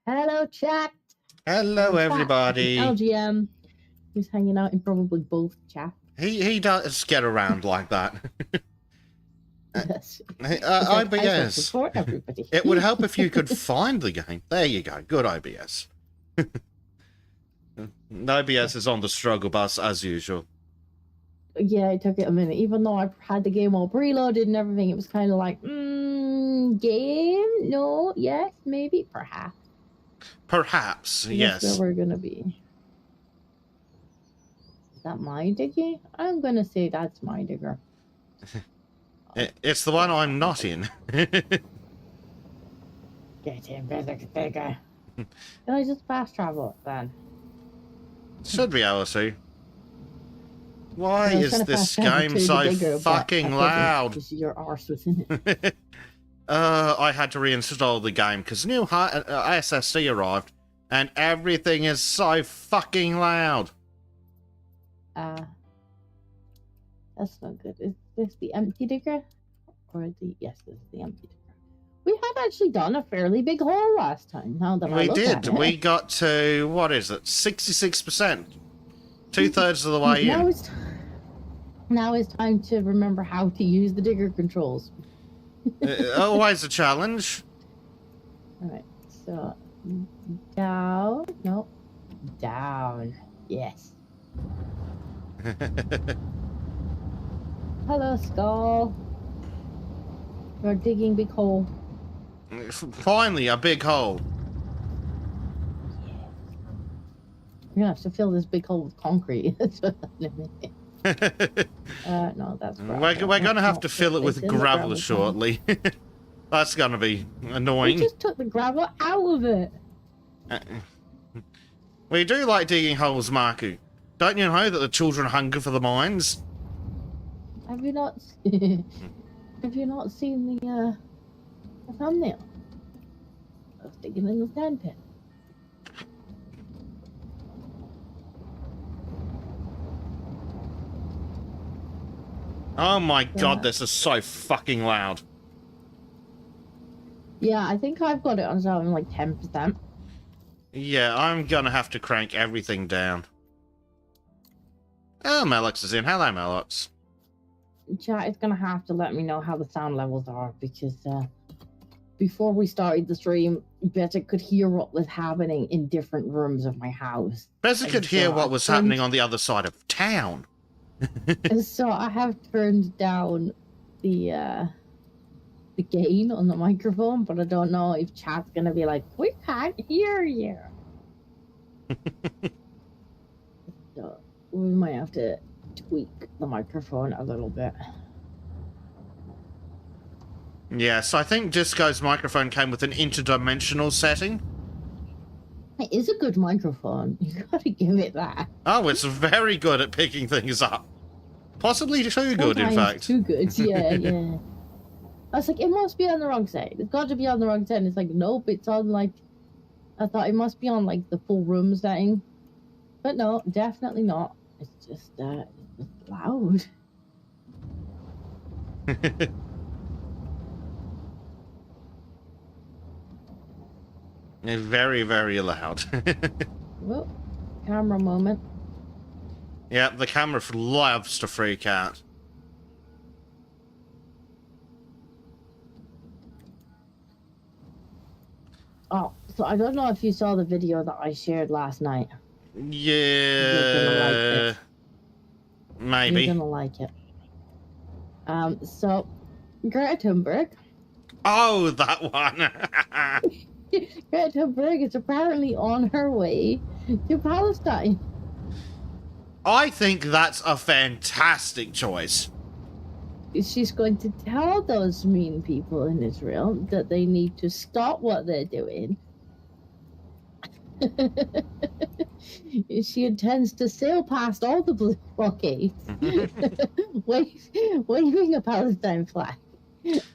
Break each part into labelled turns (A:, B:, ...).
A: Hello, chat.
B: Hello, everybody.
A: LGM. He's hanging out in probably both chat.
B: He does get around like that.
A: Yes.
B: IBS.
A: For everybody.
B: It would help if you could find the game. There you go. Good IBS. IBS is on the struggle bus as usual.
A: Yeah, it took it a minute. Even though I had the game all preloaded and everything, it was kind of like, game? No, yes, maybe, perhaps.
B: Perhaps, yes.
A: That's where we're going to be. Is that my diggy? I'm going to say that's my digger.
B: It's the one I'm not in.
A: Get in, digger. Can I just fast travel then?
B: Should be able to. Why is this game so fucking loud?
A: Your arse was in it.
B: I had to reinstall the game because new SSD arrived and everything is so fucking loud.
A: That's not good. Is this the empty digger? Or the... Yes, this is the empty digger. We had actually done a fairly big haul last time. Now that
B: we did. We got to, what is it, 66%. 2/3 of the way in.
A: Now it's time to remember how to use the digger controls.
B: Always a challenge.
A: Alright, so down. No. Down. Yes. Hello, Skull. You're digging big hole.
B: Finally, a big hole.
A: You're gonna have to fill this big hole with concrete. No, that's
B: gravel. We're gonna have to fill it with gravel shortly. That's gonna be annoying.
A: We just took the gravel out of it.
B: We do like digging holes, Marku. Don't you know that the children hunger for the mines?
A: Have you not? Have you not seen the thumbnail? I was digging in the sand pit.
B: Oh my god, this is so fucking loud.
A: Yeah, I think I've got it on something like 10%.
B: Yeah, I'm gonna have to crank everything down. Oh, Melox is in. Hello, Melox.
A: Chat is gonna have to let me know how the sound levels are because before we started the stream, Beta could hear what was happening in different rooms of my house.
B: Beta could hear what was happening on the other side of town.
A: So I have turned down the gain on the microphone, but I don't know if chat's gonna be like, we can't hear you. So we might have to tweak the microphone a little bit.
B: Yes, I think Disco's microphone came with an interdimensional setting.
A: It is a good microphone. You gotta give it that.
B: Oh, it's very good at picking things up. Possibly too good, in fact.
A: Too good, yeah, yeah. I was like, it must be on the wrong side. It's got to be on the wrong side. And it's like, nope, it's on like... I thought it must be on like the full room setting. But no, definitely not. It's just loud.
B: Very, very loud.
A: Whoa, camera moment.
B: Yeah, the camera loves to freak out.
A: Oh, so I don't know if you saw the video that I shared last night.
B: Yeah, maybe.
A: You're gonna like it. So Greta Thunberg.
B: Oh, that one.
A: Greta Thunberg is apparently on her way to Palestine.
B: I think that's a fantastic choice.
A: She's going to tell those mean people in Israel that they need to stop what they're doing. She intends to sail past all the blue blockades, waving a Palestine flag,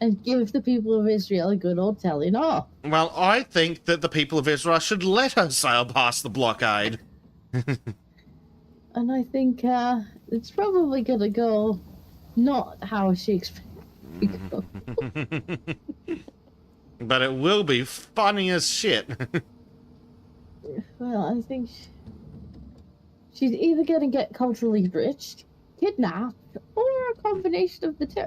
A: and give the people of Israel a good old telling off.
B: Well, I think that the people of Israel should let her sail past the blockade.
A: And I think it's probably going to go not how she expects it to go.
B: But it will be funny as shit.
A: Well, I think she's either gonna get culturally enriched, kidnapped, or a combination of the two.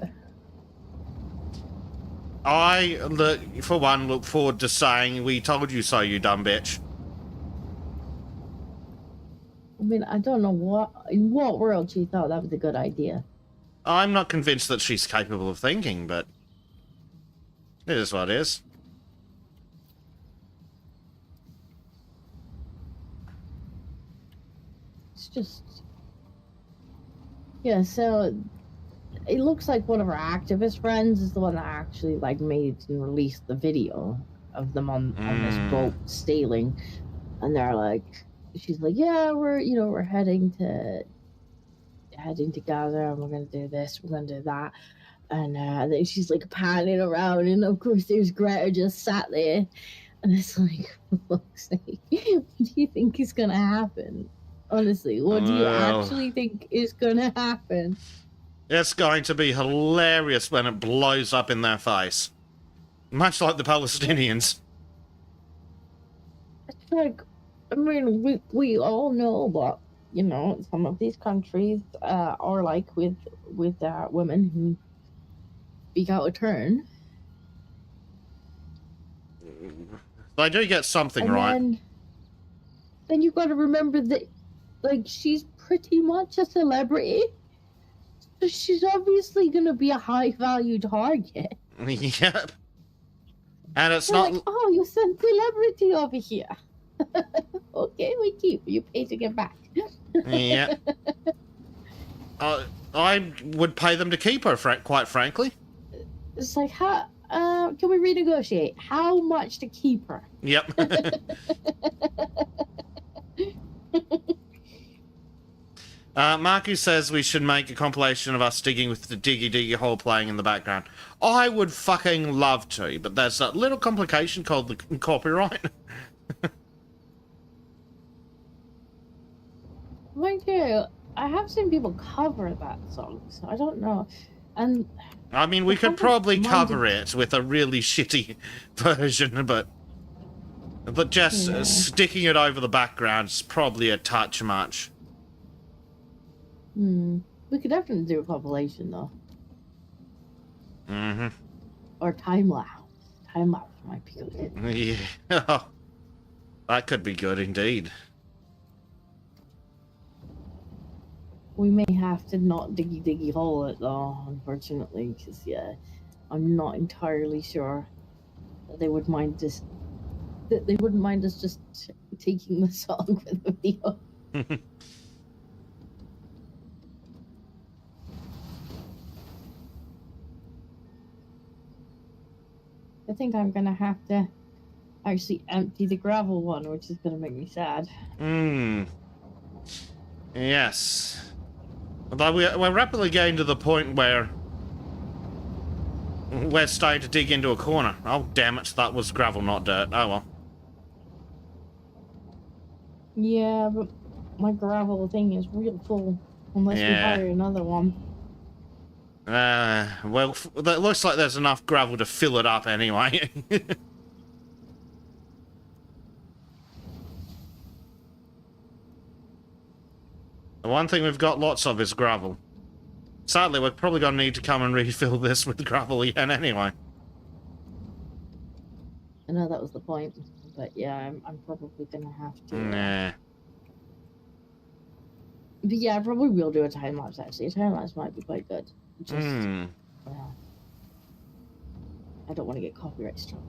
B: I, for one, look forward to saying, "We told you so, you dumb bitch."
A: I mean, I don't know in what world she thought that was a good idea.
B: I'm not convinced that she's capable of thinking, but it is what it is.
A: It's just... Yeah, so it looks like one of our activist friends is the one that actually, like, made and released the video of them on this boat sailing. And they're like... She's like, yeah, we're heading to Gaza, and we're gonna do this, we're gonna do that, and then she's like panning around, and of course there's Greta just sat there, and it's like, for fuck's sake, what do you think is gonna happen? Honestly, what do you actually think is gonna happen?
B: It's going to be hilarious when it blows up in their face, much like the Palestinians.
A: It's like, I mean, we all know what, you know, some of these countries are like with women who speak out of turn.
B: They do get something
A: And
B: right.
A: then you've got to remember that, like, she's pretty much a celebrity. So she's obviously going to be a high-value target.
B: Yep. And it's
A: They're
B: not...
A: like, oh, you're some celebrity over here. Okay, we keep you pay to get back.
B: Yeah. I would pay them to keep her, quite frankly.
A: It's like, how? Can we renegotiate? How much to keep her?
B: Yep. Marcus says we should make a compilation of us digging with the Diggy Diggy hole playing in the background. I would fucking love to, but there's a little complication called the copyright.
A: Mind you, I have seen people cover that song, so I don't know. And
B: I mean, we could probably cover it with a really shitty version, but just sticking it over the background is probably a touch much.
A: We could definitely do a compilation, though.
B: Mm-hmm.
A: Or time lapse. Time lapse might be good.
B: Yeah. That could be good indeed.
A: We may have to not diggy hole it, though, unfortunately, because, yeah, I'm not entirely sure that they would mind just... That they wouldn't mind us just taking the song for the video. I think I'm gonna have to actually empty the gravel one, which is gonna make me sad.
B: Yes. But we're rapidly getting to the point where we're starting to dig into a corner. Oh, damn it, that was gravel, not dirt. Oh, well.
A: Yeah, but my gravel thing is real full, unless we hire another one.
B: Well, it looks like there's enough gravel to fill it up anyway. The one thing we've got lots of is gravel. Sadly, we're probably going to need to come and refill this with gravel again anyway.
A: I know that was the point, but yeah, I'm probably going to have to...
B: Nah.
A: But yeah, I probably will do a time-lapse, actually. A time-lapse might be quite good. Just, I don't want to get copyright struck.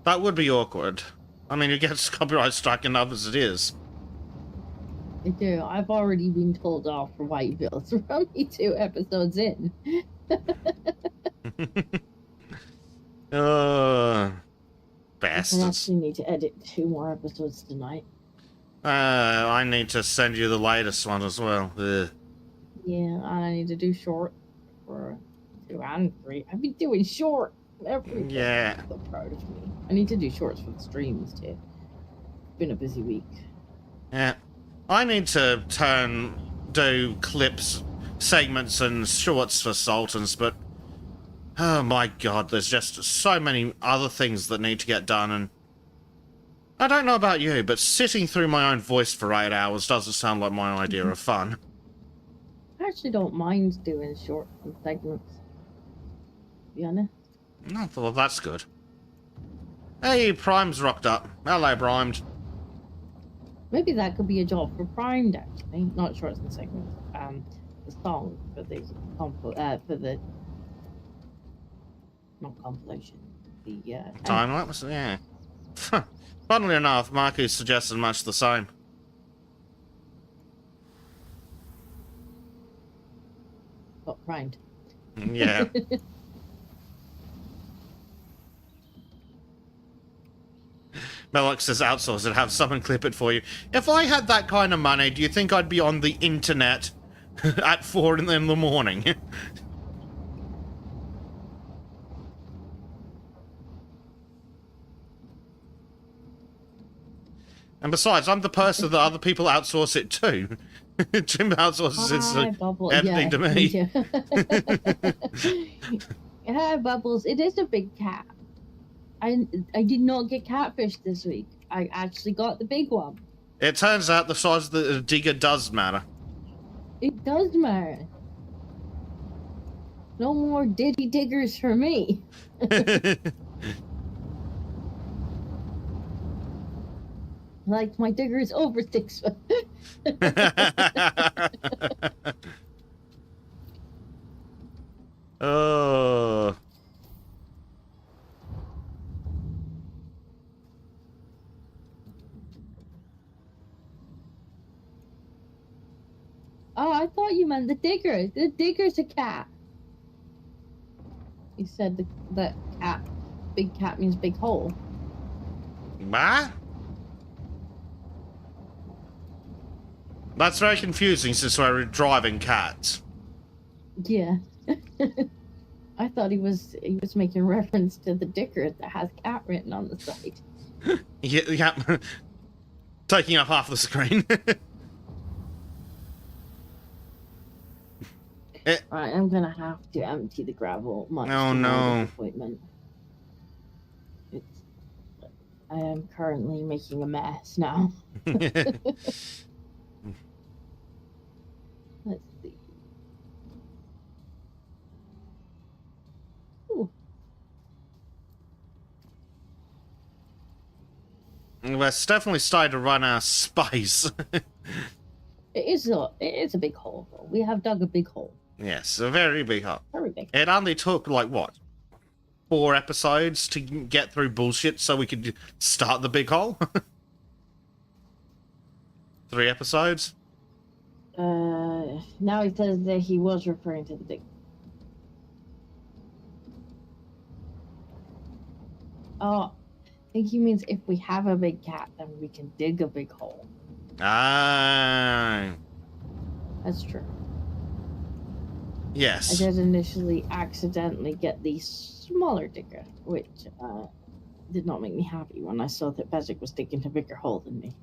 B: That would be awkward. I mean, it gets copyright struck enough as it is.
A: I do. I've already been told off for white bills. We're only 2 episodes in.
B: Bastards.
A: I actually need to edit 2 more episodes tonight.
B: I need to send you the latest one as well. Ugh.
A: Yeah, and I need to do short for 2 and 3. I've been doing short every day.
B: Yeah.
A: So proud of me. I need to do shorts for the streams too. It's been a busy week.
B: Yeah. I need to do clips, segments, and shorts for Sultans, but oh my god, there's just so many other things that need to get done, and I don't know about you, but sitting through my own voice for 8 hours doesn't sound like my idea of fun.
A: I actually don't mind doing short segments, to be honest.
B: Oh, well, that's good. Hey, Prime's rocked up. Hello, Primed.
A: Maybe that could be a job for Primed, actually. Not shorts and segments. The song for the not compilation. The
B: Time lapse? Yeah. Funnily enough, Marcus suggested much the same.
A: Got Primed.
B: Yeah. Melox says outsource it, have someone clip it for you. If I had that kind of money, do you think I'd be on the internet at 4 in the morning? And besides, I'm the person that other people outsource it to. Jim outsources everything to me.
A: Hi, Bubbles. It is a big cat. I did not get catfish this week. I actually got the big one.
B: It turns out the size of the digger does matter.
A: It does matter. No more ditty diggers for me. Like, my digger is over 6 foot.
B: Oh.
A: Oh, I thought you meant the digger. The digger's a cat. You said the cat. Big cat means big hole.
B: What? That's very confusing since we're driving cats.
A: Yeah. I thought he was making reference to the digger that has cat written on the side.
B: Yeah. Taking up half the screen.
A: Right, I'm gonna have to empty the gravel. Much
B: Oh,
A: to my
B: no.
A: disappointment. I am currently making a mess now. Let's see. Ooh.
B: We're definitely starting to run out of space.
A: It is a big hole, though. We have dug a big hole.
B: Yes, a very big hole.
A: Very big.
B: It only took, like, what? 4 episodes to get through bullshit so we could start the big hole? 3 episodes?
A: Now he says that he was referring to the big. Oh, I think he means if we have a big cat, then we can dig a big hole.
B: Ah.
A: That's true.
B: Yes.
A: I did initially accidentally get the smaller digger, which did not make me happy when I saw that Bezic was digging a bigger hole than me.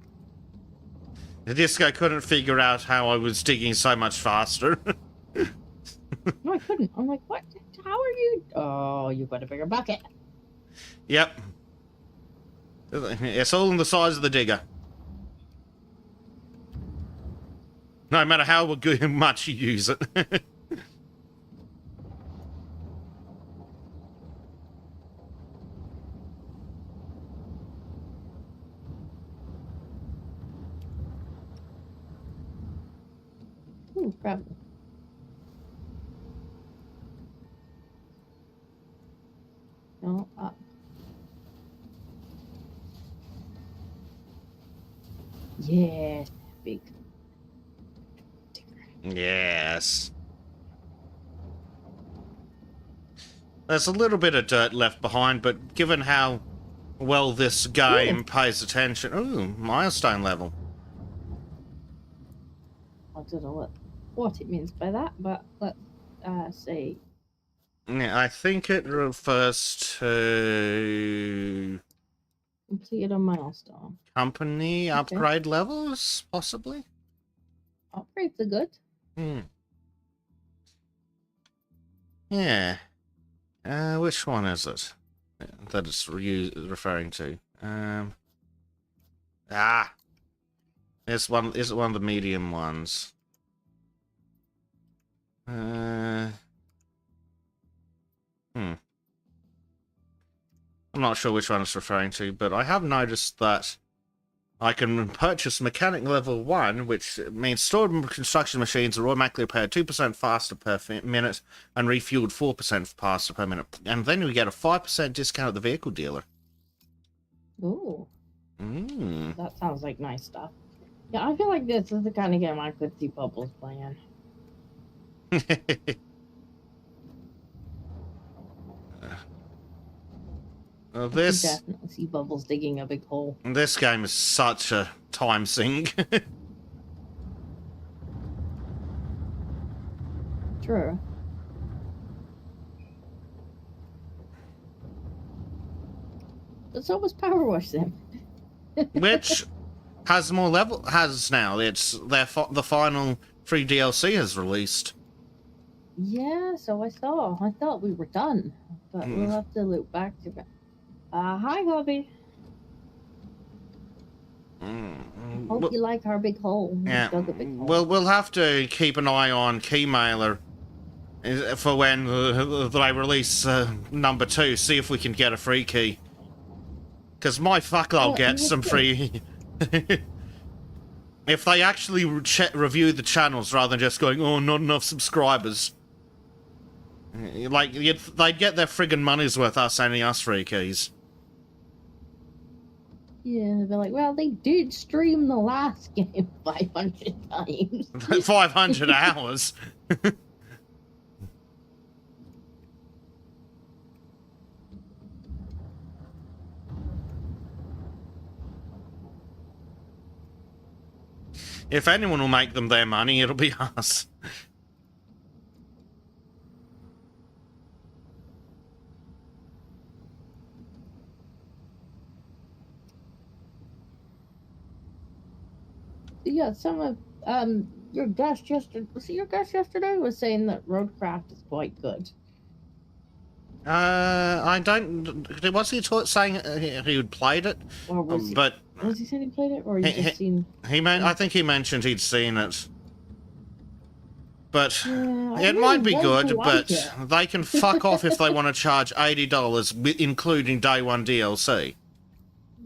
B: The disco couldn't figure out how I was digging so much faster.
A: No, I couldn't. I'm like, what? How are you? Oh, you got a bigger bucket.
B: Yep. It's all in the size of the digger. No matter how good much you use it.
A: Ooh, gravel. No, up. Yeah, big digger.
B: Yes. There's a little bit of dirt left behind, but given how well this game pays attention... Ooh, milestone level.
A: I don't know what it means by that, but let's say...
B: Yeah, I think it refers to...
A: Completed a milestone.
B: company upgrade levels, possibly?
A: Upgrades are good.
B: Yeah. Which one is it that it's referring to? Ah. This one is one of the medium ones. I'm not sure which one it's referring to, but I have noticed that I can purchase mechanic level 1, which means stored construction machines are automatically repaired 2% faster per minute and refueled 4% faster per minute. And then we get a 5% discount at the vehicle dealer.
A: Ooh. That sounds like nice stuff. Yeah, I feel like this is the kind of game I could see Bubbles playing.
B: Well,
A: I can definitely see Bubbles digging a big hole.
B: This game is such a time sink.
A: True. But so was Power Wash Sim.
B: Which has more has now. It's the final free DLC has released.
A: Yeah, so I saw. I thought we were done, but we'll have to loop back to it. Hi, Hobby. Hope you like our big hole.
B: Yeah.
A: Dug a big hole.
B: We'll have to keep an eye on Keymailer for when they release number 2. See if we can get a free key. Because my fuck, I'll get some free. If they actually review the channels rather than just going, oh, not enough subscribers. Like, they'd get their friggin' money's worth us sending us free keys.
A: Yeah, they're like, well, they did stream the last game 500 times.
B: 500 hours? If anyone will make them their money, it'll be us.
A: Yeah, some of your guest yesterday was saying that Roadcraft is quite good.
B: I don't. Was he saying he had played it?
A: Or was he,
B: but
A: was he saying he played it, or you just seen?
B: I think he mentioned he'd seen it. But
A: Yeah,
B: it might be good, but they can fuck off if they want to charge $80, including day 1 DLC.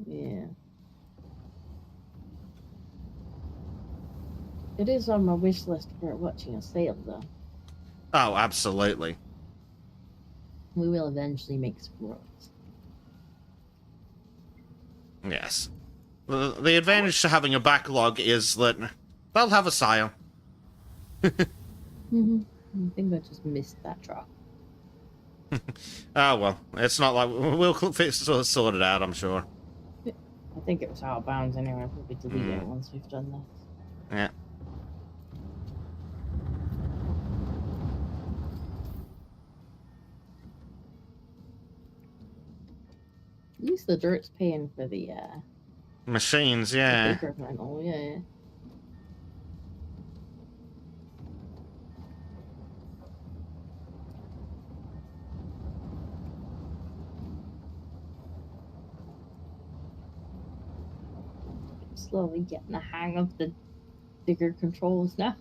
A: Yeah. It is on my wish list for watching a sale, though.
B: Oh, absolutely.
A: We will eventually make some roads.
B: Yes. The advantage to having a backlog is that they'll have a sale.
A: I think I just missed that drop.
B: Oh, well. It's not like... We'll sort it out, I'm sure.
A: I think it was outbounds anyway. We'll be deleting it once we've done this.
B: Yeah.
A: At least the dirt's paying for the
B: machines, yeah.
A: the rental, yeah. Slowly getting the hang of the digger controls now.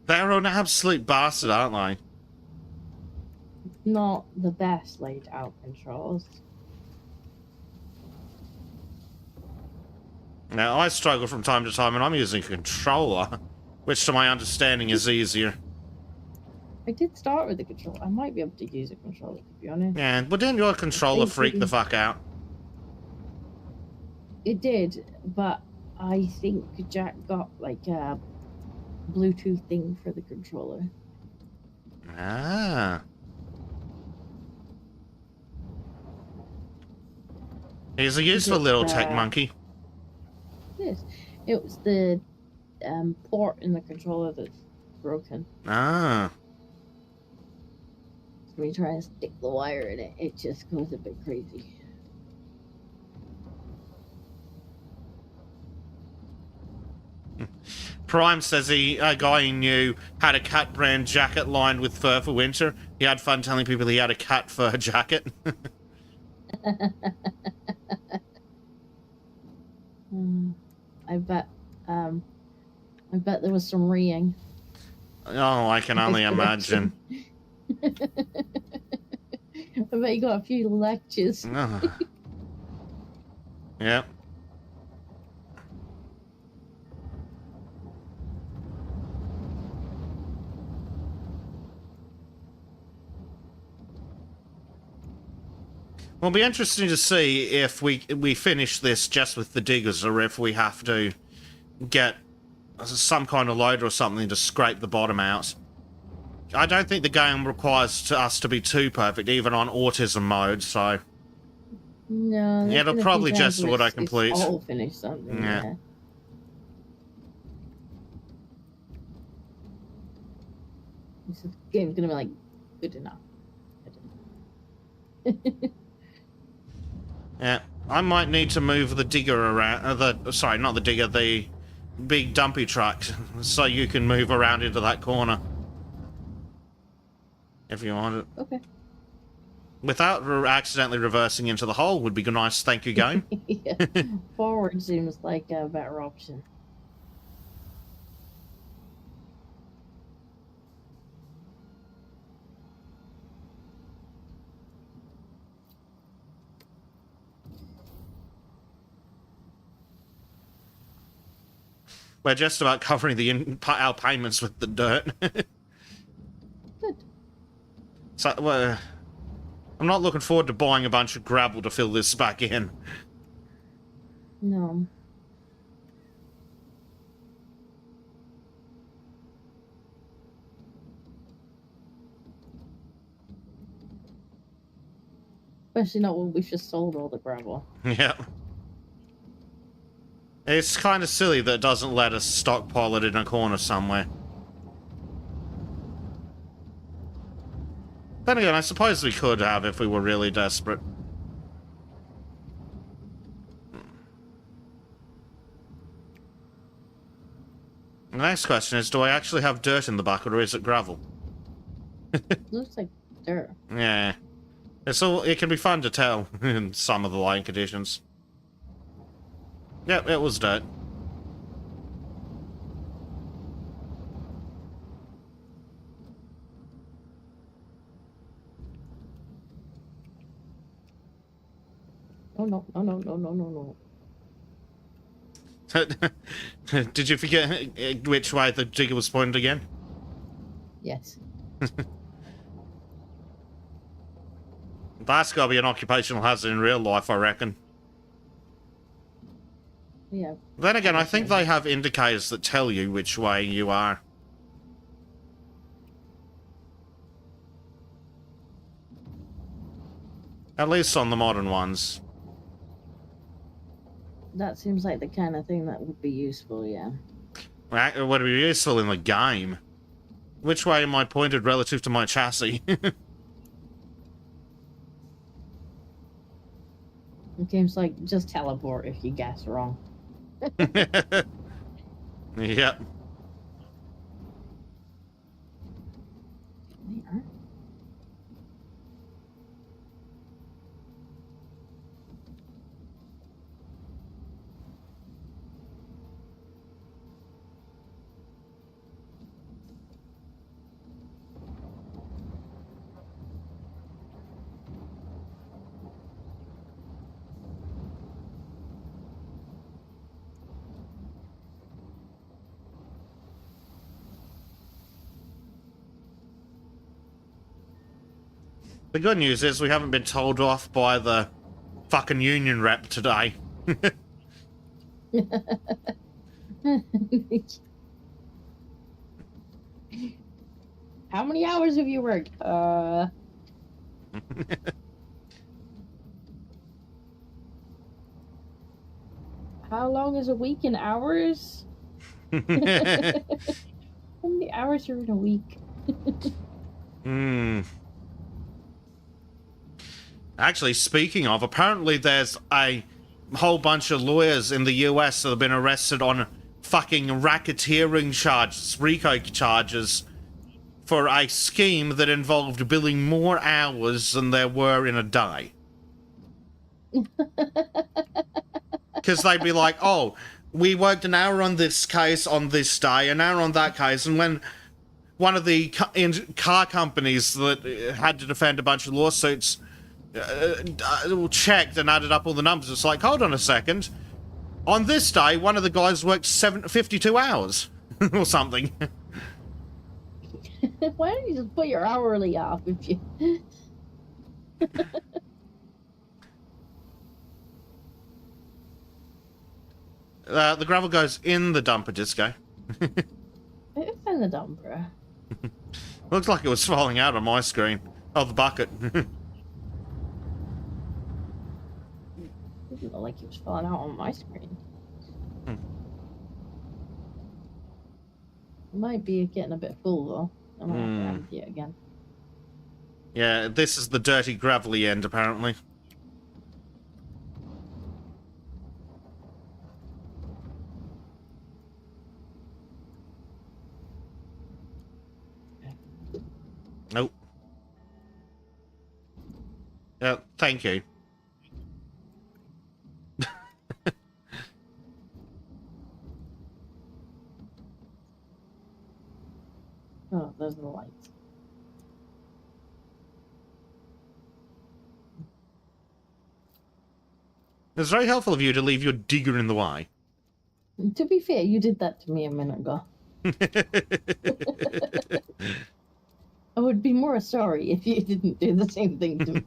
B: They're an absolute bastard, aren't they?
A: Not the best laid out controls.
B: Now, I struggle from time to time, and I'm using a controller, which to my understanding is easier.
A: I did start with the controller. I might be able to use a controller, to be honest.
B: Yeah, but didn't your controller freak the fuck out?
A: It did, but I think Jack got like a Bluetooth thing for the controller.
B: Ah. He's a useful little tech monkey.
A: Yes. It was the port in the controller that's broken.
B: Ah.
A: So when you try to stick the wire in it, it just goes a bit crazy.
B: Prime says a guy he knew had a cat brand jacket lined with fur for winter. He had fun telling people he had a cat fur jacket.
A: I bet there was some reeing.
B: Oh, I can only imagine.
A: I bet you got a few lectures.
B: Yep. It'll be interesting to see if we finish this just with the diggers, or if we have to get some kind of loader or something to scrape the bottom out. I don't think the game requires us to be too perfect, even on autism mode, so...
A: No.
B: Yeah, it'll probably just auto-complete.
A: All finish something, yeah. This game's gonna be like, good enough.
B: Yeah, I might need to move the digger around. Sorry, not the digger, the big dumpy truck, so you can move around into that corner. If you want it.
A: Okay.
B: Without accidentally reversing into the hole would be a nice thank you game.
A: Yeah. Forward seems like a better option.
B: We're just about covering our payments with the dirt.
A: Good.
B: So, I'm not looking forward to buying a bunch of gravel to fill this back in.
A: No. Especially not when we've just sold all the gravel.
B: Yeah. It's kind of silly that it doesn't let us stockpile it in a corner somewhere. Then again, I suppose we could have if we were really desperate. The next question is, do I actually have dirt in the bucket, or is it gravel?
A: Looks like dirt.
B: Yeah. It can be fun to tell in some of the lighting conditions. Yep, it was dirt.
A: Oh, no.
B: Did you forget which way the digger was pointed again?
A: Yes.
B: That's gotta be an occupational hazard in real life, I reckon.
A: Yeah.
B: Then again, I think they have indicators that tell you which way you are. At least on the modern ones.
A: That seems like the kind of thing that would be useful, yeah.
B: It would be useful in the game. Which way am I pointed relative to my chassis?
A: It seems like just teleport if you guess wrong.
B: Yep.
A: There.
B: The good news is we haven't been told off by the fucking union rep today.
A: How many hours have you worked? How long is a week in hours? How many hours are in a week?
B: Actually, speaking of, apparently there's a whole bunch of lawyers in the US that have been arrested on fucking racketeering charges, RICO charges, for a scheme that involved billing more hours than there were in a day. Because they'd be like, oh, we worked an hour on this case on this day, an hour on that case, and when one of the car companies that had to defend a bunch of lawsuits checked and added up all the numbers, it's like, hold on a second. On this day, one of the guys worked 52 hours or something.
A: Why don't you just put your hourly off if you...
B: The gravel goes in the dumper, Disco.
A: It's in the dumper.
B: Looks like it was falling out on my screen. Oh, the bucket.
A: It didn't look like it was falling out on my screen. It might be getting a bit full, though. I might have to empty it again.
B: Yeah, this is the dirty, gravelly end, apparently. Nope. Yeah, thank you.
A: Oh, those are the lights.
B: It's very helpful of you to leave your digger in the way.
A: To be fair, you did that to me a minute ago. I would be more sorry if you didn't do the same thing to me.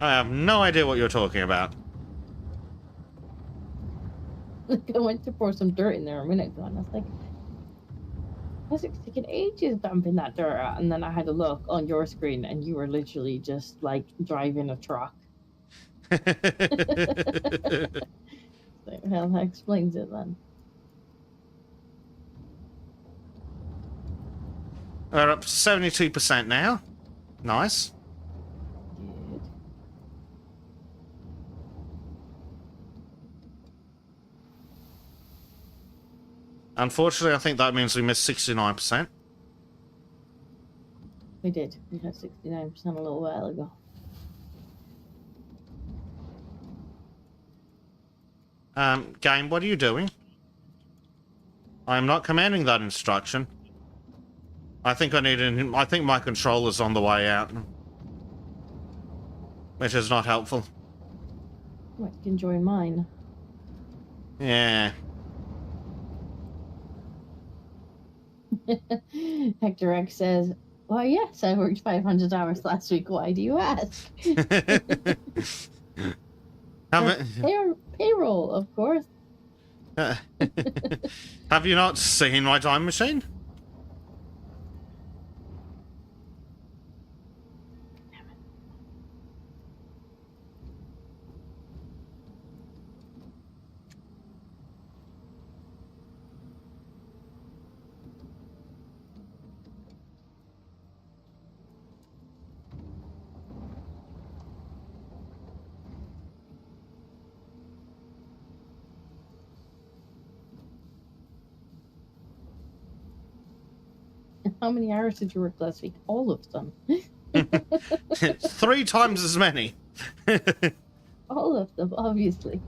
B: I have no idea what you're talking about.
A: I went to pour some dirt in there a minute ago, and I was like, I was taking ages dumping that dirt out, and then I had to look on your screen, and you were literally just like driving a truck. So, well, that explains it then.
B: We're up to 72% now. Nice.
A: Good.
B: Unfortunately, I think that means we missed 69%.
A: We did. We had 69% a little while ago.
B: Game, what are you doing? I'm not commanding that instruction. I think I think my controller's on the way out. Which is not helpful.
A: Might can join mine.
B: Yeah.
A: Hector X says, "Well, yes, I worked 500 hours last week. Why do you ask?" Payroll, of course.
B: Have you not seen my time machine?
A: How many hours did you work last week? All of them.
B: 3 times as many.
A: All of them, obviously.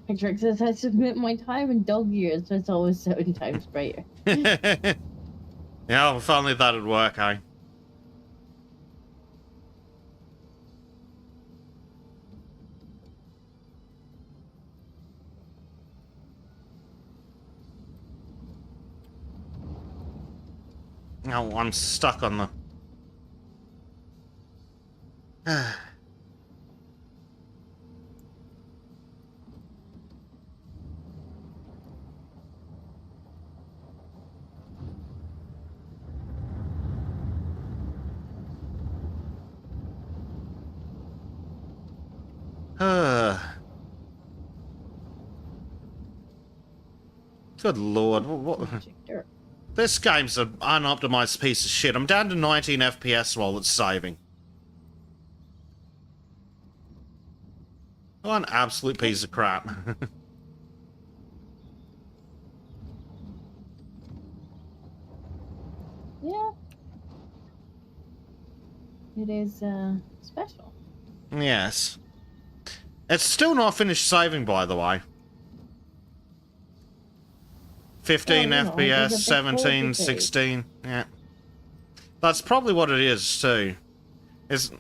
A: Hector says, I submit my time in dog years, so it's always 7 times brighter.
B: Yeah, well, if only that'd work, eh? No, I'm stuck on the... Good lord, what? This game's an unoptimized piece of shit. I'm down to 19 FPS while it's saving. What an absolute piece of crap.
A: Yeah. It is special.
B: Yes. It's still not finished saving, by the way. 15
A: Well,
B: FPS,
A: there's a big hole
B: 17,
A: to save.
B: 16. Yeah. That's probably what it is, too. It's...
A: I'm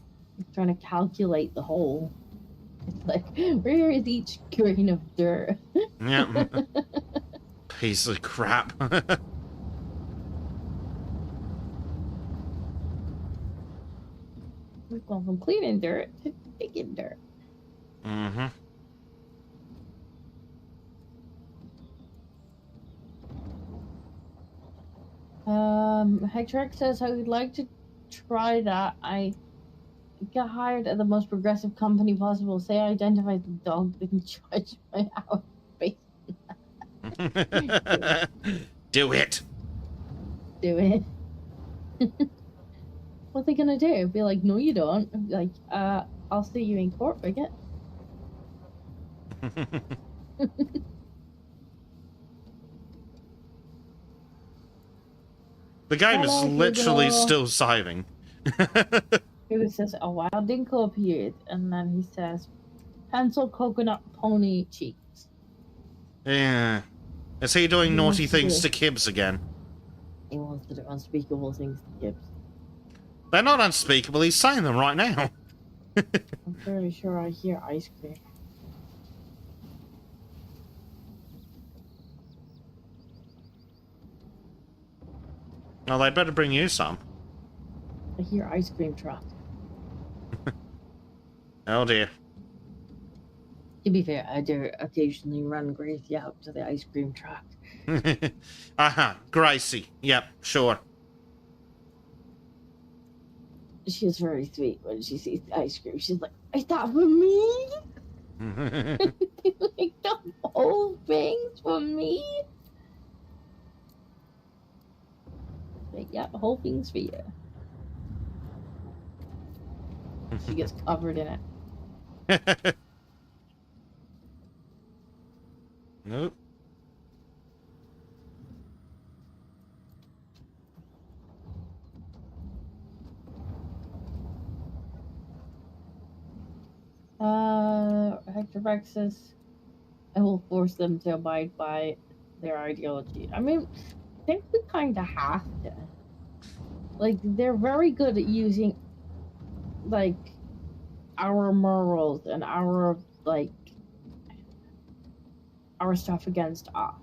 A: trying to calculate the hole. It's like, where is each grain of dirt?
B: Yeah. Piece of crap.
A: We've gone from cleaning dirt to digging dirt.
B: Mm-hmm.
A: Hectorx says I would like to try that. I got hired at the most progressive company possible. Say I identified the dog that can charge my hour base.
B: Do it.
A: Do it. What are they gonna do? Be like, no, you don't. Be like, I'll see you in court, bigot.
B: The game is
A: Hello,
B: literally
A: Hugo.
B: still saving.
A: He says a wild dinko appeared, and then he says, pencil coconut pony cheeks.
B: Yeah. Is he doing
A: He
B: naughty
A: wants to
B: things
A: do-
B: to Kibbs again?
A: He wants to do unspeakable things to Gibbs.
B: They're not unspeakable, he's saying them right now.
A: I'm fairly sure I hear ice cream.
B: Well, they'd better bring you some.
A: I hear ice cream truck.
B: Oh dear.
A: To be fair, I do occasionally run Gracie out to the ice cream truck.
B: Uh-huh. Gracie. Yep, sure.
A: She is very sweet when she sees the ice cream. She's like, is that for me? Like the whole thing's for me? Like, yeah, the whole thing's for you. She gets covered in it.
B: Nope.
A: Hector Rex says, I will force them to abide by their ideology. I mean, I think we kind of have to. Like, they're very good at using, like, our morals and our, like, our stuff against us.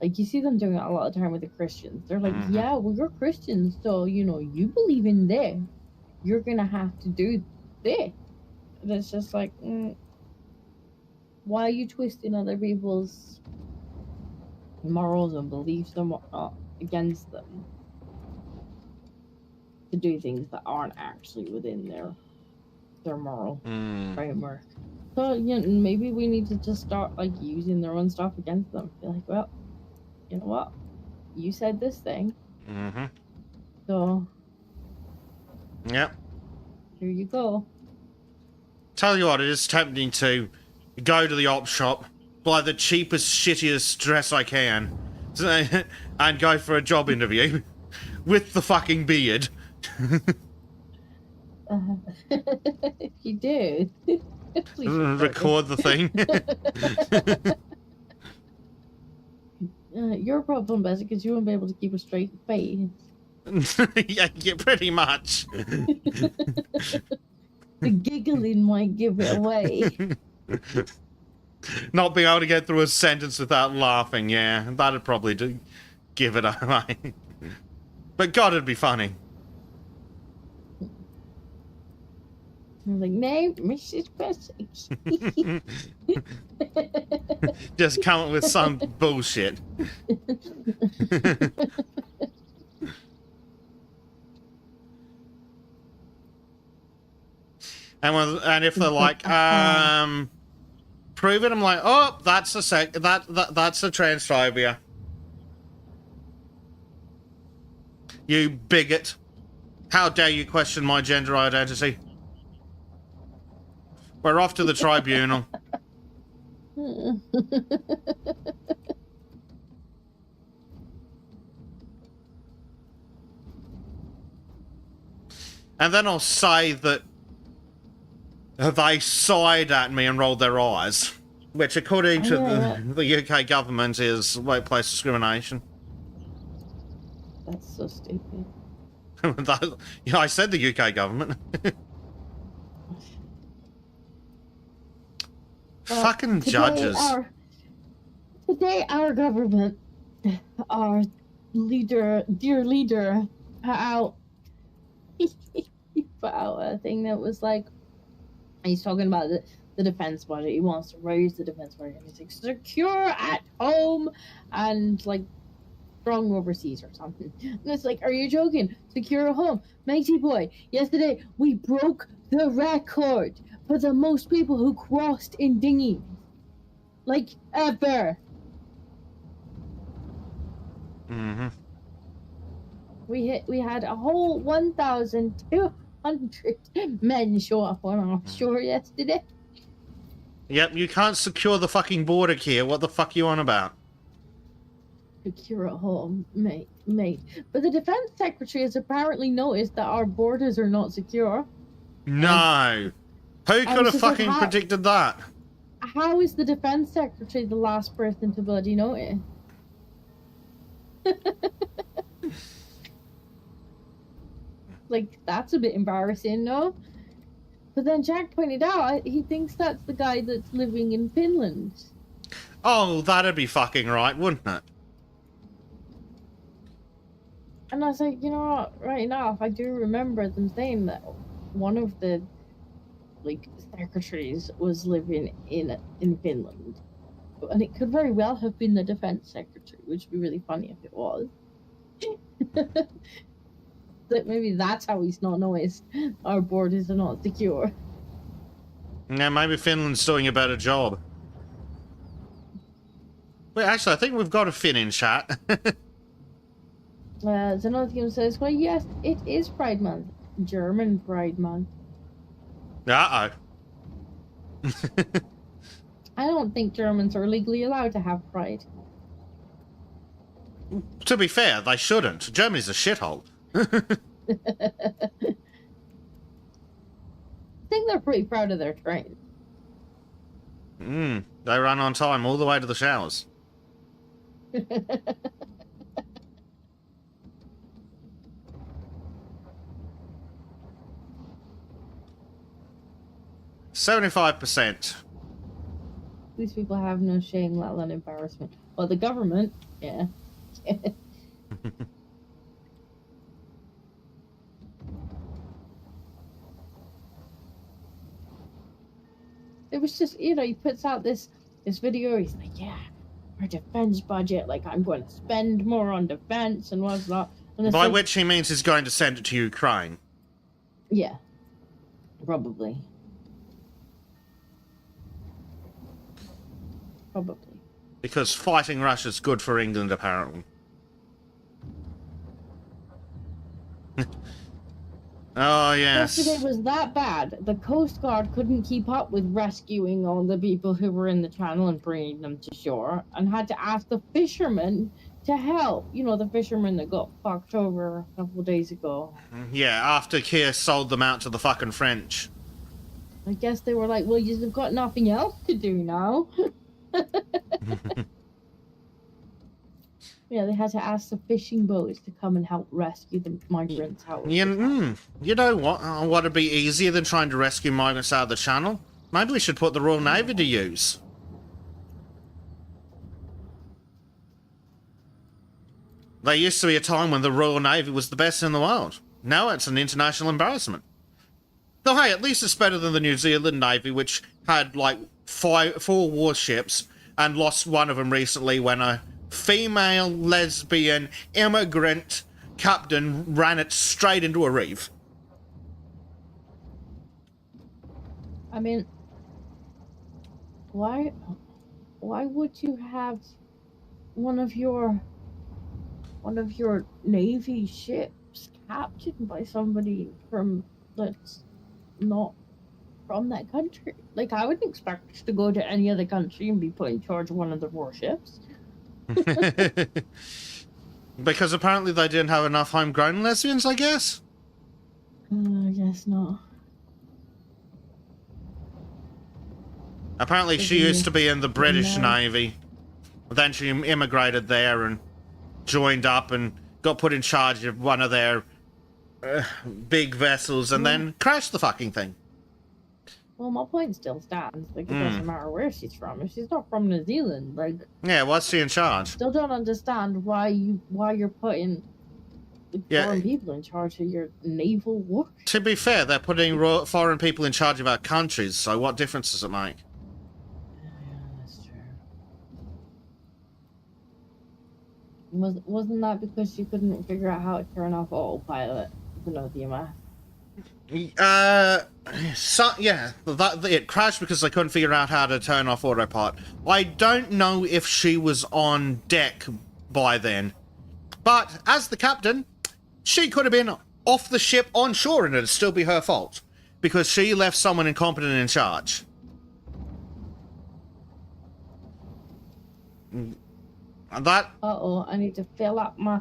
A: Like, you see them doing it a lot of time with the Christians. They're like,
B: Mhm.
A: yeah, well, you're Christians, so, you know, you believe in this. You're gonna have to do this. And it's just like, why are you twisting other people's morals and beliefs and whatnot against them to do things that aren't actually within their moral framework? So, you know, maybe we need to just start, like, using their own stuff against them. Be like, well, you know what? You said this thing,
B: Mm-hmm.
A: so
B: Yep.
A: here you go.
B: Tell you what, it is tempting to go to the op shop, buy the cheapest, shittiest dress I can, and go for a job interview with the fucking beard.
A: If you do, please
B: Record the thing.
A: Your problem, Bessie, because you won't be able to keep a straight face.
B: Yeah, pretty much.
A: The giggling might give it away.
B: Not being able to get through a sentence without laughing, yeah, that'd probably give it away. But God, it'd be funny.
A: I'm like, no, Mrs. Bessie.
B: Just come up with some bullshit. And if they're like, prove it, I'm like, oh, that's that's a transphobia. You bigot. How dare you question my gender identity? We're off to the tribunal. And then I'll say that they sighed at me and rolled their eyes, which, according to the UK government, is workplace discrimination.
A: That's so stupid.
B: Yeah, I said the UK government. Fucking judges.
A: Today, our government, our leader, dear leader, put out a thing that was like, he's talking about the defense budget. He wants to raise the defense budget. He's like, secure at home and like strong overseas or something. And it's like, are you joking? Secure at home. Mighty boy, yesterday we broke the record for the most people who crossed in dinghies. Like, ever.
B: Mm-hmm.
A: We had a whole 1,200 men show up on our shore yesterday.
B: Yep, you can't secure the fucking border here. What the fuck are you on about?
A: Secure at home, mate. But the defense secretary has apparently noticed that our borders are not secure.
B: No. Who could have fucking predicted that?
A: How is the defense secretary the last person to bloody notice? Like, that's a bit embarrassing, no? But then Jack pointed out, he thinks that's the guy that's living in Finland.
B: Oh, that'd be fucking right, wouldn't it?
A: And I was like, you know what, right enough, I do remember them saying that one of the, like, secretaries was living in Finland. And it could very well have been the defense secretary, which would be really funny if it was. That maybe that's how he's not noticed our borders are not secure.
B: Yeah, maybe Finland's doing a better job. Wait, actually, I think we've got a Finn in chat.
A: Zenothium says, well, yes, it is Pride Month. German Pride Month.
B: Uh-oh.
A: I don't think Germans are legally allowed to have pride.
B: To be fair, they shouldn't. Germany's a shithole.
A: I think they're pretty proud of their train.
B: They run on time all the way to the showers. 75%.
A: These people have no shame, let alone embarrassment. Well, the government, yeah. It was just, you know, he puts out this video, he's like, yeah, our defense budget, like, I'm going to spend more on defense and what's not. And
B: By
A: like,
B: which he means he's going to send it to Ukraine.
A: Yeah, probably. Probably.
B: Because fighting Russia's good for England, apparently. Oh, yes.
A: Yesterday was that bad. The Coast Guard couldn't keep up with rescuing all the people who were in the channel and bringing them to shore, and had to ask the fishermen to help. You know, the fishermen that got fucked over a couple of days ago.
B: Yeah, after Keir sold them out to the fucking French.
A: I guess they were like, well, you've got nothing else to do now. Yeah, they had to ask the fishing boats to come and help rescue the migrants out.
B: You know what? What would be easier than trying to rescue migrants out of the channel? Maybe we should put the Royal Navy to use. There used to be a time when the Royal Navy was the best in the world. Now it's an international embarrassment. Though, hey, at least it's better than the New Zealand Navy, which had, like, 4 warships and lost one of them recently when a female lesbian immigrant captain ran it straight into a reef.
A: I mean, why would you have one of your Navy ships captured by somebody that's not from that country? Like, I wouldn't expect to go to any other country and be put in charge of one of the warships.
B: Because apparently they didn't have enough homegrown lesbians, I guess?
A: I guess not.
B: Apparently, she used to be in the British Navy. Then she immigrated there and joined up and got put in charge of one of their big vessels and then crashed the fucking thing.
A: Well, my point still stands. Like, it doesn't matter where she's from. If she's not from New Zealand, like...
B: Yeah, what's she in charge?
A: Still don't understand why you're putting foreign people in charge of your naval work.
B: To be fair, they're putting foreign people in charge of our countries, so what difference does it make?
A: Yeah, that's true. Wasn't that because she couldn't figure out how to turn off autopilot? You know, the math.
B: It crashed because they couldn't figure out how to turn off autopilot. I don't know if she was on deck by then, but as the captain, she could have been off the ship on shore and it'd still be her fault because she left someone incompetent in charge. That.
A: Uh-oh, I need to fill up my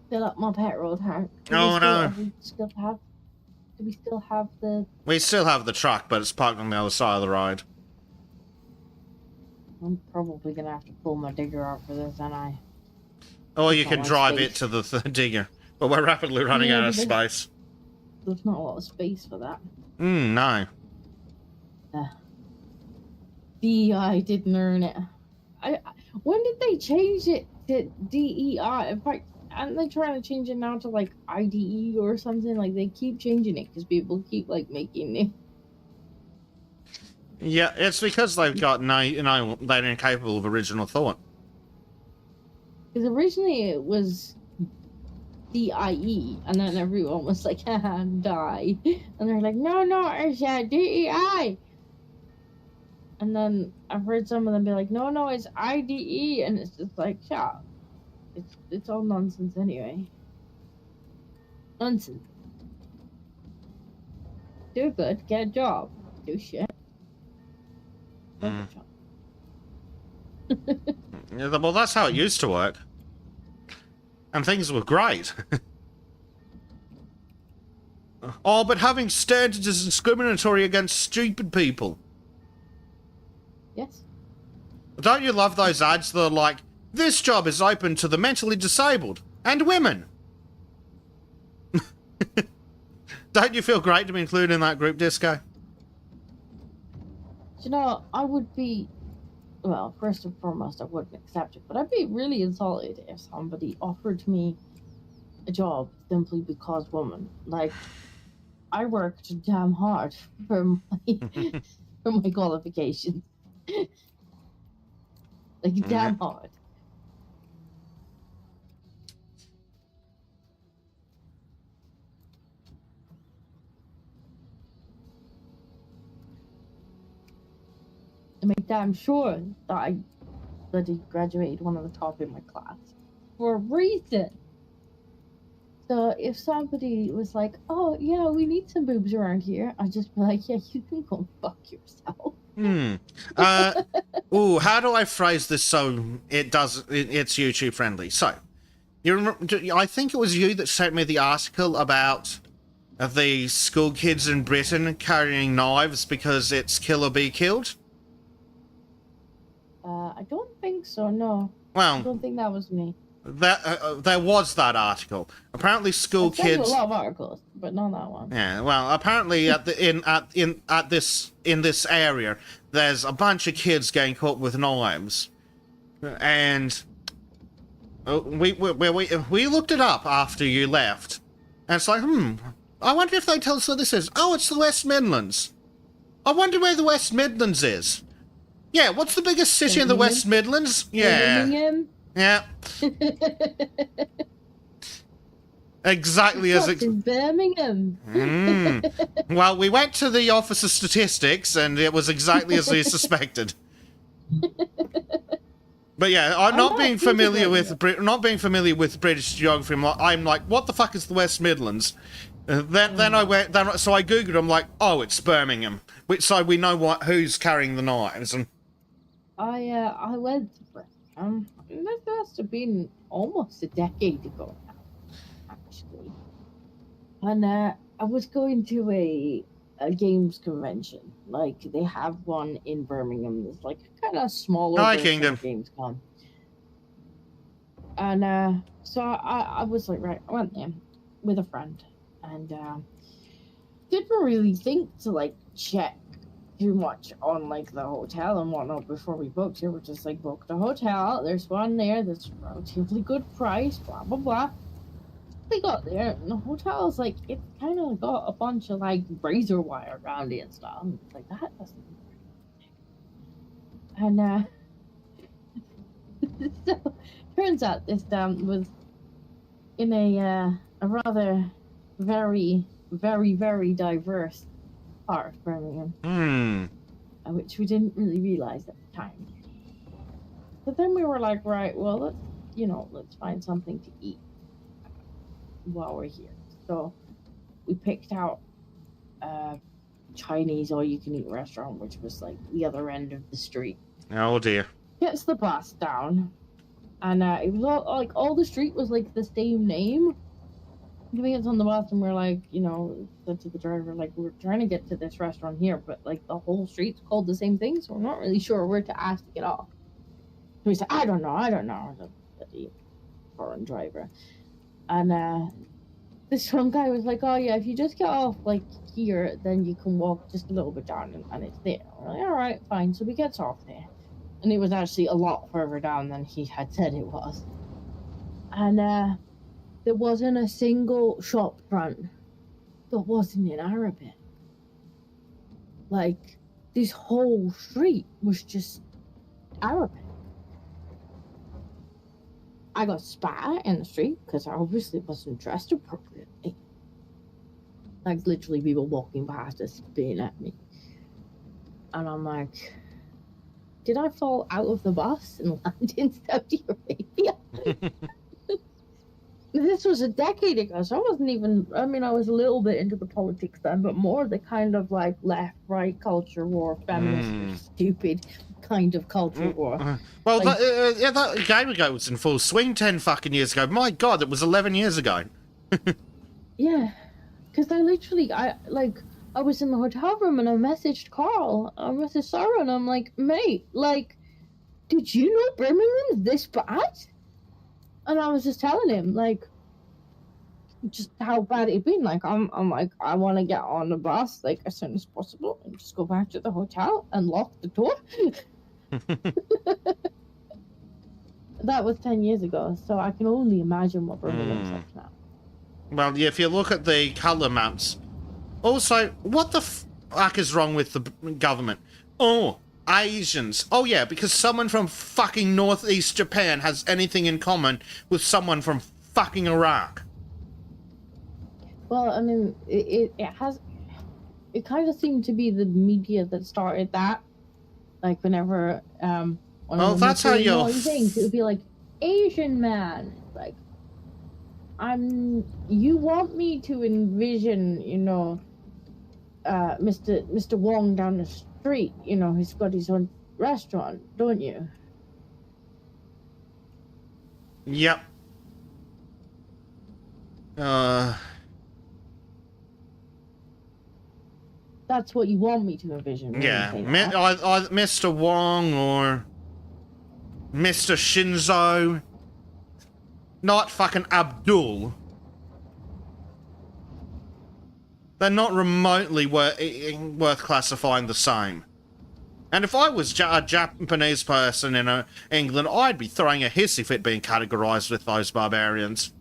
A: petrol tank.
B: No.
A: Do we still have the...
B: We still have the truck, but it's parked on the other side of the road.
A: I'm probably gonna have to pull my digger out for this, and I...
B: Or you can drive it to the digger. But we're rapidly running out of space.
A: There's not a lot of space for that.
B: No.
A: DEI didn't earn it. When did they change it to DEI? In fact, aren't they trying to change it now to like IDE or something? Like they keep changing it because people keep like making it.
B: Yeah, it's because they've got they're incapable of original thought.
A: Because originally it was DIE, and then everyone was like, haha, die. And they're like, no, it's DEI. And then I've heard some of them be like, no, it's IDE, and it's just like, shut up. It's all nonsense anyway. Nonsense. Do good, get a job. Do shit.
B: Yeah, well, that's how it used to work. And things were great. Oh, but having standards is discriminatory against stupid people.
A: Yes.
B: Don't you love those ads that are like, this job is open to the mentally disabled and women? Don't you feel great to be included in that group, Disco?
A: You know, I would be... Well, first and foremost, I wouldn't accept it, but I'd be really insulted if somebody offered me a job simply because woman. Like, I worked damn hard for my qualifications. Like, damn hard. I make damn sure that I bloody graduated one of the top in my class for a reason. So if somebody was like, oh yeah, we need some boobs around here, I'd just be like, yeah, you can go fuck yourself.
B: How do I phrase this so it's YouTube friendly? So, you remember, I think it was you that sent me the article about the school kids in Britain carrying knives because it's kill or be killed?
A: I don't think so, no.
B: Well,
A: I don't think that was me.
B: There was that article. Apparently, school kids.
A: A lot of articles, but not that one.
B: Yeah, well, apparently in this area, there's a bunch of kids getting caught with knives, and we looked it up after you left, and it's like, I wonder if they tell us what this is. Oh, it's the West Midlands. I wonder where the West Midlands is. Yeah, what's the biggest city in the West Midlands? Yeah.
A: Birmingham?
B: Yeah. Exactly as it.
A: Birmingham.
B: Well, we went to the Office of Statistics, and it was exactly as we suspected. But yeah, I'm not being familiar with British geography. I'm like, what the fuck is the West Midlands? Then I went. So I googled. I'm like, oh, it's Birmingham. So we know who's carrying the knives. And
A: I went to Birmingham. That must have been almost a decade ago now, actually. And I was going to a games convention. Like they have one in Birmingham. It's like kind of smaller
B: Hi,
A: version
B: Kingdom.
A: of Gamescom. And so I was like, right, I went there with a friend, and didn't really think to like check too much on like the hotel and whatnot before we booked it. We're just like, booked the hotel. There's one there that's relatively good price. Blah blah blah. We got there, and the hotel's like, it kind of got a bunch of like razor wire around it and stuff. And it's like, that doesn't work. And so turns out this was in a rather very diverse part of Birmingham, which we didn't really realize at the time. But then we were like, right, well, let's find something to eat while we're here. So we picked out a Chinese all-you-can-eat restaurant, which was like the other end of the street.
B: Oh dear.
A: Gets the bus down, and it was all the street was like the same name. We get on the bus and we're like, said to the driver, like, we're trying to get to this restaurant here, but like the whole street's called the same thing, so we're not really sure where to ask to get off. So we said, I don't know. The foreign driver. And this one guy was like, oh yeah, if you just get off like here, then you can walk just a little bit down and it's there. We're like, all right, fine. So we get off there. And it was actually a lot further down than he had said it was. And there wasn't a single shop front that wasn't in Arabic. Like, this whole street was just Arabic. I got spat in the street because I obviously wasn't dressed appropriately. Like, literally people walking past us spitting at me. And I'm like, did I fall out of the bus and land in Saudi Arabia? This was a decade ago, so I wasn't even, I was a little bit into the politics then, but more the kind of like left-right culture war, feminist, stupid kind of culture war.
B: Well, like, that game ago was in full swing 10 fucking years ago. My God, it was 11 years ago.
A: Yeah, because I was in the hotel room and I messaged Sarah, and I'm like, mate, like, did you know Birmingham's this bad? And I was just telling him, like, just how bad it'd been. Like, I'm like, I want to get on the bus, like, as soon as possible and just go back to the hotel and lock the door. That was 10 years ago, so I can only imagine what Birmingham's like now.
B: Well, yeah, if you look at the colour maps. Also, what the fuck is wrong with the government? Oh, Asians. Oh yeah, because someone from fucking northeast Japan has anything in common with someone from fucking Iraq.
A: Well, it kind of seemed to be the media that started that. Like whenever
B: well, that's how you're
A: things, it would be like Asian man. Like, you want me to envision, Mr. Wong down the street, he's got his own restaurant, don't you?
B: Yep.
A: That's what you want me to envision.
B: Yeah, Mr. Wong or Mr. Shinzo, not fucking Abdul. They're not remotely worth classifying the same. And if I was a Japanese person in England, I'd be throwing a hissy fit being categorized with those barbarians.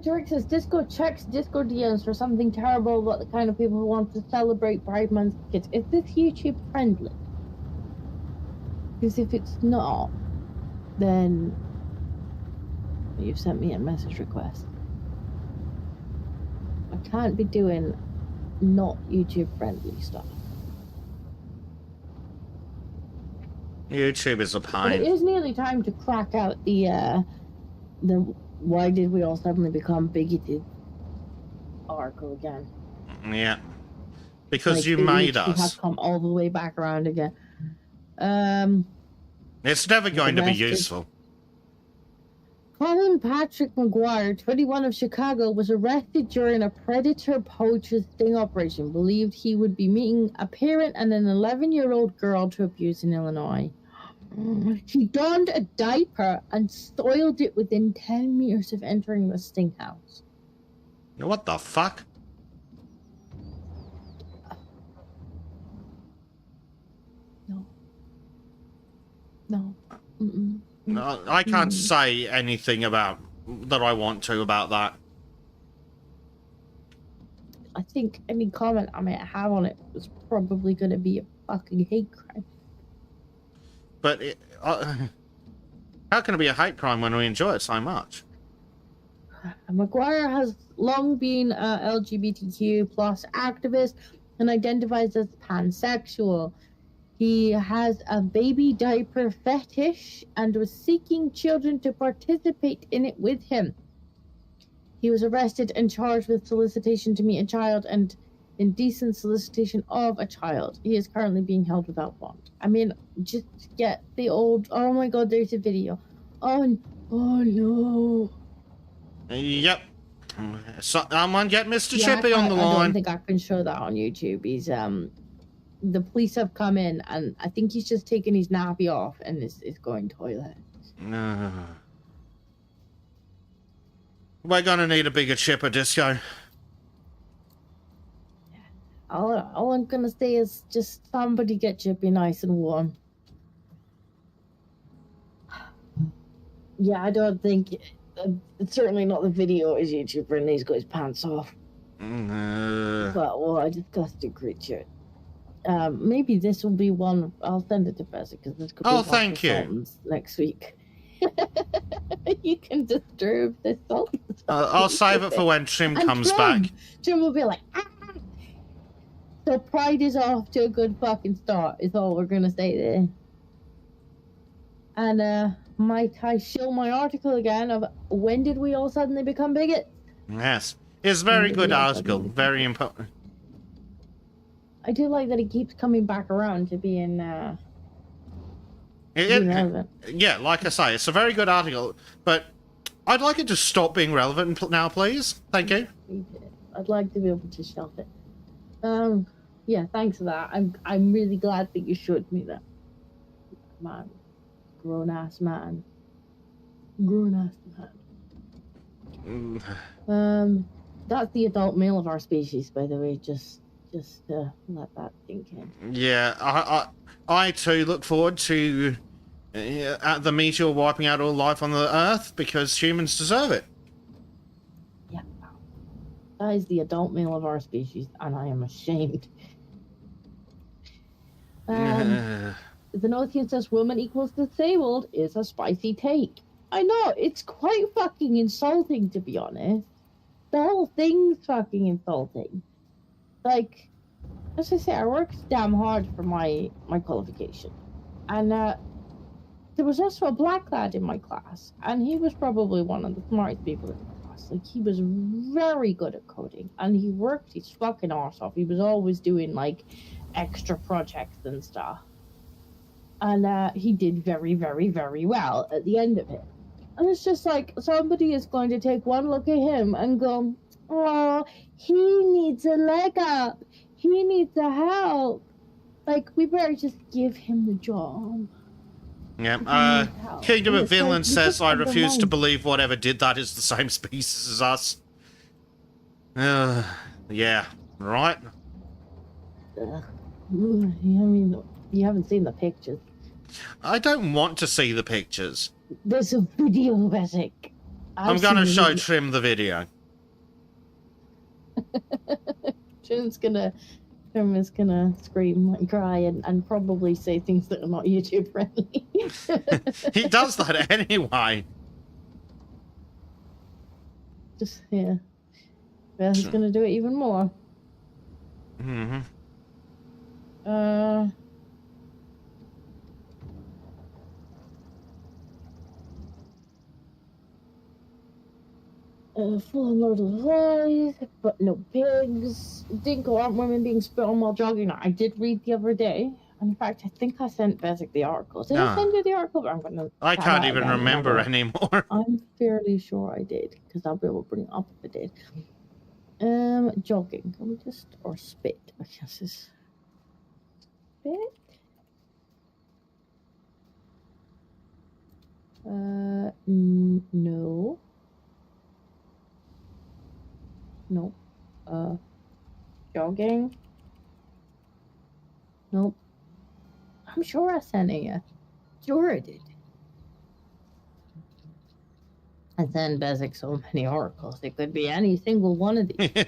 A: Direct says Disco checks Disco DMs for something terrible about the kind of people who want to celebrate Pride Month kids. Is this YouTube friendly? Because if it's not, then you've sent me a message request. I can't be doing not YouTube friendly stuff.
B: YouTube is a pain.
A: But it is nearly time to crack out the why did we all suddenly become bigoted article again.
B: Yeah. Because
A: like,
B: you made us.
A: We have come all the way back around again.
B: It's never going to be useful.
A: Colin Patrick McGuire, 21 of Chicago, was arrested during a predator poacher sting operation. Believed he would be meeting a parent and an 11-year-old girl to abuse in Illinois. He donned a diaper and soiled it within 10 meters of entering the sting house.
B: What the fuck?
A: No. Mm-mm.
B: No, I can't say anything about that I want to about that.
A: I think any comment I might have on it was probably going to be a fucking hate crime.
B: But how can it be a hate crime when we enjoy it so much?
A: McGuire has long been a LGBTQ plus activist and identifies as pansexual. He has a baby diaper fetish and was seeking children to participate in it with him. He was arrested and charged with solicitation to meet a child and indecent solicitation of a child. He is currently being held without bond. I mean, just get the old, oh my god, there's a video. Oh no.
B: Yep. Someone get Mr. Chippy on the line.
A: I don't think I can show that on YouTube. He's, the police have come in and I think he's just taken his nappy off and is going toilet.
B: We're gonna need a bigger chipper, Disco.
A: All I'm gonna say is just somebody get Chippy nice and warm. Yeah, I don't think it's certainly not the video as YouTuber and he's got his pants off. But what a disgusting creature. Maybe this will be one. I'll send it to Bessie because this could be.
B: Oh, thank you.
A: Next week. You can disturb the sultans.
B: I'll save it for when Trim comes back.
A: Trim will be like, ah! So Pride is off to a good fucking start, is all we're gonna say there. And might I show my article again of when did we all suddenly become bigots?
B: Yes. It's a very good article. Very important.
A: I do like that it keeps coming back around to being relevant.
B: Yeah, like I say, it's a very good article, but I'd like it to stop being relevant now, please. Thank you.
A: I'd like to be able to shelf it. Yeah, thanks for that. I'm really glad that you showed me that. Man. Grown-ass man. That's the adult male of our species, by the way, just let that sink in.
B: Yeah, I too look forward to the meteor wiping out all life on the Earth because humans deserve it.
A: Yeah, that is the adult male of our species, and I am ashamed. The notion says woman equals disabled is a spicy take. I know, it's quite fucking insulting, to be honest. The whole thing's fucking insulting. Like, as I say, I worked damn hard for my qualification. And there was also a black lad in my class, and he was probably one of the smartest people in the class. Like, he was very good at coding, and he worked his fucking arse off. He was always doing, like, extra projects and stuff. And he did very, very, very well at the end of it. And it's just like, somebody is going to take one look at him and go, oh, he needs a leg up. He needs a help. Like, we better just give him the job.
B: Yeah, Kingdom of Vinland says, I refuse to believe whatever did that is the same species as us. Yeah, right?
A: I mean, you haven't seen the pictures.
B: I don't want to see the pictures.
A: There's a video, Basic.
B: I'm gonna show Trim the video.
A: Trim is gonna scream and cry and probably say things that are not YouTube friendly.
B: He does that anyway.
A: Just, yeah. Well, he's gonna do it even more.
B: Mm-hmm. Full Lord of Lies, but no pigs. Dinko, aren't women being spit on while jogging? I did read the other day.
A: In fact, I think I sent Bezic the article. Did I
B: No.
A: send you the article? I'm gonna.
B: I
A: try
B: can't
A: that
B: even
A: again
B: remember
A: whenever.
B: anymore.
A: I'm fairly sure I did, because I'll be able to bring it up if I did. Jogging. Can we just or spit? I guess is spit. No. Nope. Jogging. Nope. I'm sure I sent it you. Sure I did. I send Bezic so many oracles. It could be any single one of these.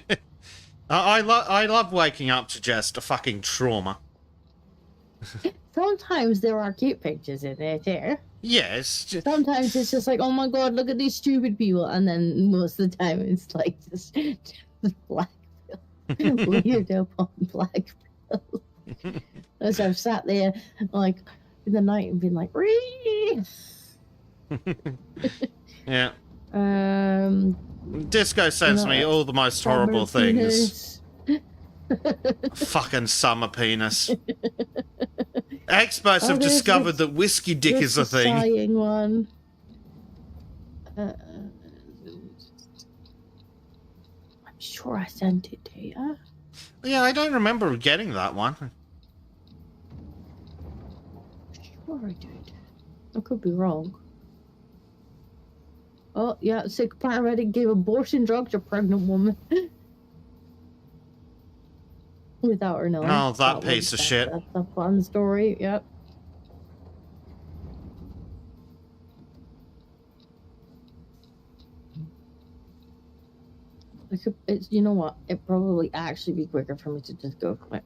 B: I love waking up to just a fucking trauma.
A: Sometimes there are cute pictures in there too.
B: Yes.
A: Sometimes it's just like, oh my god, look at these stupid people, and then most of the time it's like just black pill, weirdo on black pill. As I've sat there like in the night and been like, Ree!
B: Yeah.
A: Um,
B: Disco sends me all the most horrible things.
A: penis.
B: Fucking summer penis. Experts
A: Oh,
B: have
A: there's
B: discovered
A: this-
B: that whiskey dick
A: There's
B: is a
A: the
B: thing.
A: sighing one. I'm sure I sent it to you.
B: Yeah, I don't remember getting that one.
A: Sure I did. I could be wrong. Oh, yeah, sick paramedic gave abortion drug to pregnant woman. Without her knowing.
B: Oh, that piece of shit.
A: That's a fun story, yep. It's, you know what? It'd probably actually be quicker for me to just go from it.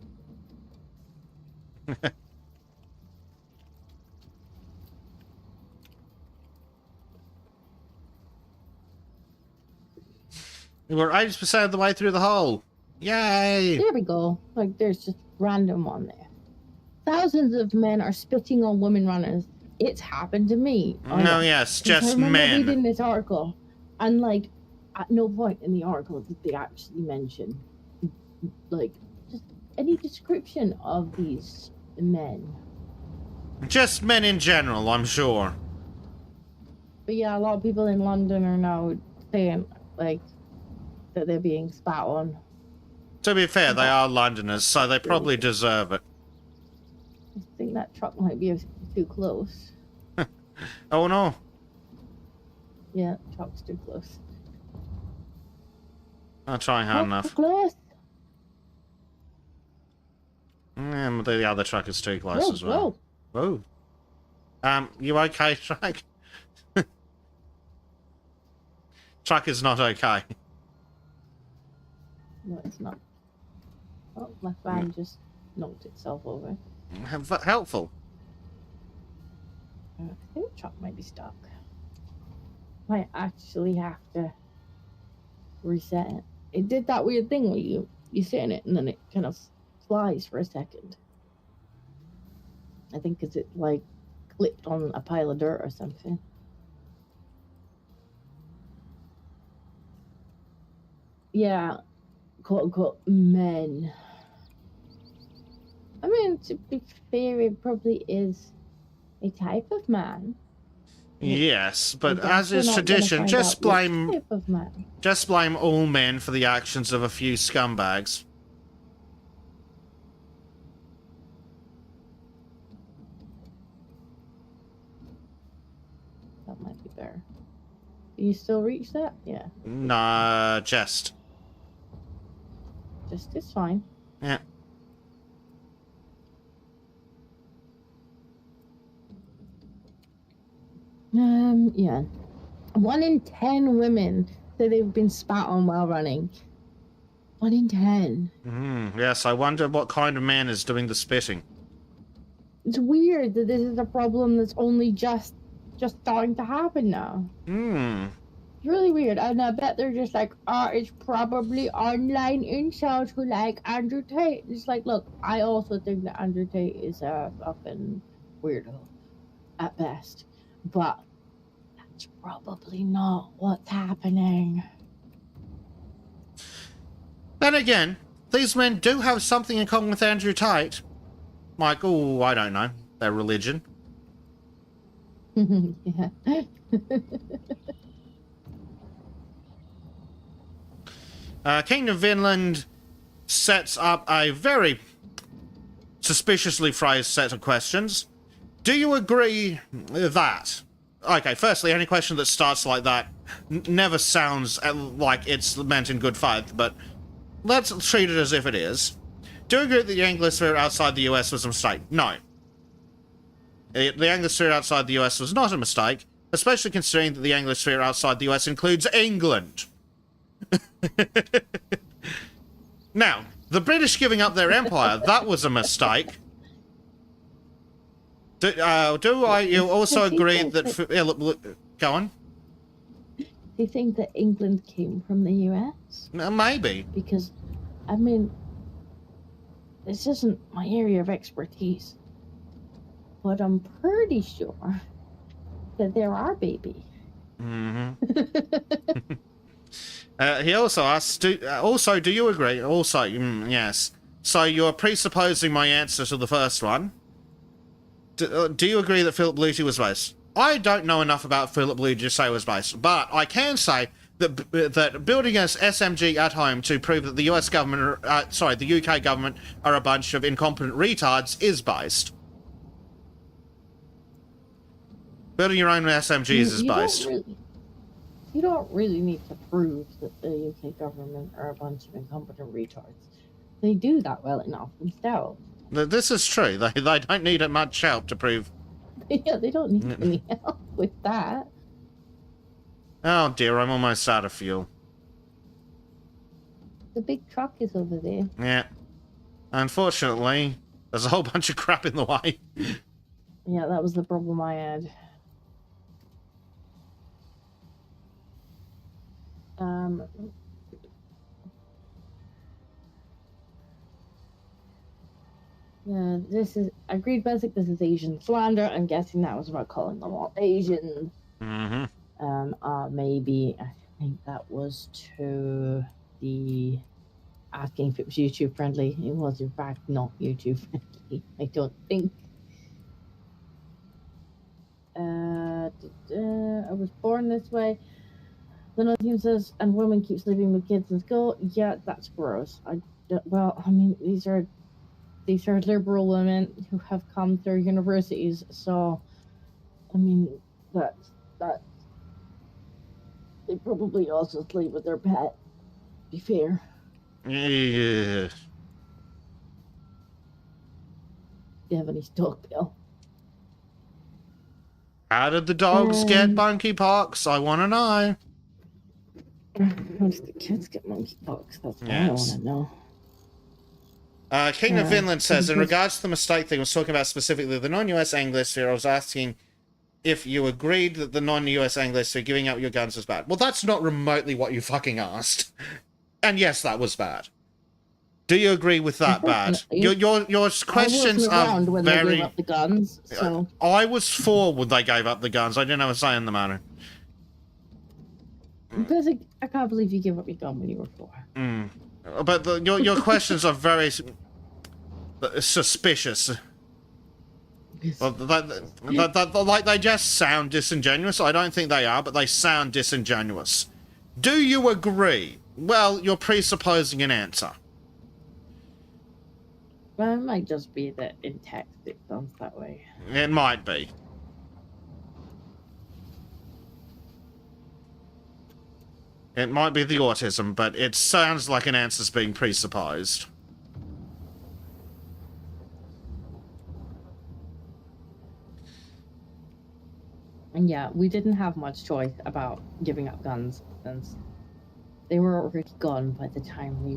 B: We're 80% of the way through the hole. Yay!
A: There we go. Like, there's just random on there. Thousands of men are spitting on women runners. It's happened to me.
B: No, yes,
A: I
B: just
A: remember
B: men.
A: reading this article, and like, at no point in the article did they actually mention, like, just any description of these men.
B: Just men in general, I'm sure.
A: But yeah, a lot of people in London are now saying, like, that they're being spat on.
B: To be fair, they are Londoners, so they probably deserve it.
A: I think that truck might be too close.
B: Oh no.
A: Yeah, truck's too close.
B: I'll try hard enough.
A: Close.
B: And the other truck is too close
A: Whoa,
B: as well. Whoa. You okay, truck? Truck is not okay.
A: No, it's not. Oh, my fan just knocked itself over.
B: Helpful.
A: I think the truck might be stuck. Might actually have to reset it. It did that weird thing where you sit in it and then it kind of flies for a second. I think because it like clipped on a pile of dirt or something. Yeah, quote unquote men. I mean, to be fair, it probably is a type of man.
B: Yes, but
A: I
B: as
A: guess we're
B: is
A: not gonna
B: tradition,
A: find
B: just
A: out which
B: blame
A: type of man.
B: all men for the actions of a few scumbags.
A: That might be better. Can you still reach that? Yeah,
B: Nah, just.
A: just it's fine.
B: Yeah.
A: Yeah. 1 in 10 women say they've been spat on while running. 1 in 10.
B: Yes, I wonder what kind of man is doing the spitting.
A: It's weird that this is a problem that's only just starting to happen now. It's really weird, and I bet they're just like, it's probably online incels who like Andrew Tate. It's like, look, I also think that Andrew Tate is a fucking weirdo at best, but that's probably not what's happening.
B: Then again, these men do have something in common with Andrew Tate. Like, oh, I don't know, their religion.
A: Yeah.
B: Kingdom of Vinland sets up a very suspiciously phrased set of questions. Do you agree that... Okay, firstly, any question that starts like that never sounds like it's meant in good faith, but let's treat it as if it is. Do you agree that the Anglosphere outside the US was a mistake? No. The Anglosphere outside the US was not a mistake, especially considering that the Anglosphere outside the US includes England. Now, the British giving up their empire, that was a mistake. You also agree that... Go on.
A: Do you think that England came from the US?
B: Maybe.
A: Because, I mean, this isn't my area of expertise, but I'm pretty sure that there are baby.
B: Mm-hmm. He also asks, do you agree? Also, yes. So you're presupposing my answer to the first one. Do you agree that Philip Bluetooth was based? I don't know enough about Philip Bluetooth to say it was based, but I can say that building an SMG at home to prove that the US government, the UK government are a bunch of incompetent retards is based. Building your own SMGs is based.
A: You don't really need to prove that the UK government are a bunch of incompetent retards. They do that well enough themselves.
B: This is true. They don't need much help to prove.
A: Yeah, they don't need any help with that.
B: Oh dear, I'm almost out of fuel.
A: The big truck is over there.
B: Yeah. Unfortunately, there's a whole bunch of crap in the way.
A: Yeah, that was the problem I had. Yeah, this is agreed basic. This is Asian slander. I'm guessing that was about calling them all Asian.
B: Mm-hmm.
A: Maybe I think that was to the asking if it was YouTube friendly. It was in fact not YouTube friendly. I don't think. I was born this way. The nothing says, and women keep sleeping with kids in school. Yeah, that's gross. Well, I mean, these are liberal women who have come through universities, so I mean that they probably also sleep with their pet. Be fair.
B: Yeah.
A: Do you have any stock, Bill?
B: How did the dogs get monkeypox? I want to know.
A: How did the kids get monkeypox? That's what I want to know.
B: Kingdom of Vinland says, in regards to the mistake thing, I was talking about specifically the non-US Anglosphere. I was asking if you agreed that the non-US Anglosphere giving up your guns was bad. Well, that's not remotely what you fucking asked. And yes, that was bad. Do you agree with that bad? Your questions are
A: when
B: very...
A: they gave up the guns, so...
B: I was for when they gave up the guns. I didn't have a say in the matter.
A: I can't believe you gave up your gun when you were 4.
B: But your questions are very suspicious. Like they just sound disingenuous. I don't think they are, but they sound disingenuous. Do you agree? Well, you're presupposing an answer.
A: Well, it might just be that in text it sounds that way.
B: It might be. It might be the autism, but it sounds like an answer's being presupposed.
A: And yeah, we didn't have much choice about giving up guns since they were already gone by the time we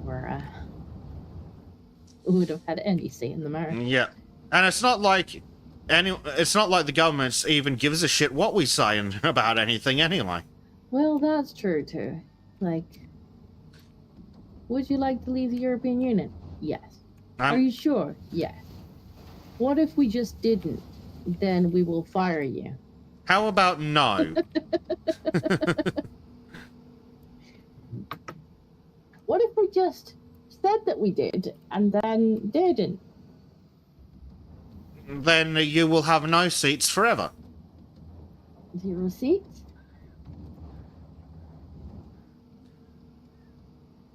A: would have had any say in the matter.
B: Yeah, and it's not like the government even gives a shit what we say about anything anyway.
A: Well, that's true too. Like, would you like to leave the European Union? Yes. Are you sure? Yes. What if we just didn't? Then we will fire you.
B: How about no?
A: What if we just said that we did and then didn't?
B: then you will have no seats forever.
A: 0 seats?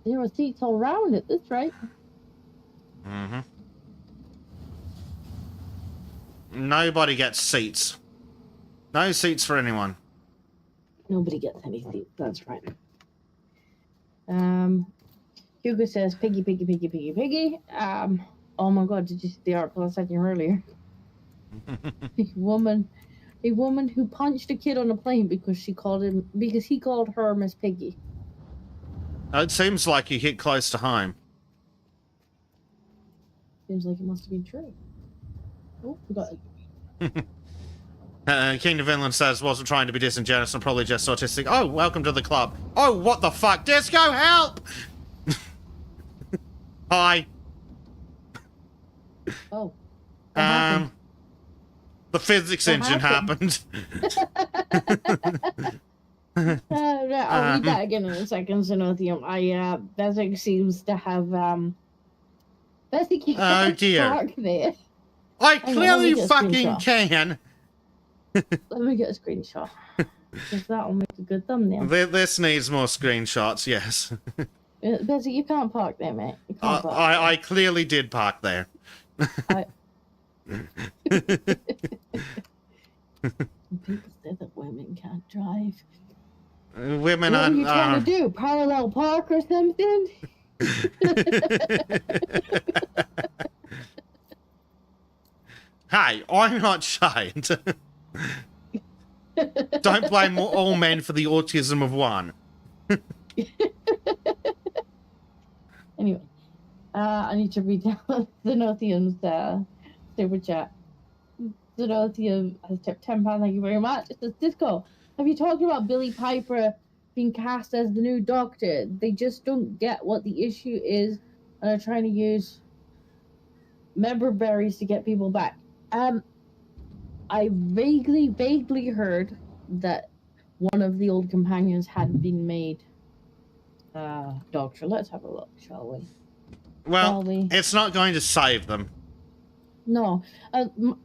A: 0 seats all round at this rate.
B: Mm-hmm. Nobody gets seats. No seats for anyone.
A: Nobody gets any seats, that's right. Hugo says, piggy, piggy, piggy, piggy, piggy. Oh my god, did you see the article I sent you earlier? A woman who punched a kid on a plane because he called her Miss Piggy.
B: It seems like you hit close to home.
A: Seems like it must have been true. Oh, we got it.
B: King of Finland says, wasn't trying to be disingenuous and probably just autistic. Oh, welcome to the club. Oh, what the fuck? Disco, help! Hi.
A: Oh. Happened?
B: The physics engine happened.
A: I'll read that again in a second, Zenothium. Basic seems to have, Basic
B: Oh dear.
A: park there.
B: I clearly fucking can.
A: Let me get a screenshot. Because that'll make a good thumbnail.
B: This needs more screenshots, yes.
A: Basic, you can't park there, mate. You can't park
B: I clearly did park there.
A: People say that women can't drive.
B: Women
A: What are
B: aren't.
A: you trying to do? Parallel park or something?
B: Hey, I'm not shade. Don't blame all men for the autism of one.
A: Anyway, I need to read down Zenothium's super chat. Zenothium has tipped £10. Thank you very much. It says, Disco, have you talked about Billy Piper being cast as the new Doctor? They just don't get what the issue is and are trying to use member berries to get people back. I vaguely heard that one of the old companions had been made Doctor. Let's have a look, shall we?
B: Well, it's not going to save them.
A: No,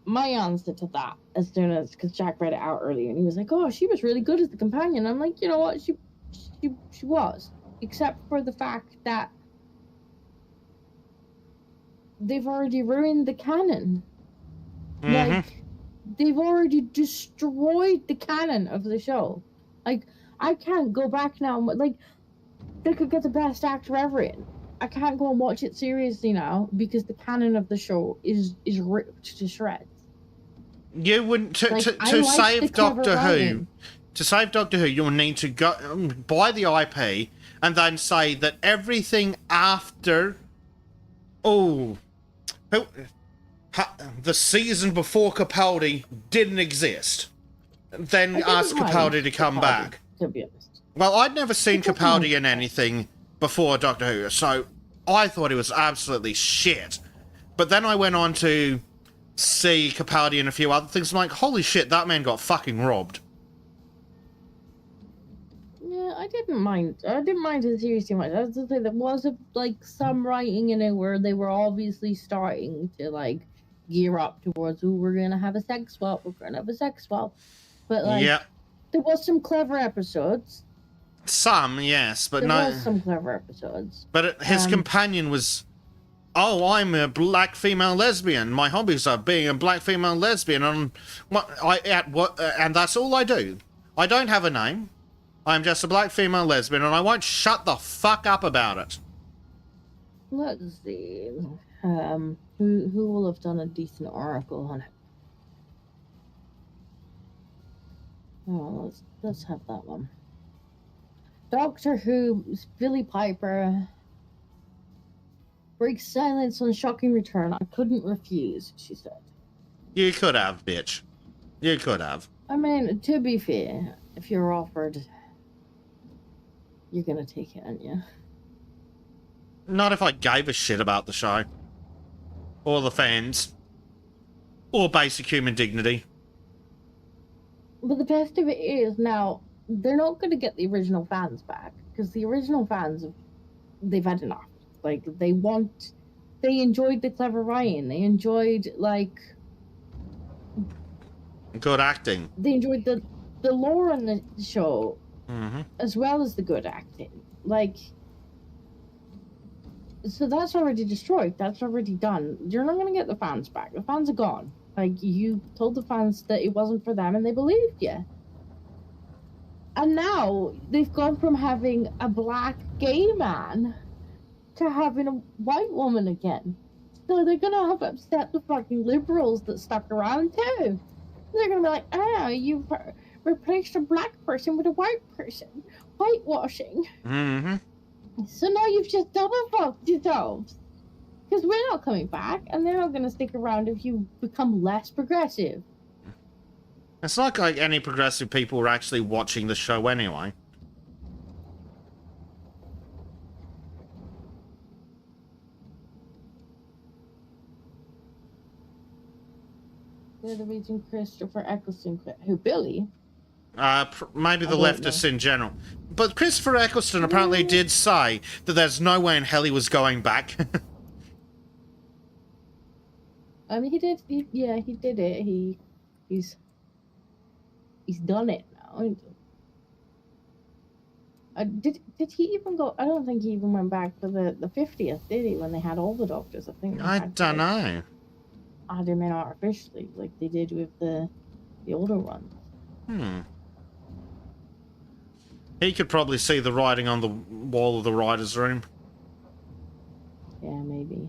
A: my answer to that, as soon as, because Jack read it out earlier, and he was like, "Oh, she was really good as the companion." I'm like, you know what, she was, except for the fact that they've already ruined the canon.
B: Mm-hmm.
A: Like, they've already destroyed the canon of the show. Like, I can't go back now. Like, they could get the best actor ever in. I can't go and watch it seriously now because the canon of the show is ripped to shreds.
B: You wouldn't to save Doctor Who. To save Doctor Who, you'll need to go buy the IP and then say that everything after the season before Capaldi didn't exist. Then ask Capaldi to come back.
A: To be honest.
B: Well, I'd never seen Capaldi in anything before Doctor Who, so I thought it was absolutely shit. But then I went on to see Capaldi and a few other things. I'm like, holy shit, that man got fucking robbed.
A: Yeah, I didn't mind the series too much. I was just saying there was some writing in it where they were obviously starting to gear up towards, we're gonna have a sex swap. But there was some clever episodes.
B: Some, yes, but
A: there
B: no.
A: was some clever episodes.
B: But his companion was, I'm a black female lesbian. My hobbies are being a black female lesbian, and and that's all I do. I don't have a name. I'm just a black female lesbian, and I won't shut the fuck up about it.
A: Let's see. Who will have done a decent article on it? Oh, let's have that one. Doctor Who's Billy Piper breaks silence on shocking return. I couldn't refuse, she said.
B: You could have, bitch. You could have.
A: I mean, to be fair, if you're offered, you're gonna take it, aren't you?
B: Not if I gave a shit about the show. Or the fans. Or basic human dignity.
A: But the best of it is, now, they're not going to get the original fans back. Because the original fans, they've had enough. They enjoyed the clever writing. They enjoyed,
B: Good acting.
A: They enjoyed the lore in the show
B: Mm-hmm.
A: as well as the good acting. Like, so that's already destroyed. That's already done. You're not gonna get the fans back. The fans are gone. Like, you told the fans that it wasn't for them and they believed you. And now they've gone from having a black gay man to having a white woman again. So they're gonna have upset the fucking liberals that stuck around too. They're gonna be like, oh, you've replaced a black person with a white person. Whitewashing.
B: Mm-hmm.
A: So now you've just double fucked yourselves. Because we're not coming back, and they're not gonna stick around if you become less progressive.
B: It's not like any progressive people were actually watching the show anyway.
A: They're the reason Christopher Eccleston quit. Who, Billy?
B: Maybe the
A: I don't
B: leftists
A: know.
B: in general. But Christopher Eccleston apparently did say that there's no way in hell he was going back.
A: I mean, he did it. He's done it now. Did he even go? I don't think he even went back for the 50th, did he? When they had all the doctors, I think.
B: I don't know.
A: I mean, not officially, like they did with the older ones.
B: He could probably see the writing on the wall of the writer's room.
A: Yeah, maybe.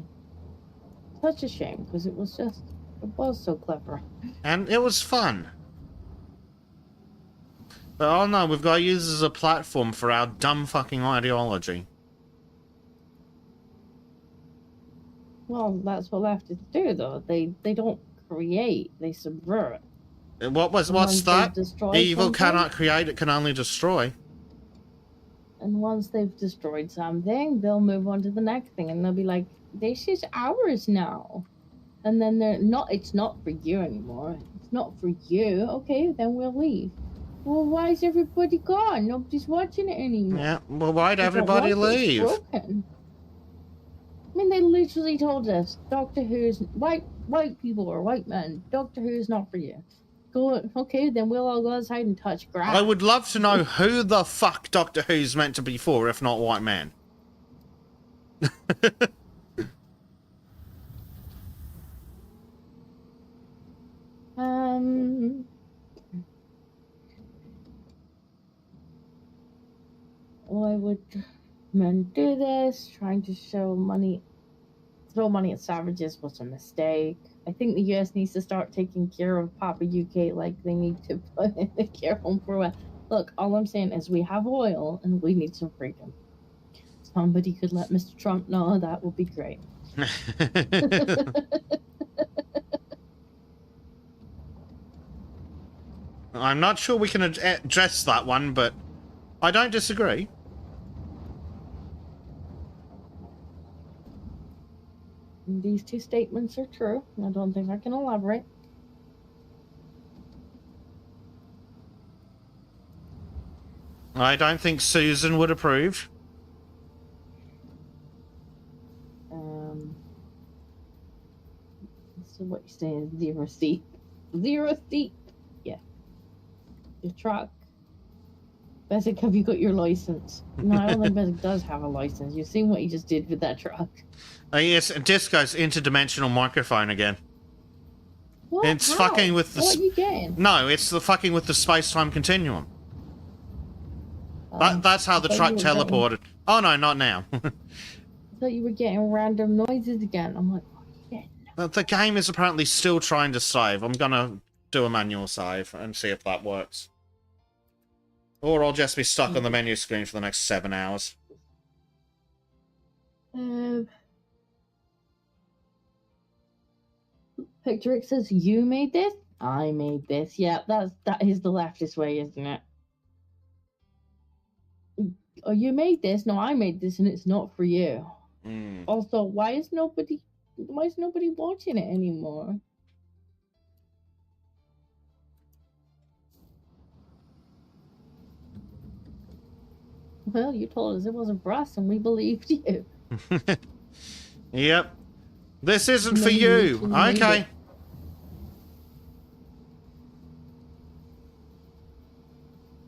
A: Such a shame, because it was so clever.
B: And it was fun. But oh no, we've got to use this as a platform for our dumb fucking ideology.
A: Well, that's what leftists do, though. They don't create, they subvert.
B: What's
A: Once
B: that?
A: they've destroyed
B: Evil
A: something-
B: cannot create, it can only destroy.
A: And once they've destroyed something, they'll move on to the next thing, and they'll be like, "This is ours now." And then it's not for you anymore. It's not for you. Okay, then we'll leave. Well, why is everybody gone? Nobody's watching it anymore.
B: Yeah, well, why'd
A: They don't
B: everybody
A: want it. It's
B: leave?
A: broken. I mean, they literally told us Doctor Who's white people or white men. Doctor Who's not for you. Go, okay, then we'll all go outside and touch grass.
B: I would love to know who the fuck Doctor Who's meant to be for, if not white man.
A: Why would men do this? Trying to throw money at savages was a mistake. I think the US needs to start taking care of Papa UK like they need to put in the care home for what. Look, all I'm saying is we have oil and we need some freedom. Somebody could let Mr. Trump know, that would be great.
B: I'm not sure we can address that one, but I don't disagree.
A: These two statements are true. I don't think I can elaborate.
B: I don't think Susan would approve.
A: So what you're saying is zero seat. Zero seat. Yeah. Your truck. Bezic, have you got your license? No, I don't think Bezic does have a license. You've seen what he just did with that truck.
B: Yes, Disco's interdimensional microphone again.
A: What?
B: It's
A: How?
B: fucking with the...
A: What are you getting?
B: No, it's the fucking with the space-time continuum. That's how the
A: I thought
B: truck
A: you were getting-
B: teleported. Oh no, not now.
A: I thought you were getting random noises again. I'm like, what are you getting?
B: The game is apparently still trying to save. I'm gonna do a manual save and see if that works. Or I'll just be stuck on the menu screen for the next 7 hours.
A: Picture says, you made this? I made this. Yeah, that is the leftist way, isn't it? Oh, you made this? No, I made this and it's not for you. Also, why is nobody watching it anymore? Well, you told us it wasn't for us and we believed you.
B: Yep. This isn't for
A: Maybe
B: you.
A: we can
B: Okay.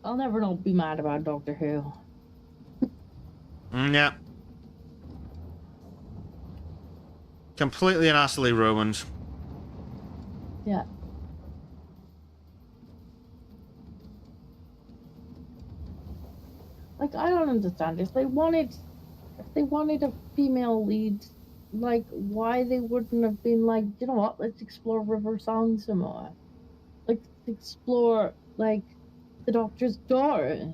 A: I'll never not be mad about Doctor Who.
B: Yeah. Completely and utterly ruined.
A: Yeah. Like, I don't understand. If they wanted a female lead, like, why they wouldn't have been like, you know what, let's explore River Song some more. Like, explore, like, the Doctor's daughter.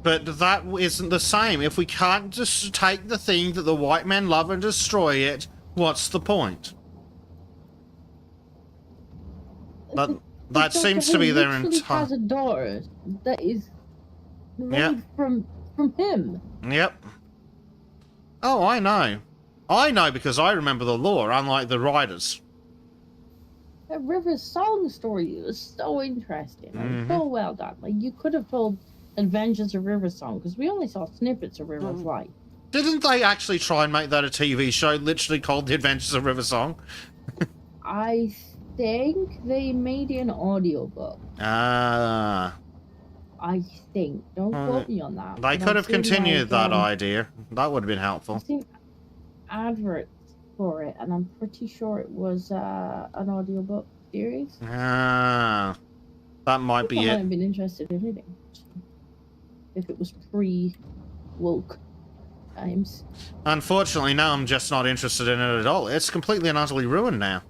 B: But that isn't the same. If we can't just take the thing that the white men love and destroy it, what's the point? That seems to be their entire...
A: has a daughter that is made from him.
B: Yep. Oh, I know. I know because I remember the lore, unlike the writers.
A: That River Song story was so interesting and so well done. Like, you could have told Adventures of River Song, because we only saw snippets of River Flight.
B: Didn't they actually try and make that a TV show, literally called The Adventures of River Song?
A: I think they made an audiobook.
B: Ah.
A: I think. Don't quote me on that.
B: They could have continued that idea. That would have been helpful.
A: I've seen adverts for it, and I'm pretty sure it was an audiobook series.
B: Ah. That might be it. I
A: might have been interested in reading. If it was pre-woke times.
B: Unfortunately, now I'm just not interested in it at all. It's completely and utterly ruined now.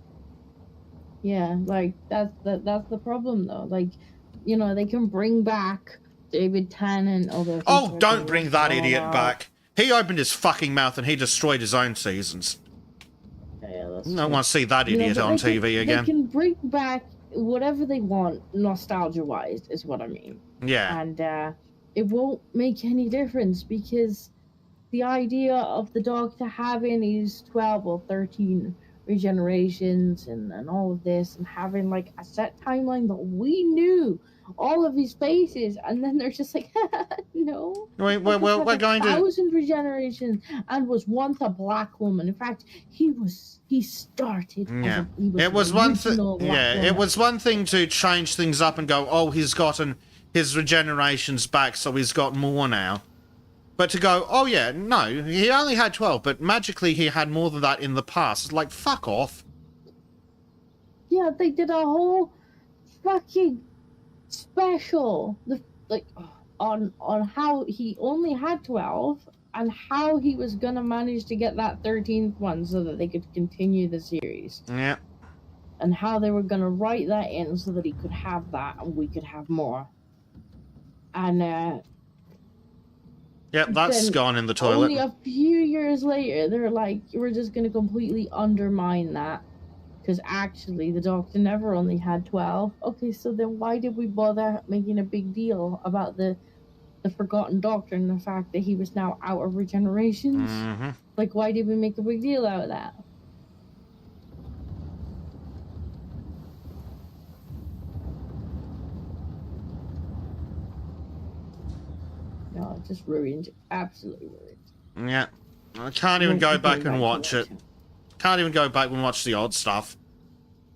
A: Yeah, like, that's the problem, though. Like, you know, they can bring back David Tennant, although...
B: Oh, don't bring that idiot back. He opened his fucking mouth and he destroyed his own seasons.
A: Yeah, that's
B: I don't want to see that idiot on TV again.
A: They can bring back whatever they want, nostalgia-wise, is what I mean.
B: Yeah.
A: And, it won't make any difference, because the idea of the Doctor having his 12 or 13 regenerations and all of this, and having like a set timeline that we knew all of his faces, and then they're just like, no.
B: Wait, we're going to
A: 1,000 regenerations and was once a black woman. In fact, he started.
B: Yeah, it was one thing. Yeah, it was one thing to change things up and go, oh, he's gotten his regenerations back, so he's got more now. But to go, oh yeah, no, he only had 12, but magically he had more than that in the past. It's like, fuck off.
A: Yeah, they did a whole fucking special, on how he only had 12, and how he was gonna manage to get that 13th one so that they could continue the series.
B: Yeah.
A: And how they were gonna write that in so that he could have that and we could have more. And,
B: yep, that's gone in the toilet.
A: Only a few years later, they're like, we're just going to completely undermine that. Because actually, the Doctor never only had 12. Okay, so then why did we bother making a big deal about the Forgotten Doctor and the fact that he was now out of regenerations? Like, why did we make a big deal out of that? No, it just ruined. Absolutely ruined.
B: Yeah. I can't even go back and watch it. Can't even go back and watch the old stuff.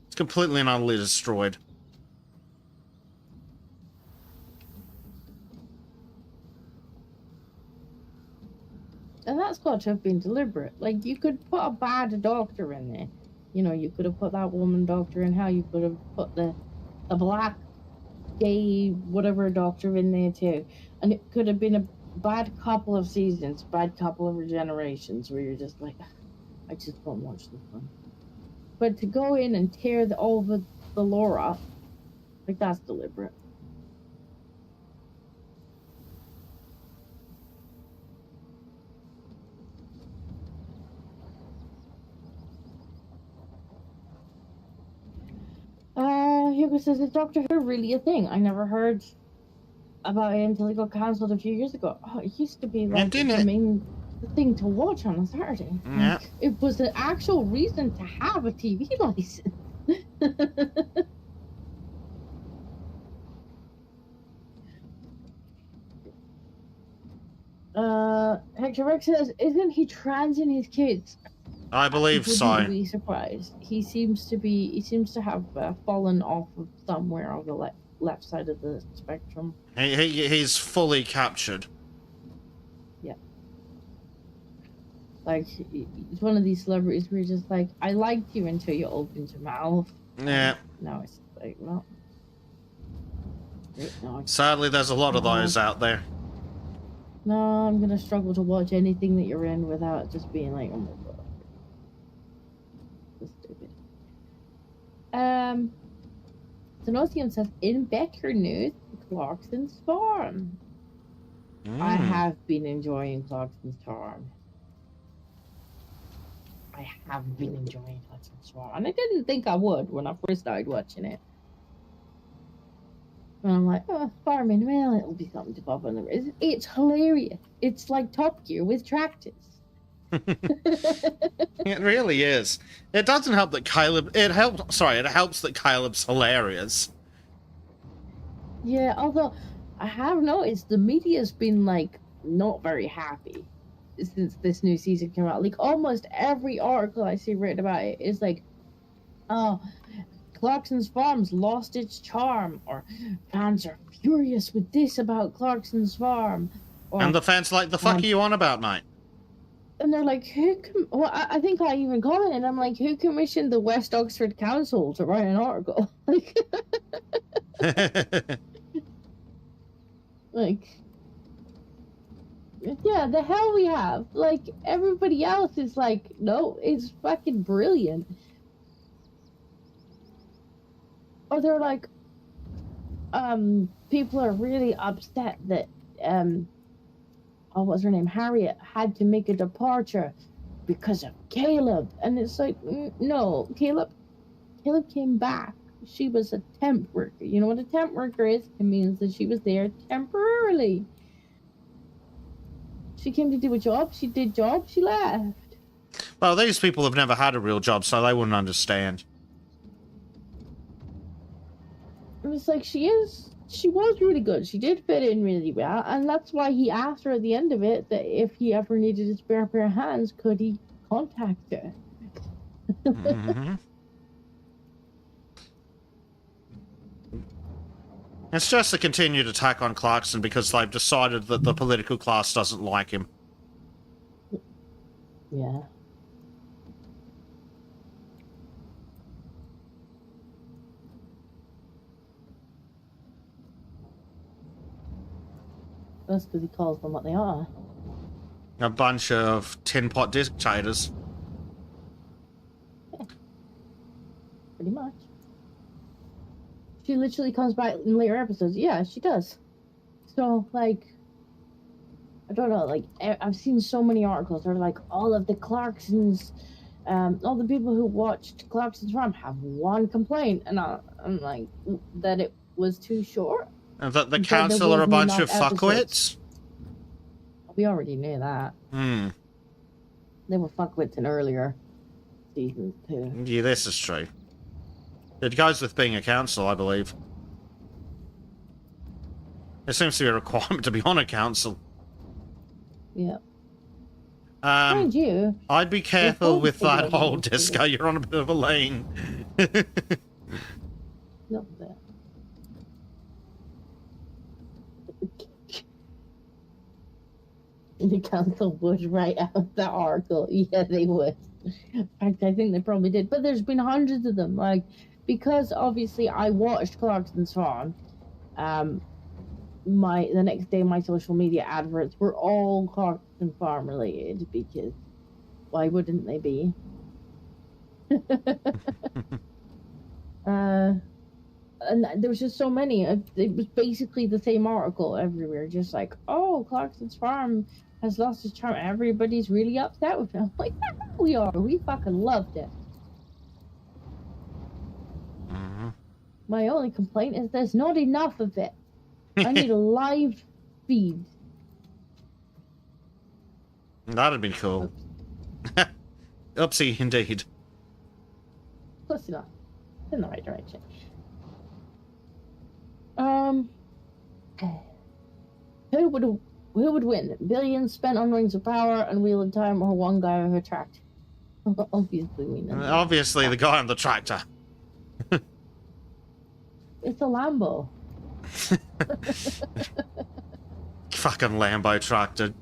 B: It's completely and utterly destroyed.
A: And that's got to have been deliberate. Like, you could put a bad doctor in there. You know, you could have put that woman doctor in hell. You could have put the black, gay, whatever doctor in there too. And it could have been a bad couple of seasons, bad couple of regenerations where you're just like, I just won't watch this one. But to go in and tear all the lore up, like, that's deliberate. Hugo says, is Doctor Who really a thing? I never heard about it until it got cancelled a few years ago. Oh, it used to be like the main thing to watch on a Saturday.
B: Yeah.
A: Like, it was the actual reason to have a TV license. Hector Rex says, isn't he trans in his kids?
B: I believe so.
A: I wouldn't be surprised. He seems to have fallen off of somewhere of the left side of the spectrum.
B: He's fully captured.
A: Yeah. Like, he's one of these celebrities where you're just like, I liked you until you opened your mouth.
B: Yeah.
A: Now it's like, well. No,
B: Sadly, there's a lot of those out there.
A: no, I'm gonna struggle to watch anything that you're in without just being like, oh my god. So stupid. Xenosium says, in Becker news, Clarkson's Farm. I have been enjoying Clarkson's Farm. I have been enjoying Clarkson's Farm. And I didn't think I would when I first started watching it. And I'm like, oh, farming, well, it'll be something to pop on the... It's hilarious. It's like Top Gear with tractors.
B: It really is. It doesn't help that Caleb... It helps that Caleb's hilarious.
A: Yeah, although I have noticed the media's been, like, not very happy since this new season came out. Like, almost every article I see written about it is like, oh, Clarkson's Farm's lost its charm, or fans are furious with this about Clarkson's Farm. Or,
B: And the fans like, the fuck are you on about, mate?
A: and they're like, well, I think I even commented, I'm like, who commissioned the West Oxford Council to write an article? Like, like, yeah, the hell we have. Like, everybody else is like, no, it's fucking brilliant. Or they're like, people are really upset that, oh, what's her name? Harriet had to make a departure because of Caleb. And it's like, no, Caleb came back. She was a temp worker. You know what a temp worker is? It means that she was there temporarily. She came to do a job. She did job. She left.
B: Well, these people have never had a real job, so they wouldn't understand.
A: And it's like, she was really good. She did fit in really well. And that's why he asked her at the end of it that if he ever needed a spare pair of hands, could he contact her?
B: Mm-hmm. It's just a continued attack on Clarkson because they've decided that the political class doesn't like him.
A: Yeah. That's because he calls them what they are.
B: A bunch of tin pot dictators.
A: Yeah. Pretty much. She literally comes back in later episodes. Yeah, she does. So, like, I don't know, like, I've seen so many articles that are like, all of the Clarksons, all the people who watched Clarkson's Farm have one complaint. And I'm like, that it was too short?
B: And that the council are a bunch of fuckwits?
A: We already knew that. They were fuckwits in earlier seasons, too.
B: Yeah, this is true. It goes with being a council, I believe. There seems to be a requirement to be on a council.
A: Yeah. Mind you,
B: I'd be careful with that whole disco. You're on a bit of a lane.
A: Not that. The council would write out the article. Yeah, they would. In fact, I think they probably did. But there's been hundreds of them. Like, because obviously I watched Clarkson's Farm, the next day my social media adverts were all Clarkson Farm related, because why wouldn't they be? And there was just so many. It was basically the same article everywhere, just like, oh, Clarkson's Farm has lost its charm. Everybody's really upset with it. I'm like, yeah, we are. We fucking loved it. My only complaint is there's not enough of it. I need a live feed.
B: That'd be cool. Oopsie, indeed.
A: Close enough. In the right direction. Who would win? Billions spent on Rings of Power and Wheel of Time, or one guy on a tractor? Obviously, we know.
B: Obviously, the guy on the tractor.
A: It's a Lambo.
B: Fucking Lambo truck, dude.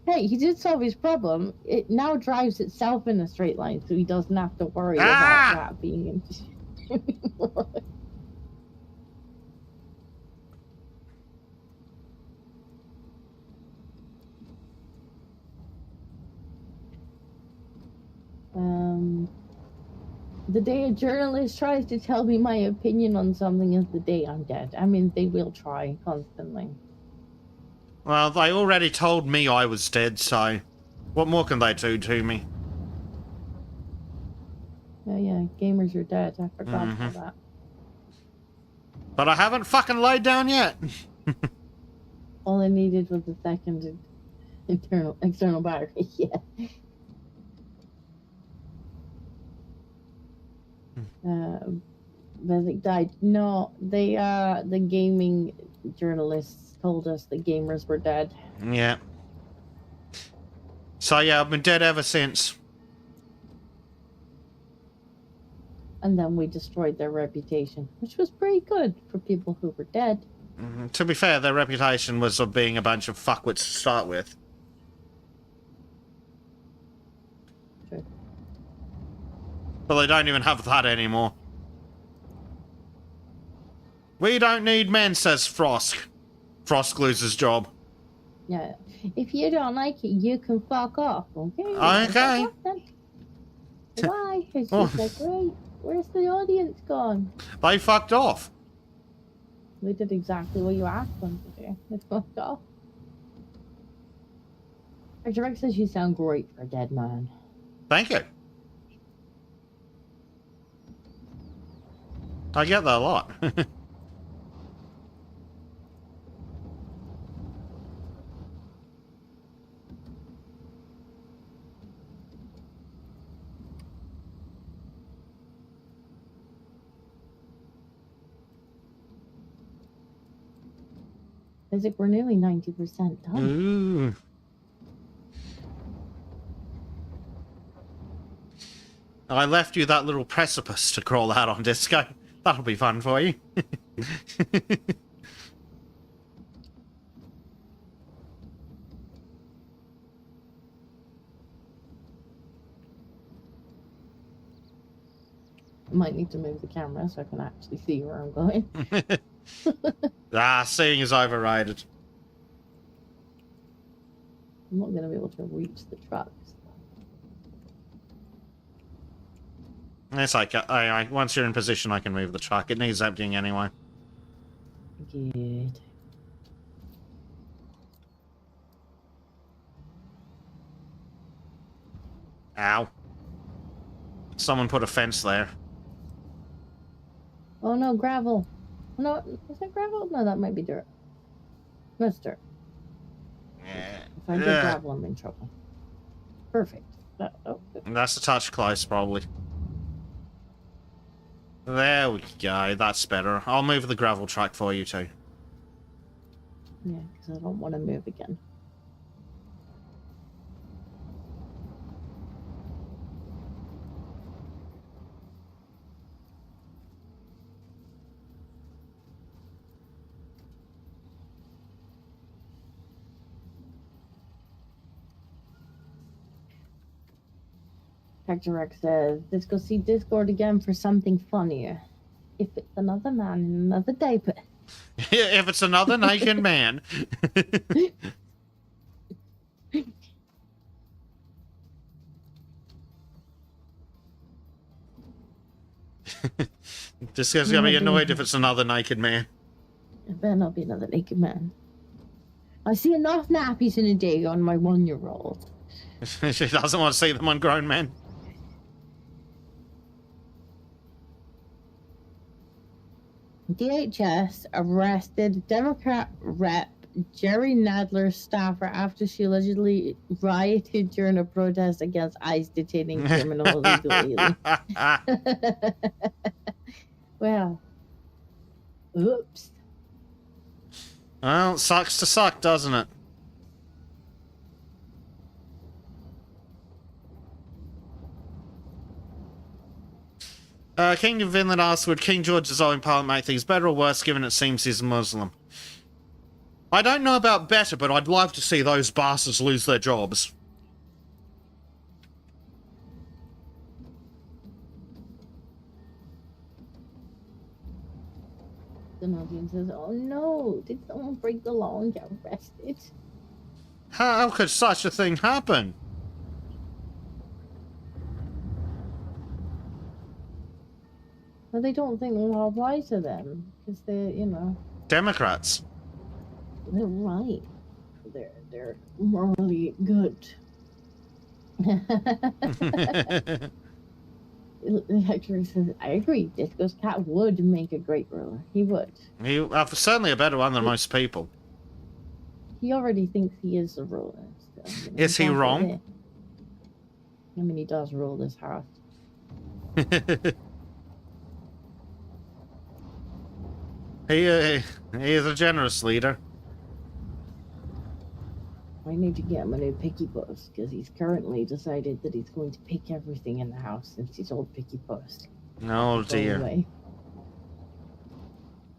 A: Hey, he did solve his problem. It now drives itself in a straight line, so he doesn't have to worry about that being in. The day a journalist tries to tell me my opinion on something is the day I'm dead. I mean, they will try constantly.
B: Well, they already told me I was dead, so what more can they do to me?
A: Yeah, gamers are dead. I forgot about that.
B: But I haven't fucking laid down yet.
A: All I needed was a second external battery. Yeah. Vezic died. No, they the gaming journalists told us the gamers were dead.
B: Yeah. So yeah, I've been dead ever since.
A: And then we destroyed their reputation, which was pretty good for people who were dead.
B: To be fair, their reputation was of being a bunch of fuckwits to start with.
A: True.
B: But they don't even have that anymore. We don't need men, says Frosk. Frosk loses job.
A: Yeah. If you don't like it, you can fuck off, okay?
B: Okay.
A: Why? It's just like, wait, where's the audience gone?
B: They fucked off.
A: They did exactly what you asked them to do. They fucked off. Dr. Rex says you sound great for a dead man.
B: Thank you. I get that a lot.
A: It's like we're nearly 90% done.
B: Ooh. I left you that little precipice to crawl out on, Disco. That'll be fun for you.
A: I might need to move the camera so I can actually see where I'm going.
B: Seeing is overrated.
A: I'm not going to be able to reach the trucks.
B: It's like, once you're in position, I can move the truck. It needs emptying anyway.
A: Good.
B: Ow. Someone put a fence there.
A: Oh no, gravel. No, is that gravel? No, that might be dirt. That's dirt.
B: Yeah.
A: If I get gravel, I'm in trouble. Perfect.
B: That's a touch close, probably. There we go. That's better. I'll move the gravel truck for you too.
A: Yeah, because I don't want to move again. Dr. Rex says, let's go see Discord again for something funnier. If it's another man in another diaper.
B: If it's another naked man. Disco's gonna be annoyed if it's another naked man.
A: It better not be another naked man. I see enough nappies in a day on my 1-year-old.
B: She doesn't want to see them on grown men.
A: DHS arrested Democrat rep Jerry Nadler's staffer after she allegedly rioted during a protest against ICE detaining criminals illegally. Well, oops.
B: Well, sucks to suck, doesn't it? King of Finland asks, would King George dissolving Parliament make things better or worse, given it seems he's Muslim? I don't know about better, but I'd love to see those bastards lose their jobs.
A: The audience says, "Oh no, did someone break the law and get arrested?"
B: How could such a thing happen?
A: Well, they don't think the law applies to them because they're, you know,
B: Democrats.
A: they're right. They're morally good. The actor says, "I agree. Disco's cat would make a great ruler. He would.
B: He certainly a better one than most people.
A: He already thinks he is the ruler. So, you know,
B: Is he wrong?
A: I mean, he does rule this house.
B: He is a generous leader.
A: I need to get him a new picky post because he's currently decided that he's going to pick everything in the house since he's old picky post.
B: Oh dear.
A: Anyway.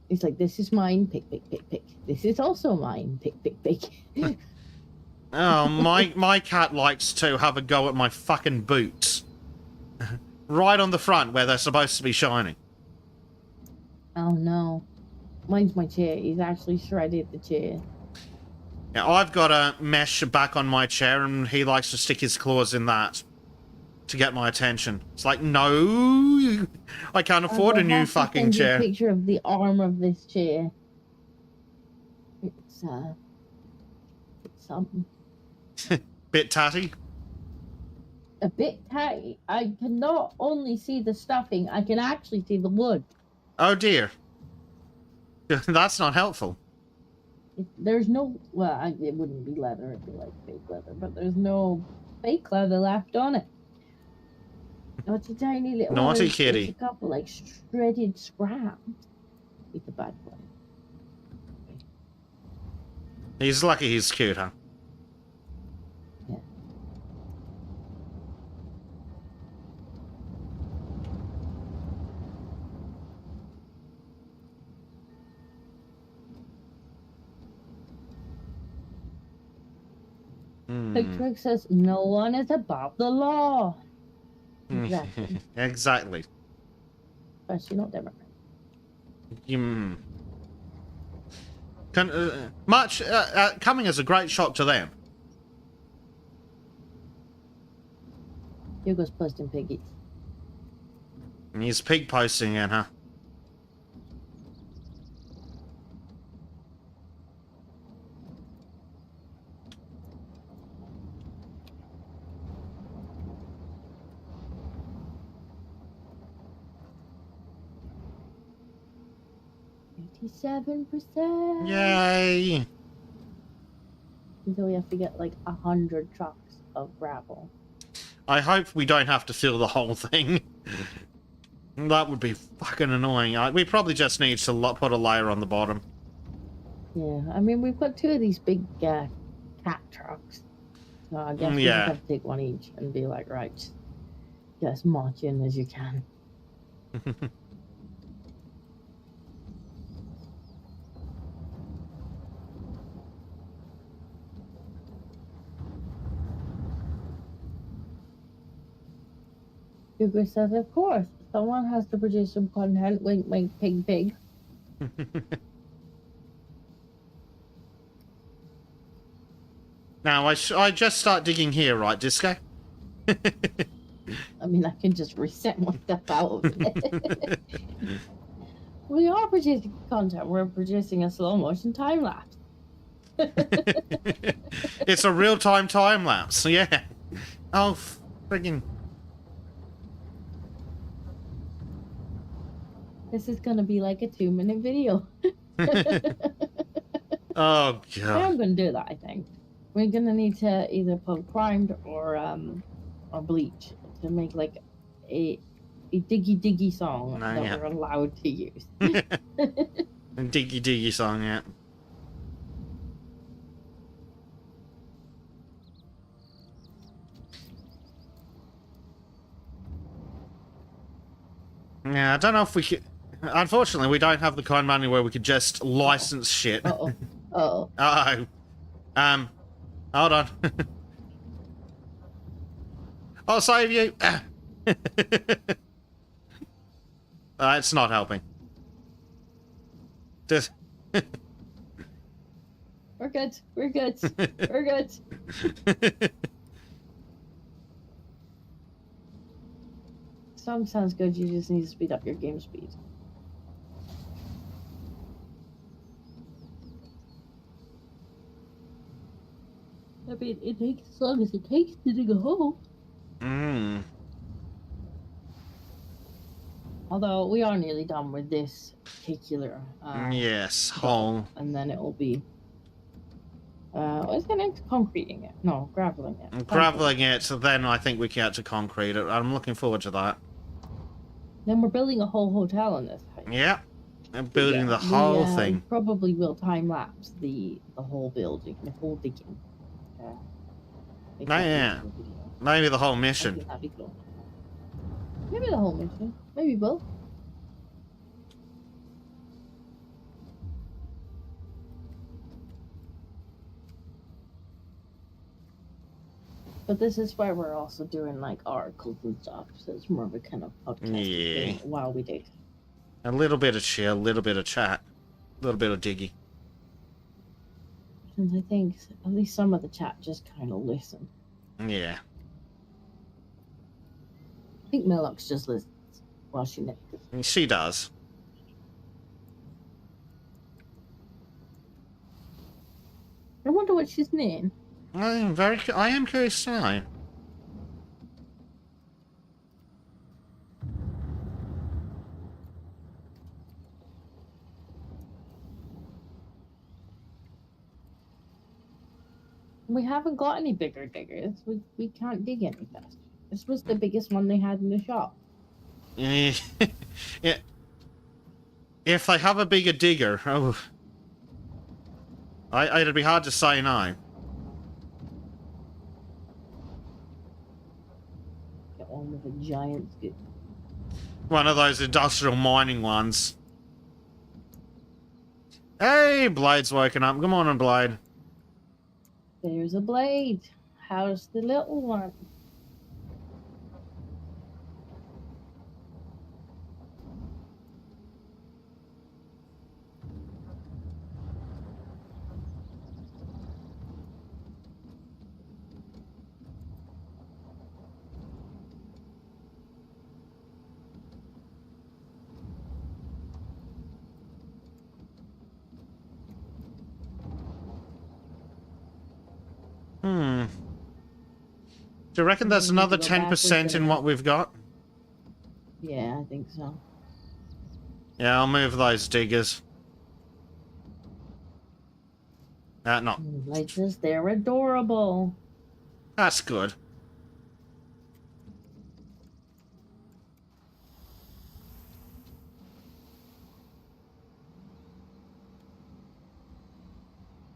A: He's like, this is mine, pick, pick, pick, pick. This is also mine, pick, pick, pick.
B: Oh, my cat likes to have a go at my fucking boots. Right on the front where they're supposed to be shining.
A: Oh no. Mine's my chair. He's actually shredded the chair.
B: Yeah, I've got a mesh back on my chair and he likes to stick his claws in that to get my attention. It's like, no, I can't afford a new fucking chair.
A: A picture of the arm of this chair. It's something.
B: Bit tatty.
A: A bit tatty. I can not only see the stuffing, I can actually see the wood.
B: Oh dear. That's not helpful.
A: There's no, well, it wouldn't be leather, it'd be like fake leather, but there's no fake leather left on it. Oh, it's a tiny little
B: Naughty kitty.
A: It's a couple like shredded scraps. He's a bad boy.
B: He's lucky he's cute, huh?
A: Yeah. Big Twig says, no one is above the law. Exactly.
B: Exactly.
A: Especially not Democrat.
B: Coming as a great shock to them.
A: Hugo's posting piggies.
B: And he's pig posting in, huh?
A: $57%.
B: Yay!
A: Until we have to get like 100 trucks of gravel.
B: I hope we don't have to fill the whole thing. That would be fucking annoying. We probably just need to put a layer on the bottom.
A: Yeah, I mean, we've got 2 of these big cat trucks. So I guess we just have to take one each and be like, right, just march in as you can. Hugo says, of course, someone has to produce some content. Wink, wink, pig, pig.
B: Now, I just start digging here, right, Disco?
A: I mean, I can just reset my stuff out of it. We are producing content. We're producing a slow motion time lapse.
B: It's a real-time time lapse, yeah. Oh, friggin'.
A: This is gonna be like a 2-minute video.
B: Oh, God.
A: I'm gonna do that, I think. We're gonna need to either put primed or bleach to make like a diggy diggy song that we're allowed to use.
B: Diggy diggy song, yeah. Yeah, I don't know if we could... Unfortunately, we don't have the kind of money where we could just license shit.
A: Uh-oh. Uh-oh.
B: Uh-oh. Hold on. I'll save you. It's not helping. Just...
A: We're good. We're good. We're good. Sounds good. You just need to speed up your game speed. I mean, it takes as long as it takes to dig a hole.
B: Mm.
A: Although we are nearly done with this particular.
B: Yes, hole.
A: And then it will be. What's the next? Concreting it? No, graveling it.
B: Graveling it, so then I think we can get to concrete it. I'm looking forward to that.
A: Then we're building a whole hotel on this height.
B: Yeah. And building the whole thing.
A: Probably will time lapse the whole building, the whole digging.
B: Yeah. Maybe the whole mission.
A: That'd be cool. Maybe the whole mission. Maybe both. But this is why we're also doing like articles and stuff, so it's more of a kind of podcast thing while we dig.
B: A little bit of chill, a little bit of chat, a little bit of diggy.
A: And I think at least some of the chat just kind of listen.
B: Yeah.
A: I think Melox just listens while she knits.
B: She does.
A: I wonder what she's knitting.
B: I am curious to know.
A: We haven't got any bigger diggers. We can't dig any faster. This was the biggest one they had in the shop.
B: Yeah. If they have a bigger digger, oh, it'd be hard to say no.
A: Get one with a giant scoop.
B: One of those industrial mining ones. Hey, Blade's woken up. Good morning, Blade.
A: There's a blade. How's the little one?
B: Do you reckon that's another 10% in what we've got?
A: Yeah, I think so.
B: Yeah, I'll move those diggers. No.
A: Like this, they're adorable.
B: That's good.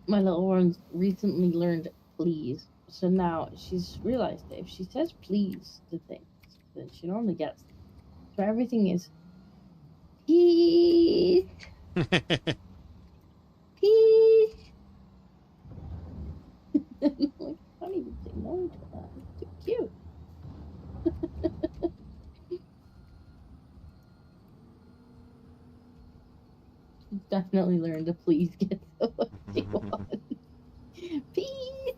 A: My little one's recently learned please. So now she's realized that if she says please to things, then she normally gets them. So everything is please. Please. I can't even say no to that. It's too cute. She's definitely learned to please get what she wants. Please.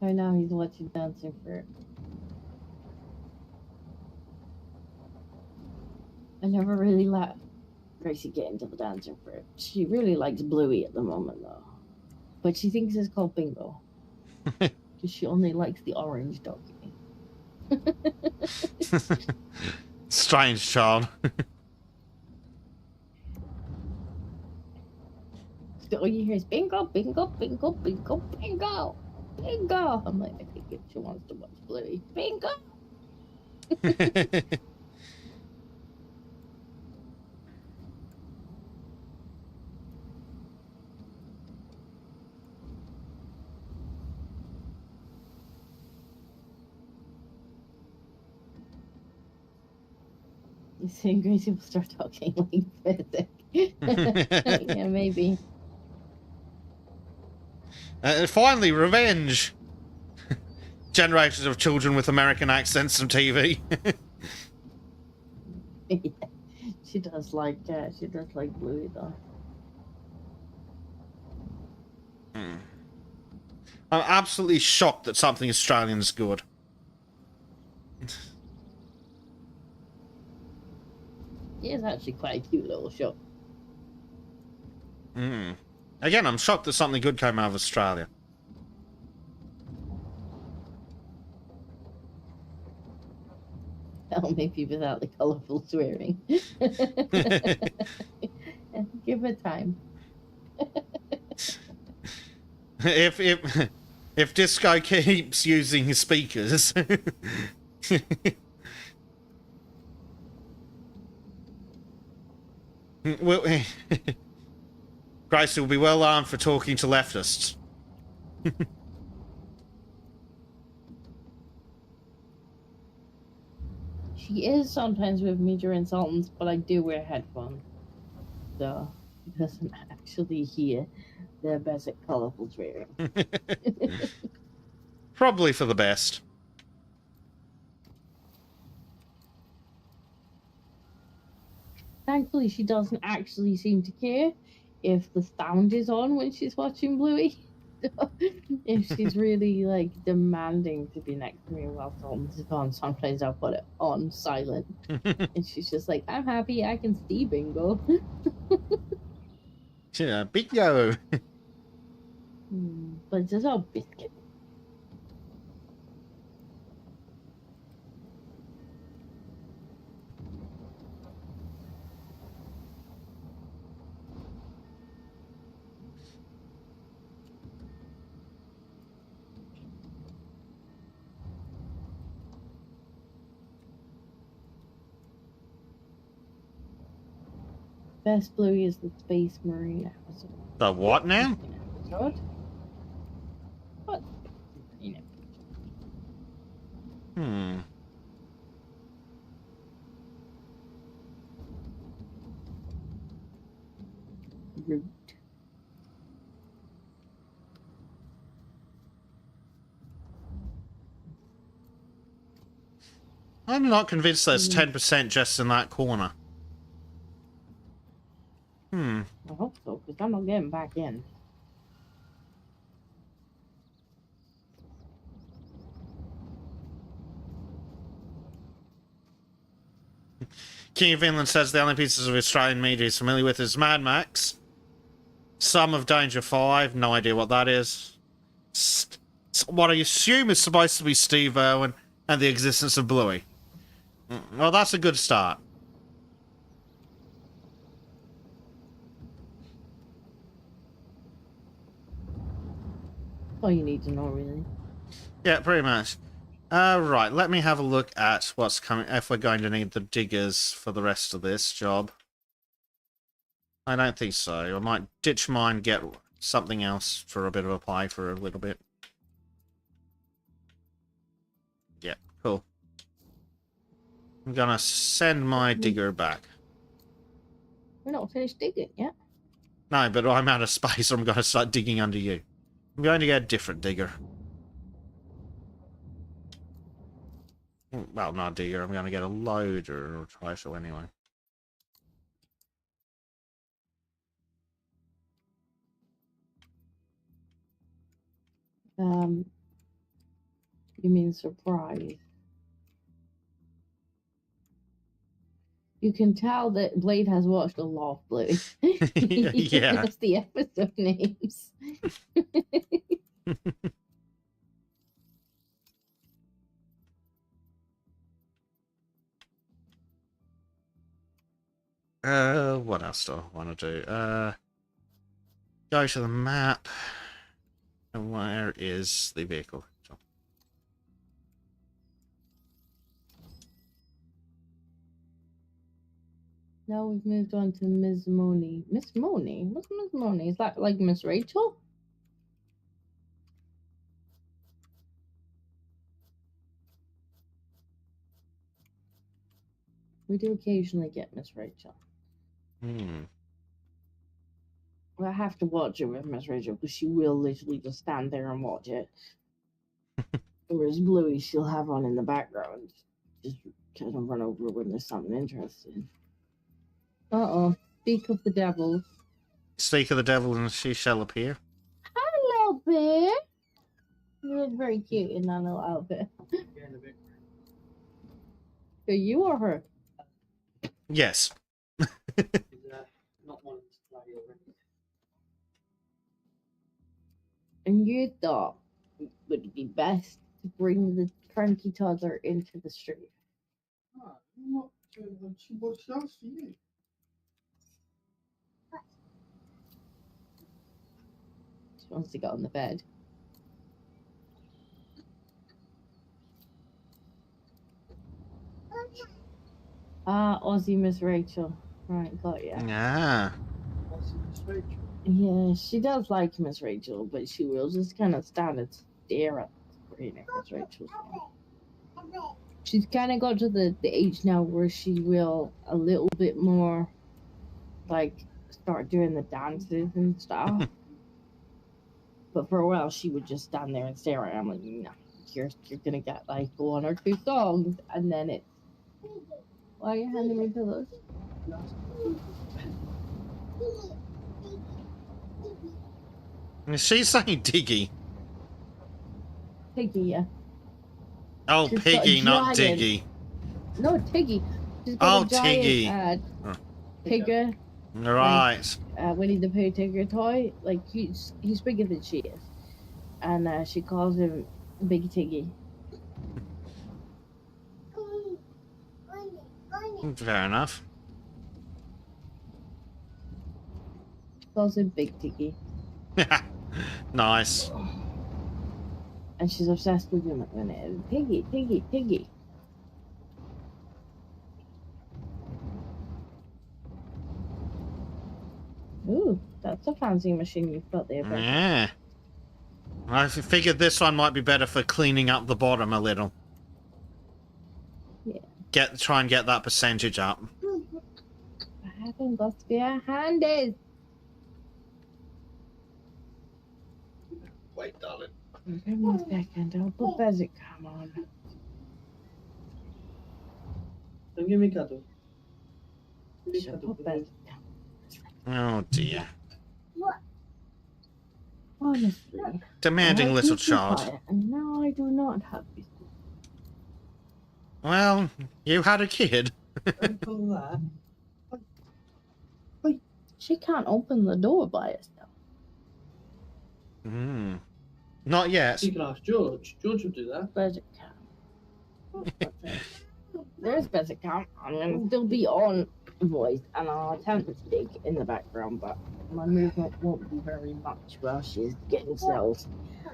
A: Right now he's watching Dancing Fruit. I never really let Gracie get into the Dancing Fruit. She really likes Bluey at the moment though. But she thinks it's called Bingo. Because she only likes the orange doggy.
B: Strange child.
A: So all you hear is bingo, bingo, bingo, bingo, bingo, bingo. I'm like, I think she wants to watch Bluey. Bingo. You saying Gracie will start talking like physics? Yeah, maybe.
B: Finally, revenge! Generations of children with American accents on TV.
A: Yeah. She does like Bluey though.
B: I'm absolutely shocked that something Australian's good.
A: It is actually quite a cute little show.
B: Again, I'm shocked that something good came out of Australia.
A: Hell, maybe without the colourful swearing. Give it time.
B: if Disco keeps using his speakers. Well, Grace will be well armed for talking to leftists.
A: She is sometimes with me during Sultans, but I do wear headphones. So he doesn't actually hear the basic colourful swearing.
B: Probably for the best.
A: Thankfully, she doesn't actually seem to care if the sound is on when she's watching Bluey. If she's really like demanding to be next to me while Sultan's is on, sometimes I'll put it on silent. And she's just like, I'm happy I can see Bingo.
B: Yeah, Bingo.
A: But it's just all biscuit. Best Bluey is the Space Marine episode.
B: The what now?
A: Episode? What? Root.
B: I'm not convinced there's 10% just in that corner.
A: I hope so, because I'm not getting back in.
B: King of England says the only pieces of Australian media he's familiar with is Mad Max, some of Danger 5, no idea what that is. What I assume is supposed to be Steve Irwin and the existence of Bluey. Well, that's a good start.
A: All you need to know, really.
B: Yeah, pretty much. Right, let me have a look at what's coming, if we're going to need the diggers for the rest of this job. I don't think so. I might ditch mine, get something else for a bit of a play for a little bit. Yeah, cool. I'm gonna send my digger back.
A: We're not finished digging yet.
B: No, but I'm out of space, so I'm gonna start digging under you. I'm going to get a different digger. Well, not a digger, I'm going to get a loader or try so anyway.
A: You mean surprise? You can tell that Blade has watched a lot of Bluey.
B: Yeah.
A: That's the episode names.
B: What else do I want to do? Go to the map. And where is the vehicle?
A: Now we've moved on to Miss Money. Miss Money? What's Miss Money? Is that like Miss Rachel? We do occasionally get Miss Rachel.
B: Hmm.
A: I have to watch it with Miss Rachel because she will literally just stand there and watch it. Whereas Bluey, she'll have on in the background, just kind of run over when there's something interesting. Speak of the devil.
B: Speak of the devil and she shall appear.
A: Hello, bear. You look very cute in that little outfit. So you or her?
B: Yes.
C: Not wanting to play already.
A: And you thought it would be best to bring the cranky toddler into the street.
C: I'm not doing what's else for you.
A: She wants to get on the bed. Aussie Miss Rachel. Right, got ya.
B: Yeah.
C: What's in this Rachel?
A: Yeah, she does like Miss Rachel, but she will just kind of stand and stare at the screen at Miss Rachel. She's kind of got to the age now where she will a little bit more, like, start doing the dances and stuff. But for a while, she would just stand there and stare at him like, no, you're gonna get like 1 or 2 songs, and then it's. Why are you handing me pillows?
B: She's saying Diggy.
A: Piggy, yeah.
B: Oh,
A: She's got
B: Piggy,
A: a
B: not
A: giant-
B: Diggy.
A: No, Tiggy. She's got
B: Oh,
A: a giant,
B: Tiggy.
A: Tigger,
B: Right.
A: Winnie the Pooh Tigger toy. Like, he's bigger than she is. And she calls him Big Tiggy.
B: Fair enough.
A: She calls him Big Tiggy.
B: Nice.
A: And she's obsessed with him at the minute. Tiggy, Tiggy, Tiggy. Ooh, that's a fancy machine you've got there, Becky.
B: Yeah. I figured this one might be better for cleaning up the bottom a little.
A: Yeah.
B: Try and get that percentage up.
A: I haven't got spare handies.
C: Wait, darling.
A: Give me a second, I'll put Bezic Cam on.
C: Don't give me a cuddle. Give me a
A: She'll
C: cuddle,
A: put
C: please.
A: Bezic Cam.
B: Oh dear.
A: Honestly.
B: Demanding
A: I
B: little
A: keep you
B: child.
A: quiet, and now I do not have you.
B: Well, you had a kid.
C: Don't pull that.
A: She can't open the door by herself.
B: Hmm. Not yet.
C: You can ask George. George will do that.
A: Bezic Cam. There's Bezic Cam. I'm going to still be on voice, and I'll attempt to speak in the background, but my movement won't be very much while she's getting settled.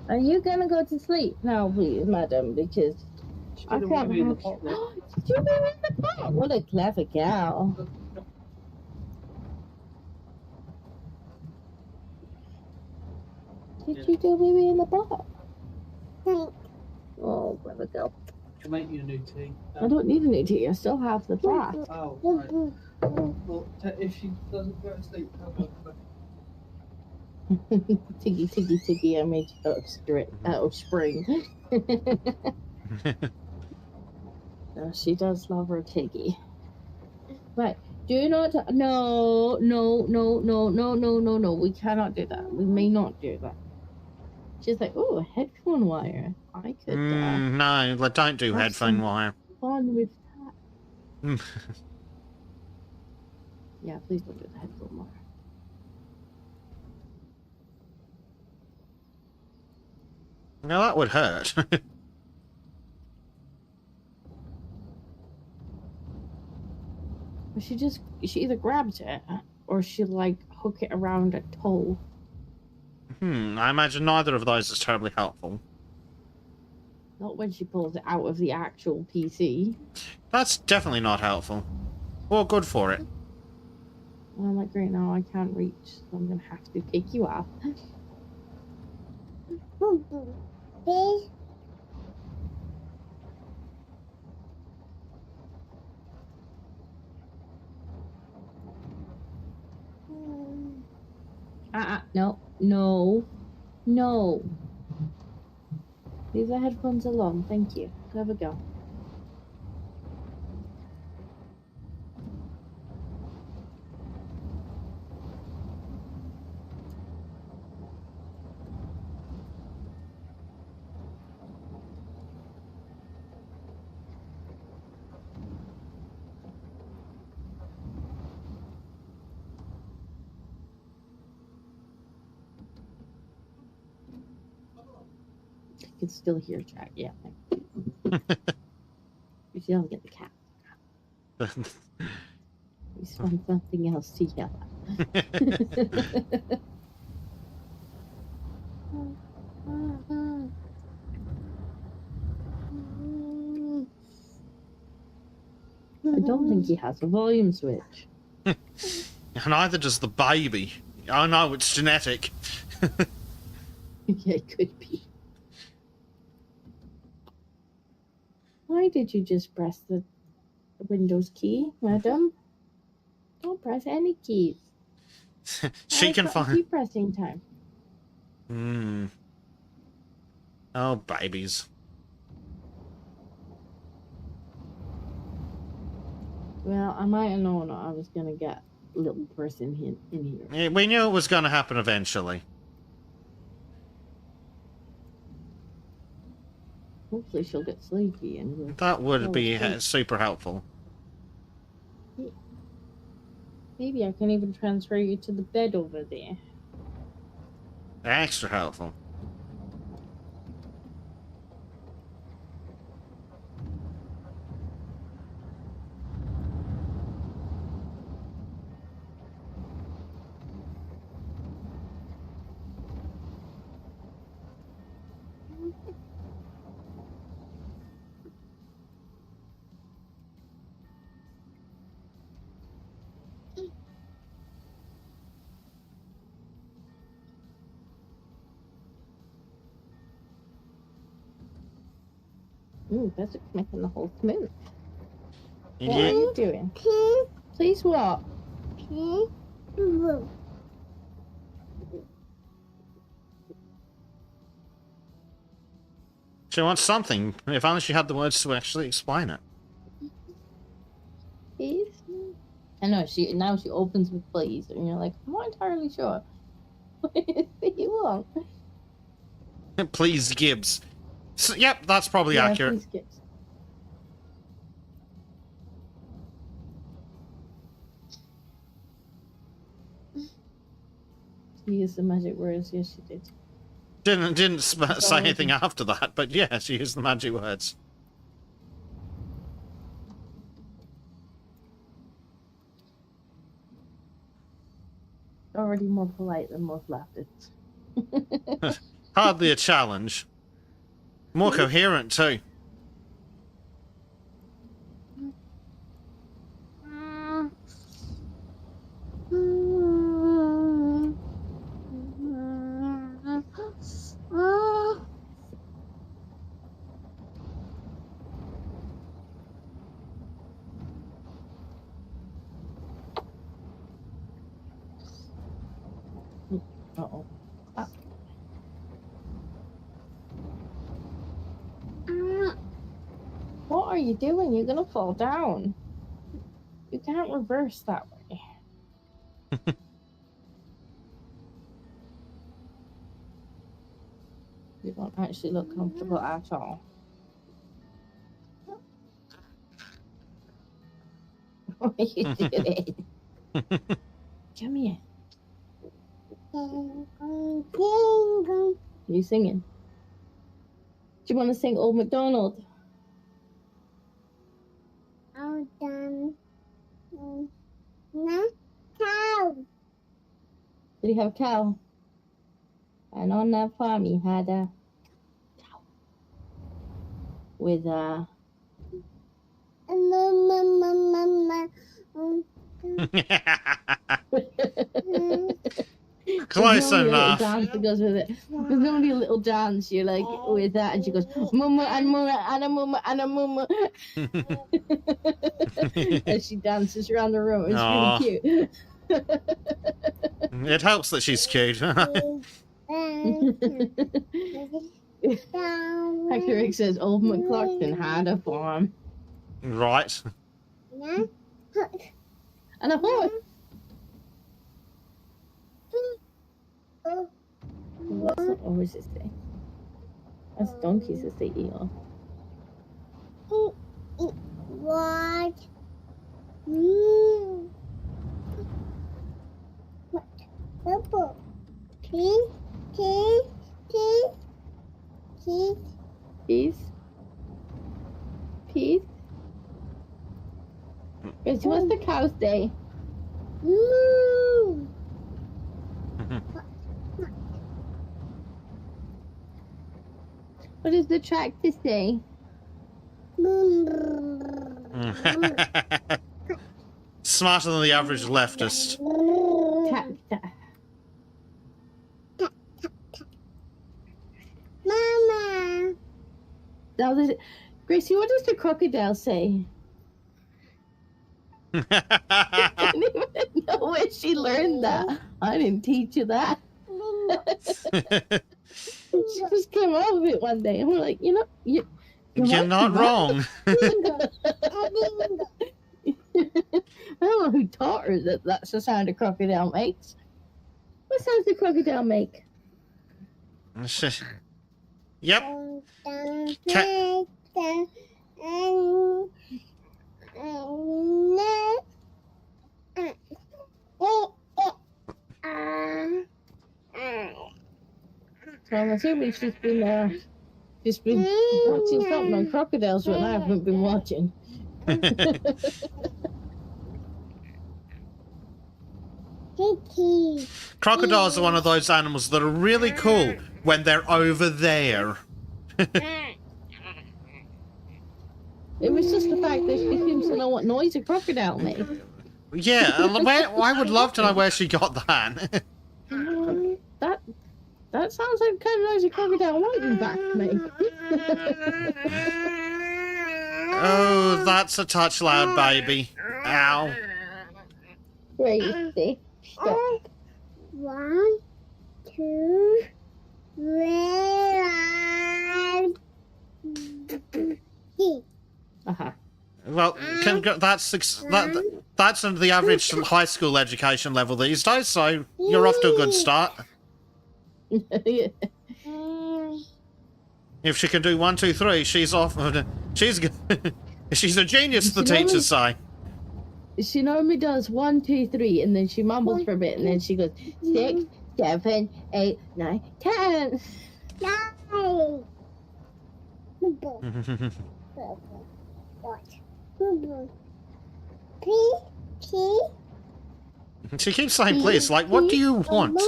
A: Are you going to go to sleep now, please, madam? Because
C: She
A: I
C: didn't want
A: can't
C: to be in the
A: have
C: pot there.
A: Did you be in the pot? What a clever cow. Did you do baby in the pot? Oh, clever girl.
C: Can make you a new tea.
A: I don't need a new tea. I still have the bath.
C: Oh, right. Well, if she doesn't go to sleep, tell her to go.
A: Tiggy, tiggy, tiggy. I made you out of spring. No, she does love her tiggy. Right. Do not. No, no, no, no, no, no, no, no. We cannot do that. We may not do that. She's like, oh, a headphone wire. I could
B: No, don't do
A: have
B: headphone
A: some-
B: wire.
A: fun with that.
B: Mm.
A: Yeah, please don't do the headphone wire.
B: Now that would hurt.
A: But she either grabs it or she like hook it around a toe.
B: I imagine neither of those is terribly helpful.
A: Not when she pulls it out of the actual PC.
B: That's definitely not helpful. Or good for it.
A: And I'm like, great, now I can't reach, so I'm gonna have to kick you out. No, no, no. Leave the headphones alone, thank you. Have a go. I can still hear Jack, yeah. You still don't get the cat. We find something else to yell at. I don't think he has a volume switch.
B: Neither does the baby. Oh no, it's genetic.
A: Yeah, it could be. Why did you just press the Windows key, madam? Don't press any keys.
B: She can find.
A: Keep pressing time.
B: Oh, babies.
A: Well, I might have known I was gonna get a little person in here.
B: Yeah, we knew it was going to happen eventually.
A: Hopefully she'll get sleepy and we'll
B: That would
A: fall
B: be
A: asleep.
B: super helpful.
A: Maybe I can even transfer you to the bed over there.
B: Extra helpful.
A: That's making the whole smooth. What are
B: Yeah.
A: you doing? Please what?
B: She wants something. If only she had the words to actually explain it.
A: Please? I know, now she opens with please, and you're like, I'm not entirely sure. What is it you want?
B: Please, Gibbs. So, yep, that's probably
A: Yeah,
B: accurate.
A: please, Gibbs. She used the magic words, yes she did.
B: Didn't say
A: all
B: anything after that, but yeah, she used the magic words.
A: Already more polite than most leftists.
B: Hardly a challenge. More coherent too.
A: Uh-oh. What are you doing? You're gonna fall down. You can't reverse that way. You don't actually look comfortable at all. What are you doing? Come here. You singing? Do you want to sing Old MacDonald?
D: All done. No cow.
A: Did he have a cow? And on that farm he had a cow with a
B: Close
A: There's
B: enough.
A: a little dance that goes with it. There's gonna be a little dance you're like with that, and she goes mama and mama and a mama and a mama, and she dances around the room. It's
B: Aw.
A: really cute.
B: It helps that she's cute.
A: Hector Rick says old McClarkin had a farm.
B: Right.
A: And a horse. What's the horses say? That's donkeys that say eagle.
D: What? What? Purple. Pink.
A: Peace. Peace. Gracie, what's the cow say? What does the tractor say?
B: Smarter than the average leftist.
A: Tractor.
D: Mama.
A: Now, Gracie, what does the crocodile say? I don't even know where she learned that. I didn't teach you that. She just came up with it one day, and we're like, you're
B: You're not wrong.
A: I don't know who taught her that that's the sound a crocodile makes. What sound does a crocodile make?
B: Yep.
A: So I'm assuming she's been watching something on crocodiles when I haven't been watching.
B: Crocodiles are one of those animals that are really cool when they're over there.
A: It was just the fact that she seems to know what noise a crocodile makes.
B: Yeah, I would love to know where she got that.
A: That sounds like the kind of noise a crocodile wouldn't back make.
B: Oh, that's a touch loud, baby. Ow.
A: Crazy. Stop.
D: 1, 2, 3.
A: Uh-huh.
B: Well, that's under the average high school education level these days, so you're off to a good start.
A: Yeah.
B: If she can do 1, 2, 3, she's off. She's a genius, the teachers say.
A: She normally does 1, 2, 3, and then she mumbles for a bit, and then she goes 6, 7, 8, 9, 10.
D: 9.
B: She keeps saying please, like, what do you want?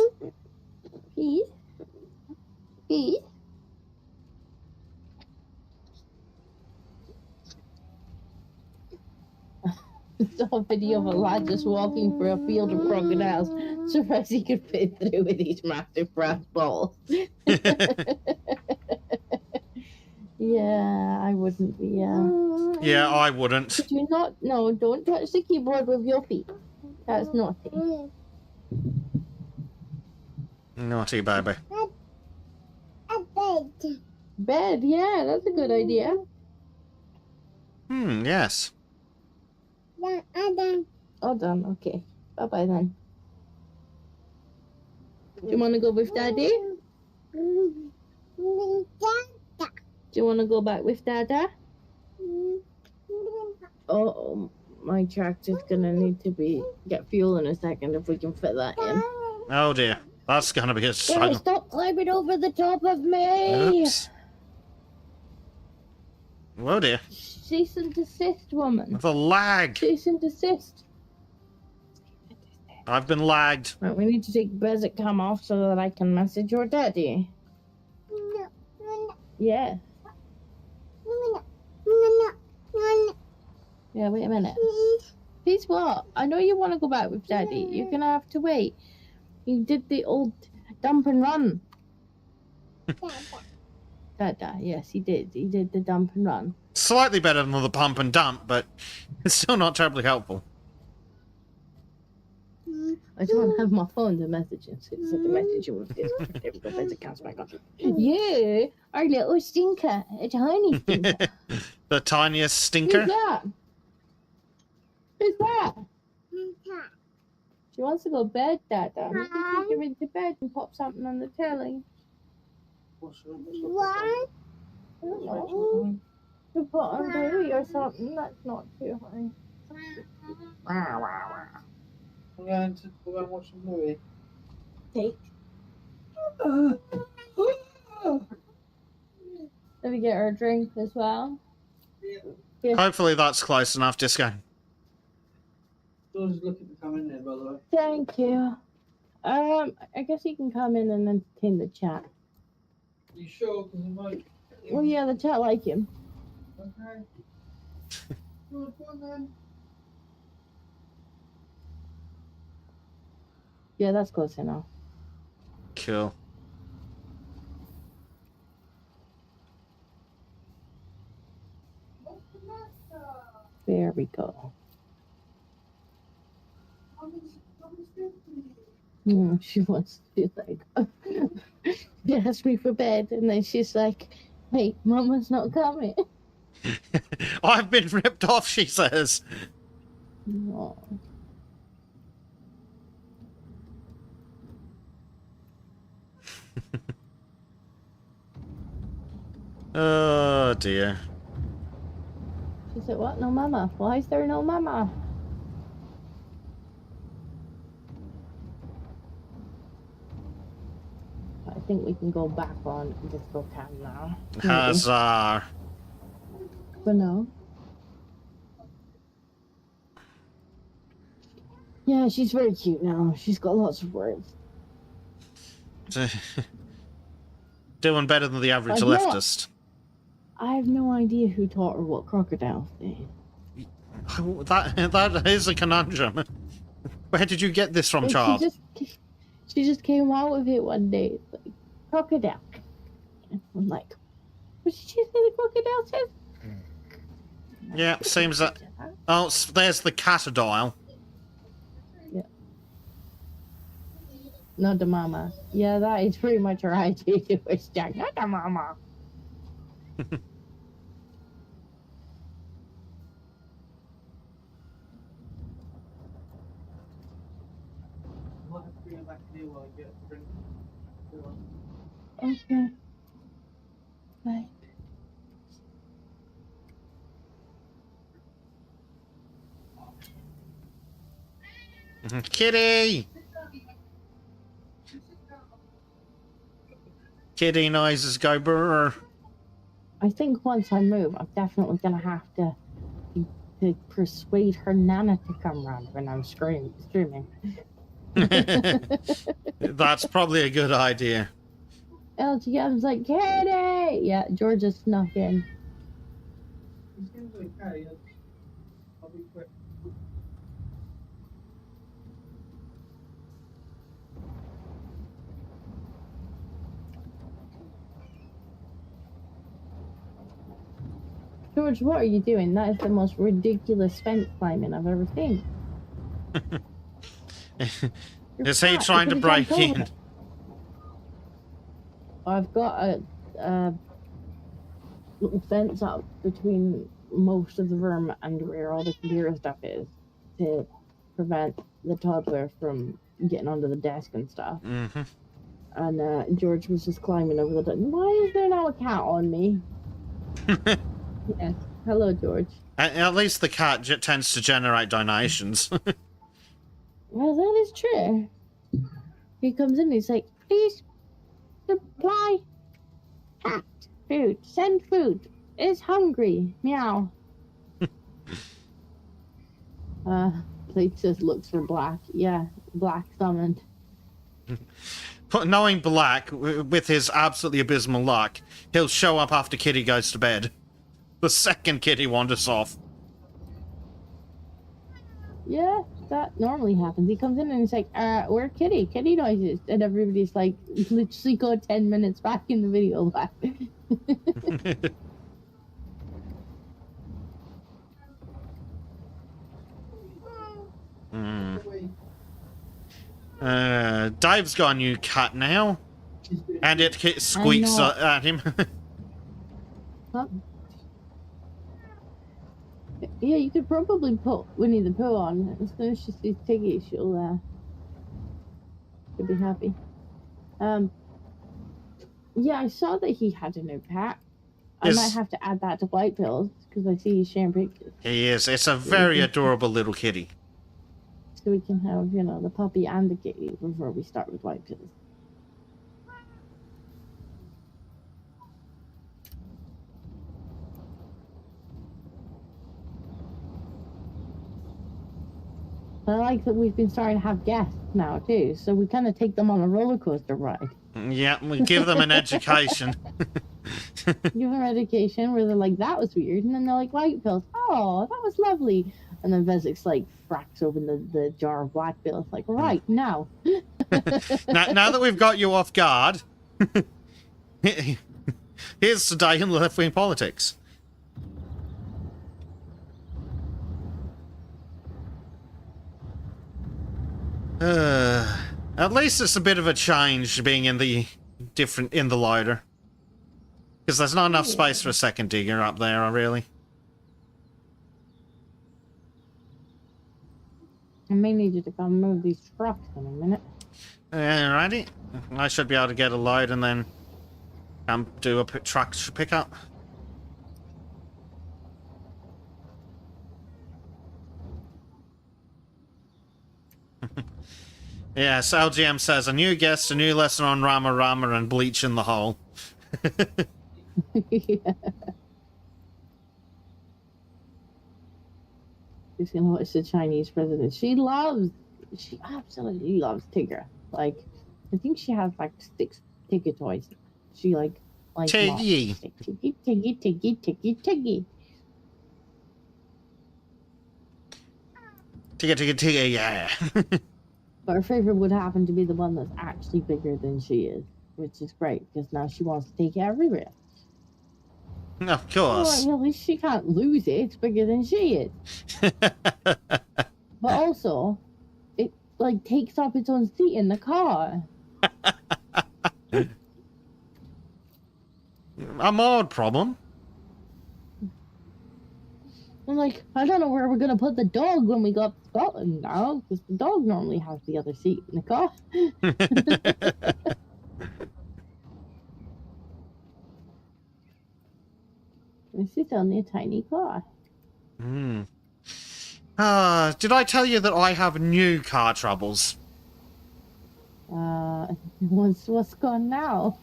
A: Please. Please. Saw a video of a lad just walking through a field of crocodiles. Surprised he could fit through with these massive brass balls. Yeah, I wouldn't be.
B: Yeah, I wouldn't.
A: Could you not? No, don't touch the keyboard with your feet. That's naughty.
B: Naughty baby.
D: A bed.
A: Bed, yeah, that's a good idea.
B: Yes.
A: All done, okay. Bye-bye then. Do you want to go with Daddy? Do you want to go back with Dada? Oh, my tractor's gonna need to get fuel in a second if we can fit that in.
B: Oh dear. That's gonna be a
A: Guys,
B: struggle.
A: stop climbing over the top of me!
B: Oops. Oh dear.
A: Cease and desist, woman.
B: The lag.
A: Cease and desist.
B: I've been lagged.
A: Right, we need to take Basic Cam off so that I can message your daddy. Yeah. Yeah, wait a minute. Peace what? I know you want to go back with Daddy. You're gonna have to wait. He did the old dump and run. Dada, yes, he did. He did the dump and run.
B: Slightly better than the pump and dump, but it's still not terribly helpful.
A: I don't have my phone to message him, so it's the message with this. There we go, there's a cat's back on. Yeah, our little stinker, a tiny stinker.
B: The tiniest
A: Who's
B: stinker.
A: that? Who's that?
D: Tata.
A: She wants to go to bed, Dada. Maybe take her into bed and pop something on the telly.
C: What's up?
D: One,
A: I don't know. To put on Bluey or something, that's not too high.
C: We're going to watch a movie.
A: Take. Let me get her a drink as well.
B: Hopefully that's close enough, Disco.
C: George is looking to come in there, by the way.
A: Thank you. I guess you can come in and entertain the chat.
C: You sure? Because it might.
A: Well, yeah, the chat like him.
C: Okay. George, go on then.
A: Yeah, that's close enough.
B: Cool.
A: There we go. She wants to be like, she asked me for bed, and then she's like, "Hey, Mama's not coming."
B: I've been ripped off, she says.
A: Aw.
B: Oh dear.
A: She said, "What? No Mama? Why is there no Mama?" I think we can go back on Disco Cam now. Maybe.
B: Huzzah.
A: For now. Yeah, she's very cute now. She's got lots of words.
B: Doing better than the average
A: Yeah.
B: leftist.
A: I have no idea who taught her what crocodiles say.
B: That is a conundrum. Where did you get this from,
A: Like,
B: child?
A: She just came out with it one day. It's like, crocodile. And I'm like, what did she say the crocodile says?
B: Yeah, seems that. Oh, there's the catadile.
A: Not the mama. Yeah, that is pretty much her idea. It's Jack, not the mama.
C: I might have to bring it back here while I get a drink.
A: Okay. Bye.
B: Kitty! Kitty noises go brr.
A: I think once I move, I'm definitely gonna have to persuade her nana to come round when I'm streaming.
B: That's probably a good idea.
A: LGM's like, Kitty! Yeah, George just snuck in.
C: It seems okay. I'll be quick.
A: George, what are you doing? That is the most ridiculous fence climbing I've ever seen. You're
B: Is he
A: fat.
B: trying
A: You
B: to
A: could've
B: break
A: jumped over
B: in?
A: it. I've got a little fence up between most of the room and where all the computer stuff is to prevent the toddler from getting onto the desk and stuff.
B: Mm-hmm.
A: And George was just climbing over the. Why is there now a cat on me? Yes. Hello, George.
B: At least the cat tends to generate donations.
A: Well, that is true. He comes in, he's like, "Please supply cat food. Send food. Is hungry. Meow." Plate just looks for Black. Yeah, Black summoned.
B: But knowing Black, with his absolutely abysmal luck, he'll show up after Kitty goes to bed. The second Kitty wanders off.
A: Yeah, that normally happens. He comes in and he's like, where Kitty? Kitty noises. And everybody's like, literally go 10 minutes back in the video back.
B: Dave's got a new cat now, and it squeaks
A: know.
B: at him.
A: Huh? Yeah, you could probably put Winnie the Pooh on. As soon as she sees Tiggy, she'll be happy. Yeah, I saw that he had a new cat. I might have to add that to White Pills because I see he's sharing pictures.
B: He is. It's a very adorable little kitty.
A: So we can have, you know, the puppy and the kitty before we start with White Pills. I like that we've been starting to have guests now too, so we kind of take them on a roller coaster ride.
B: Yeah, we give them an education.
A: Give them education where they're like, that was weird, and then they're like, White Pills, oh, that was lovely. And then Vesik's like cracks open the jar of Black Pills, like, right, now.
B: now that we've got you off guard, here's today in left-wing politics. At least it's a bit of a change being in the lighter. Because there's not enough space for a second digger up there, really.
A: I may need you to come move these trucks in a minute.
B: Alrighty. I should be able to get a load and then come do a truck pickup. Yes, LGM says, a new guest, a new lesson on Rama Rama and bleach in the hole.
A: Yeah. She's gonna watch the Chinese president. She absolutely loves Tigger. Like, I think she has like 6 Tigger toys. She like
B: Tiggy.
A: Tiggy, Tiggy, Tiggy, Tiggy, Tiggy.
B: Tiggy, yeah.
A: But her favorite would happen to be the one that's actually bigger than she is, which is great because now she wants to take it everywhere.
B: Of course.
A: Well, at least she can't lose it. It's bigger than she is. But also, it like takes up its own seat in the car.
B: A mod problem.
A: I'm like, I don't know where we're gonna put the dog when we got to Scotland now, because the dog normally has the other seat in the car. This is only a tiny car.
B: Did I tell you that I have new car troubles?
A: What's gone now?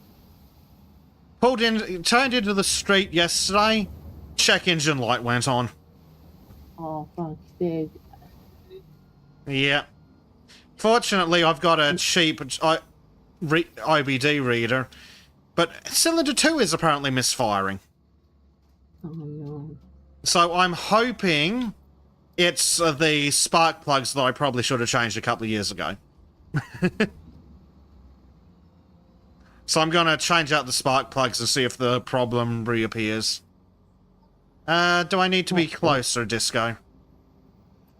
B: Turned into the street yesterday. Check engine light went on.
A: Oh, fuck's sake.
B: Yeah. Fortunately, I've got a cheap IBD reader, but cylinder 2 is apparently misfiring.
A: Oh, no.
B: So I'm hoping it's the spark plugs that I probably should have changed a couple of years ago. So I'm going to change out the spark plugs and see if the problem reappears. Do I need to be closer, Disco?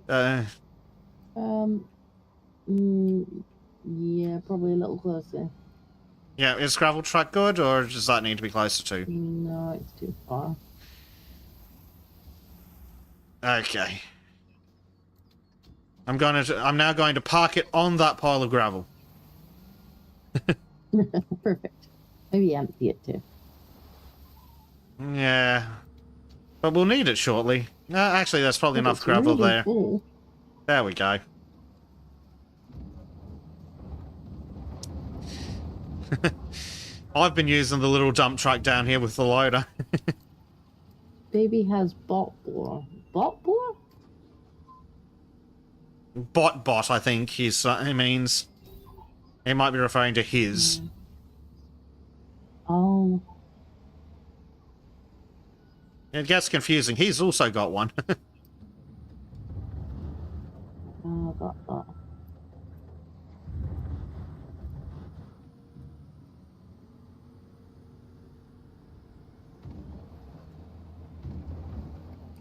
A: Yeah, probably a little closer.
B: Yeah, is gravel truck good, or does that need to be closer to?
A: No, it's too far.
B: Okay. I'm now going to park it on that pile of gravel.
A: Perfect. Maybe empty it too.
B: Yeah. But we'll need it shortly. Actually, there's probably enough
A: It's
B: gravel
A: really
B: there.
A: full.
B: There we go. I've been using the little dump truck down here with the loader.
A: Baby has bot bore. Bot bore?
B: Bot, I think he means. He might be referring to his.
A: Oh.
B: It gets confusing. He's also got one.
A: Oh, got that.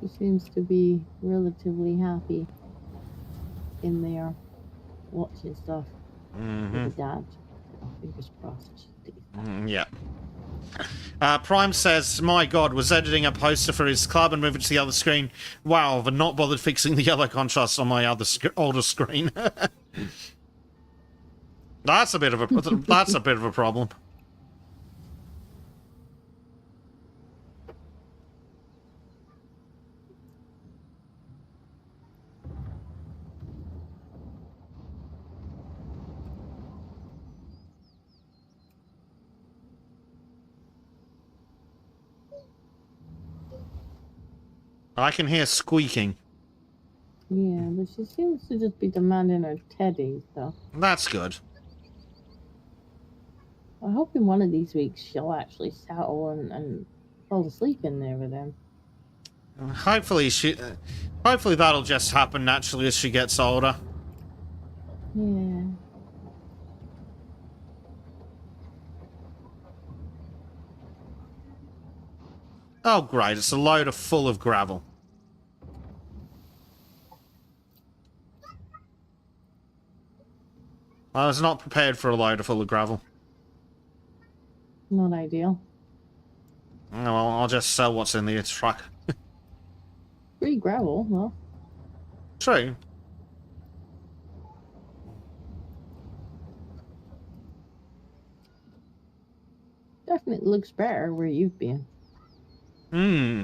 A: She seems to be relatively happy in there watching stuff.
B: Mm-hmm.
A: With Dad. Fingers crossed.
B: Yeah. Prime says, my god, was editing a poster for his club and moving to the other screen. Wow, but not bothered fixing the yellow contrast on my older screen. That's a bit of a problem. I can hear squeaking.
A: Yeah, but she seems to just be demanding her teddy, so
B: That's good.
A: I hope in one of these weeks she'll actually settle and fall asleep in there with him.
B: Hopefully that'll just happen naturally as she gets older.
A: Yeah.
B: Oh great, it's a load full of gravel. I was not prepared for a loader full of gravel.
A: Not ideal.
B: Oh, well, I'll just sell what's in the truck.
A: Free gravel, well.
B: True.
A: Definitely looks better where you've been.
B: Hmm.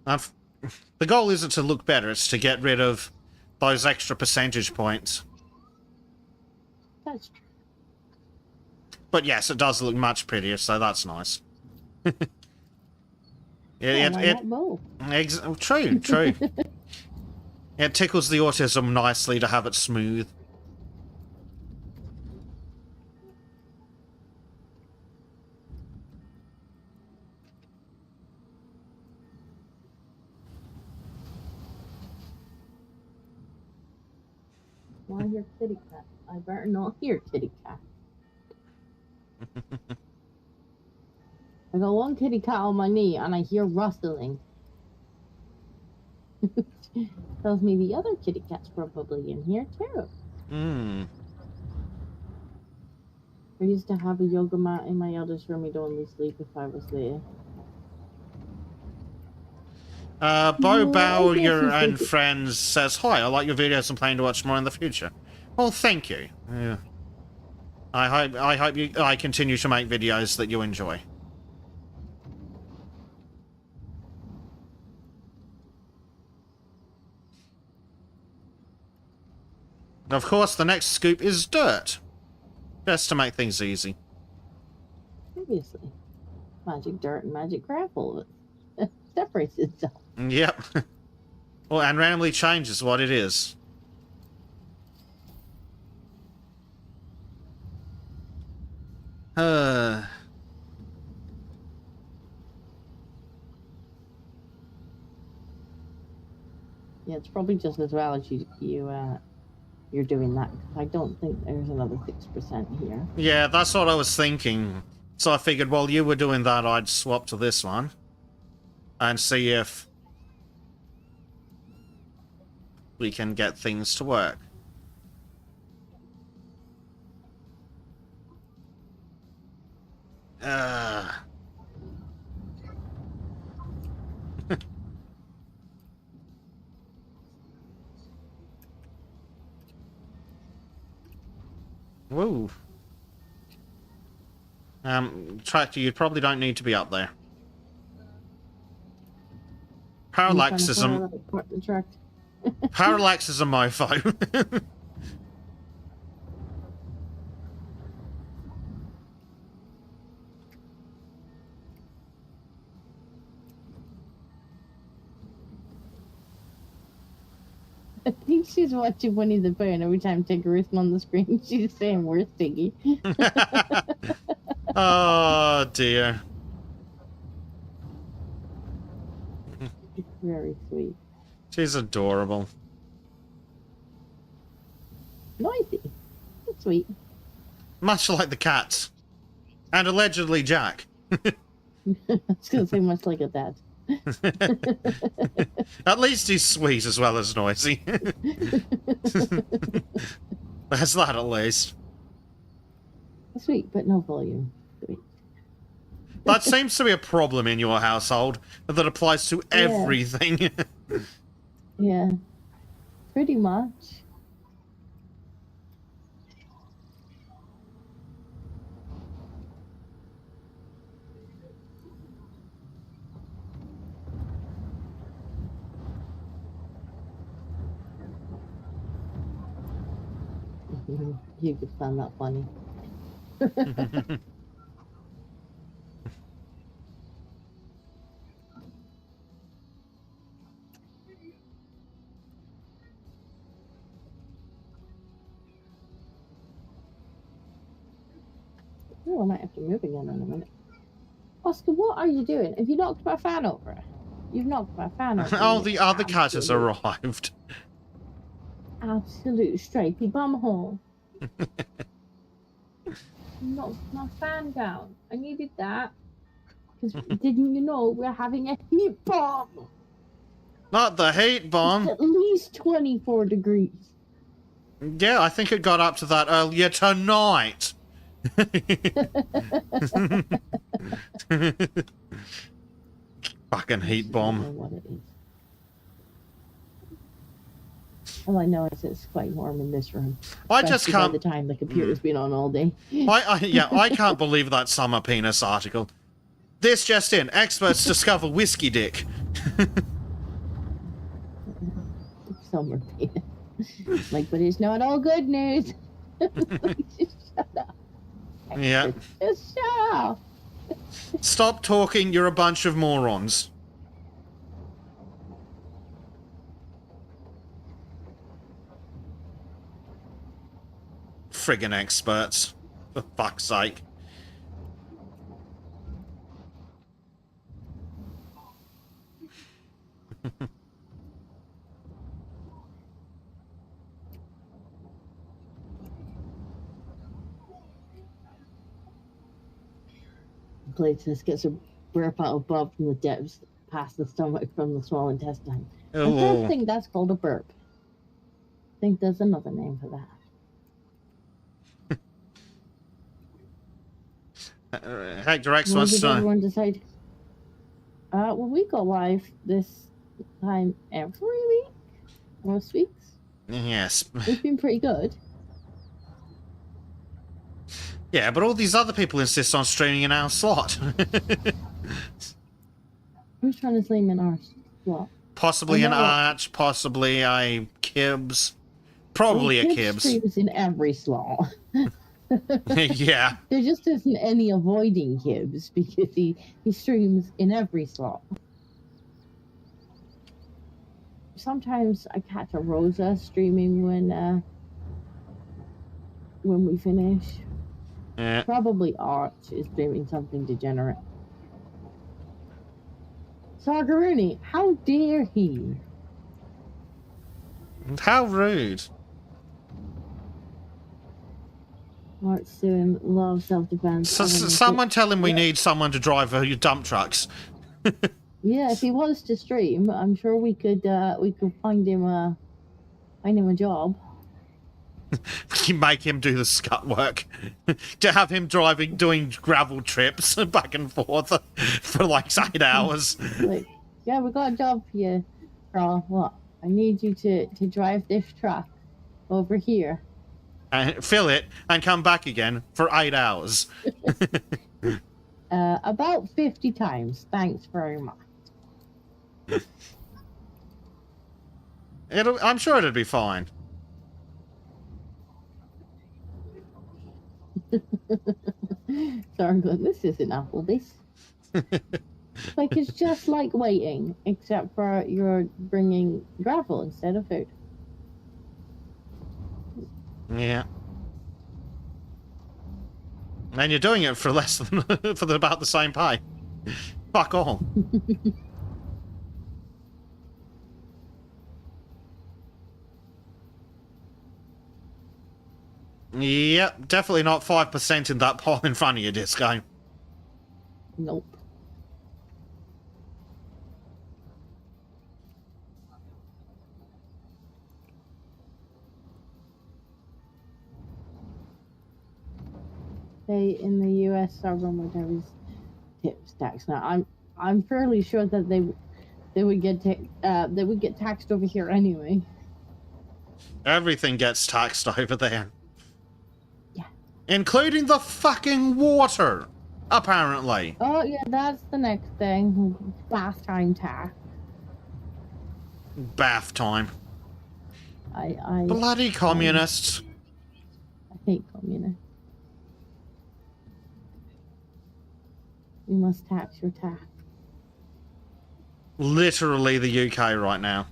B: The goal isn't to look better, it's to get rid of those extra percentage points.
A: That's true.
B: But yes, it does look much prettier, so that's nice.
A: Yeah, why not both?
B: True, true. It tickles the autism nicely to have it smooth.
A: Why hear kitty cat? I better not hear kitty cat. I got one kitty cat on my knee and I hear rustling. Tells me the other kitty cat's probably in here too.
B: Hmm.
A: I used to have a yoga mat in my eldest room. He'd only sleep if I was there.
B: Bo
A: No,
B: Bowyer
A: I guess
B: and Friends says, hi, I like your videos and plan to watch more in the future. Well, thank you. Yeah. I hope I continue to make videos that you enjoy. Of course, the next scoop is dirt. Just to make things easy.
A: Obviously. Magic dirt and magic gravel. It separates itself.
B: Yep. Well, and randomly changes what it is.
A: Yeah, it's probably just as well as you're doing that. I don't think there's another 6% here.
B: Yeah, that's what I was thinking. So I figured while you were doing that, I'd swap to this one. And see if we can get things to work. Woo. Tractor, you probably don't need to be up there. Parallax is a Parallax is a mofo.
A: I think she's watching Winnie the Pooh, and every time Tigger written on the screen, she's saying, "Where's Tiggy?"
B: Oh dear.
A: It's very sweet.
B: She's adorable.
A: Noisy. It's sweet.
B: Much like the cats. And allegedly Jack.
A: I was gonna say much like a dad.
B: At least he's sweet as well as noisy. There's that at least.
A: Sweet, but no volume. Sweet.
B: That seems to be a problem in your household that applies to
A: Yeah.
B: everything.
A: Yeah. Pretty much. You could find that funny. Oh, I might have to move again in a minute. Oscar, what are you doing? Have you knocked my fan over? You've knocked my fan over.
B: Oh,
A: you
B: the other cat has
A: absolute-
B: arrived.
A: Absolute stripey bumhole. Knocked my fan down. I needed that. Because didn't you know we're having a heat bomb?
B: Not the heat bomb.
A: It's at least 24 degrees.
B: Yeah, I think it got up to that earlier tonight. Fucking heat
A: I don't
B: bomb.
A: know what it is. All I know is it's quite warm in this room.
B: I just
A: especially
B: can't.
A: By the time the computer's been on all day.
B: I can't believe that summer penis article. This just in: experts discover whiskey dick.
A: Summer penis. Like, but it's not all good news. Just shut up.
B: Yeah.
A: Just shut up.
B: Stop talking. You're a bunch of morons. Friggin' experts. For fuck's sake.
A: Places gets a burp out of Bob from the depths past the stomach from the small intestine. I
B: Oh.
A: don't think that's called a burp. I think there's another name for that.
B: Hector X
A: When
B: wants
A: did
B: to know.
A: everyone decide? Well, we go live this time every week. Most weeks.
B: Yes.
A: It's been pretty good.
B: Yeah, but all these other people insist on streaming in our slot.
A: Who's trying to slam in our slot?
B: Possibly
A: I
B: an
A: know.
B: Arch, possibly a Kibbs. Probably a
A: Kid
B: Kibbs.
A: streams in every slot.
B: Yeah.
A: There just isn't any avoiding Kibbs because he streams in every slot. Sometimes I catch a Rosa streaming when we finish.
B: Yeah.
A: Probably Arch is streaming something degenerate. Sargaruni, how dare he?
B: How rude.
A: Arch doing love self-defense.
B: Someone tell him we need someone to drive your dump trucks.
A: Yeah, if he was to stream, I'm sure we could find him a job.
B: Make him do the scut work. To have him doing gravel trips back and forth for like 8 hours.
A: Like, yeah, we got a job for you, Carl. What? I need you to drive this truck over here.
B: And fill it and come back again for 8 hours.
A: About 50 times. Thanks very much.
B: I'm sure it'll be fine.
A: Sorry, but this isn't Applebee's. Like, it's just like waiting, except for you're bringing gravel instead of food.
B: Yeah. And you're doing it for less than about the same pay. Fuck all. Yep, definitely not 5% in that pile in front of you, Disco.
A: Nope. say in the U.S. sovereign whatever tips tax. Now, I'm fairly sure that they would get taxed over here anyway.
B: Everything gets taxed over there.
A: Yeah.
B: Including the fucking water, apparently.
A: Oh yeah, that's the next thing. Bath time tax.
B: Bath time.
A: I
B: Bloody communists.
A: I hate communists. You must tax your tax.
B: Literally the UK right now.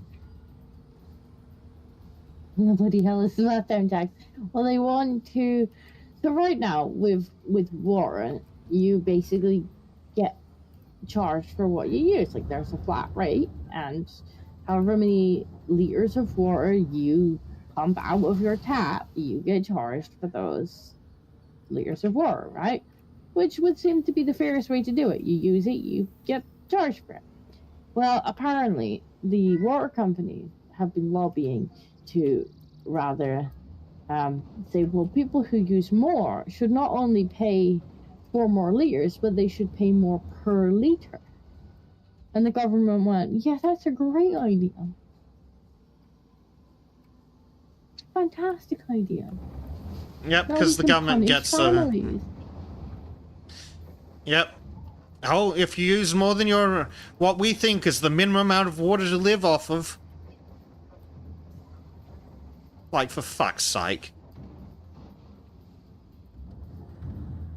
A: Nobody hell is bath time tax. Well, they want to. So right now with water, you basically get charged for what you use. Like there's a flat rate, and however many liters of water you pump out of your tap, you get charged for those liters of water, right? Which would seem to be the fairest way to do it. You use it, you get charged for it. Well, apparently, the water companies have been lobbying to rather say, well, people who use more should not only pay for more liters, but they should pay more per liter. And the government went, yeah, that's a great idea. Fantastic idea.
B: Yep,
A: Now
B: because
A: we
B: the
A: can
B: government
A: punish
B: gets
A: families.
B: Yep. Oh, if you use more than your what we think is the minimum amount of water to live off of. Like, for fuck's sake.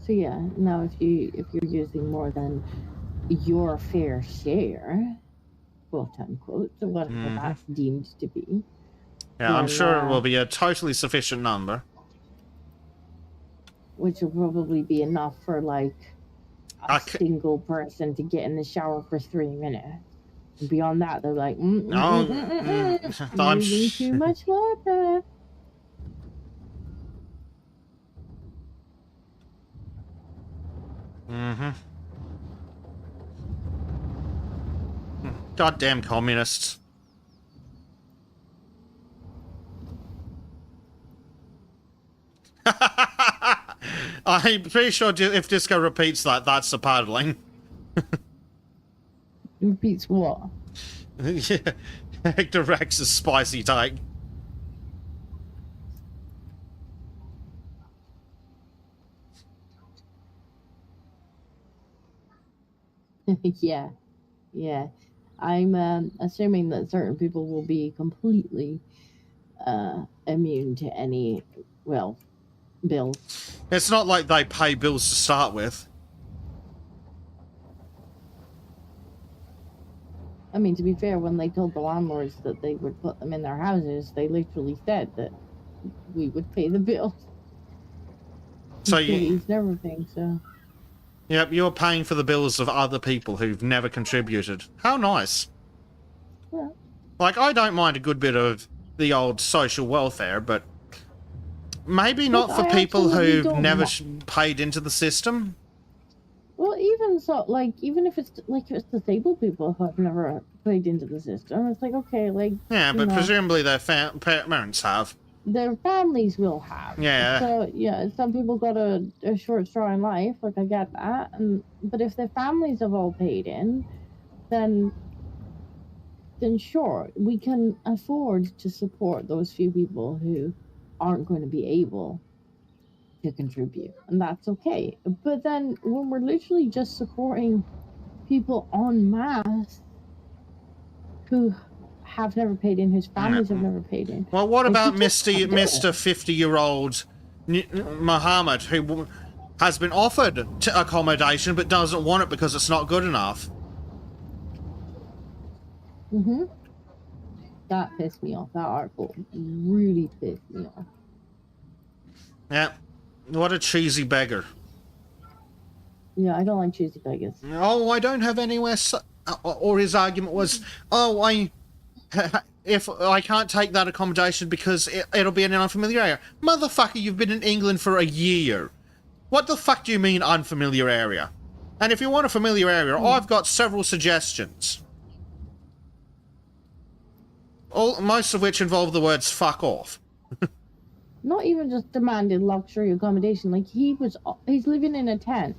A: So yeah, now if you're using more than your fair share, quote unquote, so whatever that's deemed to be.
B: Yeah, I'm
A: then,
B: sure it will be a totally sufficient number.
A: Which will probably be enough for like a single person to get in the shower for 3 minutes. And beyond that, they're like,
B: I'm
A: using too much water.
B: Goddamn communists. I'm pretty sure if Disco repeats that, that's the paddling.
A: Repeats what?
B: Yeah. Hector Rex's spicy take.
A: Yeah. I'm assuming that certain people will be completely immune to any, well, bills.
B: It's not like they pay bills to start with.
A: I mean, to be fair, when they told the landlords that they would put them in their houses, they literally said that we would pay the bills.
B: So
A: you everything, so.
B: Yep, you're paying for the bills of other people who've never contributed. How nice.
A: Yeah.
B: Like, I don't mind a good bit of the old social welfare, but maybe not for people who've never paid into the system.
A: Well, even so, like, even if it's disabled people who have never paid into the system, it's like, okay, like...
B: Yeah, but presumably their parents have.
A: Their families will have.
B: Yeah.
A: So, yeah, some people got a short straw in life, like, I get that, but if their families have all paid in, then sure, we can afford to support those few people who aren't going to be able to contribute, and that's okay. But then when we're literally just supporting people en masse who have never paid in, whose families have never paid in.
B: Well, what about Mr. 50-year-old Muhammad, who has been offered accommodation but doesn't want it because it's not good enough?
A: That pissed me off. That article really pissed me off.
B: Yeah. What a cheesy beggar.
A: Yeah, I don't like cheesy beggars.
B: Oh, I don't have anywhere... Or his argument was, if I can't take that accommodation because it'll be in an unfamiliar area. Motherfucker, you've been in England for a year. What the fuck do you mean unfamiliar area? And if you want a familiar area, I've got several suggestions. Most of which involve the words fuck off.
A: not even just demanded luxury accommodation. Like he's living in a tent,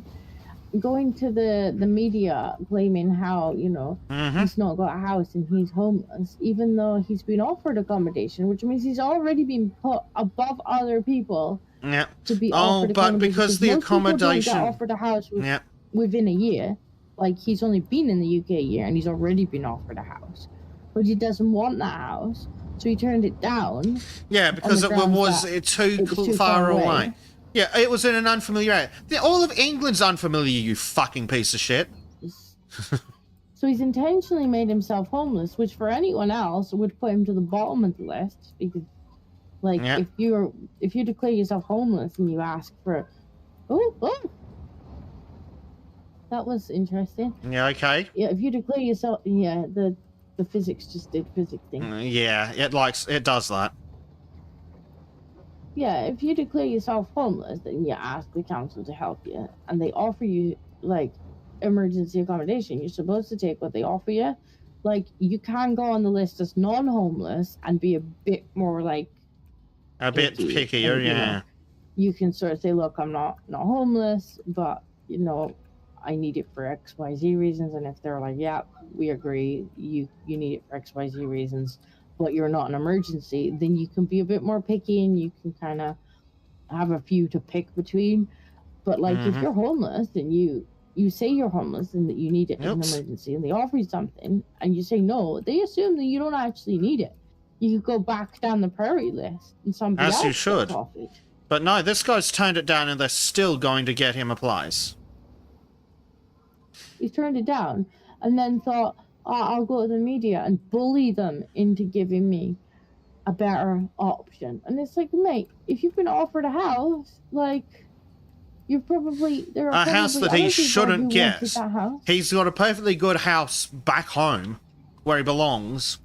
A: going to the media claiming how
B: Mm-hmm.
A: he's not got a house and he's homeless, even though he's been offered accommodation, which means he's already been put above other people
B: Yeah.
A: to be
B: Oh,
A: offered
B: but
A: accommodation.
B: because the
A: most people don't
B: accommodation.
A: get offered a house
B: Yeah.
A: within a year. Like he's only been in the UK a year and he's already been offered a house, but he doesn't want that house, so he turned it down.
B: Yeah, because it
A: grounds
B: was
A: that
B: too,
A: it was too
B: far
A: far
B: away.
A: away.
B: Yeah, it was in an unfamiliar area. All of England's unfamiliar, you fucking piece of shit.
A: So he's intentionally made himself homeless, which for anyone else would put him to the bottom of the list, because like
B: Yeah.
A: if you declare yourself homeless and you ask for that was interesting.
B: Yeah, okay.
A: Yeah, if you declare yourself, the physics just did physics thing.
B: Yeah, it does that.
A: Yeah, if you declare yourself homeless, then you ask the council to help you, and they offer you like emergency accommodation. You're supposed to take what they offer you. Like you can go on the list as non-homeless and be a bit more like
B: A bit
A: picky,
B: pickier,
A: and,
B: yeah.
A: You can sort of say, look, I'm not homeless, but I need it for XYZ reasons. And if they're like, yeah, we agree, you need it for XYZ reasons, but you're not an emergency, then you can be a bit more picky and you can kind of have a few to pick between. But like if you're homeless and you say you're homeless and that you need it as an emergency, and they offer you something and you say no, they assume that you don't actually need it. You could go back down the priority list and somebody else
B: As you should.
A: gets offered.
B: But no, this guy's turned it down and they're still going to get him a place.
A: He turned it down and then thought, I'll go to the media and bully them into giving me a better option. And it's like, mate, if you've been offered a house, like, there are
B: A house that he shouldn't get.
A: that house.
B: He's got a perfectly good house back home where he belongs.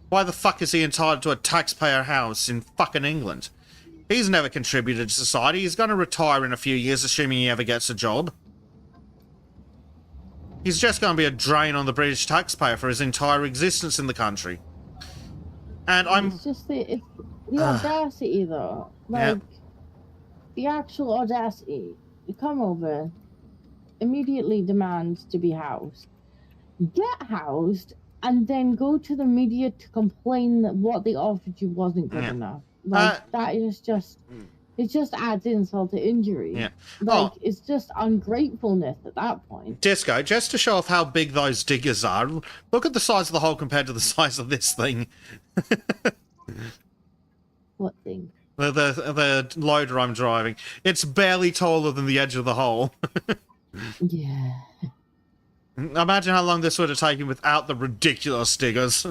B: Why the fuck is he entitled to a taxpayer house in fucking England? He's never contributed to society. He's going to retire in a few years, assuming he ever gets a job. He's just going to be a drain on the British taxpayer for his entire existence in the country. And
A: It's just the audacity, though. Like, the actual audacity. You come over, immediately demand to be housed, get housed, and then go to the media to complain that what they offered you wasn't good enough. Like, that is just... It just adds insult to injury.
B: Yeah.
A: Like, it's just ungratefulness at that point.
B: Disco, just to show off how big those diggers are, look at the size of the hole compared to the size of this thing.
A: What thing?
B: The loader I'm driving. It's barely taller than the edge of the hole.
A: Yeah.
B: Imagine how long this would have taken without the ridiculous diggers.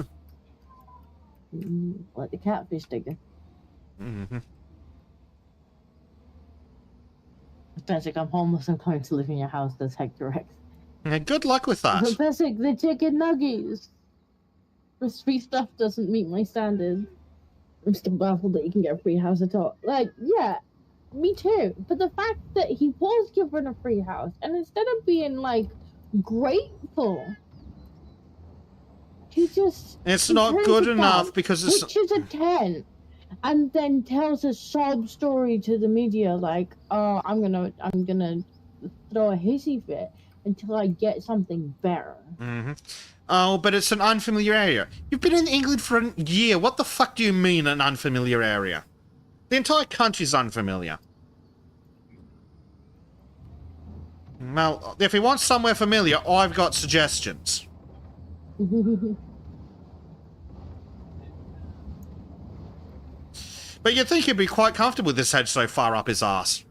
A: Like the catfish digger.
B: Mm-hmm.
A: Patrick, I'm homeless. I'm going to live in your house. That's Hector X.
B: Yeah, good luck with that.
A: Patrick, the chicken nuggets. The free stuff doesn't meet my standards. I'm still baffled that you can get a free house at all. Like, yeah, me too. But the fact that he was given a free house, and instead of being, like, grateful, he just...
B: It's
A: he
B: not
A: turns
B: good
A: it
B: enough
A: down,
B: because it's...
A: pitches a tent, and then tells a sob story to the media, like, oh, I'm gonna throw a hissy fit until I get something better.
B: Mm-hmm. Oh, but it's an unfamiliar area. You've been in England for a year. What the fuck do you mean an unfamiliar area? The entire country's unfamiliar. Well, if he wants somewhere familiar, I've got suggestions. But you'd think he'd be quite comfortable with his head so far up his arse.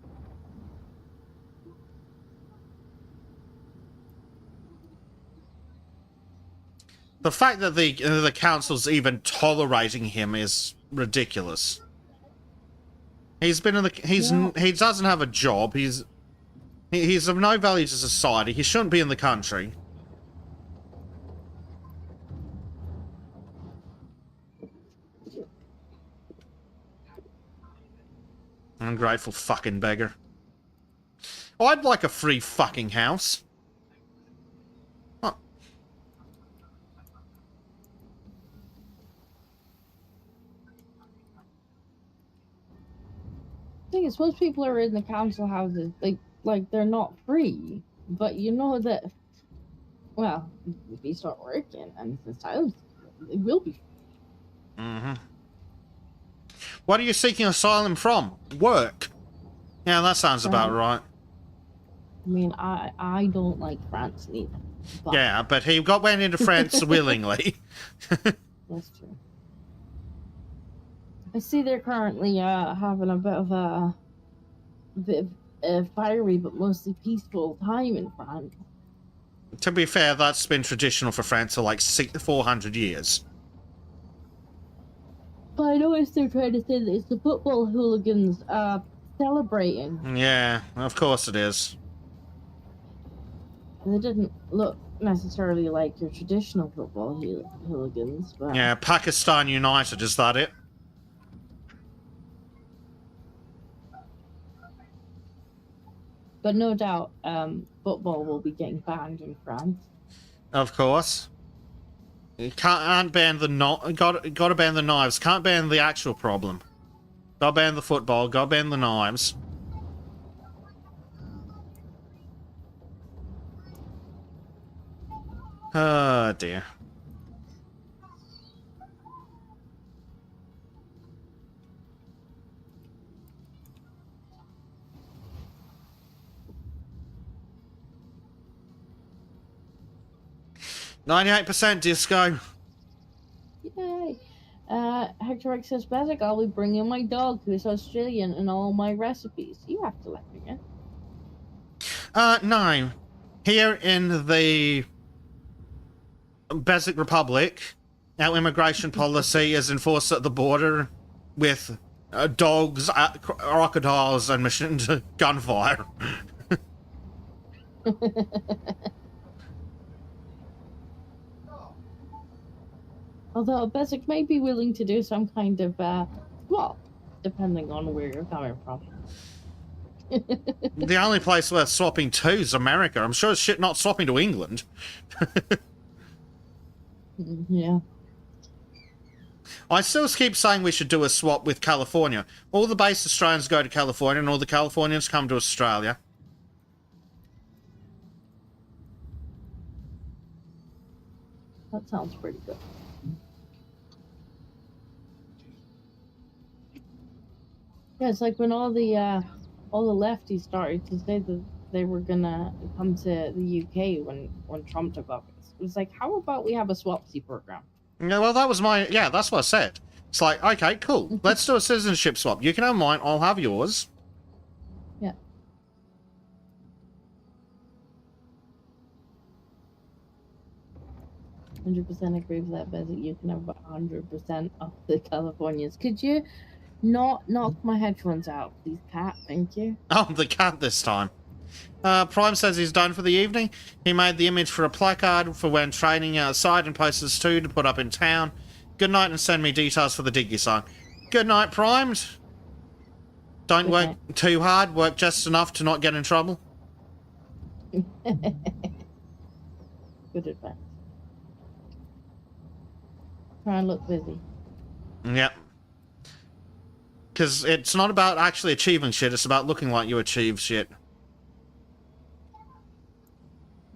B: The fact that the council's even tolerating him is ridiculous. He's been in the he doesn't have a job. He's of no value to society. He shouldn't be in the country. Ungrateful fucking beggar. Oh, I'd like a free fucking house.
A: thing is, most people are in the council houses, like they're not free. But you know that, well, if you start working and the asylum, it will be.
B: Mm-hmm. What are you seeking asylum from? Work. Yeah, that sounds about right.
A: I mean, I don't like France neither. But
B: Yeah, but he went into France willingly.
A: that's true. I see they're currently having a bit of a fiery but mostly peaceful time in France.
B: To be fair, that's been traditional for France for like 400 years.
A: But I noticed they're trying to say that it's the football hooligans celebrating.
B: Yeah, of course it is.
A: They didn't look necessarily like your traditional football hooligans, but
B: Yeah, Pakistan United, is that it?
A: but no doubt football will be getting banned in France.
B: Of course. You can't ban the gotta ban the knives. Can't ban the actual problem. Gotta ban the football. Gotta ban the knives. Oh dear. %98 disco.
A: Yay! Hector X says, Basic, I'll be bringing my dog who is Australian and all my recipes. You have to let me in.
B: No. Here in the Basic Republic, our immigration policy is enforced at the border with dogs, crocodiles, and machine gunfire.
A: Although Basic may be willing to do some kind of swap, depending on where you're coming from.
B: The only place worth swapping to is America. I'm sure as shit not swapping to England.
A: Yeah.
B: I still keep saying we should do a swap with California. All the base Australians go to California and all the Californians come to Australia.
A: That sounds pretty good. Yeah, it's like when all the lefties started to say that they were gonna come to the UK when Trump took office. It was like, how about we have a swapsy program?
B: Yeah, well, that was yeah, that's what I said. It's like, okay, cool. Let's do a citizenship swap. You can have mine, I'll have yours.
A: Yeah. %, agree with that, Bezzy. You can have 100% of the Californians. Could you not knock my headphones out, please, Cat? Thank you.
B: Oh, the cat this time. Prime says he's done for the evening. He made the image for a placard for when training outside and posters too to put up in town. Good night and send me details for the Diggy song. Good night, Primed. Don't work too hard. Work just enough to not get in trouble.
A: Good advice. Try and look busy.
B: Yep. Because it's not about actually achieving shit. It's about looking like you achieved shit.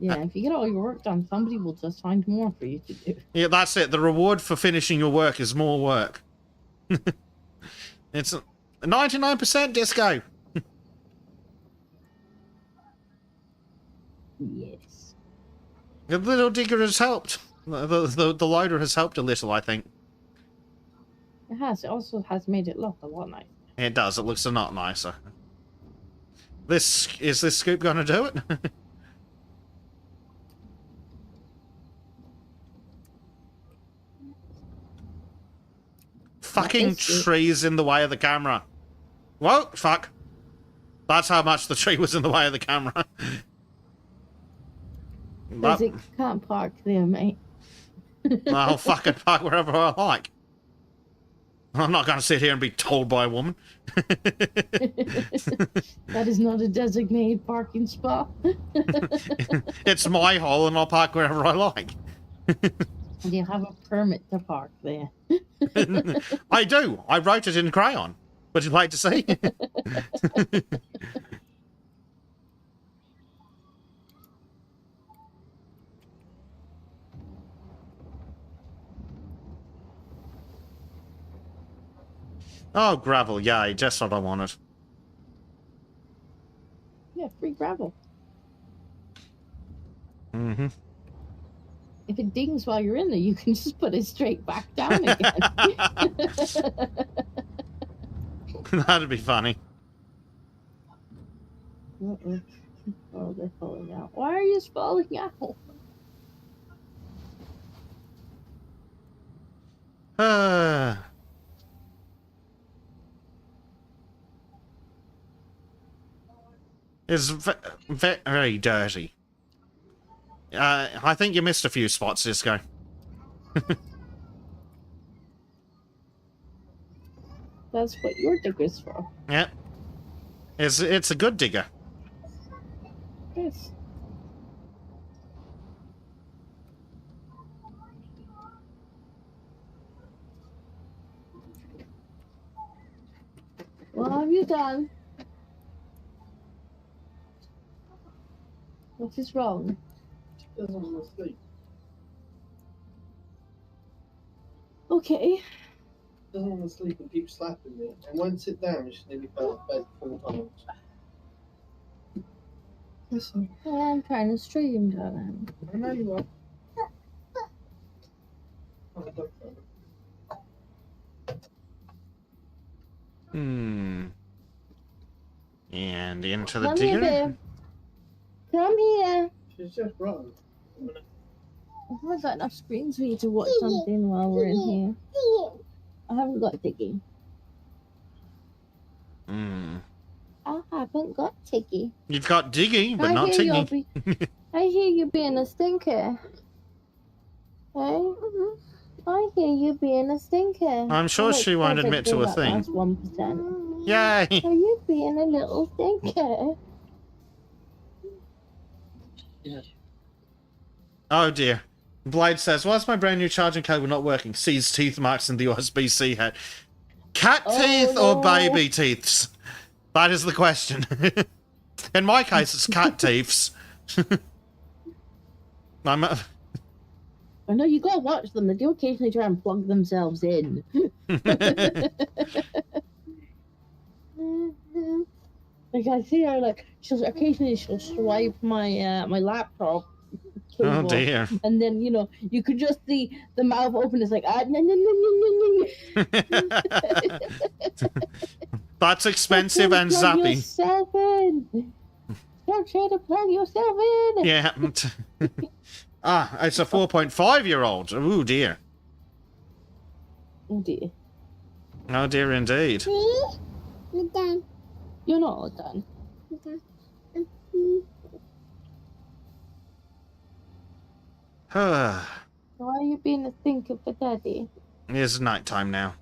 A: Yeah, if you get all your work done, somebody will just find more for you to do.
B: Yeah, that's it. The reward for finishing your work is more work. It's 99% disco.
A: Yes.
B: The little digger has helped. The loader has helped a little, I think.
A: It has. It also has made it look a lot nicer.
B: It does. It looks a lot nicer. Is this scoop gonna do it? Fucking trees in the way of the camera. Whoa, fuck. That's how much the tree was in the way of the camera.
A: Because it can't park there, mate.
B: I'll fucking park wherever I like. I'm not going to sit here and be told by a woman.
A: That is not a designated parking spot.
B: It's my hole and I'll park wherever I like.
A: You have a permit to park there.
B: I do. I wrote it in crayon. Would you like to see? Oh, gravel. Yay, just what I wanted.
A: Yeah, free gravel.
B: Mm-hmm.
A: If it dings while you're in there, you can just put it straight back down again.
B: That'd be funny.
A: Uh-uh. Oh, they're falling out. Why are you falling out?
B: It's very dirty. I think you missed a few spots, Cisco.
A: That's what your digger's for.
B: Yep. It's a good digger.
A: Yes. What have you done? What is wrong?
C: She doesn't want to sleep.
A: Okay.
C: She doesn't want to sleep and keeps slapping me. And won't sit down, she nearly fell off bed 4 times. Listen,
A: I'm trying to stream, darling.
C: I know you are. Oh, don't worry.
B: And into the
A: Come here,
B: digger.
A: babe. Come here.
C: She's just run.
A: I haven't got enough screens for you to watch something while we're in here. I haven't got Tiggy. I haven't got Tiggy.
B: You've got Diggy, but not Tiggy.
A: I hear you being a stinker. Hey? I hear you being a stinker.
B: I'm sure she won't admit to a thing.
A: That's 1%.
B: Yay!
A: Are you being a little stinker?
C: Yeah.
B: Oh dear. Blade says, "Why's my brand new charging cable not working? Sees teeth marks in the USB-C head. Cat teeth or
A: no.
B: baby teeths? That is the question. In my case, it's cat teeths. I'm.
A: I know you gotta watch them. They do occasionally try and plug themselves in. Like I see her, like she'll swipe my my laptop cable,
B: Oh dear.
A: and then you could just see the mouth open. It's like
B: That's expensive and
A: plug
B: zappy.
A: yourself in. Don't try to plug yourself in.
B: Yeah. It's a 4.5-year-old. Oh dear.
A: Oh dear.
B: Oh dear indeed.
D: See? We're done.
A: You're not all done.
D: We're done.
A: Why are you being a thinker for daddy?
B: It's nighttime now.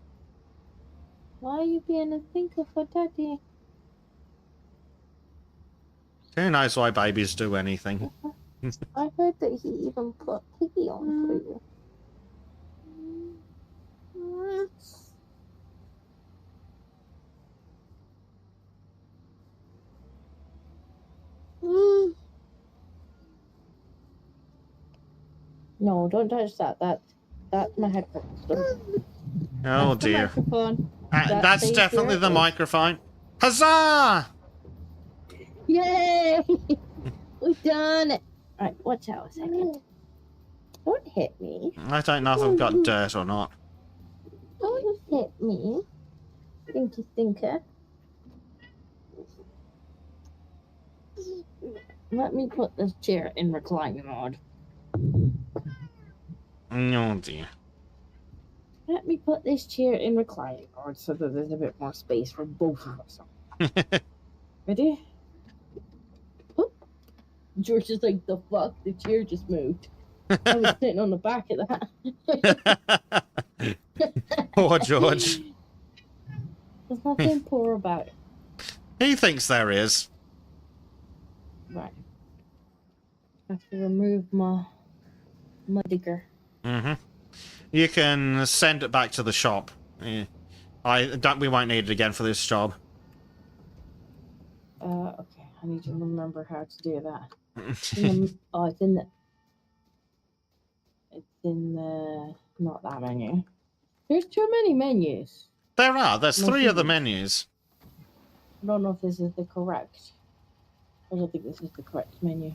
A: Why are you being a thinker for daddy?
B: Who knows why babies do anything?
A: I heard that he even put Piggy on for you. No, don't touch that. That's my headphones.
B: Oh
A: That's the
B: dear.
A: microphone.
B: That's
A: stays
B: definitely
A: where
B: the
A: it is.
B: microphone. Huzzah!
A: Yay! We've done it. Alright, watch out a second. Don't hit me.
B: I don't know if I've got dirt or not.
A: Don't hit me. Stinky stinker. Let me put this chair in reclining mode.
B: Oh dear.
A: Let me put this chair in reclining mode so that there's a bit more space for both of us. Ready? Oh. George is like, the fuck? The chair just moved. I was sitting on the back of that.
B: Poor George.
A: There's nothing poor about it.
B: He thinks there is.
A: Right. I have to remove my digger.
B: You can send it back to the shop. Yeah. We won't need it again for this job.
A: Okay. I need to remember how to do that.
B: There
A: It's in the. Not that menu. There's too many menus.
B: are. There's
A: No
B: 3 other
A: kidding.
B: menus.
A: I don't know if this is the correct. I don't think this is the correct menu.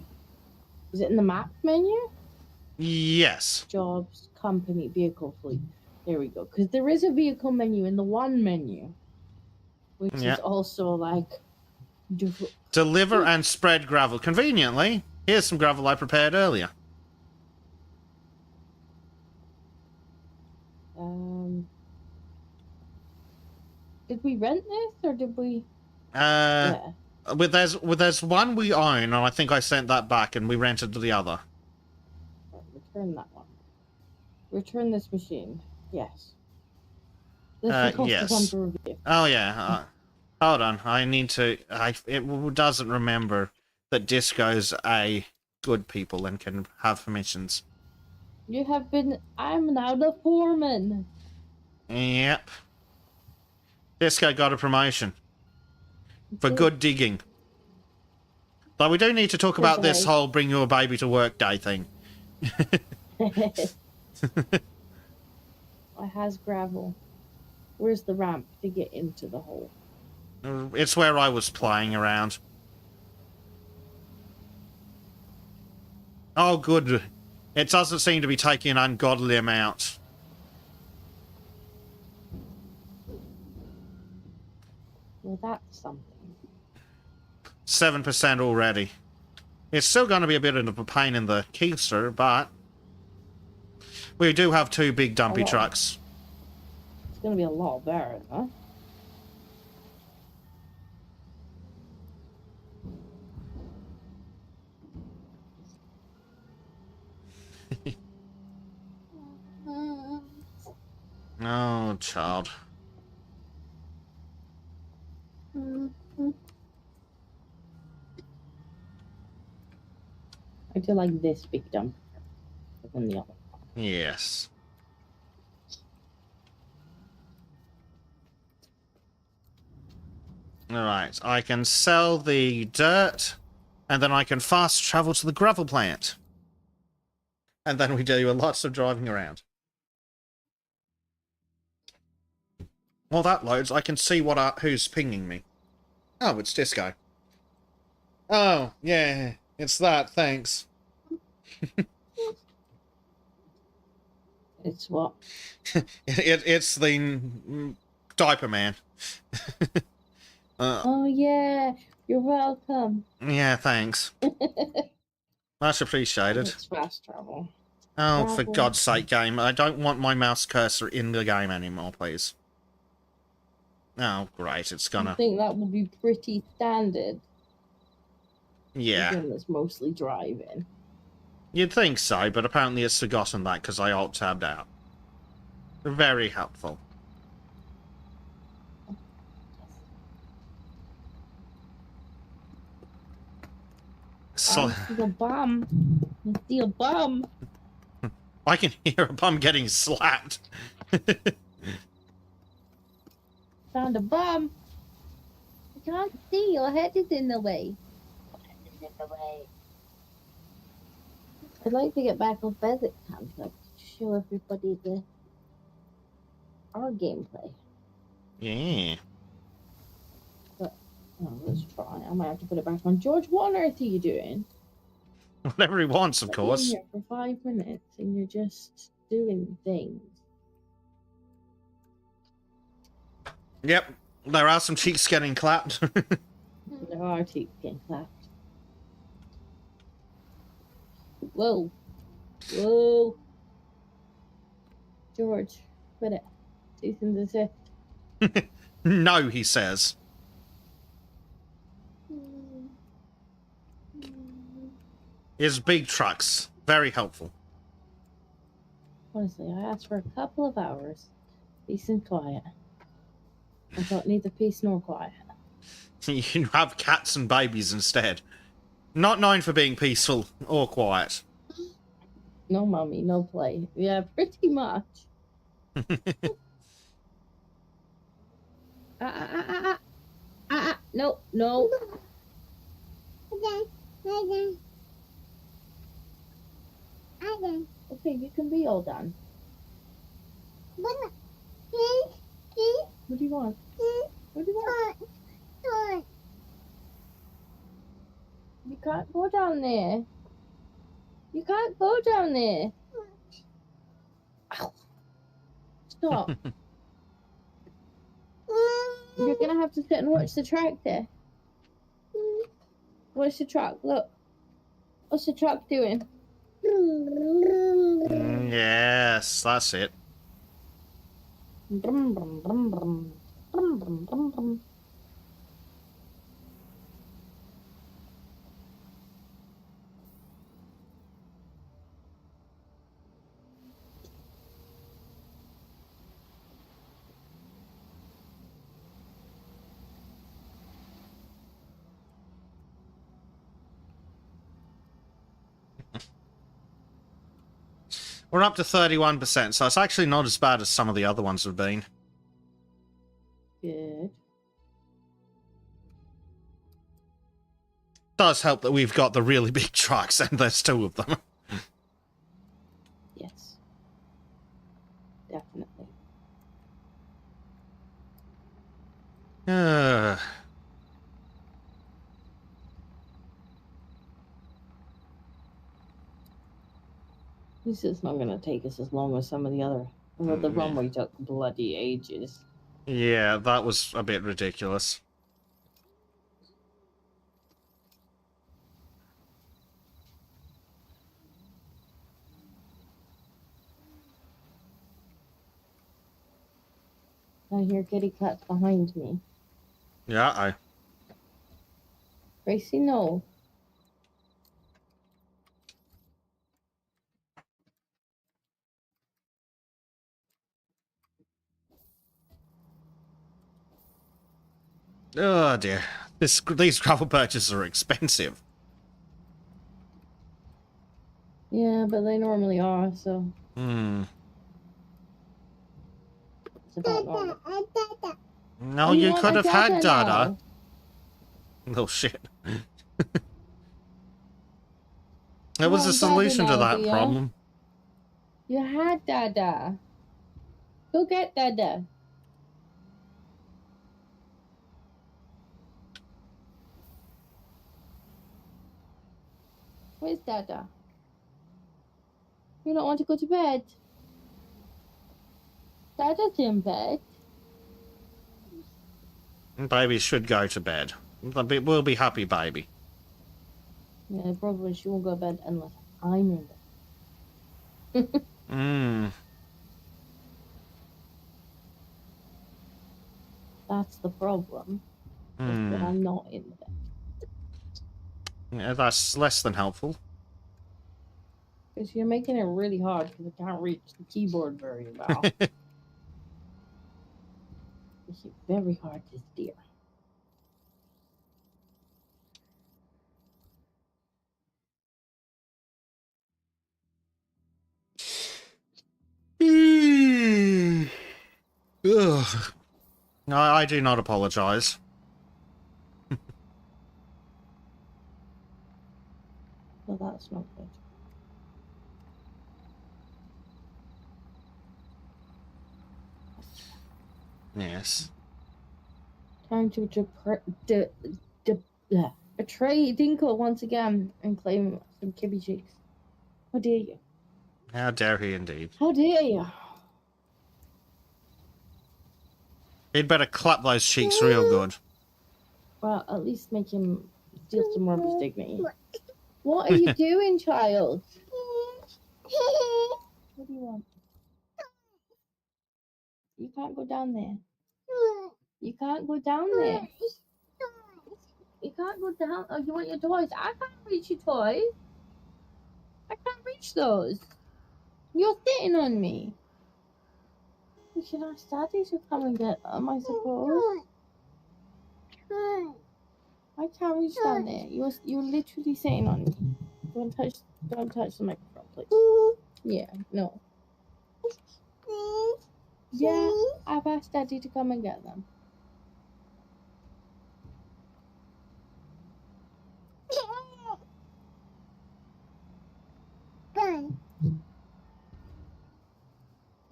A: Is it in the map menu?
B: Yes.
A: Jobs, company, vehicle fleet. There we go. Because there is a vehicle menu in the one menu, which
B: Yeah.
A: is also like.
B: Deliver and spread gravel. Conveniently, here's some gravel I prepared earlier.
A: Did we rent this or did we?
B: Yeah. There's one we own, and I think I sent that back, and we rented the other.
A: Right, return that one. Return this machine. Yes. This will cost
B: yes.
A: us to review.
B: Oh yeah. Hold on. I need to. It doesn't remember that Disco's a good people and can have permissions.
A: You have been. I'm now the foreman.
B: Yep. Disco got a promotion for good digging. But we do need to talk about this whole bring your baby to work day thing.
A: I has gravel. Where's the ramp to get into the hole?
B: It's where I was playing around. Oh, good. It doesn't seem to be taking an ungodly amount.
A: Well, that's something.
B: 7% already. It's still going to be a bit of a pain in the keister, but we do have 2 big dumpy trucks.
A: It's going to be a lot better, huh?
B: Oh, child.
A: I do like this big dump than the other.
B: Yes. Alright, I can sell the dirt, and then I can fast travel to the gravel plant. And then we do lots of driving around. While that loads, I can see who's pinging me. Oh, it's Disco. Oh, yeah, it's that, thanks.
A: It's what?
B: It's the diaper man.
A: Oh, yeah. You're welcome.
B: Yeah, thanks. Much appreciated.
A: It's fast travel.
B: Oh, for
A: Travel.
B: God's sake, game. I don't want my mouse cursor in the game anymore, please. Oh, great. It's
A: I
B: gonna...
A: think that will be pretty standard.
B: Yeah.
A: Again, that's mostly driving.
B: You'd think so, but apparently it's forgotten that because I alt-tabbed out. Very helpful. So,
A: I see a bum. I see a bum.
B: I can hear a bum getting slapped.
A: Found a bum. I can't see. Your head is in the way. I'd like to get back on Pheasant Camp to show everybody our gameplay.
B: Yeah.
A: Oh, let's try. I might have to put it back on. George, what on earth are you doing?
B: Whatever he wants, of
A: I've been
B: course.
A: here for 5 minutes and you're just doing things.
B: Yep. There are some cheeks getting clapped.
A: There are teeth getting clapped. Whoa. Whoa. George, quit it. Cease and desist.
B: No, he says. His big trucks. Very helpful.
A: Honestly, I asked for a couple of hours. Peace and quiet. I don't need the peace nor quiet.
B: You can have cats and babies instead. Not known for being peaceful or quiet.
A: No mommy, no play. Yeah, pretty much. No, no. Okay, you can be all done. What do you want? What do you want? You can't go down there. You can't go down there. Ow. Stop. You're gonna have to sit and watch the tractor. Watch the truck. Look. What's the truck doing?
B: Yes, that's it.
A: Brum, brum, brum, brum. Brum, brum, brum, brum.
B: We're up to 31%, so it's actually not as bad as some of the other ones have been.
A: Good.
B: Does help that we've got the really big trucks, and there's 2 of them.
A: Yes. Definitely. This is not gonna take us as long as some of the other. Well, the runway took bloody ages.
B: Yeah, that was a bit ridiculous.
A: I hear kitty cats behind me.
B: Yeah,
A: Gracie, no.
B: Oh dear. These gravel purchases are expensive.
A: Yeah, but they normally are, so
B: Hmm.
A: it's about normal.
B: No,
A: Oh, you
B: you
A: want
B: could
A: a
B: have had
A: Dada
B: Dada.
A: now?
B: Oh shit.
A: You
B: There was
A: want
B: a
A: Dada
B: solution to
A: now,
B: that
A: do ya?
B: problem.
A: You had Dada. Go get Dada. Where's Dada? You don't want to go to bed? Dada's in bed.
B: Baby should go to bed. We'll be happy, baby.
A: Yeah, the problem is she won't go to bed unless I'm in bed.
B: Hmm.
A: That's the problem. Is that I'm not in bed.
B: Yeah, that's less than helpful.
A: Because you're making it really hard because I can't reach the keyboard very well. It's very hard to steer.
B: Ugh. No, I do not apologize.
A: So that's not good.
B: Yes.
A: Time to betray Dinko once again and claim some kibby cheeks. How dare you?
B: How dare he indeed.
A: How dare you?
B: He'd better clap those cheeks real good.
A: Well, at least make him steal some more of his dignity. What are you doing, child? What do you want? You can't go down there. You can't go down there. You can't go down. Oh, you want your toys? I can't reach your toys. I can't reach those. You're sitting on me. We should ask Daddy to come and get them, I suppose. I can't reach down there. You're literally sitting on me. Don't touch the microphone, please. Yeah, no. Yeah, I've asked Daddy to come and get them.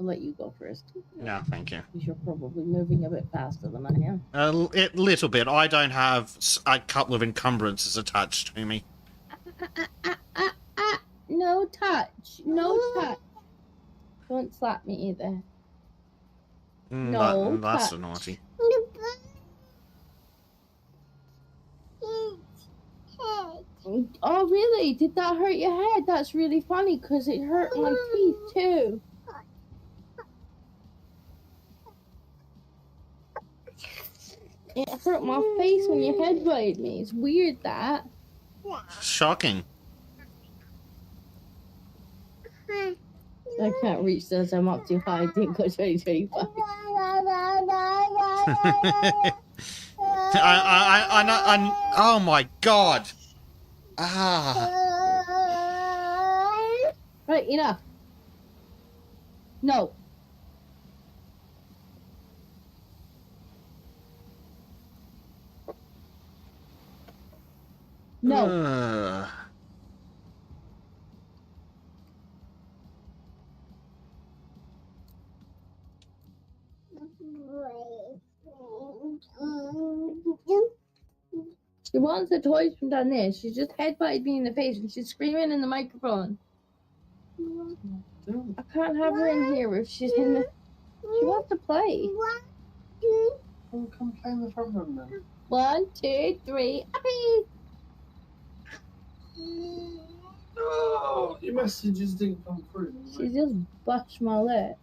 A: let you go first.
B: No, thank you.
A: Because you're probably moving a bit faster than I am.
B: A little bit. I don't have a couple of encumbrances attached to me.
A: No touch. No touch. Don't slap me either. No
B: That's
A: touch.
B: naughty.
A: Oh, really? Did that hurt your head? That's really funny because it hurt my teeth too. It hurt my face when your head butted me. It's weird that.
B: Shocking.
A: I can't reach those. I'm up too high. I didn't go 2025.
B: Oh my god. Ah.
A: Right, enough. No. No. She wants the toys from down there. She just headbutted me in the face and she's screaming in the microphone. I can't have her in here if she's in the... She wants to play.
C: Well, come play in the front room then.
A: 1, 2, 3.
C: No, your messages didn't come through.
A: She just butched my lip.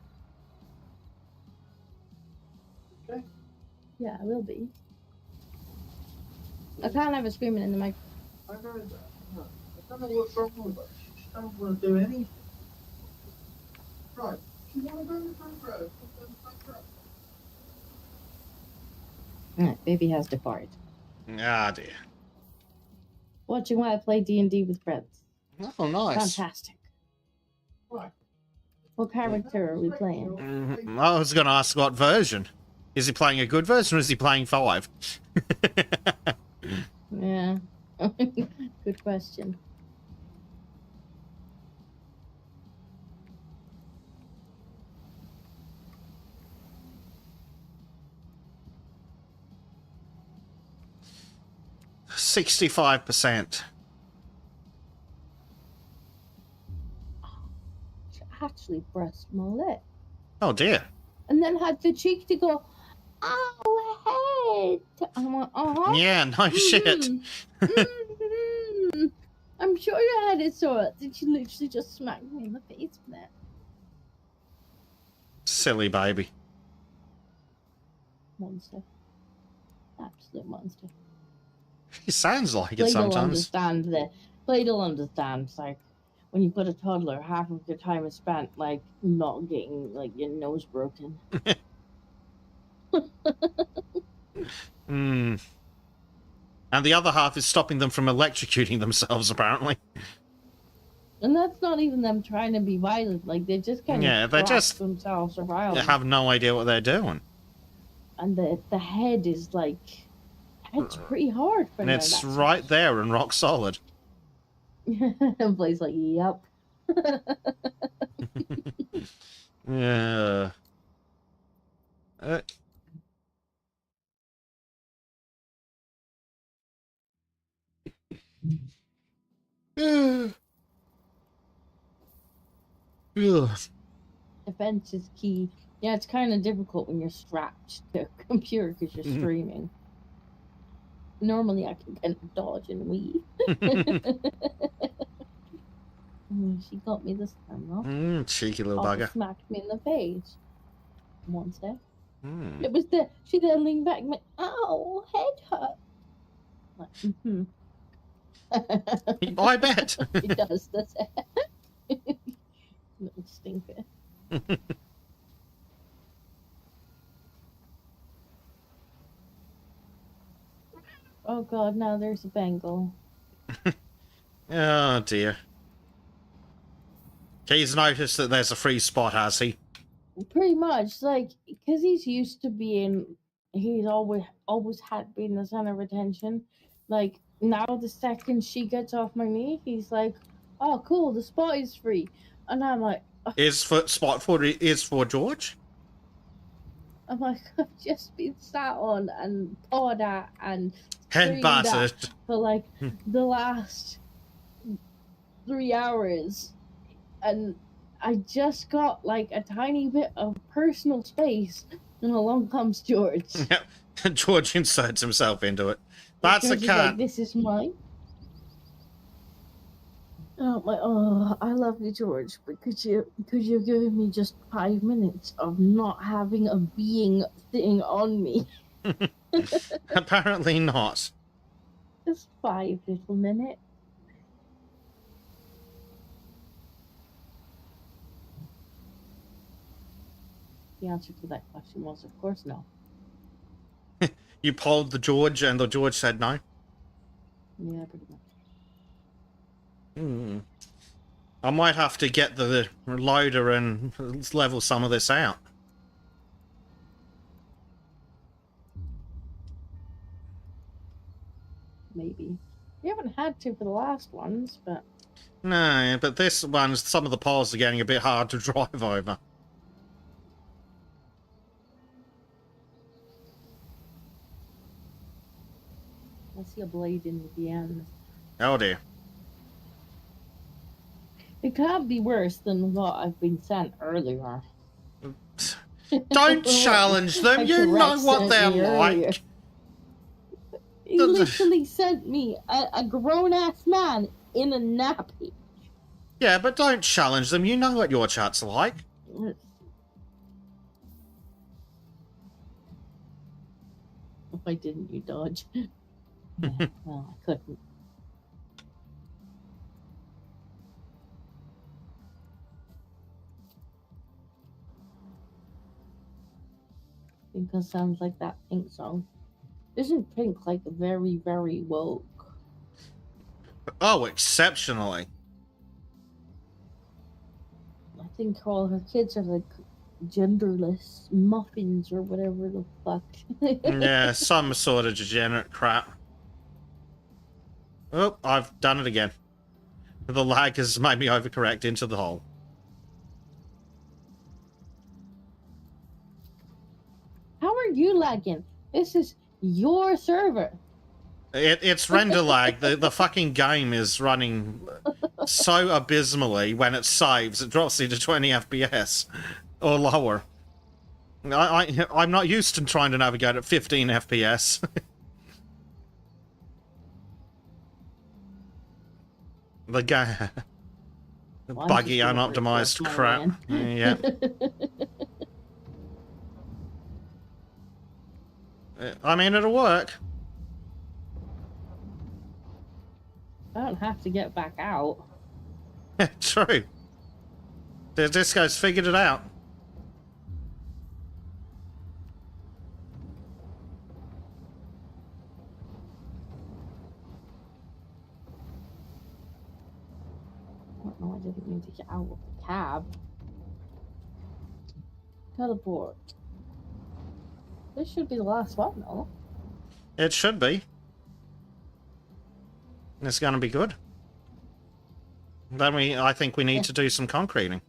C: Okay.
A: Yeah, I will be. I can't have her screaming in the mic.
C: I know that. No, I don't know what's wrong with her. She just don't want to do anything. Right. Do you want to go in the front row? Go in the front row.
A: Alright, baby has departed.
B: Ah, dear.
A: Watching while I play D&D with friends.
B: Oh, nice.
A: Fantastic.
C: Right.
A: What character are we playing?
B: I was going to ask what version. Is he playing a good version or is he playing 5?
A: Yeah. Good question.
B: $65%.
A: She actually brushed my lip.
B: Oh dear.
A: And then had the cheek to go, "Oh, head." I'm like, uh-huh.
B: Yeah, no shit.
A: I'm sure your head is sore. Did she literally just smack me in the face with it?
B: Silly baby.
A: Monster. Absolute monster.
B: He sounds like it
A: Blade will
B: sometimes.
A: understand the Blade will understand. It's like when you put a toddler, half of your time is spent like not getting like your nose broken.
B: Hmm. And the other half is stopping them from electrocuting themselves, apparently.
A: And that's not even them trying to be violent. Like they just kind
B: Yeah,
A: of
B: they
A: crap
B: just-
A: themselves around.
B: They have no idea what they're doing.
A: And the head is like it's pretty hard for
B: And
A: them.
B: it's right there and rock solid.
A: And Blade's like, yep.
B: Yeah. Ugh.
A: Defense is key. Yeah, it's kind of difficult when you're strapped to a computer because you're
B: Mhm.
A: streaming. Normally, I can kind of dodge and weave. She got me this time, though.
B: Cheeky little
A: Also
B: bugger.
A: smacked me in the face. Once there.
B: Mm.
A: It was she then leaned back and went, "Ow, head hurt." Like,
B: I bet.
A: It does, does it? Little stinker. Oh god, now there's a Bengal.
B: Oh dear. He's noticed that there's a free spot, has he?
A: Pretty much, like, because he's used to being, he's always had been the center of attention. Like, now the second she gets off my knee, he's like, "Oh, cool, the spot is free." And I'm like,
B: is for George.
A: I'm like, I've just been sat on and pawed at and
B: Head
A: screamed at
B: battered.
A: for like the last 3 hours, and I just got like a tiny bit of personal space, and along comes George.
B: Yep. George inserts himself into it. That's a
A: George is
B: cat.
A: like, this is mine. And I'm like, oh, I love you, George, but could you give me just 5 minutes of not having a being sitting on me?
B: Apparently not.
A: Just 5 little minutes. The answer to that question was, of course, no.
B: You polled the George, and the George said no.
A: Yeah, pretty much.
B: Hmm. I might have to get the loader and level some of this out.
A: Maybe. We haven't had to for the last ones, but
B: No, but this one, some of the poles are getting a bit hard to drive over.
A: I see a blade in the end.
B: Oh dear.
A: It can't be worse than what I've been sent earlier.
B: Don't challenge them,
A: Like
B: you
A: the
B: know
A: Rex
B: what
A: sent
B: they're
A: me earlier.
B: like.
A: He literally sent me a grown-ass man in a nappy.
B: Yeah, but don't challenge them, you know what your chat's like.
A: Why didn't you dodge? Yeah, well, I couldn't. Because sounds like that Pink song. Isn't Pink like very, very woke?
B: Oh, exceptionally.
A: I think all her kids are like genderless muffins or whatever the fuck.
B: Yeah, some sort of degenerate crap. Oh, I've done it again. The lag has made me overcorrect into the hole.
A: How are you lagging? This is your server.
B: It's render lag. The fucking game is running so abysmally when it saves. It drops you to 20 FPS or lower. I'm not used to trying to navigate at 15 FPS. The guy,
A: Well, I'm
B: buggy,
A: just gonna
B: unoptimized
A: refresh my
B: crap.
A: LAN.
B: Yeah. I mean, it'll work.
A: I don't have to get back out.
B: True. This guy's figured it out.
A: No, I didn't mean to get out of the cab. Teleport. This should be the last one, though.
B: It should be. It's gonna be good. Then I think we need to do some concreting.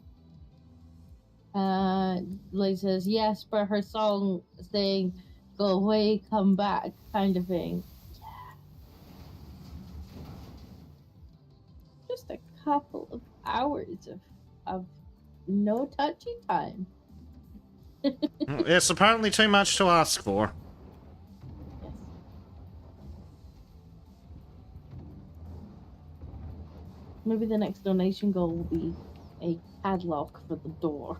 A: Liz says yes, but her song saying "Go away, come back" kind of thing. Yeah. Just a couple of hours of no touchy time.
B: It's apparently too much to ask for.
A: Yes. Maybe the next donation goal will be a padlock for the door.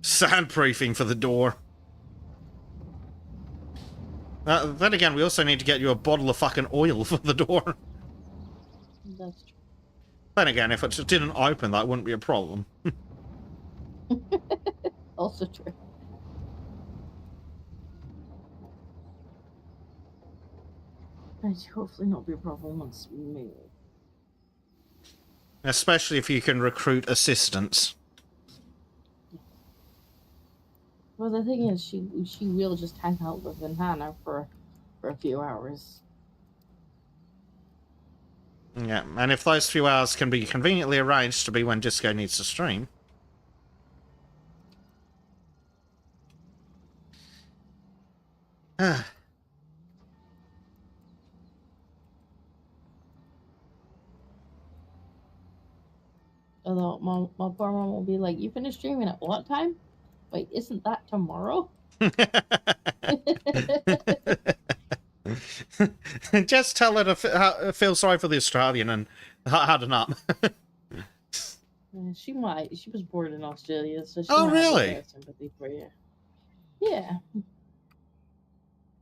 B: Soundproofing for the door. Then again, we also need to get you a bottle of fucking oil for the door.
A: That's true.
B: Then again, if it just didn't open, that wouldn't be a problem.
A: Also true. That should hopefully not be a problem once we move.
B: Especially if you can recruit assistants.
A: Well, the thing is, she will just hang out with Hannah for a few hours.
B: Yeah, and if those few hours can be conveniently arranged to be when Disco needs to stream.
A: Although my poor mom will be like, "You finished streaming at what time? Wait, isn't that tomorrow?"
B: Just tell her to feel sorry for the Australian and harden up.
A: She might. She was born in Australia, so she
B: Oh,
A: might have a
B: really?
A: bit of sympathy for you. Yeah.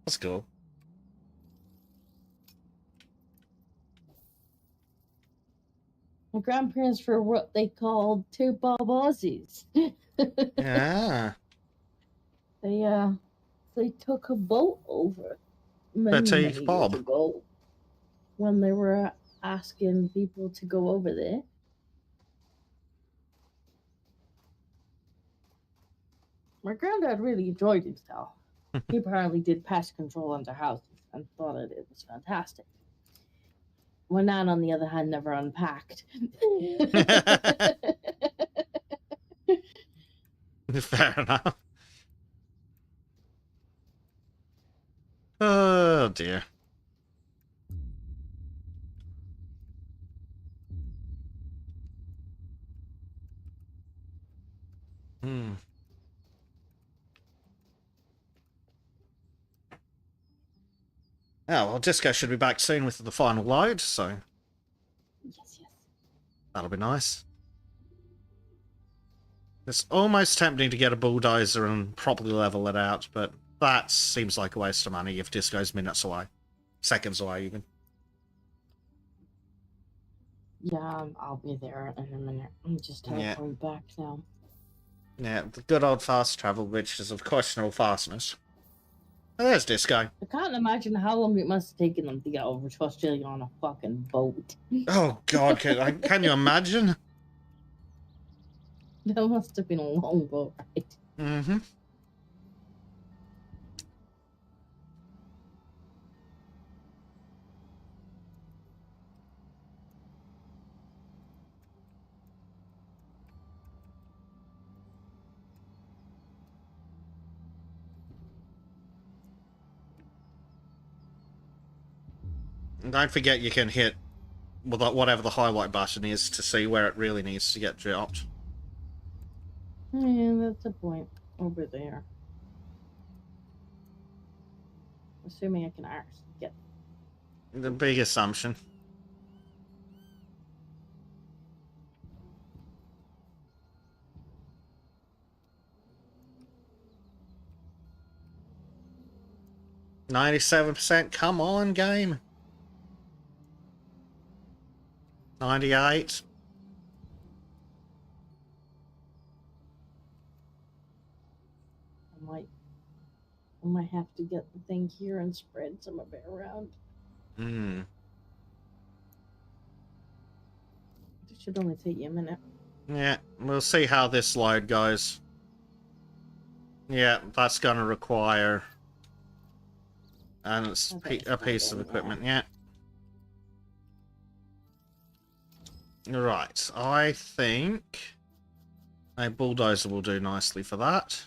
B: That's cool.
A: My grandparents were what they called two Bob Aussies.
B: Yeah.
A: They took a boat over many
B: Petite
A: years
B: Bob.
A: ago when they were asking people to go over there. My granddad really enjoyed himself. He apparently did pest control on their houses and thought it was fantastic. My nan, on the other hand, never unpacked.
B: Fair enough. Oh, dear. Hmm. Oh, well, Disco should be back soon with the final load, so
A: Yes.
B: that'll be nice. It's almost tempting to get a bulldozer and properly level it out, but that seems like a waste of money if Disco's minutes away. Seconds away, even.
A: Yeah, I'll be there in a minute. I'm just teleporting back now.
B: Yeah, the good old fast travel, which is of questionable fastness. Oh, there's Disco.
A: I can't imagine how long it must have taken them to get over to Australia on a fucking boat.
B: Oh, God, can you imagine?
A: That must have been a long boat ride.
B: Mm-hmm. And don't forget you can hit whatever the highlight button is to see where it really needs to get dropped.
A: Yeah, that's a point over there. Assuming I can actually get.
B: The big assumption. %. Come on, game. 98.
A: I might have to get the thing here and spread some of it around.
B: Hmm.
A: It should only take you a minute.
B: Yeah, we'll see how this load goes. Yeah, that's gonna require a piece of equipment, yeah. Right, I think a bulldozer will do nicely for that.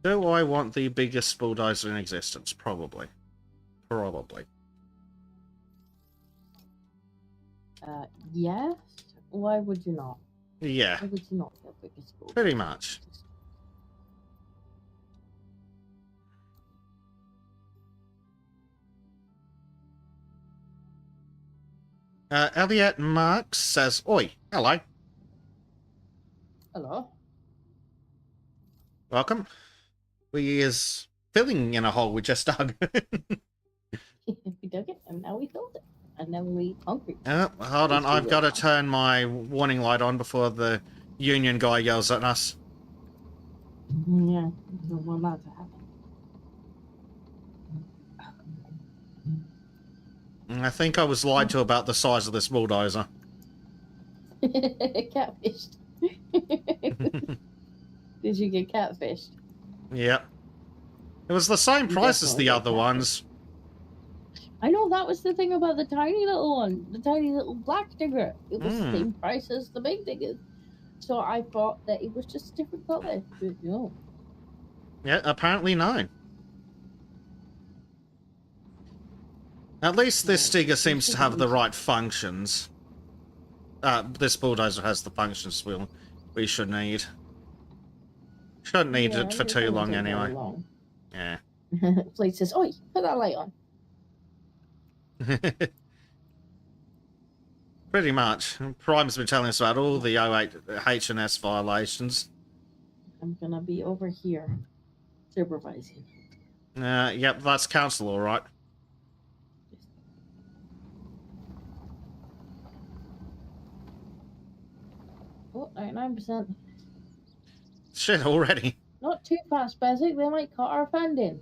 B: Do I want the biggest bulldozer in existence? Probably. Probably.
A: Yes? Why would you not?
B: Yeah,
A: Why would you not get the biggest boat?
B: pretty much. Elliot Marks says, "Oi, hello.
A: Hello?
B: Welcome. We is filling in a hole we just dug."
A: We dug it, and now we filled it. And then we concrete.
B: Hold on, I've got to turn my warning light on before the union guy yells at us.
A: Yeah, don't want that to happen.
B: I think I was lied to about the size of this bulldozer.
A: Catfished. Did you get catfished?
B: Yep. It was the same
A: You
B: price as the
A: definitely
B: other
A: get
B: ones.
A: I know that was the thing about the tiny little one, the tiny little black digger. It was the
B: Hmm.
A: same price as the big digger. So I thought that it was just a different color. But no.
B: Yeah, apparently no. At least this
A: No,
B: digger seems to have the
A: different.
B: right functions. This bulldozer has the functions we should need. Shouldn't need
A: Yeah,
B: it for
A: it
B: too
A: doesn't
B: long
A: take very
B: anyway.
A: long.
B: Yeah.
A: Plate says, "Oi, put that light on."
B: Pretty much. Prime's been telling us about all the 08 H&S violations.
A: I'm gonna be over here supervising.
B: Yep, that's council, all right.
A: Oh, 99%.
B: Shit, already.
A: Not too fast, Basic. They might cut our funding.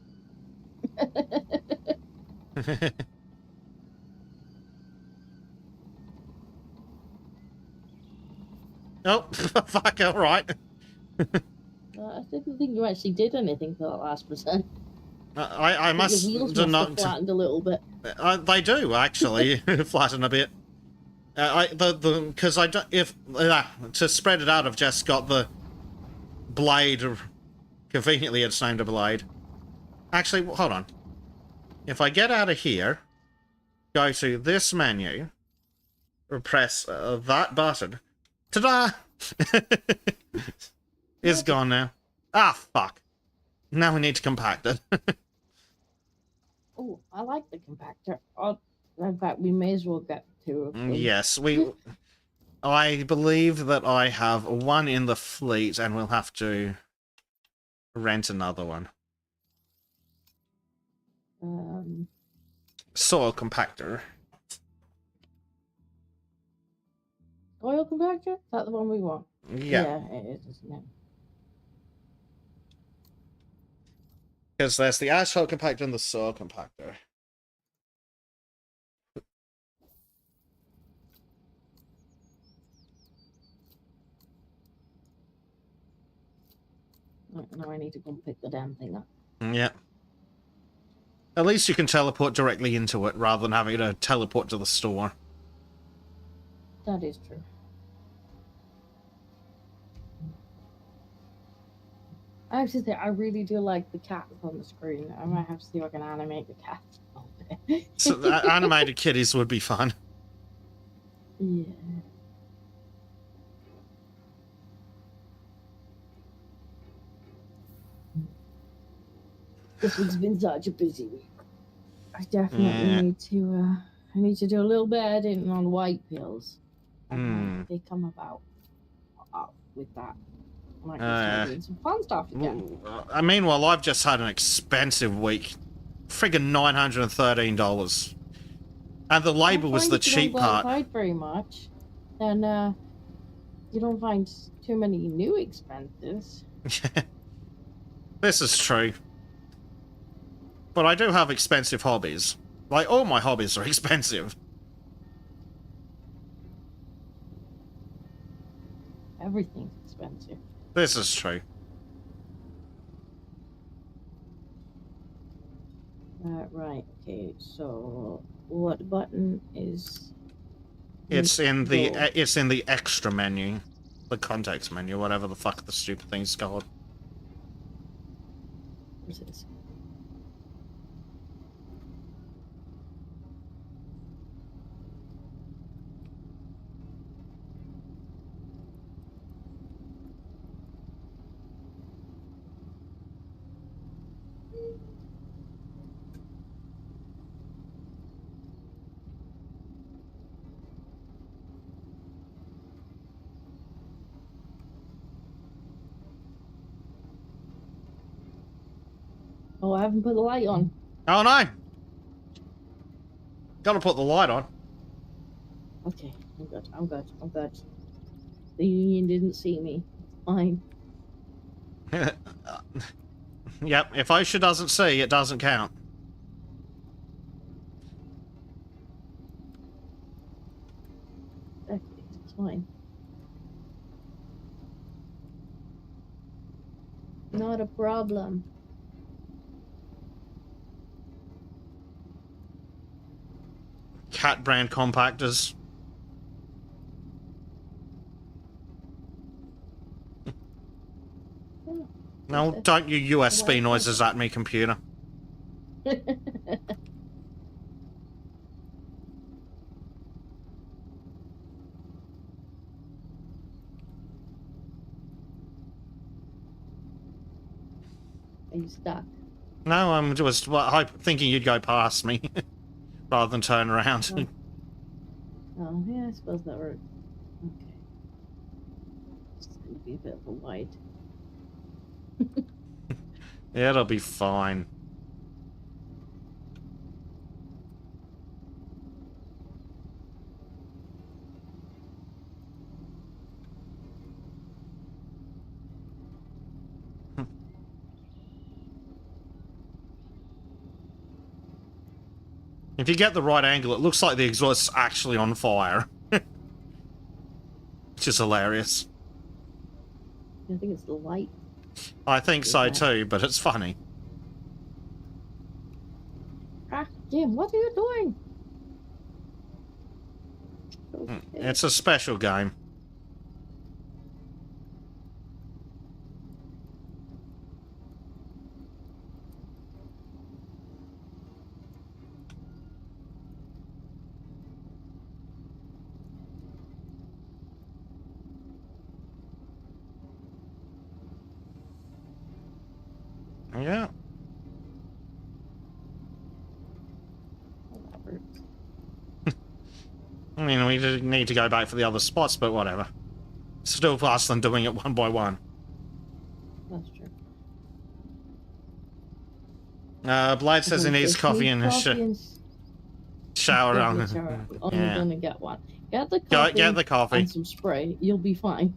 B: Oh, fuck, all right.
A: I didn't think you actually did anything for that last percent.
B: I must
A: Your wheels
B: do
A: must have
B: not.
A: flattened a little bit.
B: They do actually flatten a bit. Because I don't, if to spread it out, I've just got the blade. Conveniently, it's named a blade. Actually, hold on. If I get out of here, go to this menu, press that button. Ta-da! It's gone now. Ah, fuck. Now we need to compact it.
A: Oh, I like the compactor. Oh, in fact, we may as well get two of them.
B: Yes, I believe that I have one in the fleet, and we'll have to rent another one. Soil compactor.
A: Oil compactor? Is that the one we want?
B: Yeah,
A: it is, isn't it?
B: because there's the asphalt compactor and the soil compactor.
A: Now I need to go and pick the damn thing up.
B: Yeah. At least you can teleport directly into it rather than having to teleport to the store.
A: That is true. I have to say, I really do like the cats on the screen. I might have to see if I can animate the cats.
B: So animated kitties would be fun.
A: Yeah. This week's been such a busy week. I definitely need to do a little bit of editing on white pills. They come about with that. And I can start doing some fun stuff again.
B: Meanwhile, I've just had an expensive week. Friggin' $913. And the label was the cheap part.
A: If you don't go outside very much, then you don't find too many new expenses.
B: This is true. But I do have expensive hobbies. Like, all my hobbies are expensive.
A: Everything's expensive.
B: This is true.
A: Right, okay, so what button is...
B: It's in the extra menu. The context menu, whatever the fuck the stupid thing's called.
A: Where's this? Oh, I haven't put the light on.
B: Oh no! Gotta put the light on.
A: Okay, I'm good. The union didn't see me. Fine.
B: Yep, if OSHA doesn't see, it doesn't count.
A: Okay, it's fine. Not a problem.
B: Cat brand compactors. No,
A: Okay.
B: don't you USB
A: Well,
B: noises at me, computer.
A: Are you stuck?
B: No, I'm just thinking you'd go past me rather than turn around.
A: Oh. Oh, yeah, I suppose that works. Okay. It's going to be a bit of a wide.
B: It'll be fine. If you get the right angle, it looks like the exhaust's actually on fire. Which is hilarious.
A: I think it's the light.
B: I think so
A: Okay.
B: too, but it's funny.
A: Ah, Jim, what are you doing? Okay.
B: It's a special game. Yeah.
A: That works.
B: I mean, we didn't need to go back for the other spots, but whatever. Still faster than doing it one by one.
A: That's true.
B: Blade says he needs coffee in his shower.
A: Yeah,
B: On.
A: shower. Only
B: Yeah.
A: gonna get one. Get the
B: Go,
A: coffee,
B: get the coffee.
A: and some spray. You'll be fine.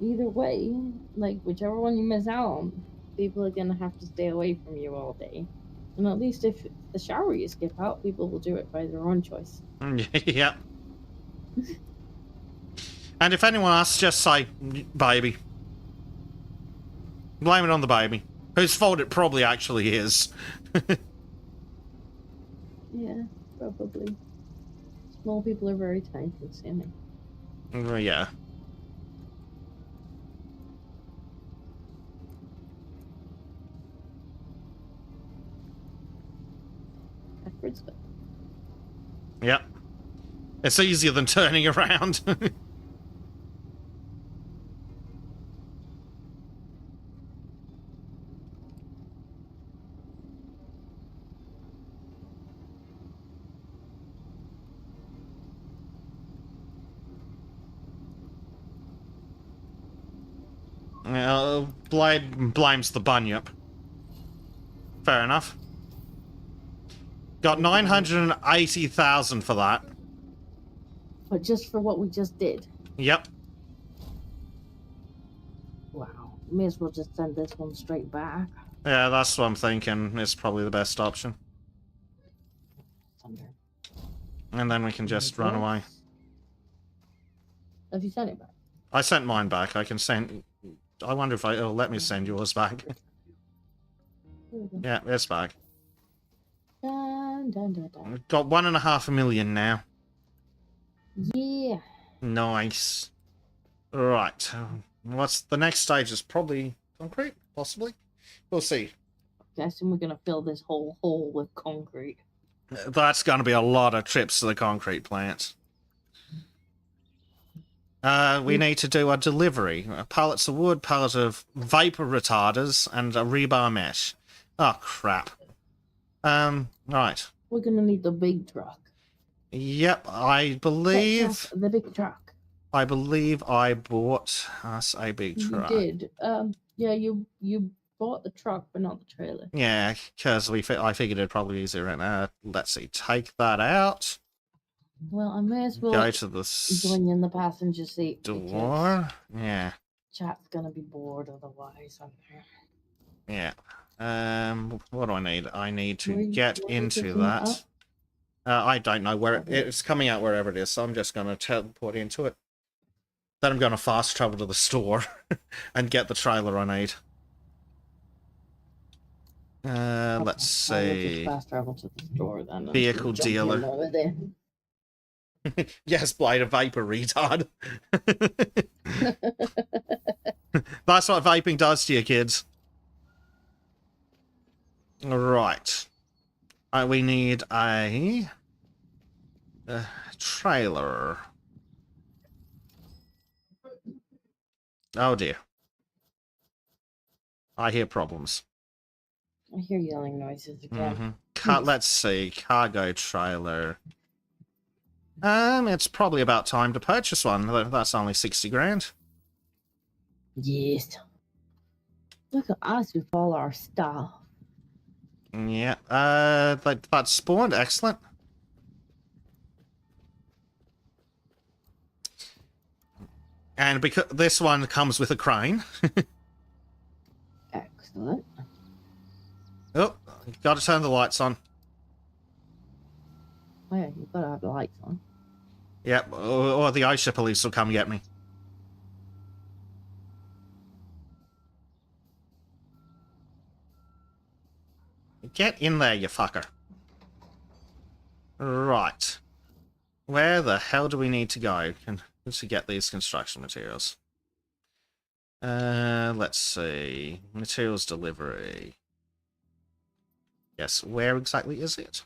A: Either way, like whichever one you miss out on, people are gonna have to stay away from you all day. And at least if the shower you skip out, people will do it by their own choice.
B: Yep. And if anyone asks, just say, baby. Blame it on the baby. Whose fault it probably actually is.
A: Yeah, probably. Small people are very time consuming.
B: Yeah.
A: Backwards, but
B: Yep. It's easier than turning around. Blade blames the bunyip. Fair enough. Got 980,000 for that.
A: but just for what we just did.
B: Yep.
A: Wow. May as well just send this one straight back.
B: Yeah, that's what I'm thinking. It's probably the best option.
A: Thunder.
B: And then we can just run away.
A: Have you sent it back?
B: I sent mine back. I can send... I wonder if it'll let me send yours back.
A: There we go.
B: Yeah, it's back.
A: Dun, dun, dun, dun.
B: We've got 1.5 million now.
A: Yeah.
B: Nice. Right. What's the next stage? Is probably concrete, possibly. We'll see.
A: Guessing we're gonna fill this whole hole with concrete.
B: That's going to be a lot of trips to the concrete plant. We need to do a delivery. Pallets of wood, pallet of vapor retarders, and a rebar mesh. Oh, crap. Right.
A: We're gonna need the big truck.
B: Yep, I believe...
A: The big truck.
B: I believe I bought us a big truck.
A: You did. Yeah, you bought the truck, but not the trailer.
B: Yeah, because I figured it'd probably be easier right now. Let's see, take that out.
A: Well, I may as well
B: Go to the
A: join you in the passenger seat.
B: door. Yeah.
A: Chat's gonna be bored otherwise. I'm there.
B: Yeah. What do I need? I need to
A: Were you-
B: get
A: were you
B: into
A: picking it up?
B: that. I don't know where
A: Okay.
B: it's coming out wherever it is, so I'm just going to teleport into it. Then I'm going to fast travel to the store and get the trailer I need. Let's
A: I will just
B: see.
A: fast travel to the store then. and
B: Vehicle
A: jump in
B: dealer.
A: over there.
B: Yes, Blade, a vapor retard. That's what vaping does to you, kids. Right. We need a trailer. Oh dear. I hear problems.
A: I hear yelling noises again.
B: Let's see. Cargo trailer. It's probably about time to purchase one. That's only 60 grand.
A: Yes. Look at us with all our stuff.
B: Yeah. That spawned. Excellent. And because this one comes with a crane.
A: Excellent.
B: Oh, got to turn the lights on.
A: Oh yeah, you've got to have the lights on.
B: Yep, or the OSHA police will come get me. Get in there, you fucker. Right. Where the hell do we need to go to get these construction materials? Let's see. Materials delivery. Yes, where exactly is it?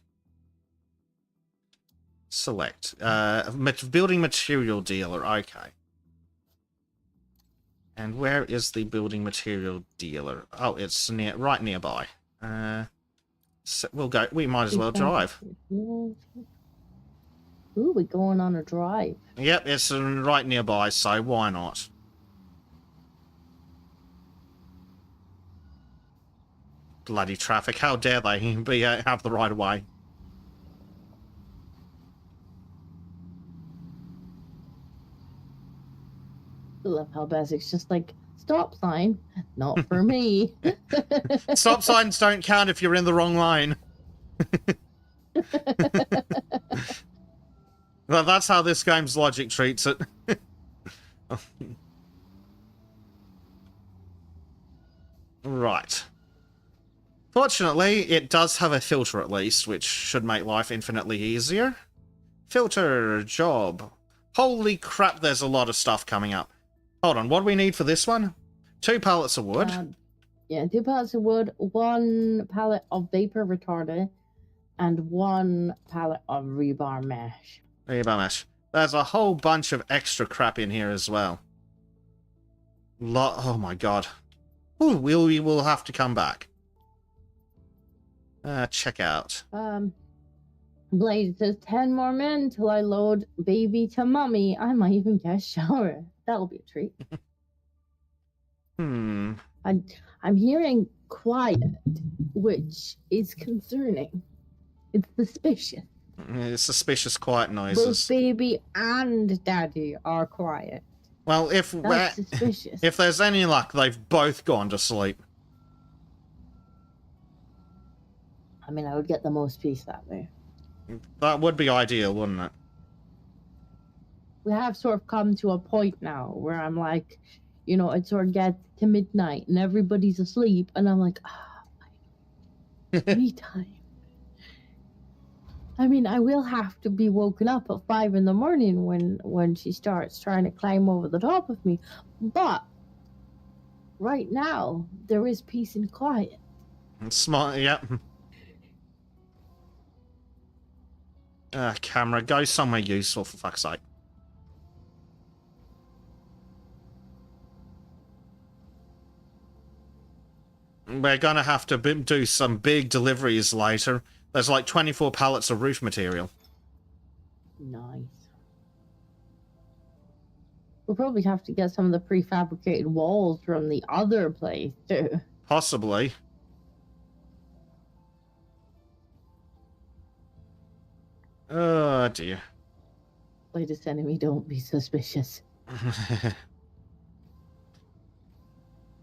B: Select. Building material dealer. Okay. And where is the building material dealer? Oh, it's right nearby. So we'll go. We might as well drive.
A: Ooh, we're going on a drive.
B: Yep, it's right nearby, so why not? Bloody traffic! How dare they have the right of way?
A: I love how Basic's just like, stop sign, not for me.
B: Stop signs don't count if you're in the wrong line. Well, that's how this game's logic treats it. Right. Fortunately, it does have a filter at least, which should make life infinitely easier. Filter, job. Holy crap, there's a lot of stuff coming up. Hold on, what do we need for this one? 2 pallets of wood.
A: Yeah, 2 pallets of wood, 1 pallet of vapor retardant, and 1 pallet of rebar mesh.
B: Rebar mesh. There's a whole bunch of extra crap in here as well. Oh my god. Ooh, we will have to come back. Check out.
A: Blade says 10 more men till I load baby to mommy. I might even get a shower. That'll be a treat. I'm hearing quiet, which is concerning. It's suspicious.
B: It's suspicious quiet noises.
A: Both baby and daddy are quiet.
B: Well,
A: That's suspicious.
B: if there's any luck, they've both gone to sleep.
A: I mean, I would get the most peace that way.
B: That would be ideal, wouldn't it?
A: We have sort of come to a point now where I'm like, you know, it sort of gets to midnight and everybody's asleep, and I'm like, me time. I mean, I will have to be woken up at 5 in the morning when she starts trying to climb over the top of me, but right now there is peace and quiet.
B: Smart, yep. Camera, go somewhere useful for fuck's sake. We're gonna have to do some big deliveries later. There's like 24 pallets of roof material.
A: Nice. We'll probably have to get some of the prefabricated walls from the other place too.
B: Possibly. Oh dear.
A: Latest enemy, don't be suspicious.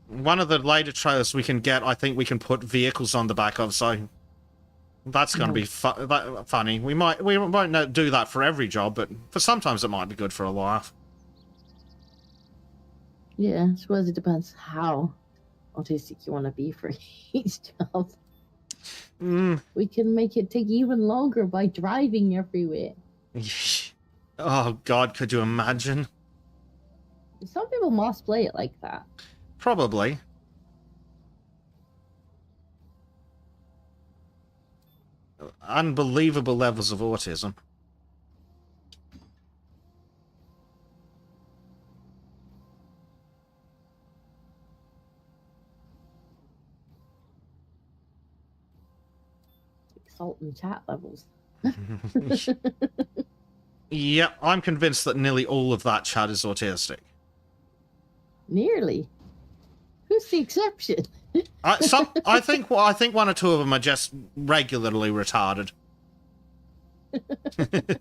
B: one of the later trailers we can get, I think we can put vehicles on the back of, so that's going to be funny. We won't do that for every job, but for sometimes it might be good for a laugh.
A: Yeah, I suppose it depends how autistic you want to be for each job. We can make it take even longer by driving everywhere.
B: Oh God, could you imagine?
A: Some people must play it like that.
B: Probably. Unbelievable levels of autism.
A: Salt and chat levels.
B: Yeah, I'm convinced that nearly all of that chat is autistic.
A: Nearly. Who's the exception?
B: I think one or two of them are just regularly retarded.
A: Like,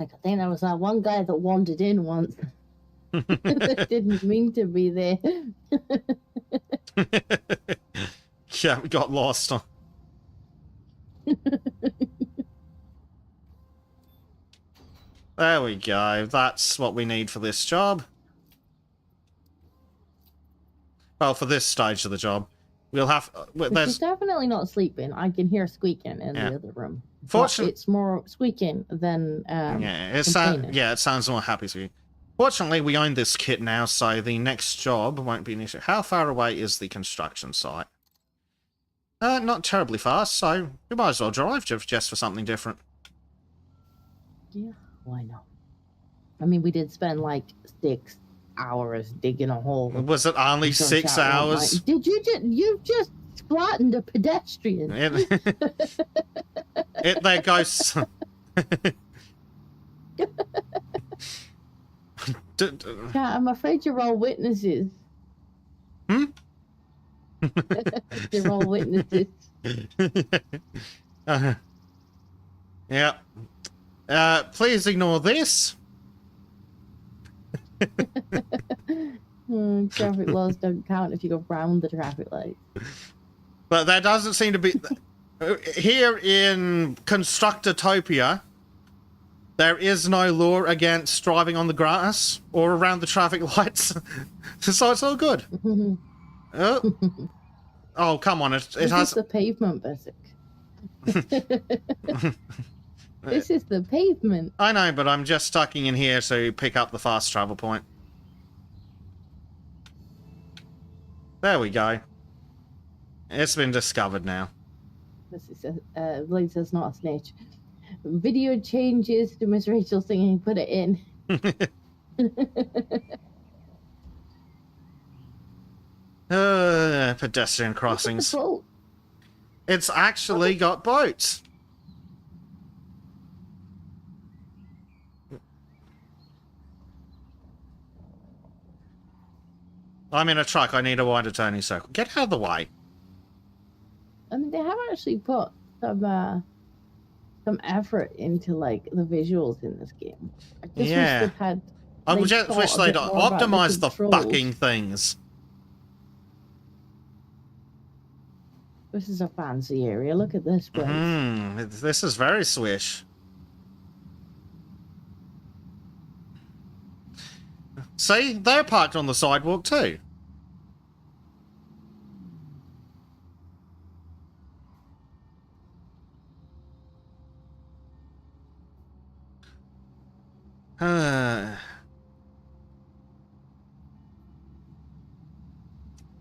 A: I think there was that one guy that wandered in once. That didn't mean to be there.
B: Yeah, we got lost. There we go. That's what we need for this job. Well, for this stage of the job. We'll have...
A: She's
B: there's...
A: definitely not sleeping. I can hear squeaking in the other room.
B: Fortunately...
A: It's more squeaking than
B: it sounds more happy to you. Fortunately, we own this kit now, so the next job won't be an issue. How far away is the construction site? Not terribly far, so we might as well drive just for something different.
A: Yeah, why not? I mean, we did spend like 6 hours digging a hole.
B: Was it only 6 hours?
A: Did you just flattened a pedestrian?
B: There goes.
A: Yeah, I'm afraid you're all witnesses. You're all witnesses.
B: Yeah. Please ignore this.
A: Traffic laws don't count if you go round the traffic light.
B: But that doesn't seem to be... Here in Constructotopia, there is no law against driving on the grass or around the traffic lights. So it's all good. Oh, come on. It
A: this
B: has...
A: is the pavement, Basic. This is the pavement.
B: I know, but I'm just stucking in here to pick up the fast travel point. There we go. It's been discovered now.
A: This is Blade says not a snitch. Video changes to Miss Rachel singing, put it in.
B: Pedestrian crossings.
A: Boat.
B: It's actually got boats. I'm in a truck. I need a wider turning circle. Get out of the way.
A: I mean, they have actually put some effort into like the visuals in this game. I just wish they'd had.
B: I just wish they'd optimized the fucking things.
A: This is a fancy area. Look at this place.
B: This is very swish. See, they're parked on the sidewalk too.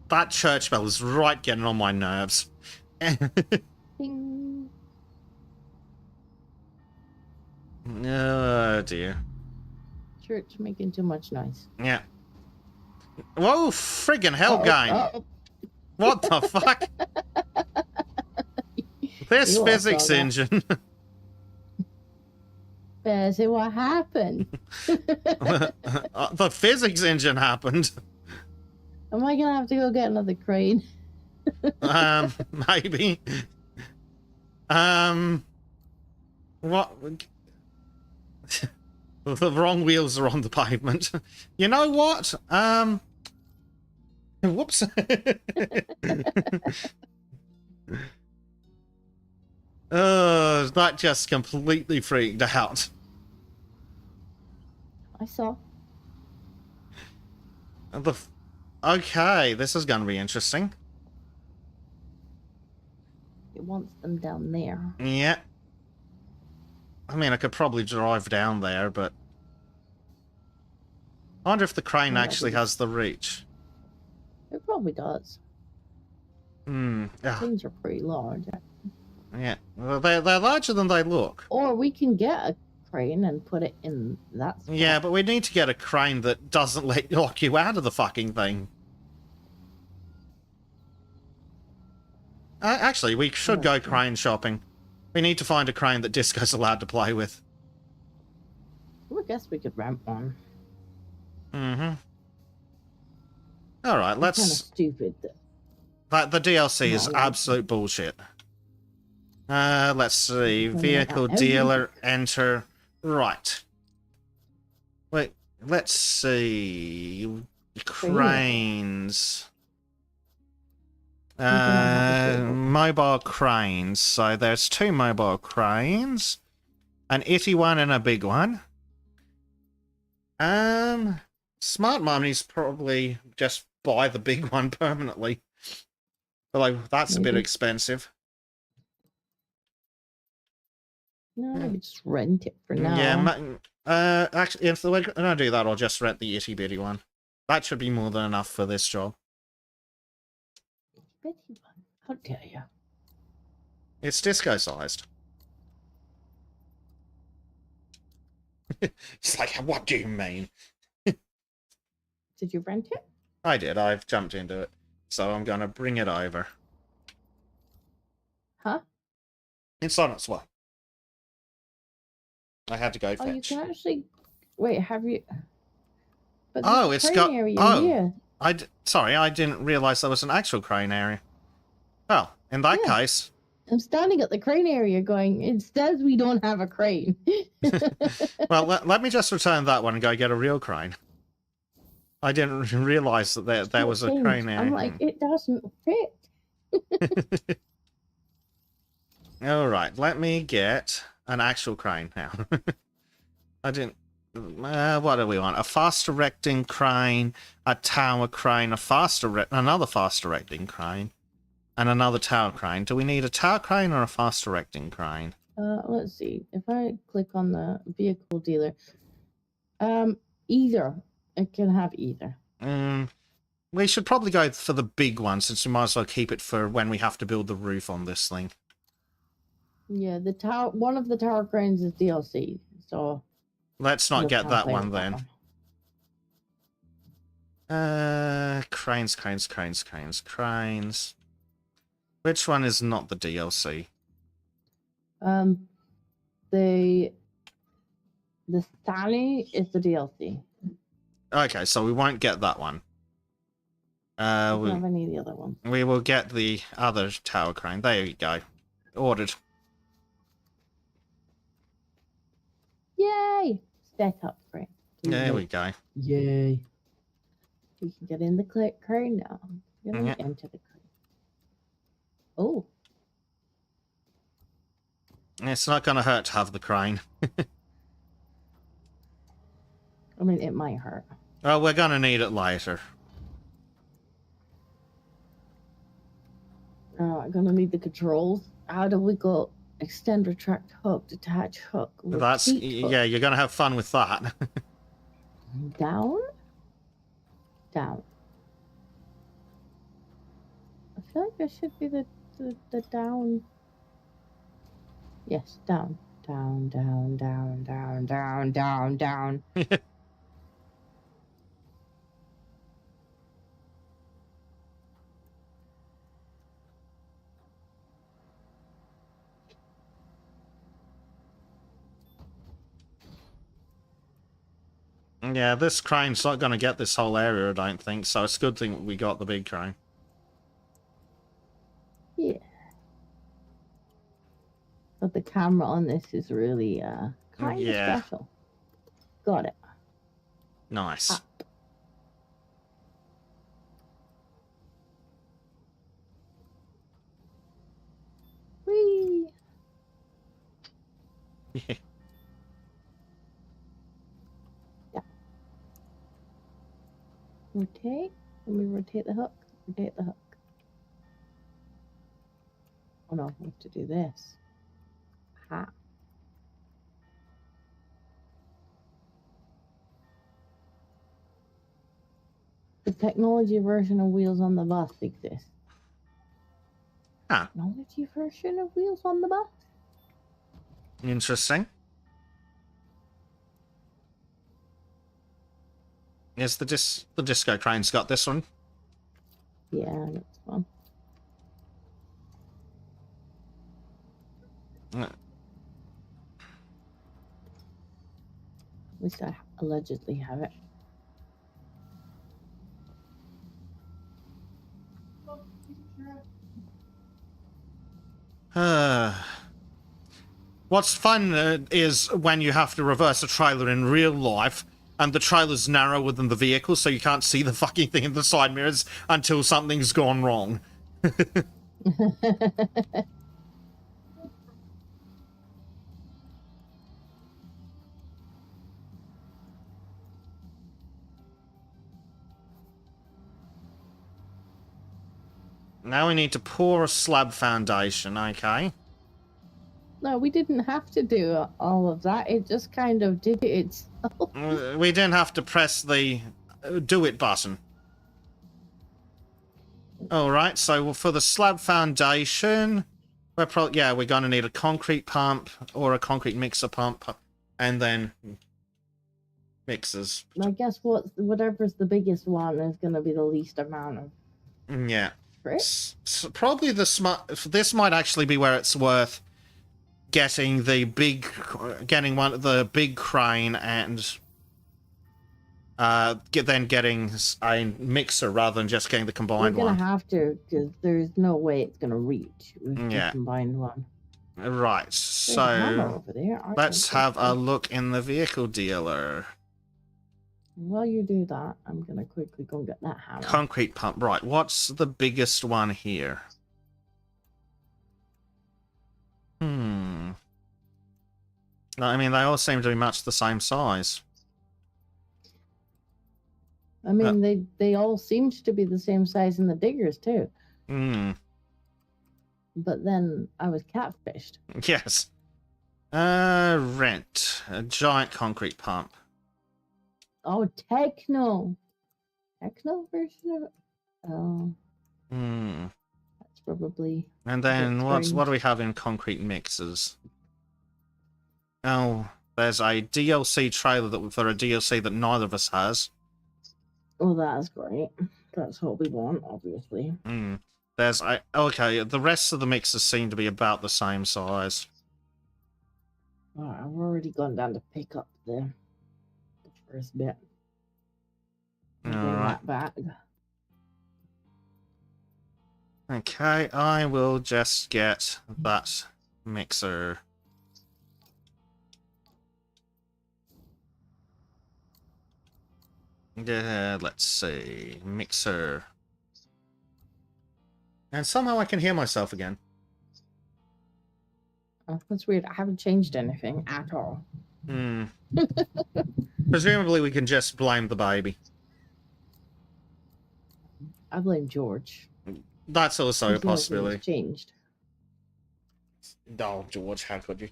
B: That church bell is right getting on my nerves.
A: Ding.
B: Oh dear.
A: Church making too much noise.
B: Yeah. Whoa, friggin' hell game. What the fuck? This physics engine.
A: Say what happened?
B: The physics engine happened.
A: Am I gonna have to go get another crane?
B: Maybe. What? The wrong wheels are on the pavement. You know what? Whoops. That just completely freaked out.
A: I saw.
B: Okay, this is going to be interesting.
A: It wants them down there.
B: Yeah. I mean, I could probably drive down there, but... I wonder if the crane
A: Yeah,
B: actually has the reach.
A: It probably does.
B: Yeah.
A: Things are pretty large.
B: Yeah. Well, they're larger than they look.
A: Or we can get a crane and put it in that spot.
B: Yeah, but we need to get a crane that doesn't lock you out of the fucking thing. Actually, we should go crane shopping. We need to find a crane that Disco's allowed to play with.
A: I guess we could rent one.
B: Mm-hmm. Alright,
A: It's kind of
B: let's...
A: stupid.
B: The DLC is
A: No.
B: absolute bullshit. Let's see.
A: Well,
B: Vehicle
A: yeah.
B: dealer, enter. Right. Wait, let's see. Cranes. Mobile cranes. So there's 2 mobile cranes. An itty one and a big one. Smart money's probably just buy the big one permanently. But like, that's a bit
A: Maybe.
B: expensive.
A: No, maybe just rent it for now.
B: Yeah, actually, if we're gonna do that, I'll just rent the itty bitty one. That should be more than enough for this job.
A: Betty one. How dare you?
B: It's disco sized. It's like, what do you mean?
A: Did you rent it?
B: I did, I've jumped into it. So I'm gonna bring it over.
A: Huh?
B: It's on its way. I had to go
A: Oh, you
B: fetch.
A: can actually. Wait, have you? But
B: Oh,
A: there's
B: it's
A: a
B: got-
A: crane area
B: oh.
A: here.
B: Sorry, I didn't realize there was an actual crane area. Well, in that
A: Yeah.
B: case,
A: I'm standing at the crane area going, it says we don't have a crane.
B: well, let me just return that one and go get a real crane. I didn't realize that there was a
A: Changed.
B: crane area.
A: I'm like, it doesn't fit.
B: Alright, let me get an actual crane now. I didn't... what do we want? A fast erecting crane, a tower crane, another fast erecting crane, and another tower crane. Do we need a tower crane or a fast erecting crane?
A: Let's see. If I click on the vehicle dealer, either. It can have either.
B: We should probably go for the big one, since we might as well keep it for when we have to build the roof on this thing.
A: Yeah, the tower. One of the tower cranes is DLC, so
B: Let's not
A: we'll
B: get that
A: play
B: one
A: with
B: then. Cranes. Which one is not the DLC?
A: The Sally is the DLC.
B: Okay, so we won't get that one.
A: I don't have any of the other ones.
B: We will get the other tower crane. There you go. Ordered.
A: Yay! Set up crane.
B: There we go.
A: Yay! We can get in the crane now. We're gonna
B: Yeah.
A: enter the crane. Oh,
B: It's not going to hurt to have the crane.
A: I mean, it might hurt.
B: Oh, we're going to need it later.
A: I'm gonna need the controls. How do we go? Extend, retract, hook, detach, hook.
B: That's
A: repeat hook.
B: yeah, you're going to have fun with that.
A: Down? Down. I feel like there should be the down. Yes, down. Down, down, down, down, down, down, down.
B: Yeah, this crane's not going to get this whole area, I don't think, so it's a good thing we got the big crane.
A: Yeah. But the camera on this is really kind
B: Yeah.
A: of special. Got it.
B: Nice.
A: Ah. Whee!
B: Yeah.
A: Rotate. Let me rotate the hook. Rotate the hook. Oh no, I have to do this. Ha. The technology version of Wheels on the Bus exists.
B: Huh.
A: Technology version of Wheels on the Bus?
B: Interesting. Is the disco crane's got this one?
A: Yeah, that's fun.
B: Uh,
A: At least I allegedly have it.
B: What's fun is when you have to reverse a trailer in real life, and the trailer's narrower than the vehicle, so you can't see the fucking thing in the side mirrors until something's gone wrong. Now we need to pour a slab foundation, okay?
A: No, we didn't have to do all of that. It just kind of did it itself.
B: We didn't have to press the do it button. Alright, so for the slab foundation, we're gonna need a concrete pump or a concrete mixer pump, and then mixers.
A: I guess whatever's the biggest one is going to be the least amount of.
B: Yeah.
A: Right?
B: Probably this might actually be where it's worth getting the big crane and getting a mixer rather than just getting the combined
A: We're
B: one.
A: gonna have to, because there's no way it's gonna reach with
B: Yeah.
A: the combined one.
B: Right,
A: There's a hammer
B: so
A: over there.
B: let's have a look in the vehicle dealer.
A: While you do that, I'm gonna quickly go get that hammer.
B: Concrete pump, right. What's the biggest one here? I mean, they all seem to be much the same size.
A: I mean, they all seemed to be the same size in the diggers too. But then I was catfished.
B: Yes. Rent. A giant concrete pump.
A: Oh, Techno version of it. Oh, that's probably.
B: And then
A: That's
B: what do we have in concrete mixers? Oh, there's a DLC trailer for a DLC that neither of us has.
A: Oh, that's great. That's what we want, obviously.
B: There's okay. The rest of the mixers seem to be about the same size.
A: Alright, I've already gone down to pick up the first bit. Bring
B: Alright.
A: that back.
B: Okay, I will just get that mixer. Yeah, let's see. Mixer. And somehow I can hear myself again.
A: Oh, that's weird. I haven't changed anything at all.
B: Presumably we can just blame the baby.
A: I blame George.
B: That's also a
A: He's the only thing
B: possibility.
A: that's changed.
B: Oh, George, how could you?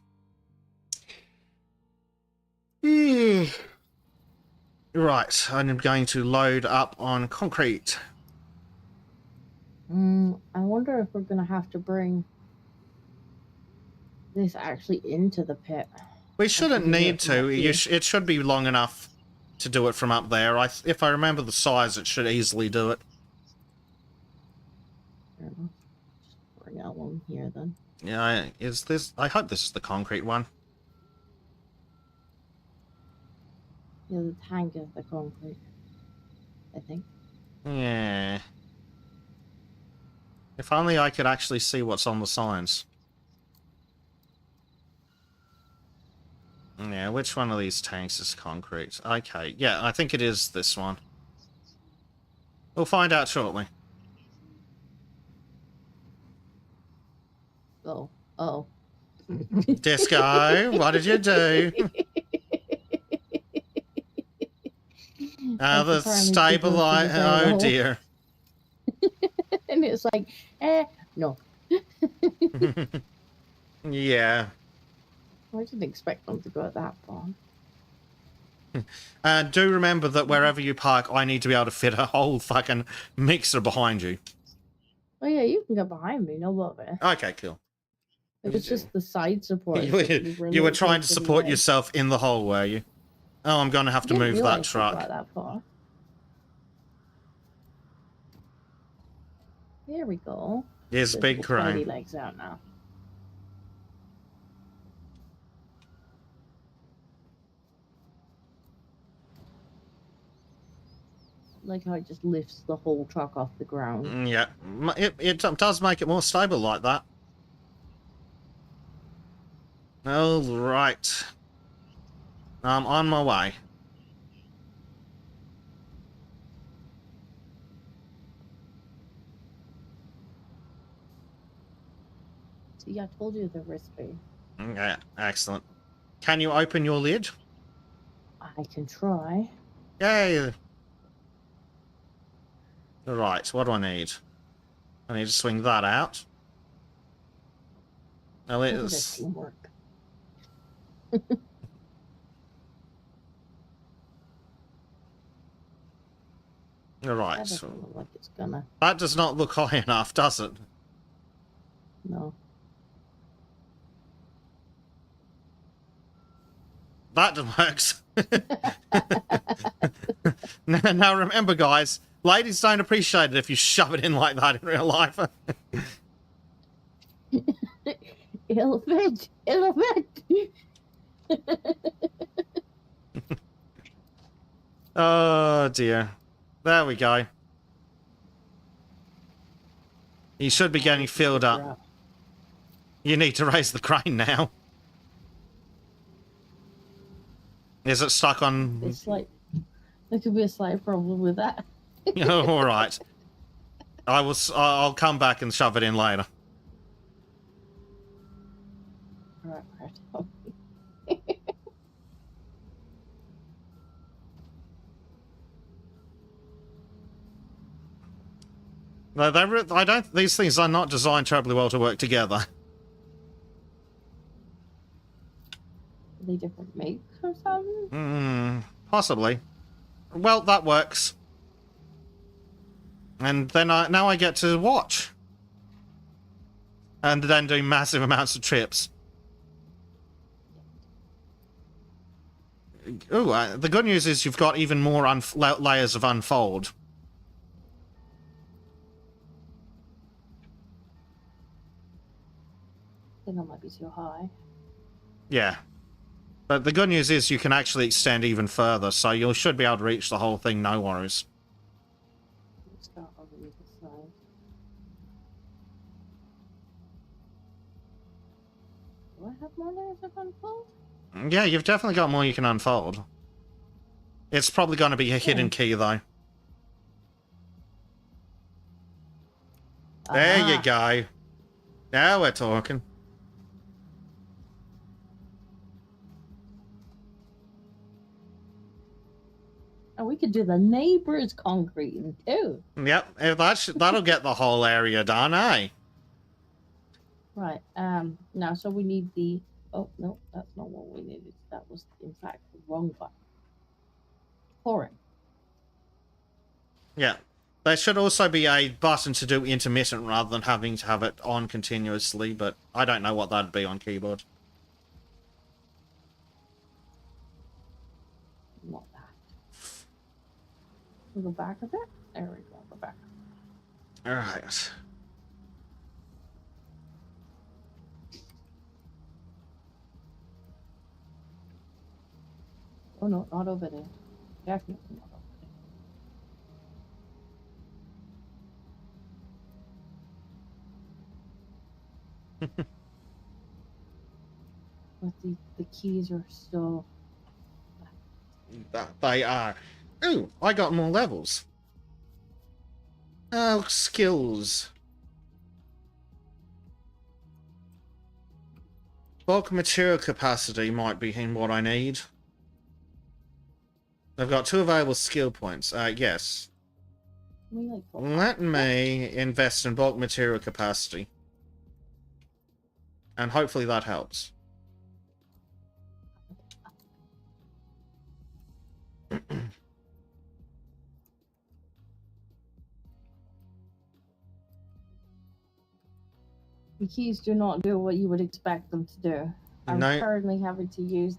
B: Right, I'm going to load up on concrete.
A: I wonder if we're gonna have to bring this actually into the pit.
B: We shouldn't
A: can do
B: need
A: it from up
B: to.
A: here.
B: It should be long enough to do it from up there. If I remember the size, it should easily do it.
A: Fair enough. Just bring out one here then.
B: Yeah, is this... I hope this is the concrete one.
A: Yeah, the tank is the concrete. I think.
B: Yeah. If only I could actually see what's on the signs. Yeah, which one of these tanks is concrete? Okay, yeah, I think it is this one. We'll find out shortly.
A: Oh, oh.
B: Disco, what did you do? The
A: That's apparently people
B: stabilize.
A: through the
B: Oh
A: hole.
B: dear.
A: And it's like, no.
B: Yeah.
A: I didn't expect them to go that far.
B: And do remember that wherever you park, I need to be able to fit a whole fucking mixer behind you.
A: Oh yeah, you can go behind me, no bother.
B: Okay, cool.
A: If it's just the side support.
B: You were trying to support yourself in the hole, were you? Oh, I'm going to have to move that truck.
A: Like that far. There we go.
B: Here's a big crane.
A: Legs out now. Like how it just lifts the whole truck off the ground.
B: Yeah, it does make it more stable like that. All right. I'm on my way.
A: See, I told you the recipe.
B: Okay, excellent. Can you open your lid?
A: I can try.
B: Yay! Right, what do I need? I need to swing that out. Now
A: Look at
B: let's...
A: this teamwork.
B: Right.
A: That doesn't look like it's gonna.
B: That does not look high enough, does it?
A: No.
B: That works. Now remember, guys, ladies don't appreciate it if you shove it in like that in real life.
A: It'll fit. It'll fit.
B: Oh dear. There we go. You should be getting filled up. You need to raise the crane now. Is it stuck on?
A: It's like there could be a slight problem with that.
B: All right. I'll come back and shove it in later.
A: Right.
B: No, I don't. These things are not designed terribly well to work together.
A: Are they different makes or something?
B: Possibly. Well, that works. And then now I get to watch. And then do massive amounts of trips. Ooh, the good news is you've got even more layers of unfold.
A: I think I might be too high.
B: Yeah. But the good news is you can actually extend even further, so you should be able to reach the whole thing, no worries.
A: Let's go over the side. Do I have more layers of unfold?
B: Yeah, you've definitely got more you can unfold. It's probably going to be a hidden key, though. There you go. Now we're talking.
A: And we could do the neighbor's concrete too.
B: Yep, that'll get the whole area done, eh?
A: Right. Now, so we need the. Oh no, that's not what we needed. That was in fact the wrong button. Pouring.
B: Yeah. There should also be a button to do intermittent rather than having to have it on continuously, but I don't know what that'd be on keyboard.
A: Not that. The back of it? There we go, the back.
B: Alright.
A: Oh no, not over there. Definitely not over there. But the keys are still.
B: That they are. Ooh, I got more levels. Oh, skills. Bulk material capacity might be in what I need. I've got 2 available skill points. Yes.
A: We like.
B: Let me invest in bulk material capacity. And hopefully that helps.
A: The keys do not do what you would expect them to do. I'm
B: No.
A: currently having to use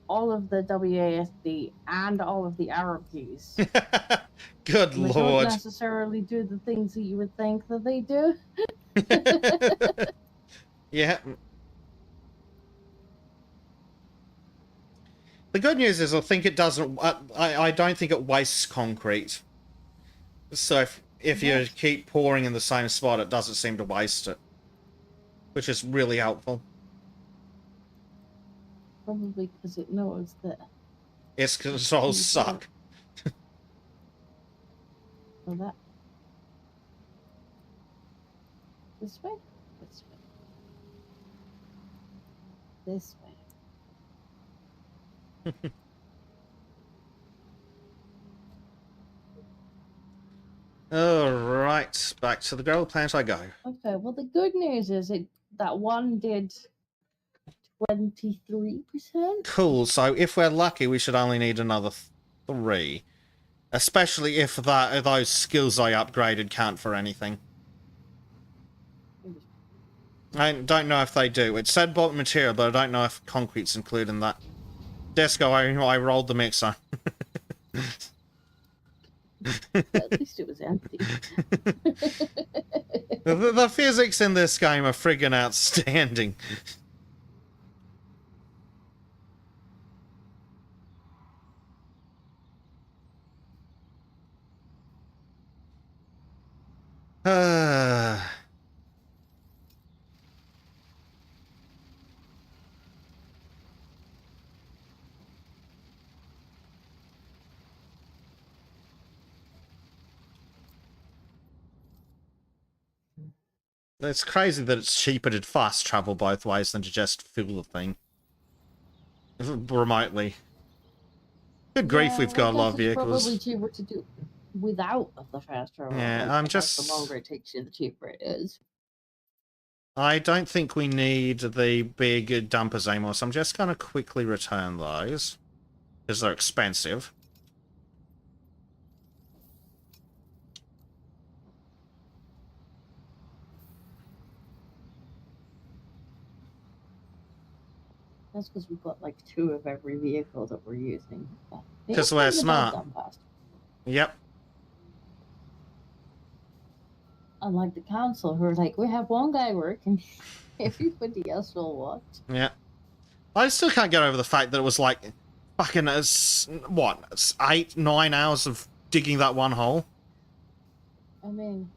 A: all of the WASD and all of the arrow keys.
B: Good
A: They don't
B: lord.
A: necessarily do the things that you would think that they do.
B: Yeah. The good news is I think it doesn't... I don't think it wastes concrete. So if you
A: Yes.
B: keep pouring in the same spot, it doesn't seem to waste it. Which is really helpful.
A: Probably because it knows that.
B: Its controls suck.
A: So that. This way? This way. This way.
B: Alright, back to the gravel plant I go.
A: Okay, well, the good news is that one did 23%.
B: Cool, so if we're lucky, we should only need another 3. Especially if those skills I upgraded count for anything. I don't know if they do. It said bulk material, but I don't know if concrete's included in that. Disco, I rolled the mixer.
A: At least it was empty.
B: The physics in this game are friggin' outstanding. It's crazy that it's cheaper to fast travel both ways than to just fill the thing. Remotely. Good grief,
A: Yeah,
B: we've got a lot of
A: it's
B: vehicles.
A: probably cheaper to do without the fast travel.
B: Yeah,
A: Like,
B: I'm
A: I guess
B: just...
A: The longer it takes you, the cheaper it is.
B: I don't think we need the big dumpers anymore, so I'm just going to quickly return those. Because they're expensive.
A: That's because we've got like 2 of every vehicle that we're using.
B: Because we're smart. Yep.
A: Unlike the council, who are like, we have one guy working, everybody else will watch.
B: Yeah. I still can't get over the fact that it was like fucking 8, 9 hours of digging that one hole.
A: I mean,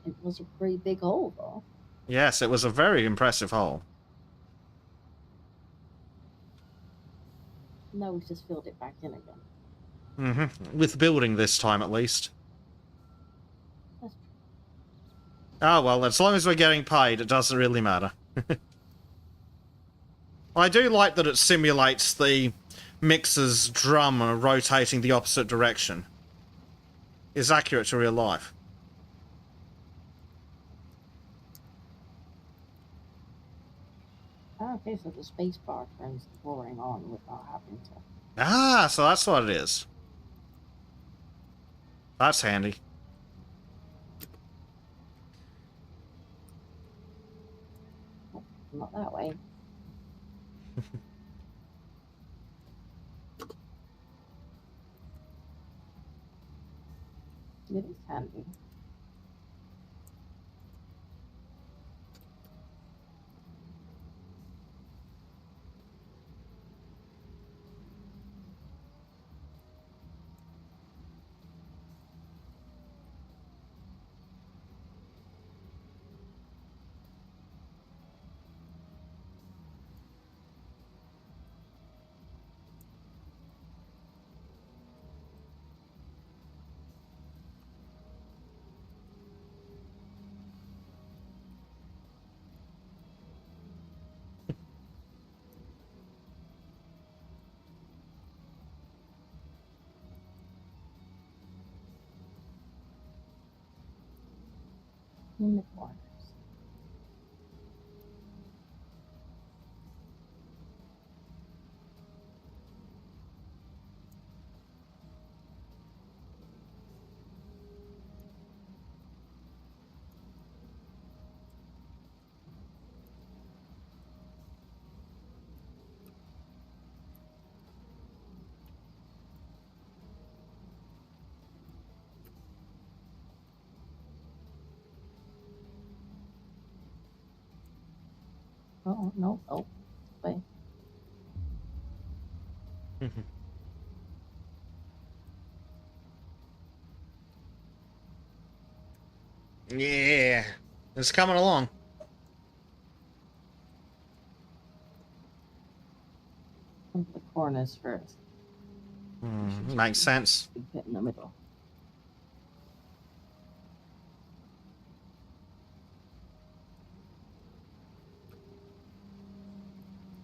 A: it was a pretty big hole, though.
B: Yes, it was a very impressive hole.
A: Now we just filled it back in again.
B: Mm-hmm. With building this time, at least.
A: That's
B: Oh, well, as long as we're getting paid, it doesn't really matter. I do like that it simulates the mixer's drum rotating the opposite direction. It's accurate to real life.
A: okay, so the space bar turns the boring on without having to.
B: Ah, so that's what it is. That's handy.
A: Not that way. It is handy. in the corners. Oh, no, oh, wait.
B: Yeah, it's coming along.
A: Into the corners first.
B: Makes sense.
A: Big bit in the middle.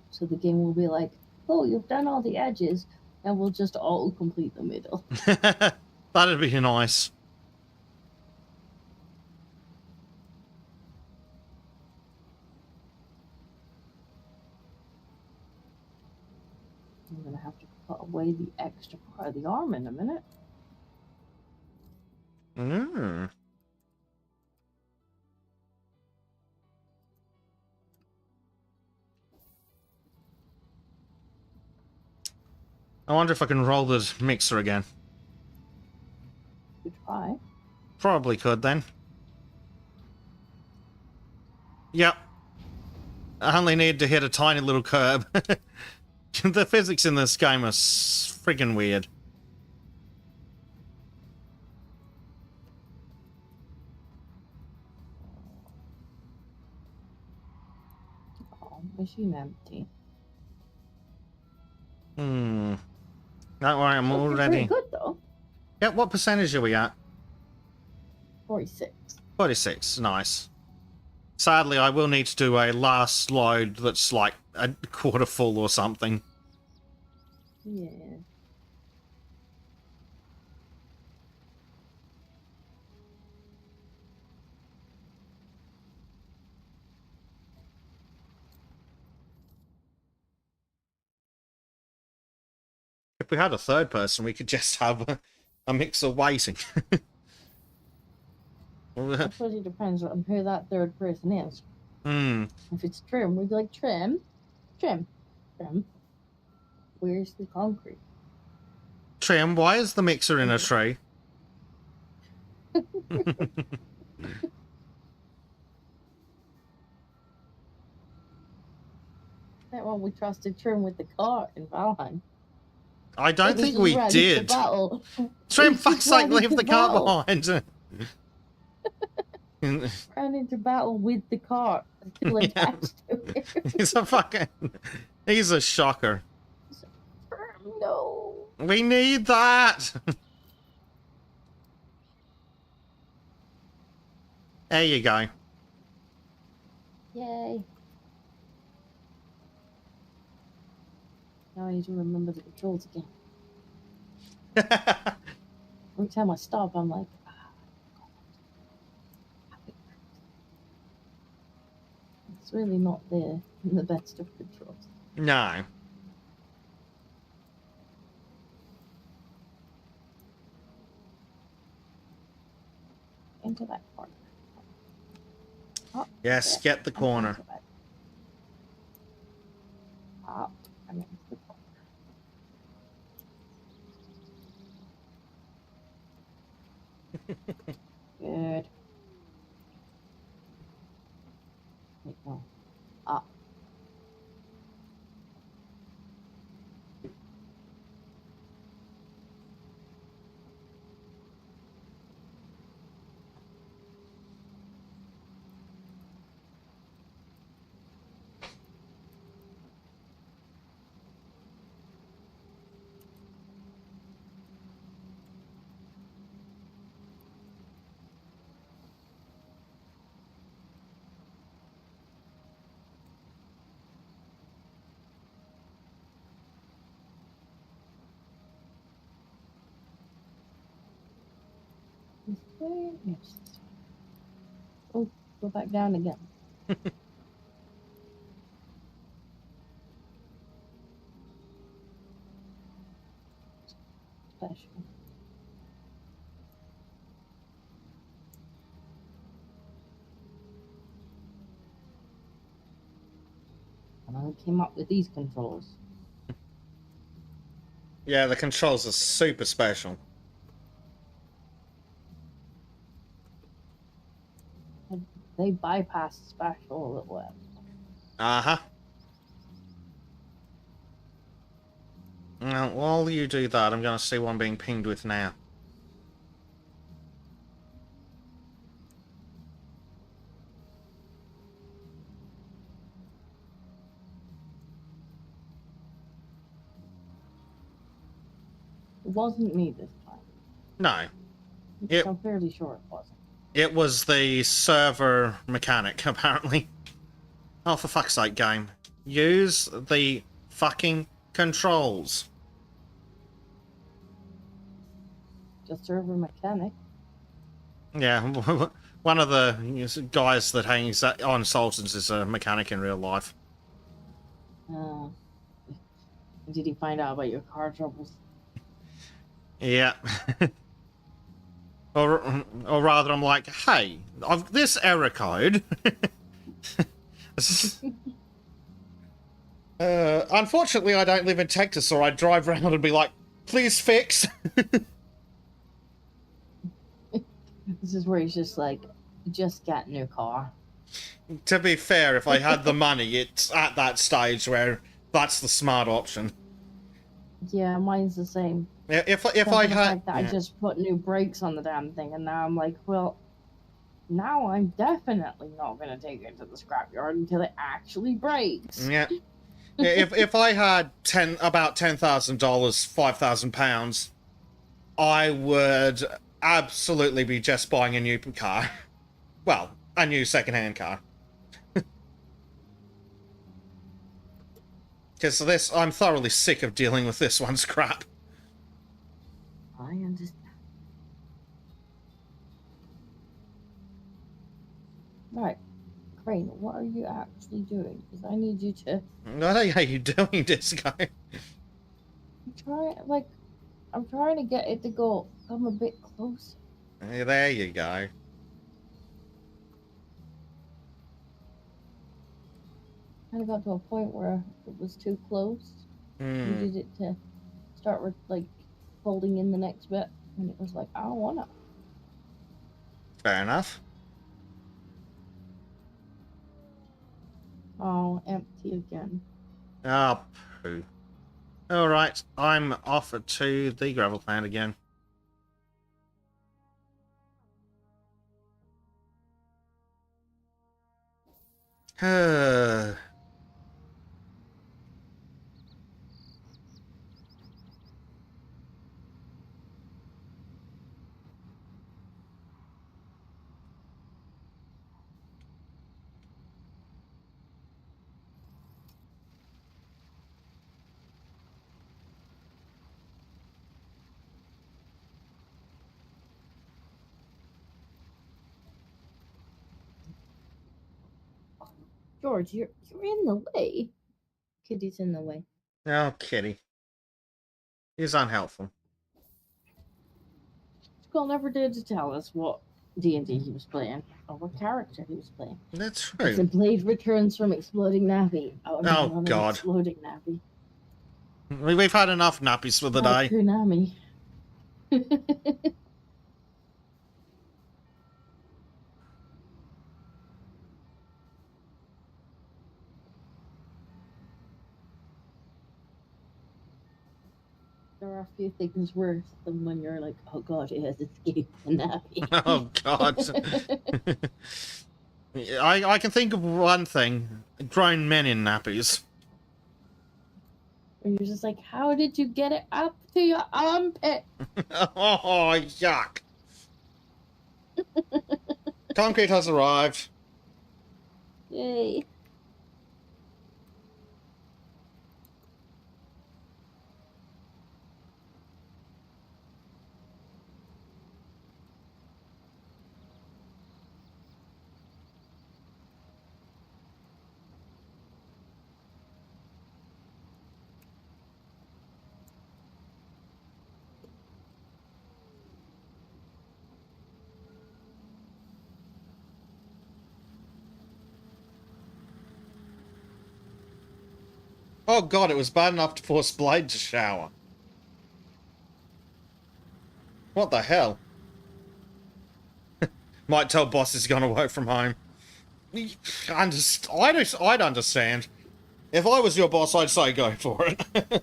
A: So the game will be like, oh, you've done all the edges, and we'll just auto complete the middle.
B: That'd be nice.
A: I'm gonna have to put away the extra part of the arm in a minute.
B: Mm. I wonder if I can roll the mixer again.
A: You try.
B: Probably could then. Yep. I only need to hit a tiny little curb. The physics in this game are friggin' weird.
A: Oh, machine empty.
B: Don't worry, I'm
A: Looking
B: already...
A: pretty good though.
B: Yeah, what percentage are we at?
A: 46.
B: 46, nice. Sadly, I will need to do a last load that's like a quarter full or something.
A: Yeah.
B: If we had a third person, we could just have a mixer waiting.
A: I suppose it depends on who that third person is. If it's Trim, we'd be like, Trim, where's the concrete?
B: Trim, why is the mixer in a tray?
A: That one we trusted Trim with the cart in Valheim.
B: I don't
A: He
B: think
A: just
B: we
A: ran
B: did.
A: into battle.
B: Trim,
A: He
B: fuck's
A: just
B: sake,
A: ran
B: leave
A: into
B: the car
A: battle.
B: behind.
A: Ran into battle with the cart still attached to it.
B: He's a shocker.
A: No.
B: We need that. There you go.
A: Yay. Now I need to remember the controls again. Every time I stop, I'm like, it's really not there in the best of controls.
B: No.
A: Into that corner. Oh,
B: Yes,
A: yeah,
B: get the corner.
A: into that. Up and into the corner. Good. Wait, no. Up. This way? Yes. Oh, Go back down again. Special. And I came up with these controls.
B: Yeah, the controls are super special.
A: They bypass special a little bit.
B: Uh-huh. Now, while you do that, I'm going to see what I'm being pinged with now.
A: It wasn't me this time.
B: No.
A: I'm fairly sure it wasn't.
B: It was the server mechanic, apparently. Oh, for fuck's sake, game. Use the fucking controls.
A: Just server mechanic.
B: Yeah, one of the guys that hangs on Sultans is a mechanic in real life.
A: Did he find out about your car troubles?
B: Yeah. or rather, I'm like, hey, this error code. Unfortunately, I don't live in Texas, or I'd drive around and be like, please fix.
A: This is where he's just like, just get a new car.
B: To be fair, if I had the money, it's at that stage where that's the smart option.
A: Yeah, mine's the same.
B: If I had,
A: I just put new brakes on the damn thing, and now I'm like, well, now I'm definitely not gonna take it to the scrapyard until it actually breaks.
B: Yeah. if I had about $10,000, £5,000, I would absolutely be just buying a new car. Well, a new second-hand car. Because I'm thoroughly sick of dealing with this one's crap.
A: I understand. Right. Crane, what are you actually doing? Because I need you to...
B: What are you doing, Disco?
A: I'm trying to get it to come a bit closer.
B: There you go.
A: Kind of got to a point where it was too close. Needed it to start with, like, folding in the next bit. And it was like, I don't wanna.
B: Fair enough.
A: Oh, empty again.
B: Ah, poo. Alright, I'm off to the gravel plant again.
A: George, you're in the way. Kitty's in the way.
B: Oh, kitty. He's unhelpful.
A: Skull never did to tell us what D&D he was playing, or what character he was playing.
B: That's
A: It's
B: true.
A: Blade returns from exploding Navi.
B: Oh, God.
A: Exploding Navi.
B: We've had enough nappies for the day.
A: Konami. There are a few things worse than when you're like, oh god, it has escaped the Navi.
B: Oh, God. I can think of one thing. Grown men in nappies.
A: And you're just like, how did you get it up to your armpit?
B: Oh, yuck. Concrete has arrived.
A: Yay.
B: Oh god, it was bad enough to force Blade to shower. What the hell? Might tell boss he's gonna work from home. I'd understand. If I was your boss, I'd say go for it.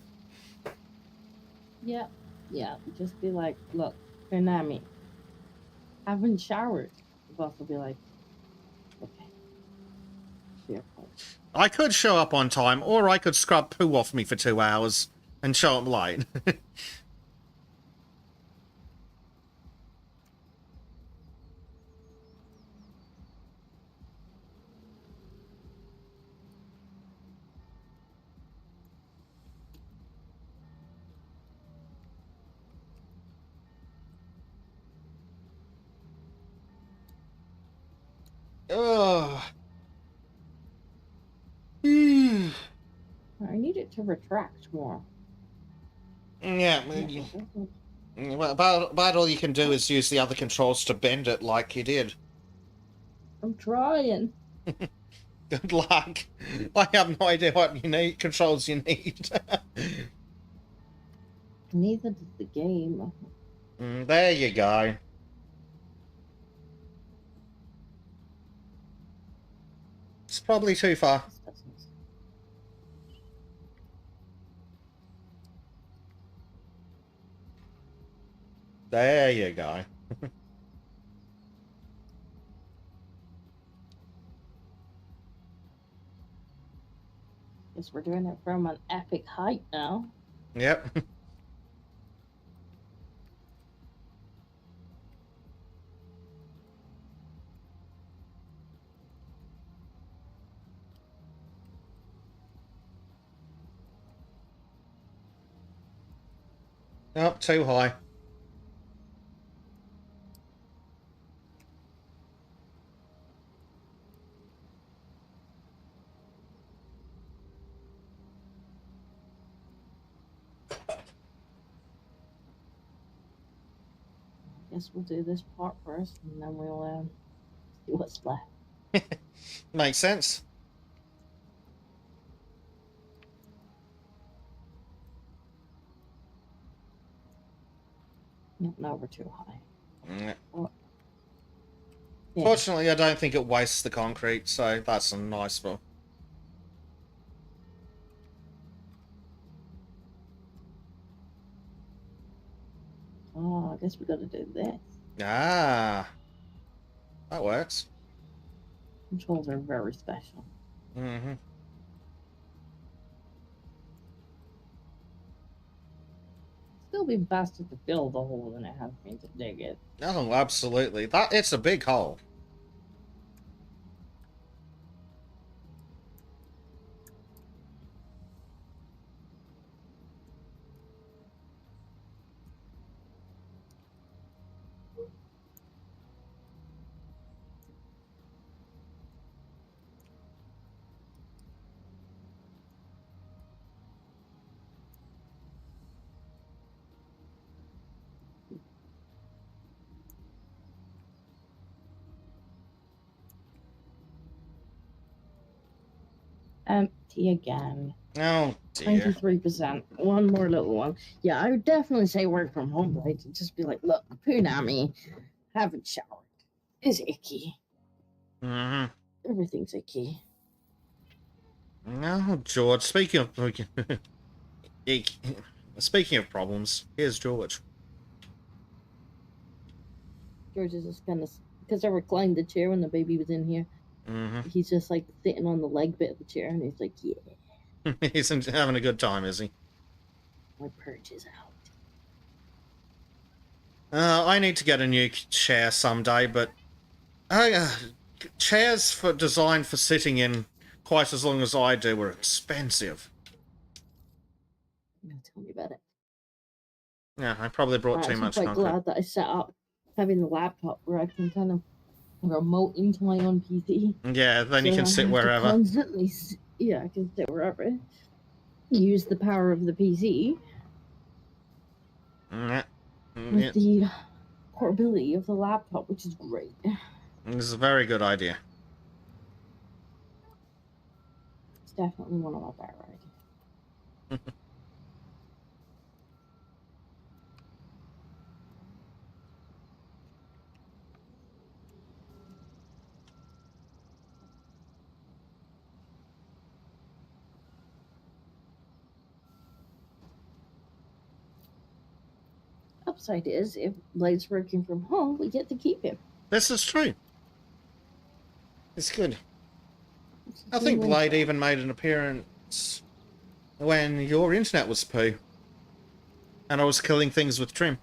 A: Yeah, yeah. Just be like, look, Konami, haven't showered. The boss will be like, okay, fair point.
B: I could show up on time, or I could scrub poo off me for 2 hours and show up late. Ugh.
A: I need it to retract more.
B: Yeah, well, about all you can do is use the other controls to bend it like you did.
A: I'm trying.
B: Good luck. I have no idea what controls you need.
A: Neither does the game.
B: There you go. It's probably too far.
A: This doesn't.
B: There you go.
A: Guess we're doing it from an epic height now.
B: Yep. Up too high.
A: Guess we'll do this part first, and then we'll see what's left.
B: Makes sense.
A: Yep, no, we're too high.
B: Yeah.
A: Oh. Yeah.
B: Fortunately, I don't think it wastes the concrete, so that's a nice one.
A: Oh, I guess we gotta do this.
B: Ah. That works.
A: Controls are very special.
B: Mm-hmm.
A: Still be faster to fill the hole than it has been to dig it.
B: Oh, absolutely. It's a big hole.
A: Empty again.
B: Oh, dear.
A: 23%. One more little one. Yeah, I would definitely say work from home, right? To just be like, look, Punami, haven't showered. It's icky.
B: Mm-hmm.
A: Everything's icky.
B: No, George, speaking of speaking of problems, here's George.
A: George is just kind of, because I reclined the chair when the baby was in here.
B: Mm-hmm.
A: He's just like sitting on the leg bit of the chair, and he's like, yeah,
B: He's having a good time, is he?
A: my purge is out.
B: I need to get a new chair someday, but chairs designed for sitting in quite as long as I do are expensive.
A: No, tell me about it.
B: Yeah, I probably brought too much
A: I'm quite
B: concrete.
A: glad that I set up having the laptop where I can kind of remote into my own PC.
B: Yeah, then you
A: So
B: can
A: I
B: sit
A: have to
B: wherever.
A: Constantly, yeah, I can sit wherever. Use the power of the PC
B: Yeah.
A: with the portability of the laptop, which is great.
B: This is a very good idea.
A: It's definitely one of my better ideas. Upside is, if Blade's working from home, we get to keep him.
B: This is true. It's good. I think Blade even made an appearance when your internet was poo. And I was killing things with Trim.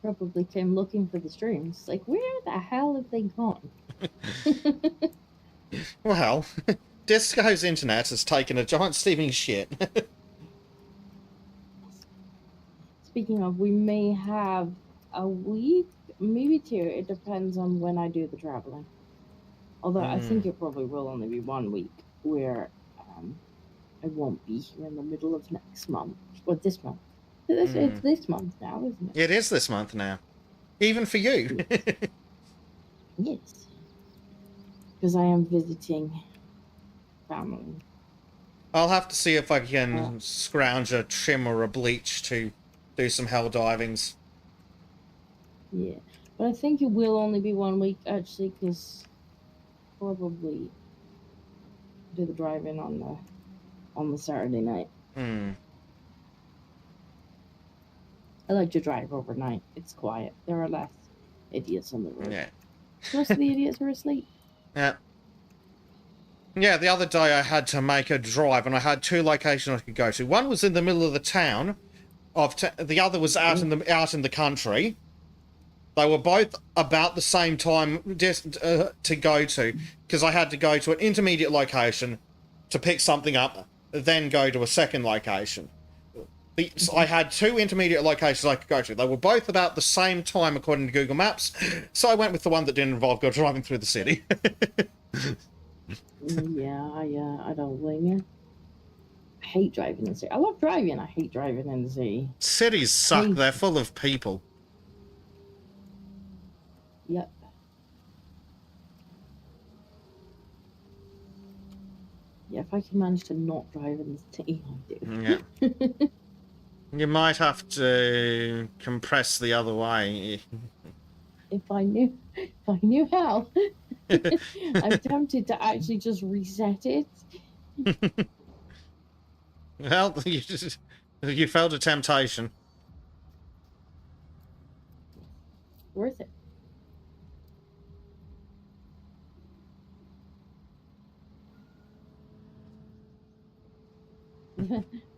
A: Probably came looking for the streams. Like, where the hell have they gone?
B: Well, Disco's internet has taken a giant steaming shit.
A: Speaking of, we may have a week, maybe 2. It depends on when I do the traveling. Although I think it probably will only be 1 week where I won't be here in the middle of next month. Or this month. It's this month now, isn't it?
B: It is this month now. Even for you.
A: Yes. Because I am visiting family.
B: I'll have to see if I can scrounge a Trim or a Bleach to do some hell divings.
A: Yeah. But I think it will only be 1 week, actually, because probably do the drive-in on the Saturday night. I like to drive overnight. It's quiet. There are less idiots on the road.
B: Yeah.
A: Most of the idiots are asleep.
B: Yeah. Yeah, the other day I had to make a drive, and I had 2 locations I could go to. One was in the middle of the town, the other was out in the country. They were both about the same time to go to, because I had to go to an intermediate location to pick something up, then go to a second location. So I had 2 intermediate locations I could go to. They were both about the same time according to Google Maps, so I went with the one that didn't involve driving through the city.
A: Yeah, I don't blame you. I hate driving in the city. I love driving. I hate driving in the city.
B: Cities suck. They're full of people.
A: Yep. Yeah, if I can manage to not drive in the city, I do.
B: Yeah. You might have to compress the other way.
A: If I knew how. I'm tempted to actually just reset it.
B: Well, you felt a temptation.
A: Worth it.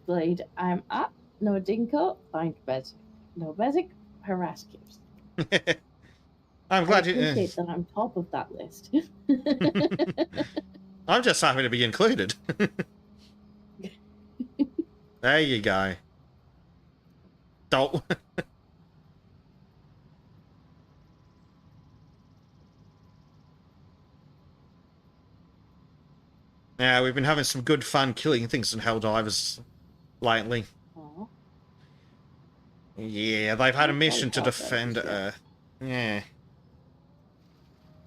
A: Blade, I'm up. No dinko, find Bezic. No Bezic, harass Gibbs.
B: I'm glad
A: I appreciate that I'm top of that list.
B: I'm just happy to be included. There you go. Don't. Yeah, we've been having some good fun killing things in Helldivers lately.
A: Aww.
B: Yeah, they've had a mission to defend Earth. Yeah.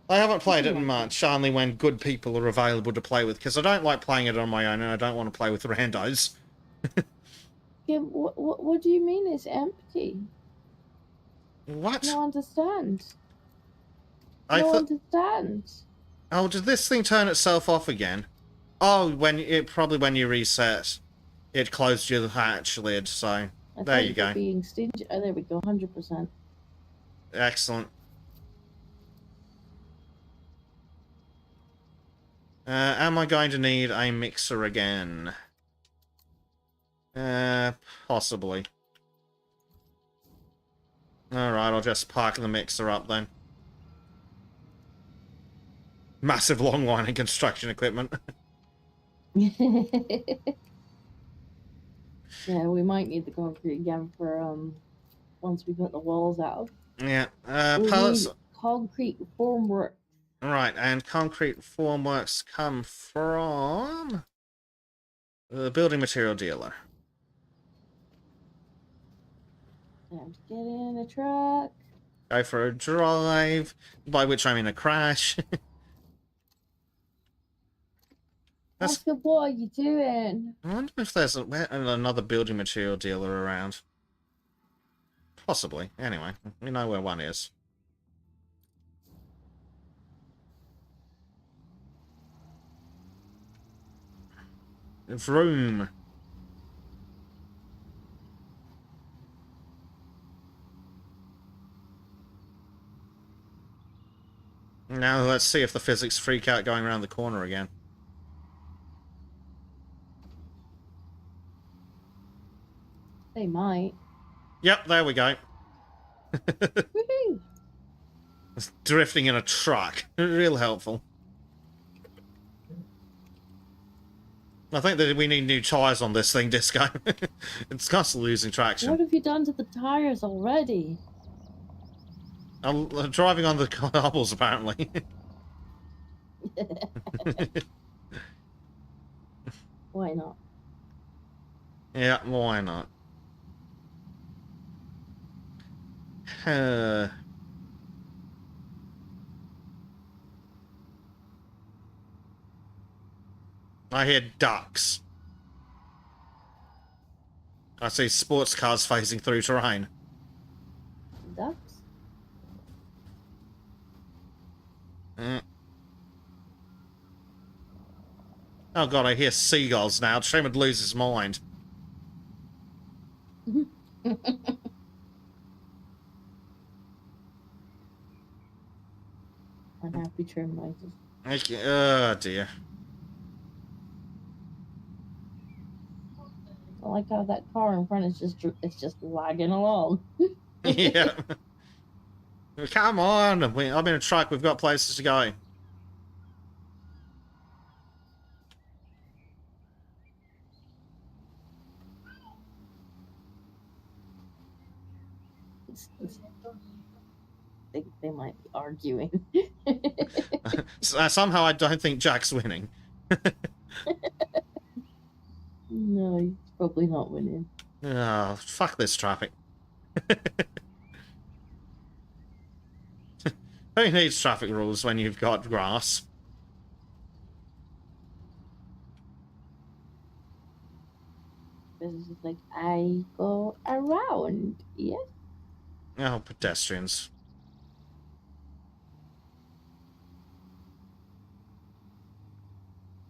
B: I haven't played it much, only when good people are available to play with, because I don't like playing it on my own, and I don't want to play with randos.
A: Yeah, what do you mean it's empty?
B: What?
A: I don't understand.
B: I
A: don't
B: thought.
A: understand.
B: Oh, did this thing turn itself off again? Oh, probably when you reset, it closed your hatch lid. So there you go.
A: Being stingy. Oh, there we go. 100%.
B: Excellent. Am I going to need a mixer again? Possibly. Alright, I'll just park the mixer up then. Massive long line of construction equipment.
A: Yeah, we might need the concrete again for, once we put the walls out.
B: Yeah,
A: we
B: pallets...
A: need concrete formwork.
B: Right, and concrete formworks come from... the building material dealer.
A: Time to get in a truck.
B: Go for a drive, by which I mean a crash. That's-
A: Oscar, what are you doing?
B: I wonder if there's another building material dealer around. Possibly. Anyway, we know where one is. Vroom. Now let's see if the physics freak out going around the corner again.
A: They might.
B: Yep, there we go.
A: Woohoo!
B: It's drifting in a truck. Real helpful. I think that we need new tyres on this thing, Disco. It's constantly losing traction.
A: What have you done to the tires already?
B: I'm driving on the cobbles, apparently.
A: Why not?
B: Yeah, why not? I hear ducks. I see sports cars phasing through terrain.
A: Ducks?
B: Mm. Oh god, I hear seagulls now. Trim would lose his mind.
A: Unhappy trim noises.
B: Oh dear.
A: I like how that car in front is just lagging along.
B: Yeah. Come on, I'm in a truck. We've got places to go.
A: They might be arguing.
B: Somehow I don't think Jack's winning.
A: No, he's probably not winning.
B: Oh, fuck this traffic. Who needs traffic rules when you've got grass?
A: This is like, I go around, yes?
B: Oh, pedestrians.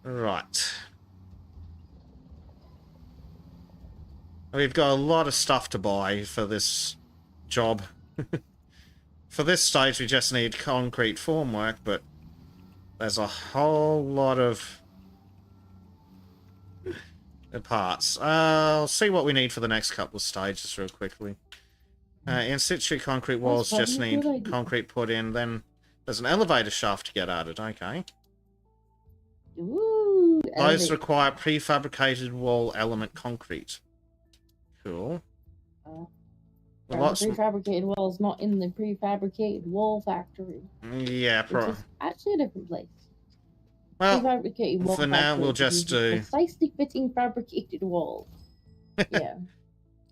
B: Right. We've got a lot of stuff to buy for this job. For this stage, we just need concrete formwork, but there's a whole lot of parts. I'll see what we need for the next couple of stages real quickly. In situ concrete walls
A: That's
B: just
A: probably a
B: need
A: good idea.
B: concrete put in. Then there's an elevator shaft to get added. Okay.
A: Ooh,
B: Those
A: elevator.
B: require prefabricated wall element concrete. Cool.
A: The
B: Lots.
A: prefabricated wall is not in the prefabricated wall factory.
B: Yeah,
A: It's actually a different place.
B: well,
A: Prefabricated wall
B: for now,
A: factory
B: we'll just do-
A: precisely fitting fabricated walls. Yeah.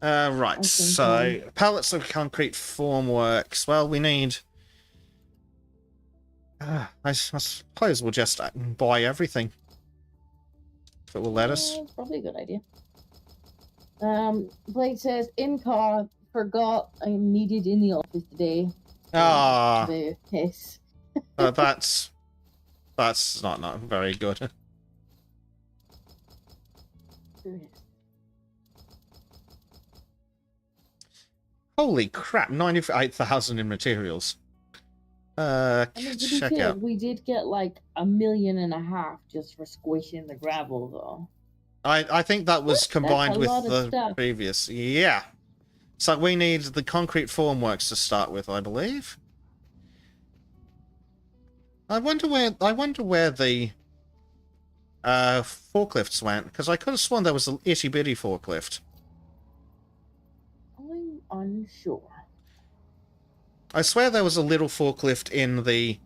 B: right.
A: Okay,
B: So
A: fine.
B: pallets of concrete formworks. Well, we need. I suppose we'll just buy everything. If it will let us.
A: It's probably a good idea. Blake says, in car, forgot I am needed in the office today.
B: Ah,
A: The piss.
B: that's not very good. Holy crap! 98,000 in materials.
A: I mean, to be
B: Check
A: fair,
B: out.
A: we did get like 1.5 million just for squishing the gravel, though.
B: I think that was combined
A: a
B: with
A: lot of
B: the
A: stuff.
B: previous. Yeah. So we need the concrete formworks to start with, I believe. I wonder where the forklifts went, because I could have sworn there was an itty bitty forklift.
A: I'm unsure.
B: I swear there was a little forklift in the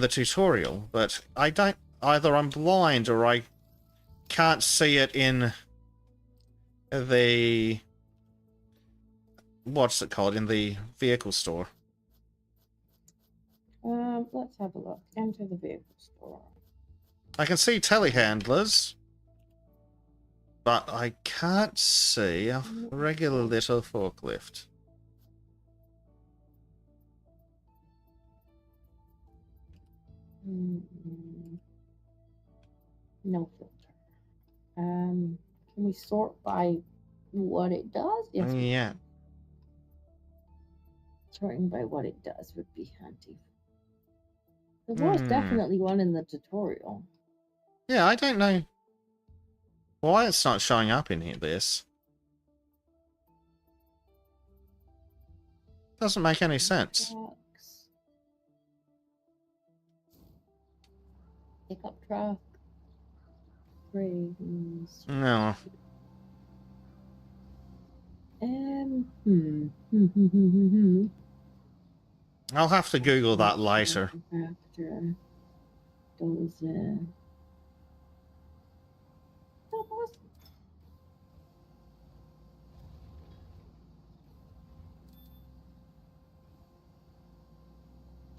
B: tutorial, but I don't. Either I'm blind or I can't see it in the what's it called in the vehicle store.
A: Let's have a look. Enter the vehicle store.
B: I can see telehandlers, but I can't see a regular little forklift.
A: No filter. Can we sort by what it does? Yes. we
B: Yeah.
A: can. Sorting by what it does would be handy. There was definitely one in the tutorial.
B: Yeah, I don't know why it's not showing up in here, this. Doesn't make any sense.
A: Trucks. Pickup truck. Cranes.
B: No. I'll have to Google that later.
A: Tractor. Dozer.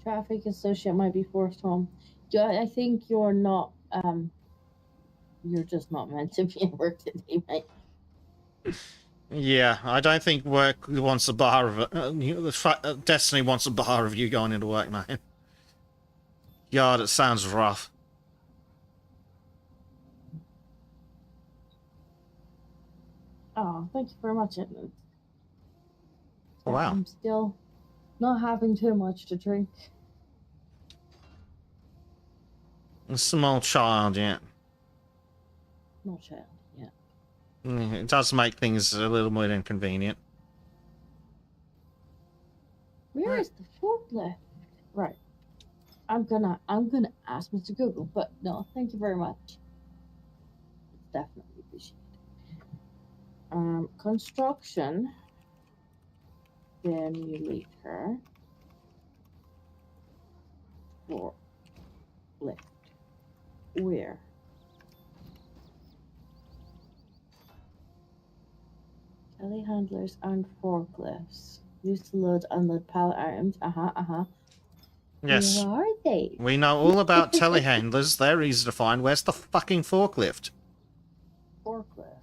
A: Traffic associate might be forced home. Yeah, I think you're not. You're just not meant to be at work today, mate.
B: Yeah, I don't think work wants a bar of it. Destiny wants a bar of you going into work, man. God, it sounds rough.
A: Oh, thank you very much, Edmund.
B: Wow.
A: I'm still not having too much to drink.
B: A small child, yeah.
A: No child, yeah.
B: It does make things a little more inconvenient.
A: Where is the forklift? Right. I'm gonna ask Mr. Google, but no, thank you very much. It's definitely appreciated. Construction simulator forklift. Where? Telehandlers and forklifts used to load unload pallet items.
B: Yes.
A: Where are they?
B: We know all about telehandlers. They're easy to find. Where's the fucking forklift?
A: Forklift.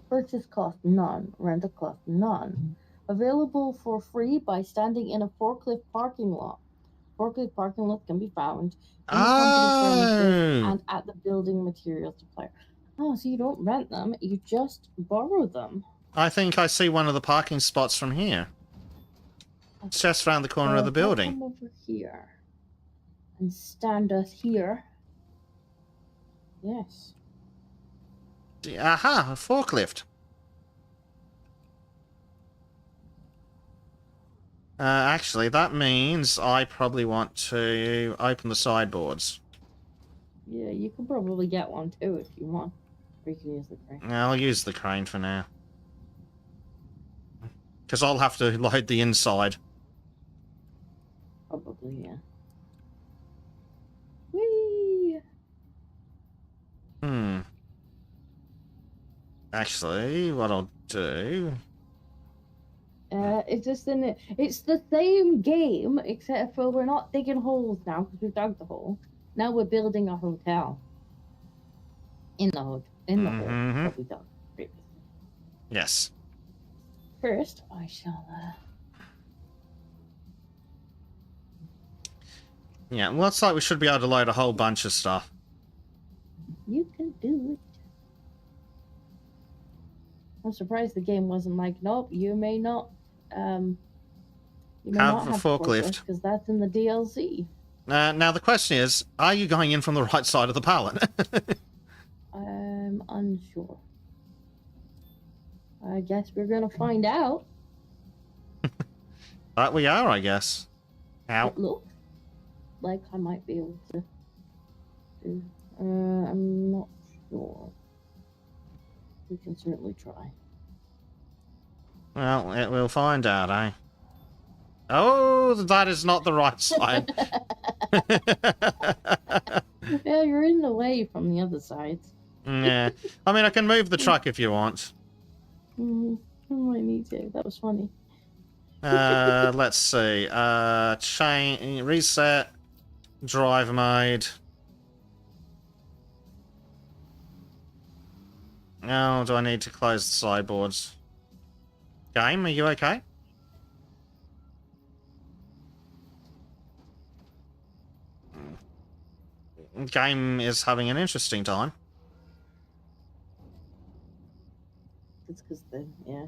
A: Purchase cost none. Rental cost none. Available for free by standing in a forklift parking lot. Forklift parking lot can be found in the company premises and at the building materials supplier. Oh, so you don't rent them, you just borrow them.
B: I think I see one of the parking spots from here. It's just around the corner of the
A: If I
B: building.
A: come over here and stand us here. Yes.
B: Aha, a forklift. Actually, that means I probably want to open the sideboards.
A: Yeah, you can probably get one too if you want. Or you can use the crane.
B: I'll use the crane for now. Because I'll have to load the inside.
A: Probably, yeah. Whee!
B: Actually, what I'll do...
A: It's just it's the same game, except for we're not digging holes now because we've dug the hole. Now we're building a hotel. In the hole that we dug previously.
B: Yes.
A: First, I shall.
B: Yeah, looks like we should be able to load a whole bunch of stuff.
A: You can do it. I'm surprised the game wasn't like, nope, you may not. You may
B: Have
A: not
B: a
A: have
B: forklift.
A: because that's in the DLC.
B: Now the question is, are you going in from the right side of the pallet?
A: I'm unsure. I guess we're gonna find out.
B: That we are, I guess. Ow.
A: It looks like I might be able to do. I'm not sure. We can certainly try.
B: Well, we'll find out, eh? Oh, that is not the right side.
A: Yeah, you're in the way from the other side.
B: Yeah. I mean, I can move the truck if you want.
A: I might need to. That was funny.
B: Let's see. Reset. Drive mode. Oh, do I need to close the sideboards? Game, are you okay? Game is having an interesting time.
A: It's because yeah.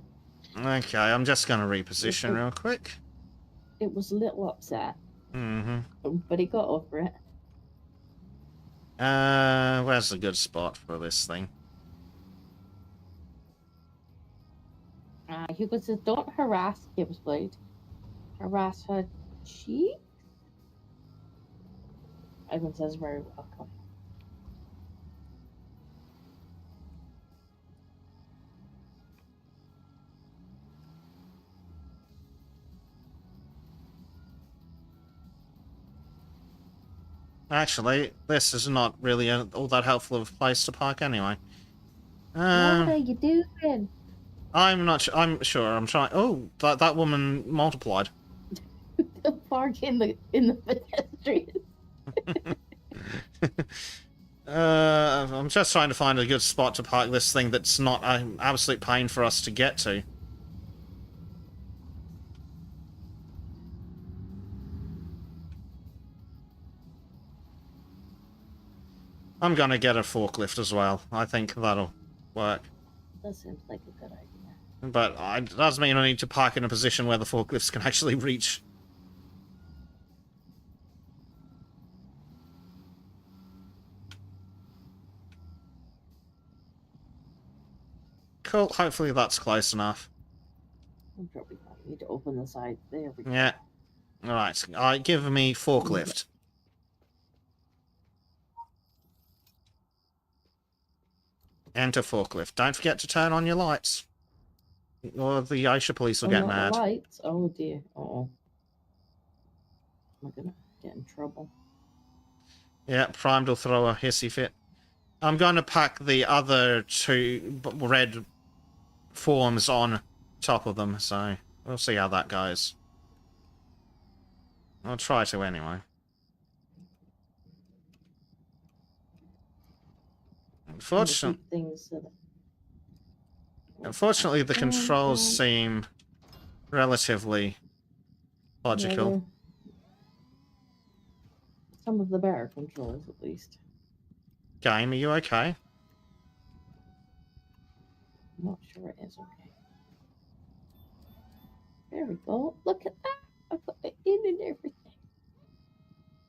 B: Okay, I'm just going to reposition real quick.
A: It was a little upset,
B: Mm-hmm.
A: but he got over it.
B: Where's a good spot for this thing?
A: Hugo says, don't harass Gibbsblade. Harass her cheek? Ivan says, very welcome.
B: Actually, this is not really all that helpful of a place to park anyway.
A: What are you doing?
B: I'm not sure. I'm sure. I'm trying. Oh, that woman multiplied.
A: Park in the pedestrian.
B: I'm just trying to find a good spot to park this thing that's not an absolute pain for us to get to. I'm gonna get a forklift as well. I think that'll work.
A: That seems like a good idea.
B: But it does mean I need to park in a position where the forklifts can actually reach. Cool, hopefully that's close enough.
A: I'm probably going to need to open the side. There we go.
B: Yeah. Alright, give me forklift. Enter forklift. Don't forget to turn on your lights. Or the Aisha police will get
A: not the
B: mad.
A: lights. Oh dear. Uh-oh. Am I gonna get in trouble?
B: Yeah, Primed will throw a hissy fit. I'm going to pack the other two red forms on top of them, so we'll see how that goes. I'll try to anyway. Unfortunately, the controls seem relatively logical.
A: Some of the better controls, at least.
B: Game, are you okay?
A: I'm not sure it is okay. There we go. Look at that. I put it in and everything.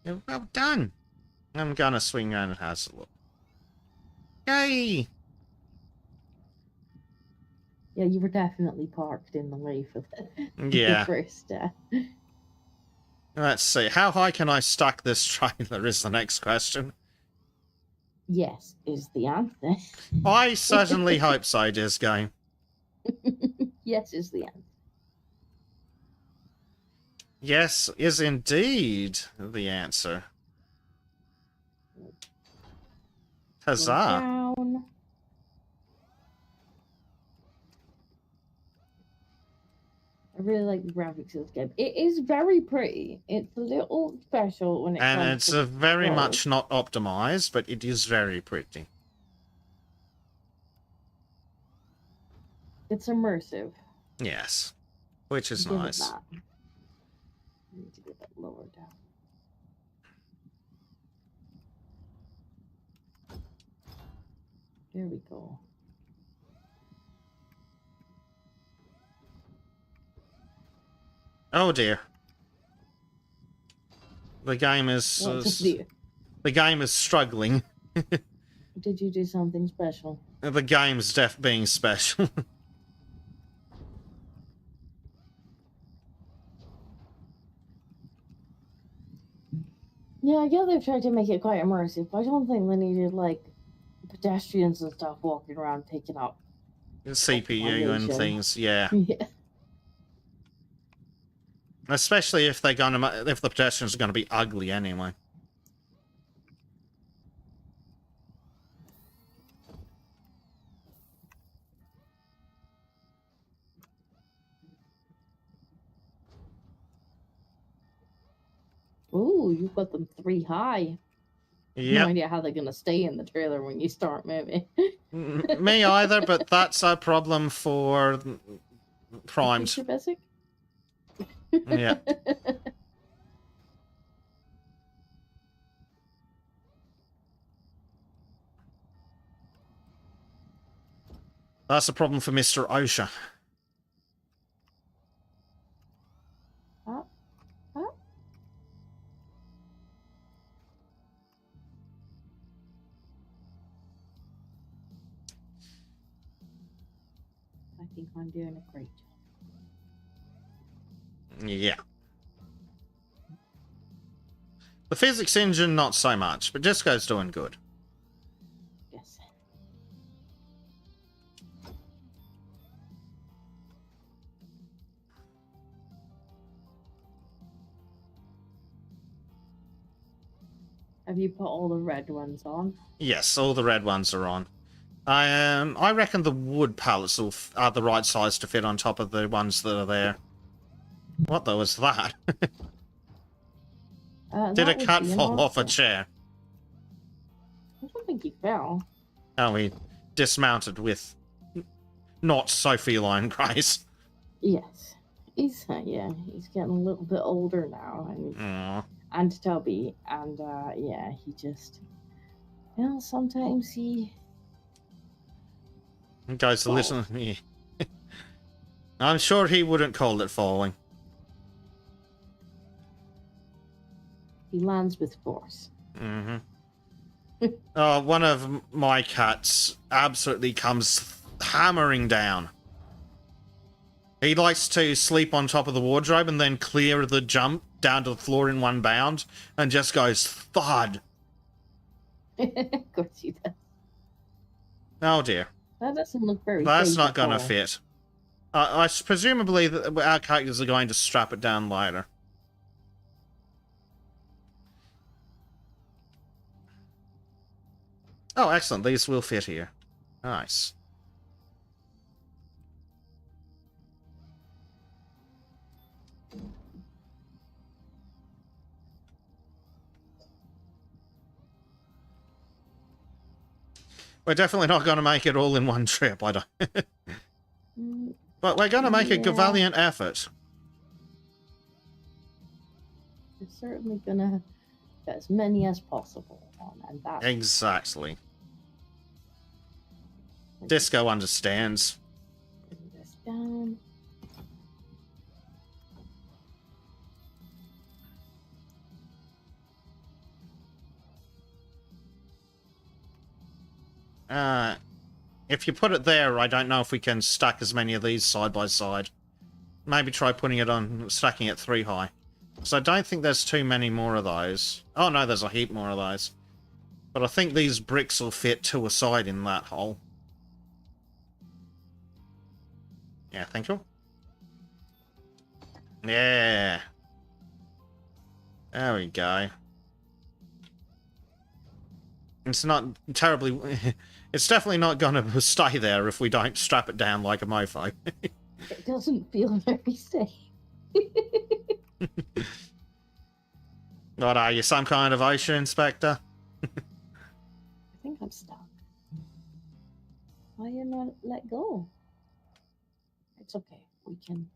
B: Yeah, well done. I'm gonna swing around and have a look. Yay!
A: Yeah, you were definitely parked in the way for
B: Yeah.
A: the first.
B: Let's see. How high can I stack this trailer is the next question.
A: Yes, is the answer.
B: I certainly hope so, this game.
A: Yes, is the answer.
B: Yes, is indeed the answer. Huzzah.
A: Down. I really like the graphics of this game. It is very pretty. It's a little special when it comes
B: And it's
A: to
B: very
A: controls.
B: much not optimized, but it is very pretty.
A: It's immersive.
B: Yes. Which is
A: Give it
B: nice.
A: that. I need to get that lower down. There we go.
B: Oh dear. The game is
A: What's the
B: the game is struggling.
A: Did you do something special?
B: The game's being special.
A: Yeah, I guess they've tried to make it quite immersive, but I don't think they needed, like, pedestrians and stuff walking around taking up.
B: CPU and
A: Optimization.
B: things, yeah.
A: Yeah.
B: Especially if if the pedestrians are gonna be ugly anyway.
A: Ooh, you've got them 3 high. No
B: Yep.
A: idea how they're gonna stay in the trailer when you start moving.
B: Me either, but that's a problem for primed.
A: Future basic?
B: Yeah. That's a problem for Mr. OSHA.
A: Huh? Huh? I think I'm doing a great job.
B: Yeah. The physics engine, not so much, but Disco's doing good.
A: Yes. Have you put all the red ones on?
B: Yes, all the red ones are on. I reckon the wood pallets are the right size to fit on top of the ones that are there. What the was that? Did a
A: That would
B: cat
A: be an
B: fall off a
A: option.
B: chair?
A: I don't think he fell.
B: Oh, he dismounted with not so feline grace.
A: Yes. He's he's getting a little bit older now,
B: Aw.
A: and Toby, and yeah, he just, sometimes he.
B: Guys, to listen. Yeah. I'm sure he wouldn't call it falling.
A: He lands with force.
B: Mm-hmm. One of my cats absolutely comes hammering down. He likes to sleep on top of the wardrobe and then clear the jump down to the floor in one bound and just goes thud.
A: Of course he does.
B: Oh dear.
A: That doesn't look very.
B: That's
A: safe
B: not
A: at
B: gonna
A: all.
B: fit. Presumably our characters are going to strap it down later. Oh, excellent. These will fit here. Nice. We're definitely not going to make it all in one trip, I don't.
A: Mm,
B: But we're going to make a
A: Yeah.
B: valiant effort.
A: We're certainly gonna get as many as possible on, and that.
B: Exactly. Disco understands.
A: Bring this down.
B: If you put it there, I don't know if we can stack as many of these side by side. Maybe try putting it on, stacking it 3 high. So I don't think there's too many more of those. Oh no, there's a heap more of those. But I think these bricks will fit 2 aside in that hole. Yeah, thank you. Yeah. There we go. It's not terribly... It's definitely not going to stay there if we don't strap it down like a mofo.
A: It doesn't feel very safe.
B: What are you, some kind of OSHA inspector?
A: I think I'm stuck. Why you not let go? It's okay. We can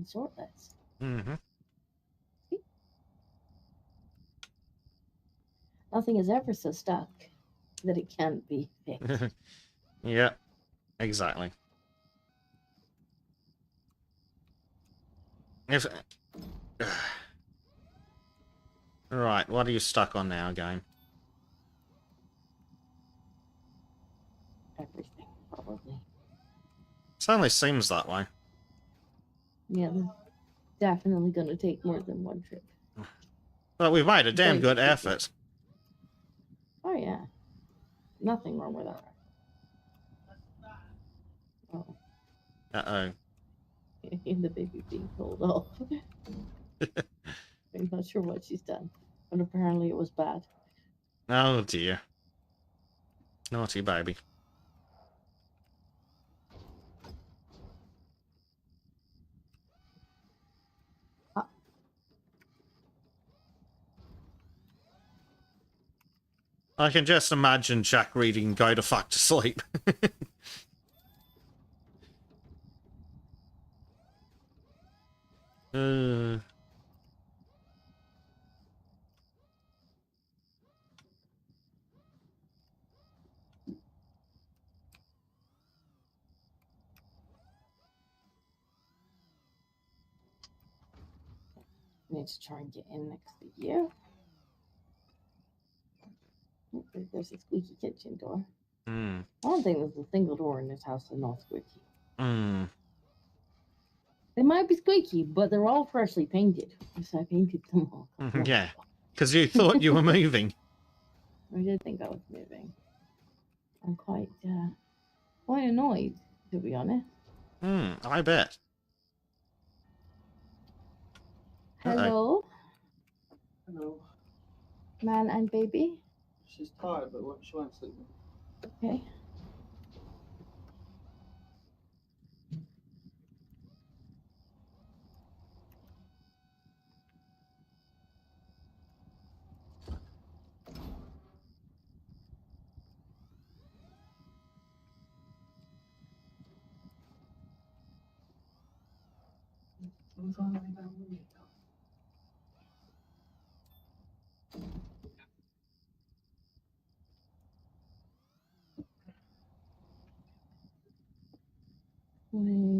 A: sort this.
B: Mm-hmm.
A: Nothing is ever so stuck that it can't be fixed.
B: Yeah, exactly. If... Right, what are you stuck on now, game?
A: Everything, probably.
B: It certainly seems that way.
A: Yeah, definitely gonna take more than one trip.
B: But we've made a damn
A: Very
B: good
A: good.
B: effort.
A: Oh yeah, nothing wrong with that. Oh,
B: Uh-oh.
A: in the baby being pulled off. I'm not sure what she's done, but apparently it was bad.
B: Oh dear. Naughty baby. I can just imagine Jack reading Go to Fuck to Sleep. uh...
A: Need to try and get in next to you. Oh, there's a squeaky kitchen door.
B: Mm.
A: I don't think there's a single door in this house that's not squeaky.
B: Mm.
A: They might be squeaky, but they're all freshly painted. So I painted them all.
B: Yeah, because you thought you were moving.
A: I did think I was moving. I'm quite annoyed, to be honest.
B: I bet.
A: Hello,
C: Hello.
A: man and baby.
C: She's tired, but she won't sleep.
A: Okay.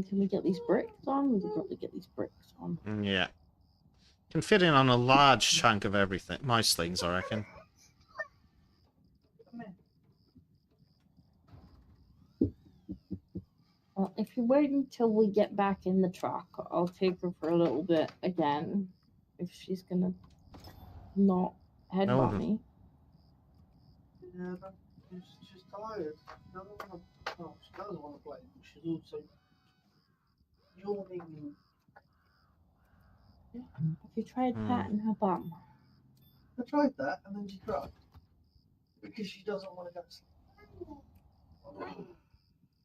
A: Can we get these bricks on? We could probably get these bricks on.
B: Yeah. Can fit in on a large chunk of everything. Most things, I reckon.
A: Well, if you wait until we get back in the truck, I'll take her for a little bit again. If she's gonna not headbutt me.
C: Yeah, but she's tired. She doesn't want to. Oh, she doesn't want to play. But she's also yawning.
A: Have you tried patting her bum?
C: I tried that, and then she cried because she doesn't want to go to sleep.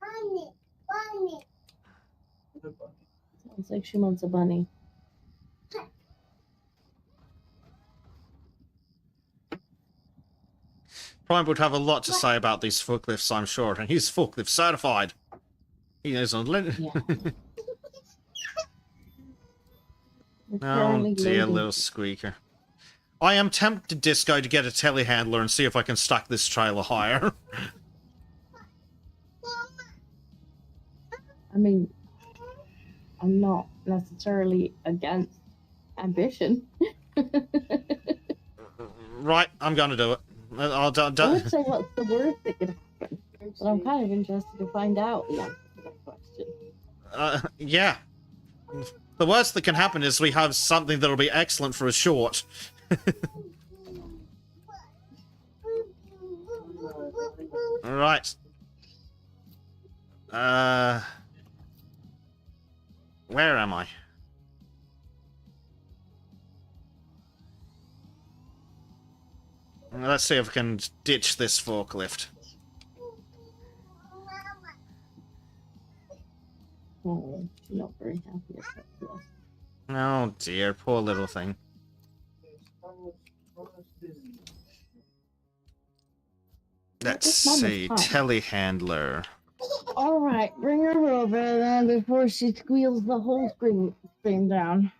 D: Bunny, bunny.
C: No bunny.
A: Sounds like she wants a bunny.
B: Prime would have a lot to say about these forklifts, I'm sure, and he's forklift certified. He knows on
A: Yeah. We're
B: Oh
A: currently
B: dear,
A: loading.
B: little squeaker. I am tempted, Disco, to get a telehandler and see if I can stack this trailer higher.
A: I mean, I'm not necessarily against ambition.
B: Right, I'm gonna do it. I'll
A: I would say what's the worst that could happen, but I'm kind of interested to find out the answer to that question.
B: Yeah. The worst that can happen is we have something that'll be excellent for a short. Right. Where am I? Let's see if I can ditch this forklift.
A: Oh, she's not very happy about this.
B: Oh dear, poor little thing. Let's
A: This mama's
B: see,
A: fine.
B: telehandler.
A: All right, bring her over then before she squeals the whole screen down.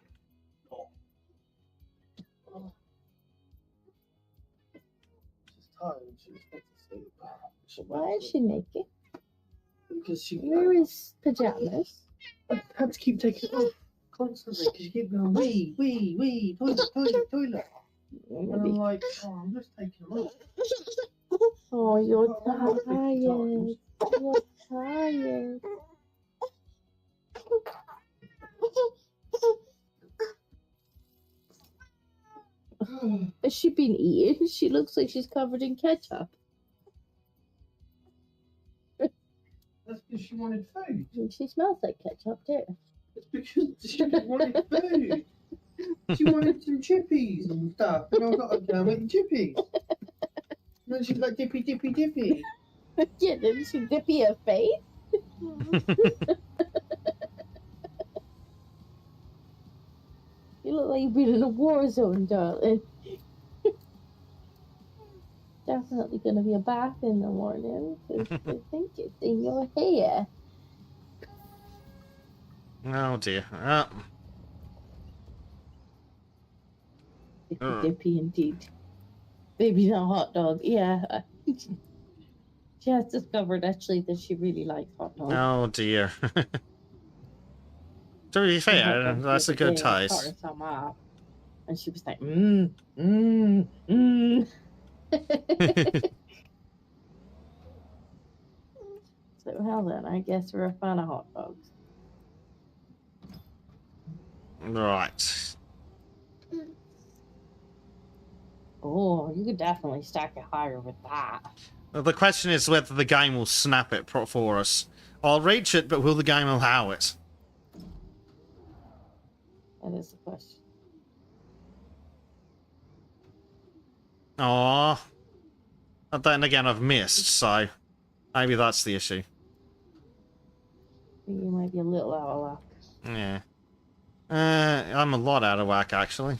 C: She's tired. She just wants to sleep.
A: Why is she naked?
C: Because she.
A: Where is pajamas?
C: I had to keep taking it off constantly because you keep going wee, toilet, toilet. And I'm
A: Maybe.
C: like, oh, I'm just taking them off.
A: Oh, you're tired. You're tired. Has she been eating? She looks like she's covered in ketchup.
C: That's because she wanted food.
A: And she smells like ketchup too.
C: It's because she wanted food. She wanted some chippies and stuff. And I got her go eating chippies. And then she's like, dippy, dippy, dippy.
A: Yeah, didn't she dippy her face? You look like you've been in a war zone, darling. Darling, definitely going to be a bath in the morning because I think it's in your hair.
B: Oh dear.
A: Dippy indeed. Baby's a hot dog. Yeah. She has discovered actually that she really likes hot dogs.
B: Oh dear. To be
A: And hot
B: fair,
A: dogs the
B: that's a
A: other
B: good
A: day, I
B: taste.
A: started some up, and she was like, So, well then, I guess we're a fan of hot dogs.
B: Right.
A: Oh, you could definitely stack it higher with that.
B: The question is whether the game will snap it for us. I'll reach it, but will the game allow it?
A: That is the question.
B: Aww. But then again, I've missed, so maybe that's the issue.
A: I think you might be a little out of luck.
B: Yeah. I'm a lot out of whack, actually.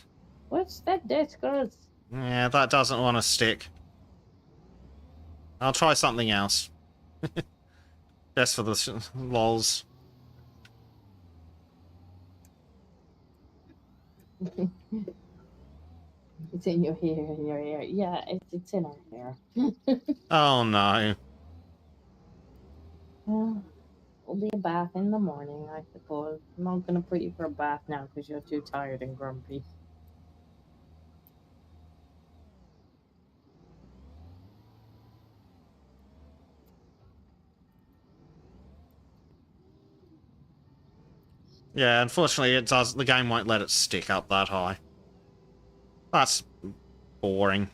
A: What's that discuss?
B: Yeah, that doesn't want to stick. I'll try something else. Just for the lols.
A: It's in your hair, in your hair. Yeah, it's in our hair.
B: Oh no.
A: Well, we'll be a bath in the morning, I suppose. I'm not gonna put you for a bath now because you're too tired and grumpy.
B: Yeah, unfortunately it does. The game won't let it stick up that high. That's boring.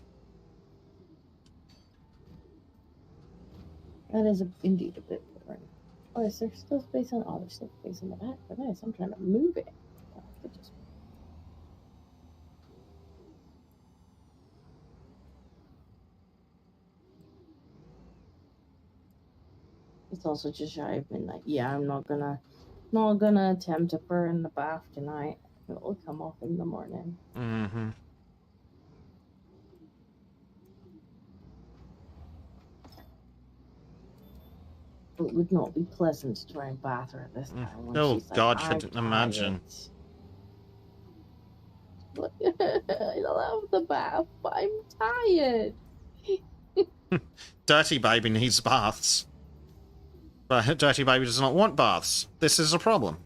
A: That is indeed a bit boring. Oh, is there still space on? Oh, there's still space in the back. But nice, I'm trying to move it. Oh, I could just... It's also just shy of midnight. Yeah, I'm not gonna attempt to burn the bath tonight. It will come off in the morning.
B: Mm-hmm.
A: It would not be pleasant to try and bath her at this time. When
B: Oh
A: she's like,
B: God,
A: "I'm
B: couldn't imagine.
A: tired." I love the bath, but I'm tired.
B: Dirty Baby needs baths. But Dirty Baby does not want baths. This is a problem.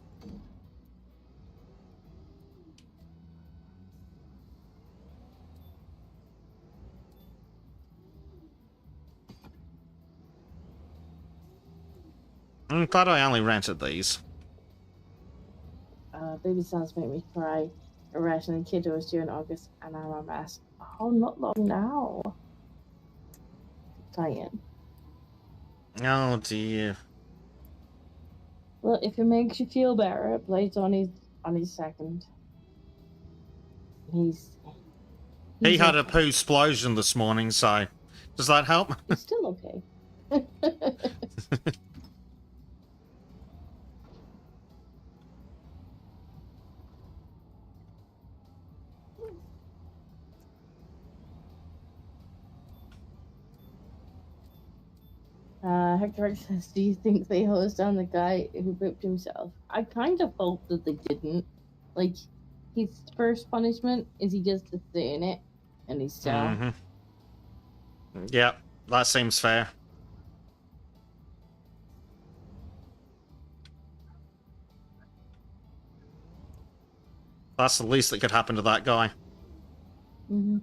B: I'm glad I only rented these.
A: Baby sounds make me cry. Irrationally, kiddo was due in August, and I'm a mess. Oh, not long now. Tired.
B: Oh dear.
A: Well, if it makes you feel better, Blade's on his second. He's
B: He had a
A: okay.
B: poo explosion this morning, so does that help?
A: He's still okay. Hector says, do you think they hosed on the guy who pooped himself? I kind of hope that they didn't. Like, his first punishment is he gets to stay in it, and he's still.
B: Mm-hmm. Yep, that seems fair. That's the least that could happen to that guy.
A: Mm-hmm.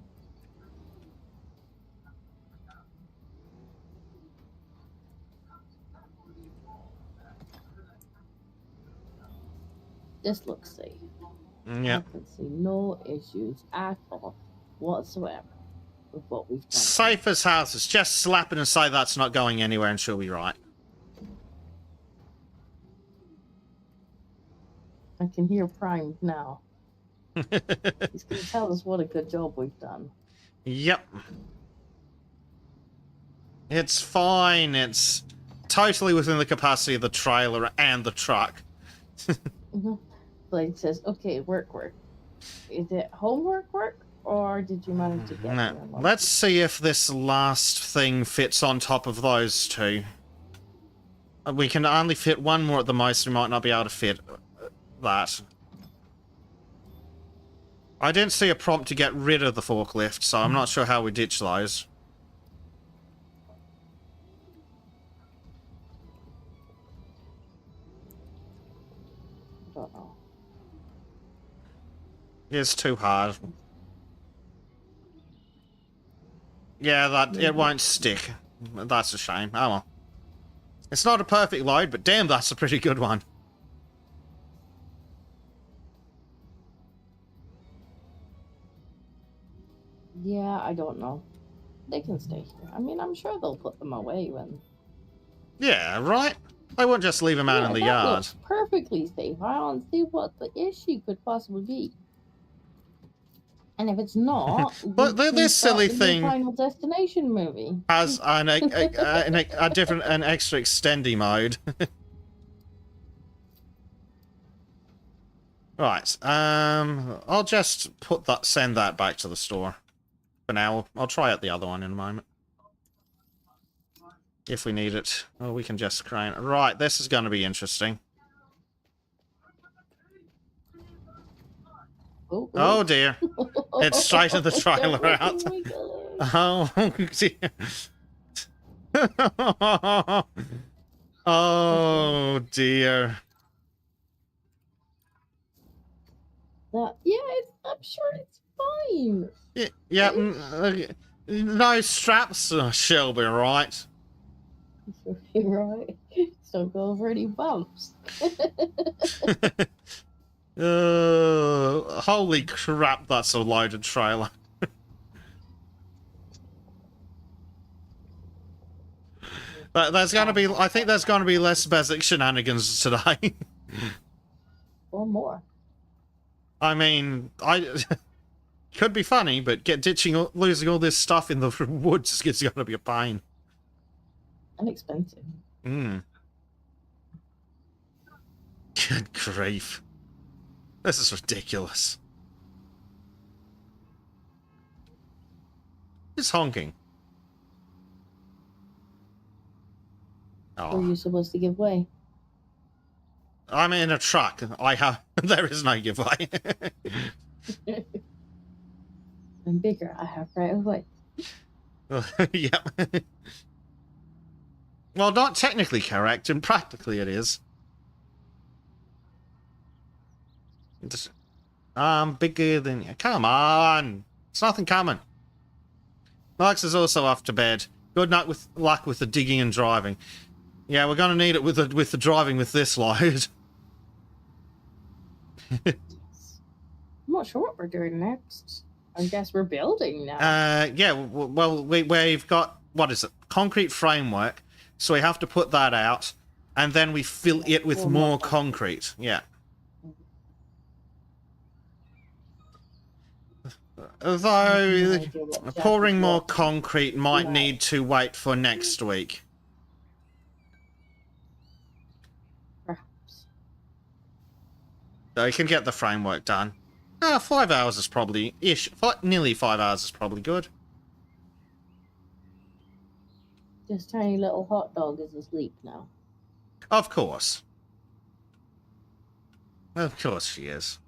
A: This looks safe.
B: Yep.
A: I can see no issues at all whatsoever with what we've done.
B: Safe as houses. Just slap it and say that's not going anywhere and she'll be right.
A: I can hear Prime now. He's going to tell us what a good job we've done.
B: Yep. It's fine. It's totally within the capacity of the trailer and the truck.
A: Mm-hmm. Blade says, okay, work. Is it homework? Or did you manage to get
B: No.
A: them?
B: Let's see if this last thing fits on top of those two. We can only fit one more at the most. We might not be able to fit that. I didn't see a prompt to get rid of the forklift, so I'm not sure how we ditch those.
A: Don't know.
B: It's too hard. Yeah, that it won't stick. That's a shame. Oh well. It's not a perfect load, but damn, that's a pretty good one.
A: Yeah, I don't know. They can stay here. I mean, I'm sure they'll put them away when.
B: Yeah, right? They won't just leave them out in the
A: that
B: yard.
A: looks perfectly safe. I don't see what the issue could possibly be. And if it's not,
B: But
A: we can
B: this
A: start
B: silly
A: the new
B: thing
A: Final Destination movie.
B: has an extra extendy mode. Right. I'll just send that back to the store. For now, I'll try out the other one in a moment. If we need it. Oh, we can just crane. Right, this is going to be interesting. Oh dear. It's straightened the trailer out. Oh dear. Oh dear.
A: I'm sure it's fine.
B: Yeah, no straps shall be right.
A: Right. So go over any bumps.
B: Holy crap, that's a loaded trailer. There's gonna be, I think there's gonna be less basic shenanigans today.
A: Or more.
B: I mean, could be funny, but losing all this stuff in the woods is gonna be a pain.
A: And expensive.
B: Good grief. This is ridiculous. It's honking.
A: Were
B: Oh.
A: you supposed to give way?
B: I'm in a truck. There is no giveaway.
A: I'm bigger. I have right of way.
B: Yeah. Well, not technically correct, and practically it is. I'm bigger than you. Come on. It's nothing coming. Max is also off to bed. Good night with luck with the digging and driving. Yeah, we're gonna need it with the driving with this load.
A: I'm not sure what we're doing next. I guess we're building now.
B: Yeah, well, we've got, what is it? Concrete framework. So we have to put that out, and then we fill it with more concrete. Yeah. Although pouring more concrete might need to wait for next week.
A: Perhaps.
B: So you can get the framework done. 5 hours is probably nearly 5 hours is probably good.
A: This tiny little hot dog is asleep now.
B: Of course. Of course she is.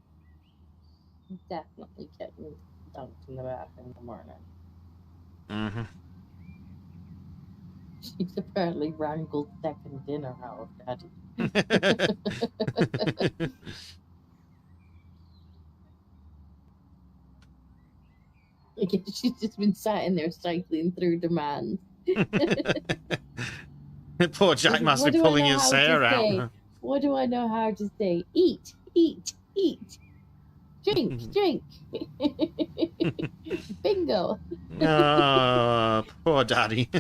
A: Definitely getting dunked in the bath in the morning.
B: Mm-hmm.
A: She's apparently wrangled second dinner out of Daddy. I guess she's just been sat in there cycling through demands.
B: Poor Jack must be pulling his hair out.
A: What do I know how to say? Eat, eat, eat. Drink, drink. Bingo.
B: Poor Daddy.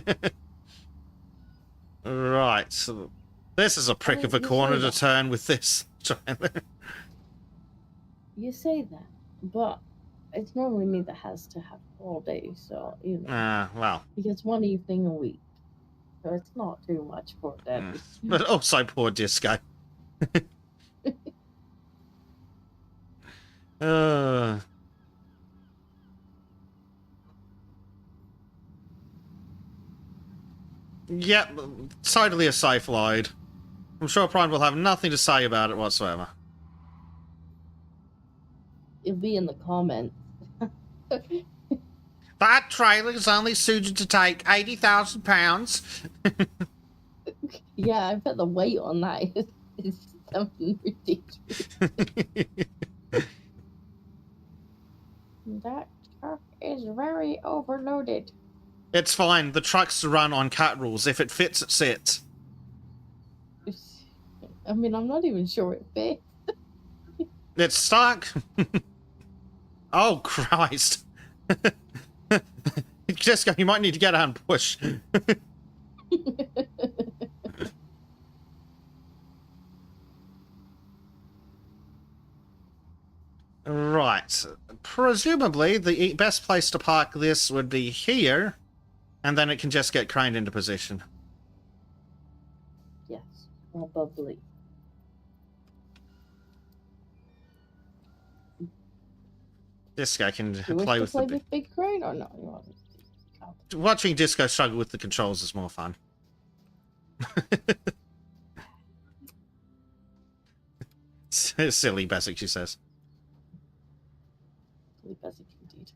B: Right, so this is a prick of a corner to turn with this trailer.
A: You say that, but it's normally me that has to have all day, so, you know.
B: Well.
A: He gets one evening a week, so it's not too much for Daddy.
B: But also poor Disco. Yep, totally a safe load. I'm sure Prime will have nothing to say about it whatsoever.
A: It'll be in the comments.
B: That trailer is only suited to take 80,000 pounds.
A: Yeah, I bet the weight on that is something ridiculous. That truck is very overloaded.
B: It's fine. The trucks run on cat rules. If it fits, it sits.
A: I mean, I'm not even sure it fits.
B: It's stuck. Oh, Christ. Jessica, you might need to get out and push. Right. Presumably, the best place to park this would be here, and then it can just get craned into position.
A: Yes, probably.
B: Disco can
A: Do you
B: play
A: wish
B: with
A: to play
B: the...
A: with big crane or no? You want
B: Watching Disco struggle with the controls is more fun. Silly basic, she says.
A: really basic indeed.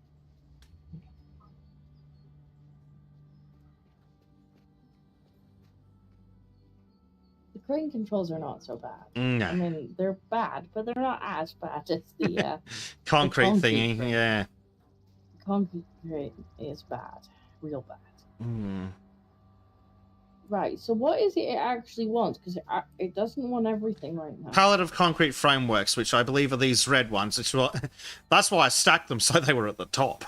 A: The crane controls are not so bad. I
B: No.
A: mean, they're bad, but they're not as bad as the
B: Concrete
A: concrete
B: thingy,
A: crane.
B: yeah.
A: concrete crane is bad. Real bad.
B: Mm.
A: Right, so what is it actually wants? Because it doesn't want everything right now.
B: Palette of concrete frameworks, which I believe are these red ones. Which were, that's why I stacked them, so they were at the top.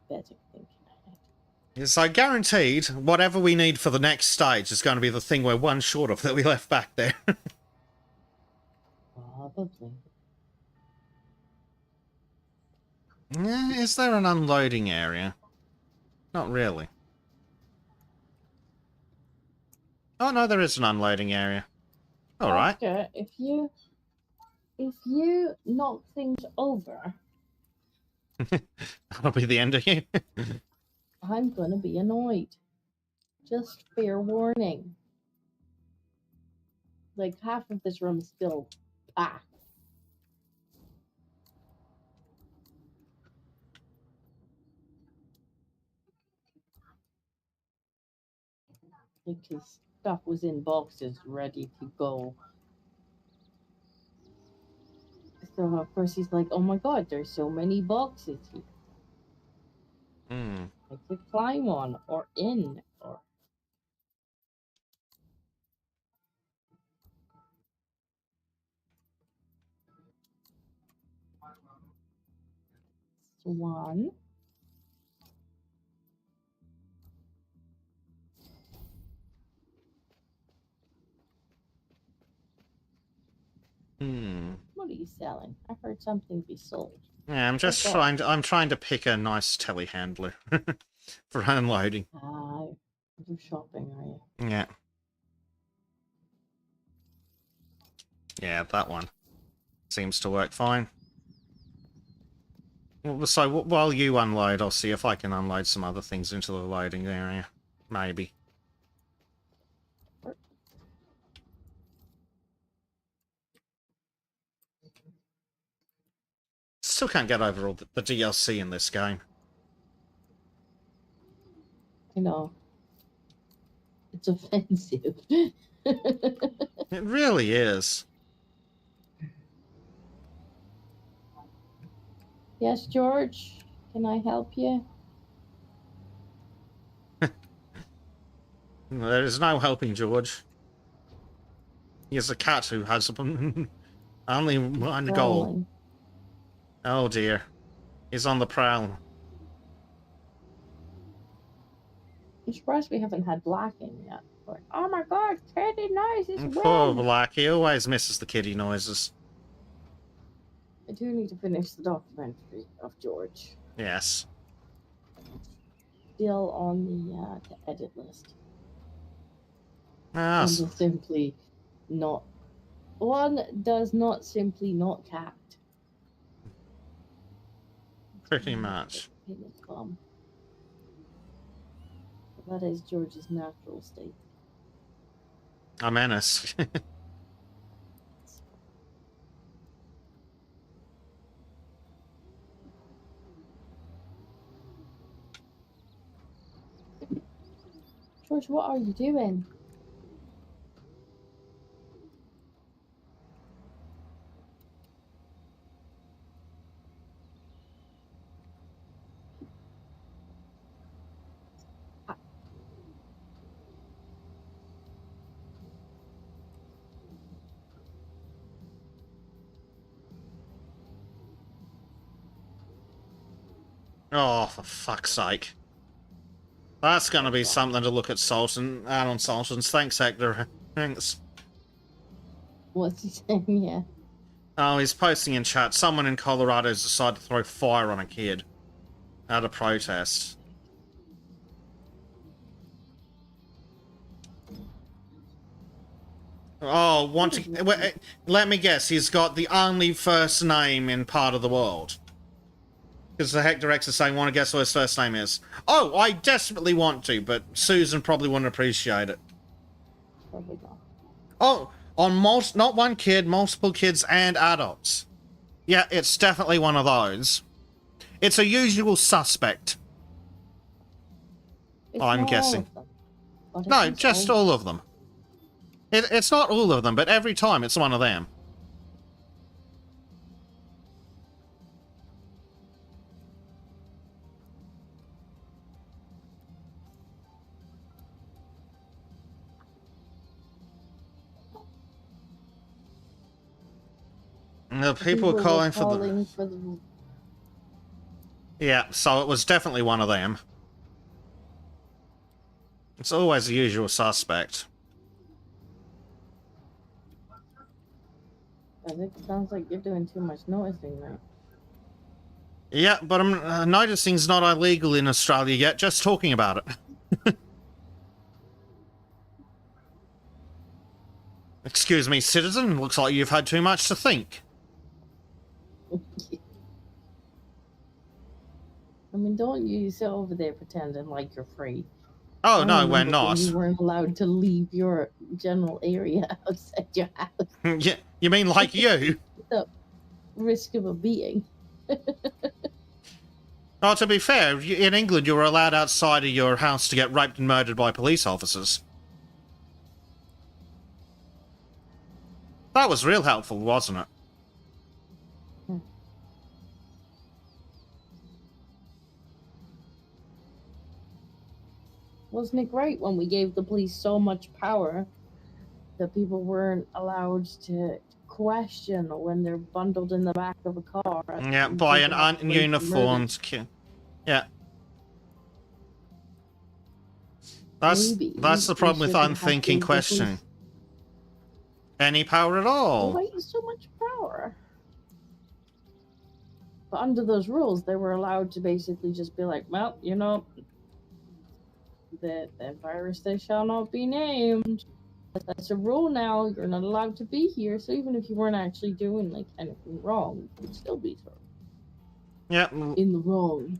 A: Basic thinking.
B: So guaranteed, whatever we need for the next stage is going to be the thing we're one short of that we left back there.
A: Probably.
B: Is there an unloading area? Not really. Oh no, there is an unloading area. Alright.
A: Oscar, if you knock things over,
B: That'll be the end of you.
A: I'm gonna be annoyed. Just fair warning. Like half of this room is still packed. Because stuff was in boxes ready to go. So of course he's like, oh my god, there's so many boxes here.
B: Hmm.
A: I could climb on or in or Swan.
B: Hmm.
A: What are you selling? I heard something be sold.
B: Yeah, I'm just
A: Okay.
B: I'm trying to pick a nice telehandler for unloading.
A: You're shopping, are you?
B: Yeah. Yeah, that one seems to work fine. Well, so while you unload, I'll see if I can unload some other things into the loading area. Maybe. Still can't get over all the DLC in this game.
A: I know. It's offensive.
B: It really is.
A: Yes, George? Can I help you?
B: There is no helping George. He is a cat who has only one goal.
A: Rolling.
B: Oh dear. He's on the prowl.
A: I'm surprised we haven't had Black in yet. But, oh my god, Teddy noises
B: Poor
A: win!
B: Black, he always misses the kitty noises.
A: I do need to finish the documentary of George.
B: Yes.
A: Still on the edit list.
B: Ah,
A: One does simply not. One does not simply not cat.
B: pretty much.
A: Penis bomb. That is George's natural state.
B: A menace.
A: George, what are you doing?
B: Oh, for fuck's sake. That's gonna be something to look at Sultan, Alan Sultan's. Thanks, Hector. Thanks.
A: What's he saying? Yeah.
B: Oh, he's posting in chat. Someone in Colorado's decided to throw fire on a kid at a protest. Oh, let me guess. He's got the only first name in part of the world. Because the Hector X is saying, want to guess what his first name is? Oh, I desperately want to, but Susan probably wouldn't appreciate it.
A: Probably not.
B: Oh, on not one kid, multiple kids and adults. Yeah, it's definitely one of those. It's a usual suspect.
A: It's
B: I'm
A: not
B: guessing.
A: all of them. But
B: No,
A: it's
B: just all of them. It's not all of them, but every time it's one of them. The people
A: were
B: calling for
A: calling
B: the...
A: for the.
B: Yeah, so it was definitely one of them. It's always the usual suspect.
A: I think it sounds like you're doing too much noticing, right?
B: Yeah, but I'm noticing's not illegal in Australia yet, just talking about it. Excuse me, citizen, looks like you've had too much to think.
A: I mean, don't you sit over there pretending like you're free.
B: Oh,
A: I
B: no, we're
A: remember when
B: not.
A: You weren't allowed to leave your general area outside your house.
B: Yeah, you mean like you?
A: The risk of a beating.
B: Oh, to be fair, in England you were allowed outside of your house to get raped and murdered by police officers. That was real helpful, wasn't it?
A: Wasn't it great when we gave the police so much power that people weren't allowed to question when they're bundled in the back of a car?
B: Yeah, by an ununiformed kid. Yeah. That's the problem with unthinking questioning. Any power at all.
A: Why so much power? But under those rules, they were allowed to basically just be like, well, you know, the virus, they shall not be named. That's a rule now. You're not allowed to be here. So even if you weren't actually doing like anything wrong, you would still be thrown.
B: Yeah.
A: In the wrong.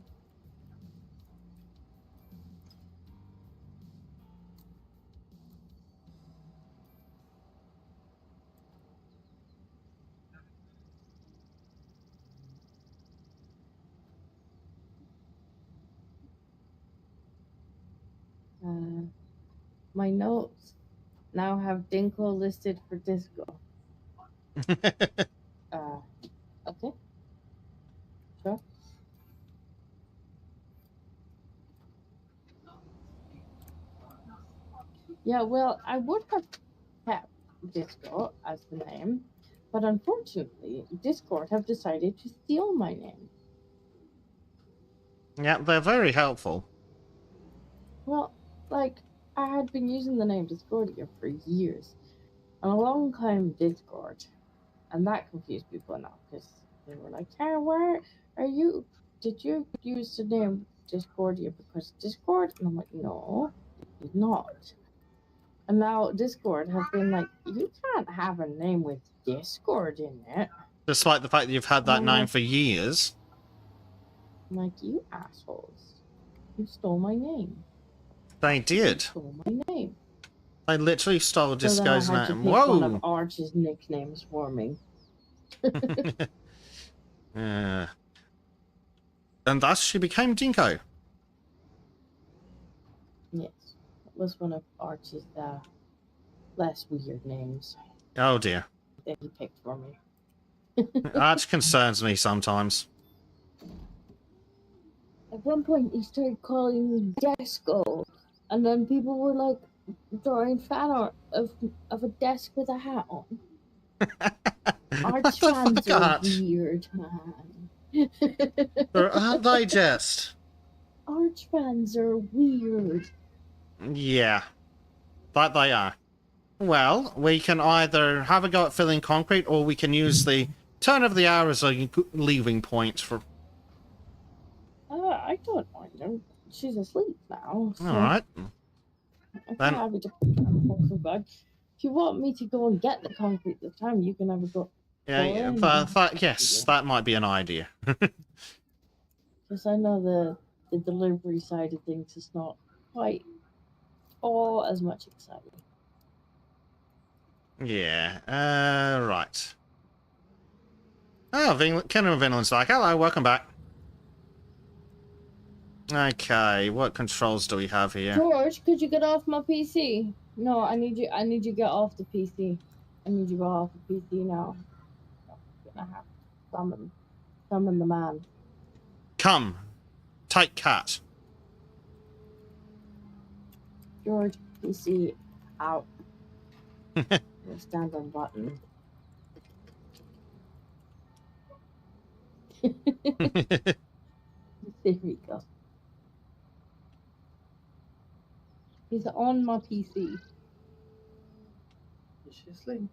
A: My notes now have Dinko listed for disco. Okay. Sure. Yeah, well, I would have kept Disco as the name, but unfortunately, Discord have decided to steal my name.
B: Yeah, they're very helpful.
A: Well, like, I had been using the name Discordia for years, and along came Discord, and that confused people enough, because they were like, hey, where are you? Did you use the name Discordia because Discord? And I'm like, no, I did not. And now Discord have been like, you can't have a name with Discord in it.
B: Despite the fact that you've had that name for years.
A: I'm like, you assholes. You stole my name.
B: They
A: You
B: did.
A: stole my name.
B: They literally stole
A: So
B: Disco's
A: then I had to
B: name.
A: pick one of
B: Whoa!
A: Arch's nicknames for me.
B: And thus she became Dinko.
A: Yes. It was one of Arch's less weird names
B: Oh dear.
A: that he picked for me.
B: That concerns me sometimes.
A: At one point, he started calling me Desco, and then people were like drawing fan art of a desk with a hat on. Arch
B: What the
A: fans
B: fuck,
A: are
B: Arch?
A: weird, man.
B: Or aren't they just?
A: Arch fans are weird.
B: Yeah. That they are. Well, we can either have a go at filling concrete, or we can use the turn of the hour as a leaving point for...
A: I don't mind her. She's asleep now. So
B: Alright.
A: I'm
B: Then-
A: happy to put her in the bag. If you want me to go and get the concrete this time, you can have a go.
B: Yeah, yes, that might be an idea.
A: Because I know the delivery side of things is not quite all as much exciting.
B: Yeah, right. Oh, Kingdom of Inland's back. Hello, welcome back. Okay, what controls do we have here?
A: George, could you get off my PC? No, I need you to get off the PC. I need you to get off the PC now. I'm gonna have to summon the man.
B: Come, take cat.
A: George, PC out. Stand on button. There we go. He's on my PC.
C: Is she asleep?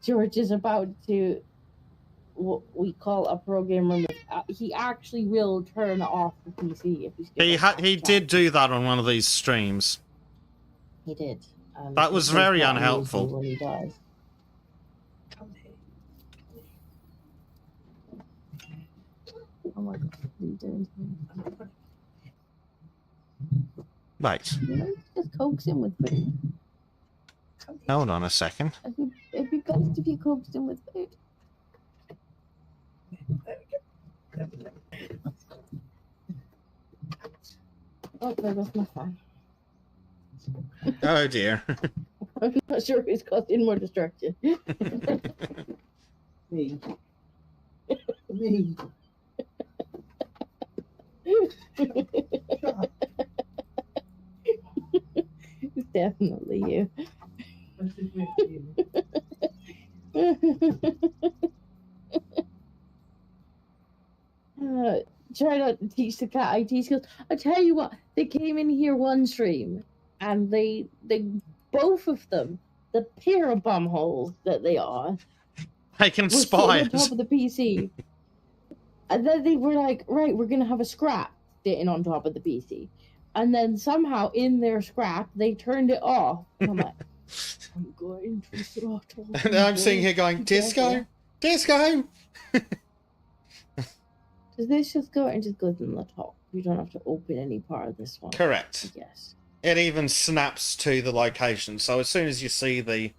A: George is about to what we call a program room. He actually will turn off the PC if he's.
B: He did do that on one of these streams.
A: He did.
B: That was
A: it's
B: very
A: not
B: unhelpful.
A: usual when he does.
C: Come here.
A: Oh my god, what are you doing to me?
B: Wait,
A: You know, just coax him with food.
C: Come here.
B: hold on a second.
A: It'd be best if you coaxed him with food.
C: There we go.
A: Oh, there goes my phone.
B: Oh dear.
A: I'm not sure who's causing more destruction.
C: Me. Me. Shut up.
A: It's definitely you.
C: What's this make you?
A: Try not to teach the cat IT skills. I tell you what, they came in here one stream, and they both of them, the pair of bumholes that they are,
B: I
A: were sitting on
B: conspired.
A: top of the PC. And then they were like, right, we're gonna have a scrap sitting on top of the PC. And then somehow in their scrap, they turned it off. And I'm like, I'm going to throttle.
B: And I'm sitting here going, disco? Disco?
A: Does this just go and just goes in the top? You don't have to open any part of this one.
B: Correct.
A: Yes.
B: It even snaps to the location, so as soon as you see the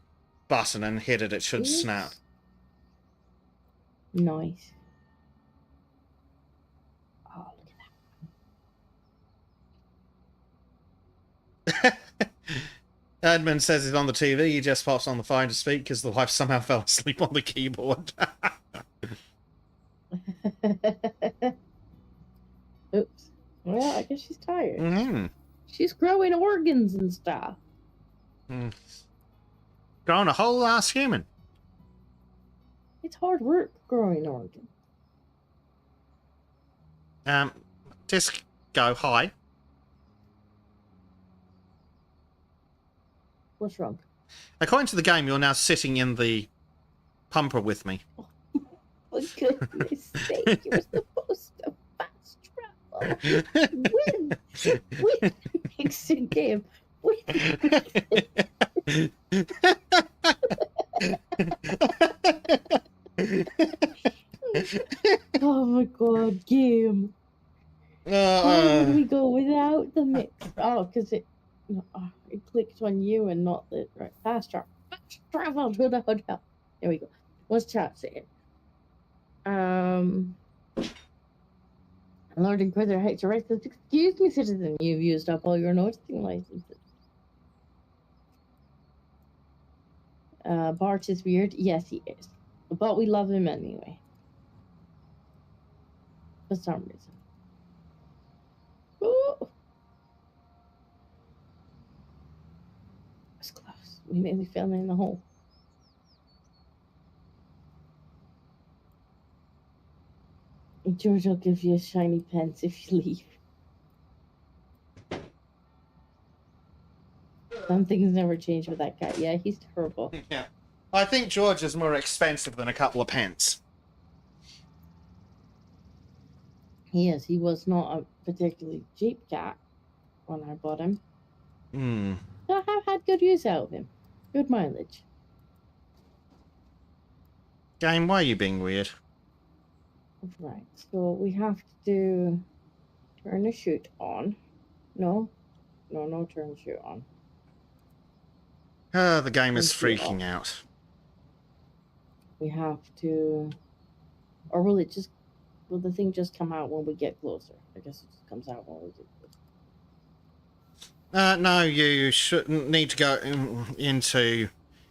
B: button and hit it, it should
A: Yes.
B: snap.
A: Nice. Oh, look at
B: Edmund says it's on the TV, he just pops on the phone to speak because the wife somehow fell asleep on the keyboard.
A: that. Oops. Well, I guess she's tired.
B: Mm-hmm.
A: She's growing organs and stuff.
B: Growing a whole ass human.
A: It's hard work growing organs.
B: Disco, hi.
A: What's wrong?
B: According to the game, you're now sitting in the pumper with me.
A: For goodness sake, you're supposed to fast travel. Win makes the game. Oh my god, game. Why would we go without the mix? Oh, because it clicked on you and not the right. Fast travel. Fast travel to the hotel. There we go. What's chat saying? Lord Inquisitor Hector Rex says, excuse me, citizen, you've used up all your noticing licenses. Bart is weird. Yes, he is. But we love him anyway. For some reason. Ooh. That's close. We nearly fell in the hole. George will give you a shiny pence if you leave. Some things never change with that cat. Yeah, he's terrible.
B: Yeah. I think George is more expensive than a couple of pence.
A: He is. He was not a particularly cheap cat when I bought him.
B: Hmm.
A: I have had good use out of him. Good mileage.
B: Game, why are you being weird?
A: Right, so we have to turn the chute on. No, turn the chute on.
B: The game is
A: Turn the chute
B: freaking
A: off.
B: out.
A: We have to, or will it just? Will the thing just come out when we get closer? I guess it just comes out when we get closer.
B: No, you shouldn't need to go into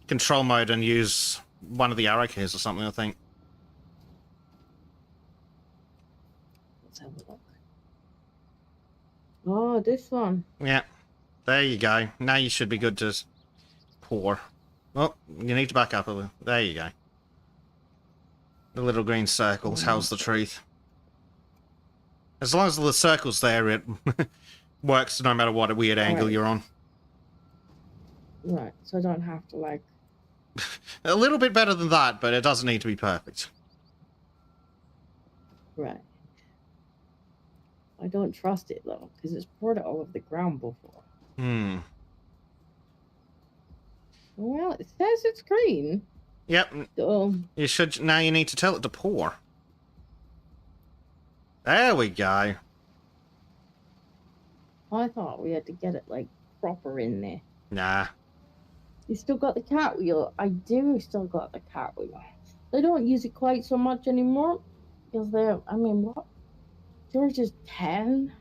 B: control mode and use one of the arrow keys or something, I think.
A: Let's have a look. Oh, this one.
B: Yeah. There you go. Now you should be good to pour. Oh, you need to back up a little. There you go. The little green circles tells the truth. As long as the circle's there, it works no matter what weird angle you're on.
A: Right, so I don't have to like.
B: A little bit better than that, but it doesn't need to be perfect.
A: Right. I don't trust it though, because it's poured it all over the ground before.
B: Hmm.
A: Well, it says it's green.
B: Yep.
A: So
B: You should. Now you need to tell it to pour. There we go.
A: I thought we had to get it like proper in there.
B: Nah.
A: You still got the cat wheel. I do still got the cat wheel. They don't use it quite so much anymore because they're. I mean, what? George is 10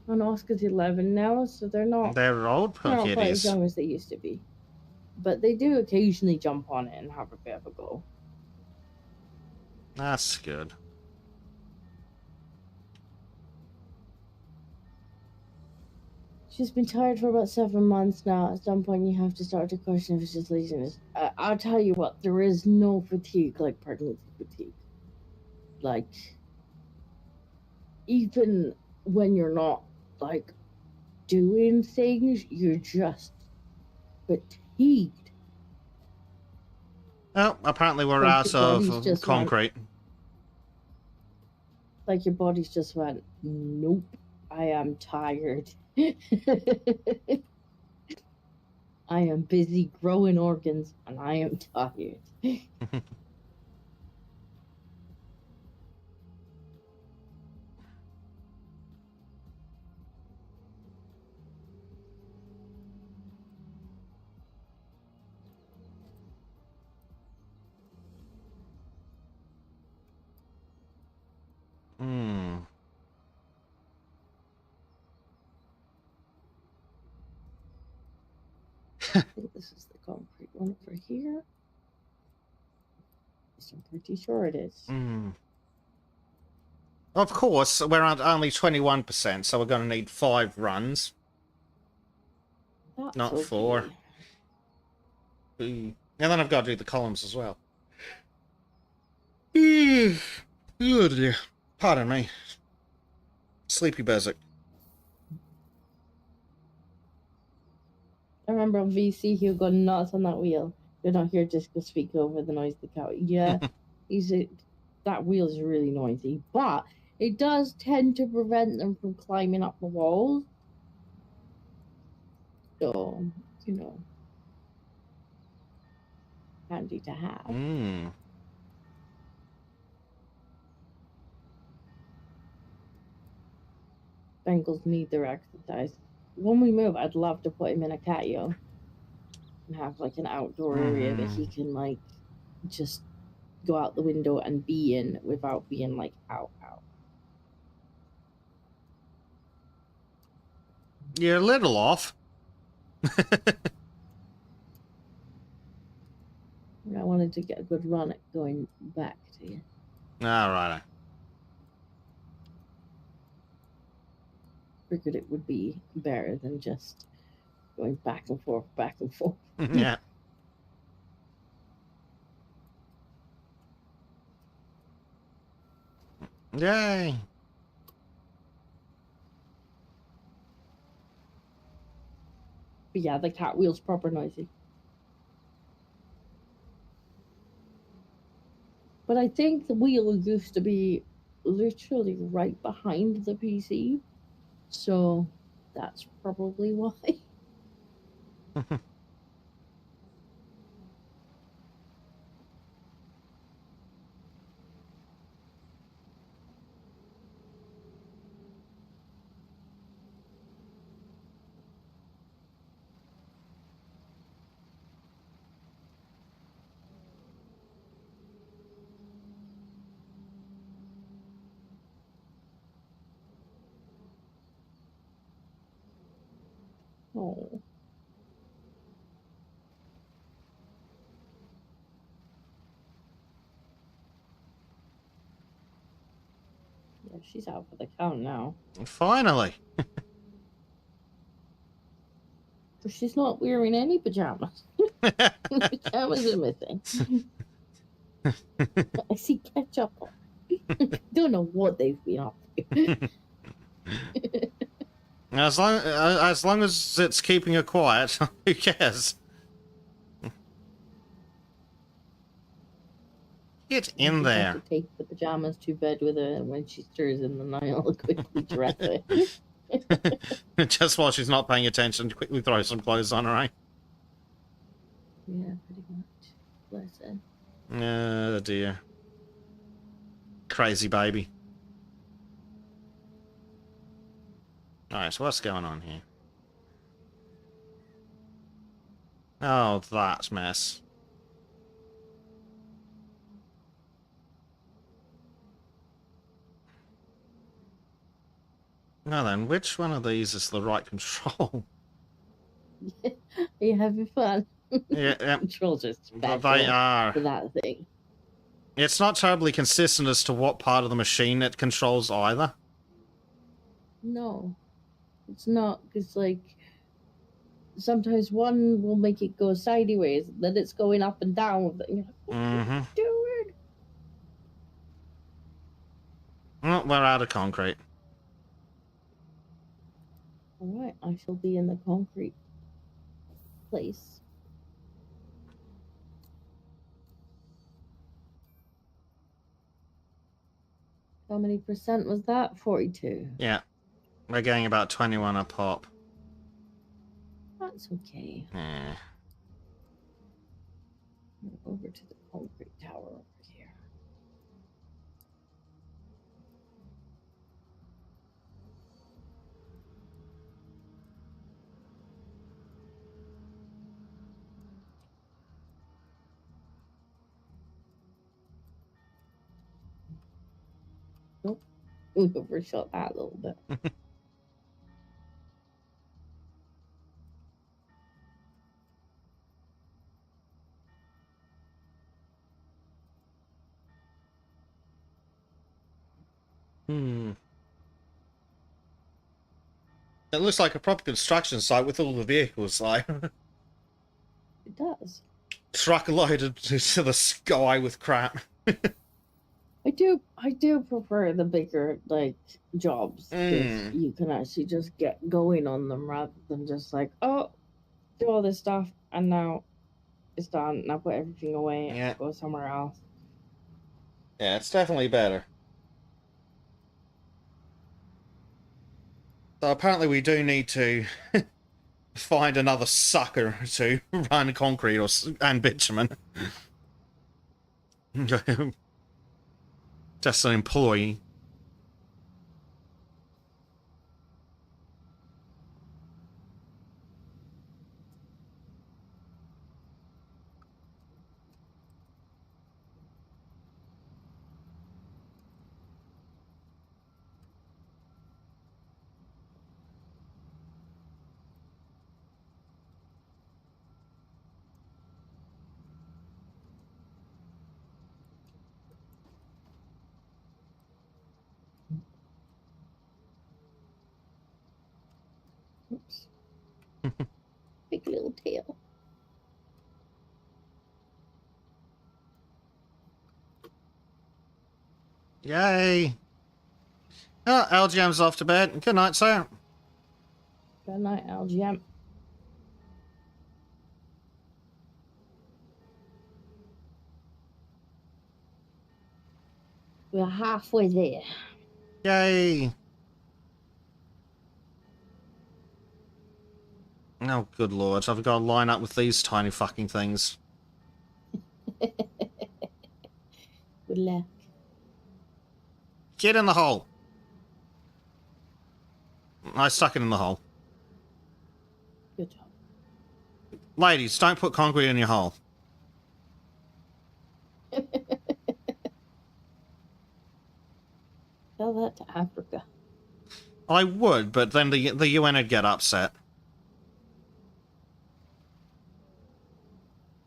A: and Oscar's 11 now, so they're not.
B: They're old
A: They're not quite as
B: kitties.
A: young as they used to be. But they do occasionally jump on it and have a bit of a go.
B: That's good.
A: She's been tired for about 7 months now. At some point, you have to start to question if it's just laziness. I'll tell you what, there is no fatigue like pregnancy fatigue. Like, even when you're not, like, doing things, you're just fatigued.
B: Oh, apparently we're
A: Like
B: out
A: your body's
B: of
A: just
B: concrete.
A: Like, your body's just went, nope, I am tired. I am busy growing organs, and I am tired.
B: Hmm.
A: I think this is the concrete one over here. Yes, I'm pretty sure it is.
B: Hmm. Of course, we're at only 21%, so we're going to need 5 runs.
A: That's
B: Not
A: okay.
B: 4. And then I've got to do the columns as well. Oh dear. Pardon me. Sleepy Berserk.
A: I remember on VC he would go nuts on that wheel. You're not here just to speak over the noise of the cow. Yeah, that wheel is really noisy, but it does tend to prevent them from climbing up the walls. So, you know, handy to have.
B: Hmm.
A: Bengals need their exercise. When we move, I'd love to put him in a catio and have like an outdoor area that he can like just go out the window and be in without being like out.
B: You're a little off.
A: I wanted to get a good run at going back to you.
B: All right.
A: Figured it would be better than just going back and forth, back and forth.
B: Yeah. Yay.
A: But yeah, the cat wheel's proper noisy. But I think the wheel used to be literally right behind the PC. So that's probably why. Oh. Yeah, she's out for the count now.
B: Finally.
A: But she's not wearing any pajamas. Pajamas are missing. I see ketchup on. Don't know what they've been up to.
B: As long as it's keeping her quiet, who cares? Get in
A: She
B: there.
A: has to take the pajamas to bed with her, and when she stirs in the night, I'll quickly dress her.
B: Just while she's not paying attention, quickly throw some clothes on her, right?
A: Yeah, pretty much. Bless her.
B: Oh dear. Crazy baby. Alright, so what's going on here? Oh, that mess. Now then, which one of these is the right control?
A: Are you having fun?
B: Yeah,
A: Controls are
B: but
A: special
B: they are.
A: for that thing.
B: It's not terribly consistent as to what part of the machine it controls either.
A: No, it's not, because like sometimes one will make it go sideways, then it's going up and down with it. And you're like, what are you doing?
B: Well, we're out of concrete.
A: All right, I shall be in the concrete place. How many percent was that? 42.
B: Yeah. We're getting about 21 a pop.
A: That's okay.
B: Eh.
A: Over to the concrete tower over here. Nope. We overshot that a little bit.
B: It looks like a proper construction site with all the vehicles, like
A: It does.
B: truck loaded to the sky with crap.
A: I do prefer the bigger like jobs, because you can actually just get going on them rather than just like, oh, do all this stuff and now it's done. Now put everything away and
B: Yeah.
A: go somewhere else.
B: Yeah, it's definitely better. So apparently we do need to find another sucker to run concrete and bitumen. Just an employee.
A: Big little tail.
B: Yay! Oh, LGM's off to bed. Good night, sir.
A: Good night, LGM. We're halfway there.
B: Yay! Oh, good lord. I've got to line up with these tiny fucking things.
A: Good luck.
B: Get in the hole! I stuck it in the hole.
A: Good job.
B: Ladies, don't put concrete in your hole.
A: Tell that to Africa.
B: I would, but then the UN would get upset.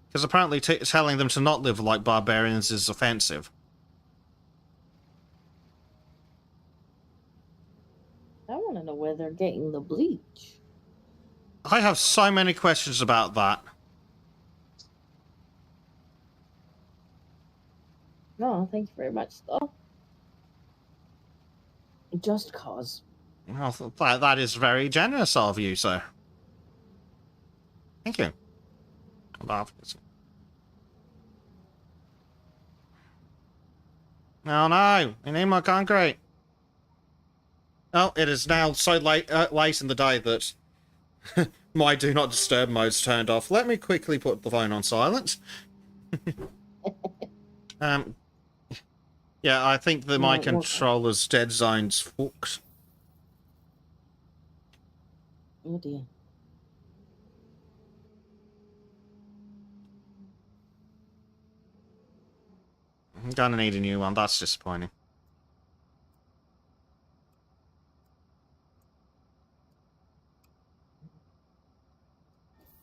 B: Because apparently telling them to not live like barbarians is offensive.
A: I want to know where they're getting the bleach.
B: I have so many questions about that.
A: No, thank you very much, though. Just cause.
B: Well, that is very generous of you, sir. Thank you. Oh no, we need more concrete. Oh, it is now so late in the day that my do not disturb mode's turned off. Let me quickly put the phone on silent. Yeah, I think that my controller's dead zone's fucked.
A: Oh dear.
B: I'm gonna need a new one. That's disappointing.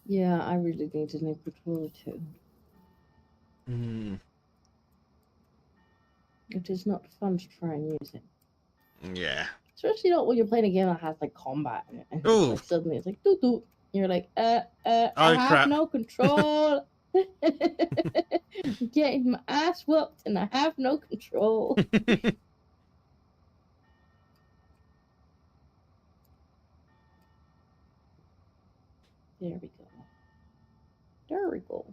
A: Yeah, I really need a new controller too.
B: Hmm.
A: It is not fun to try and use it.
B: Yeah.
A: Especially not when you're playing a game that has like combat in it. And
B: Ooh.
A: like, suddenly it's like doo doo. You're like, I
B: crap.
A: have no control. Getting my ass whooped and I have no control. There we go. There we go.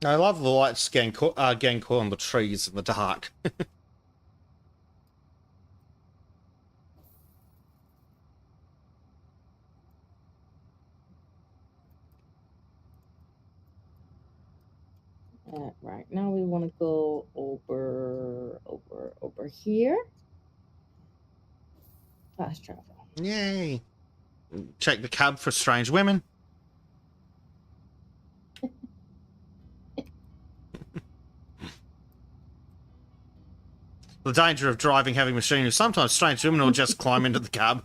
B: I love the lights getting caught on the trees in the dark.
A: Right, now we want to go over here. Fast travel.
B: Yay. Check the cab for strange women. The danger of driving heavy machinery is sometimes strange women will just climb into the cab.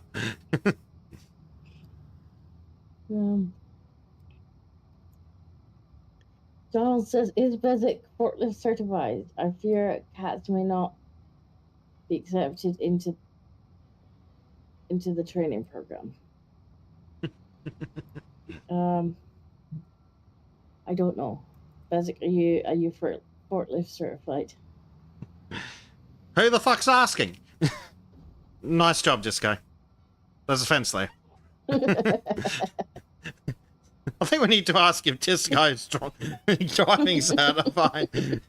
A: Donald says, is Bezic forklift certified? I fear cats may not be accepted into the training program. I don't know. Bezic, are you forklift certified?
B: Who the fuck's asking? Nice job, Disco. There's a fence there. I think we need to ask if Disco's driving certified.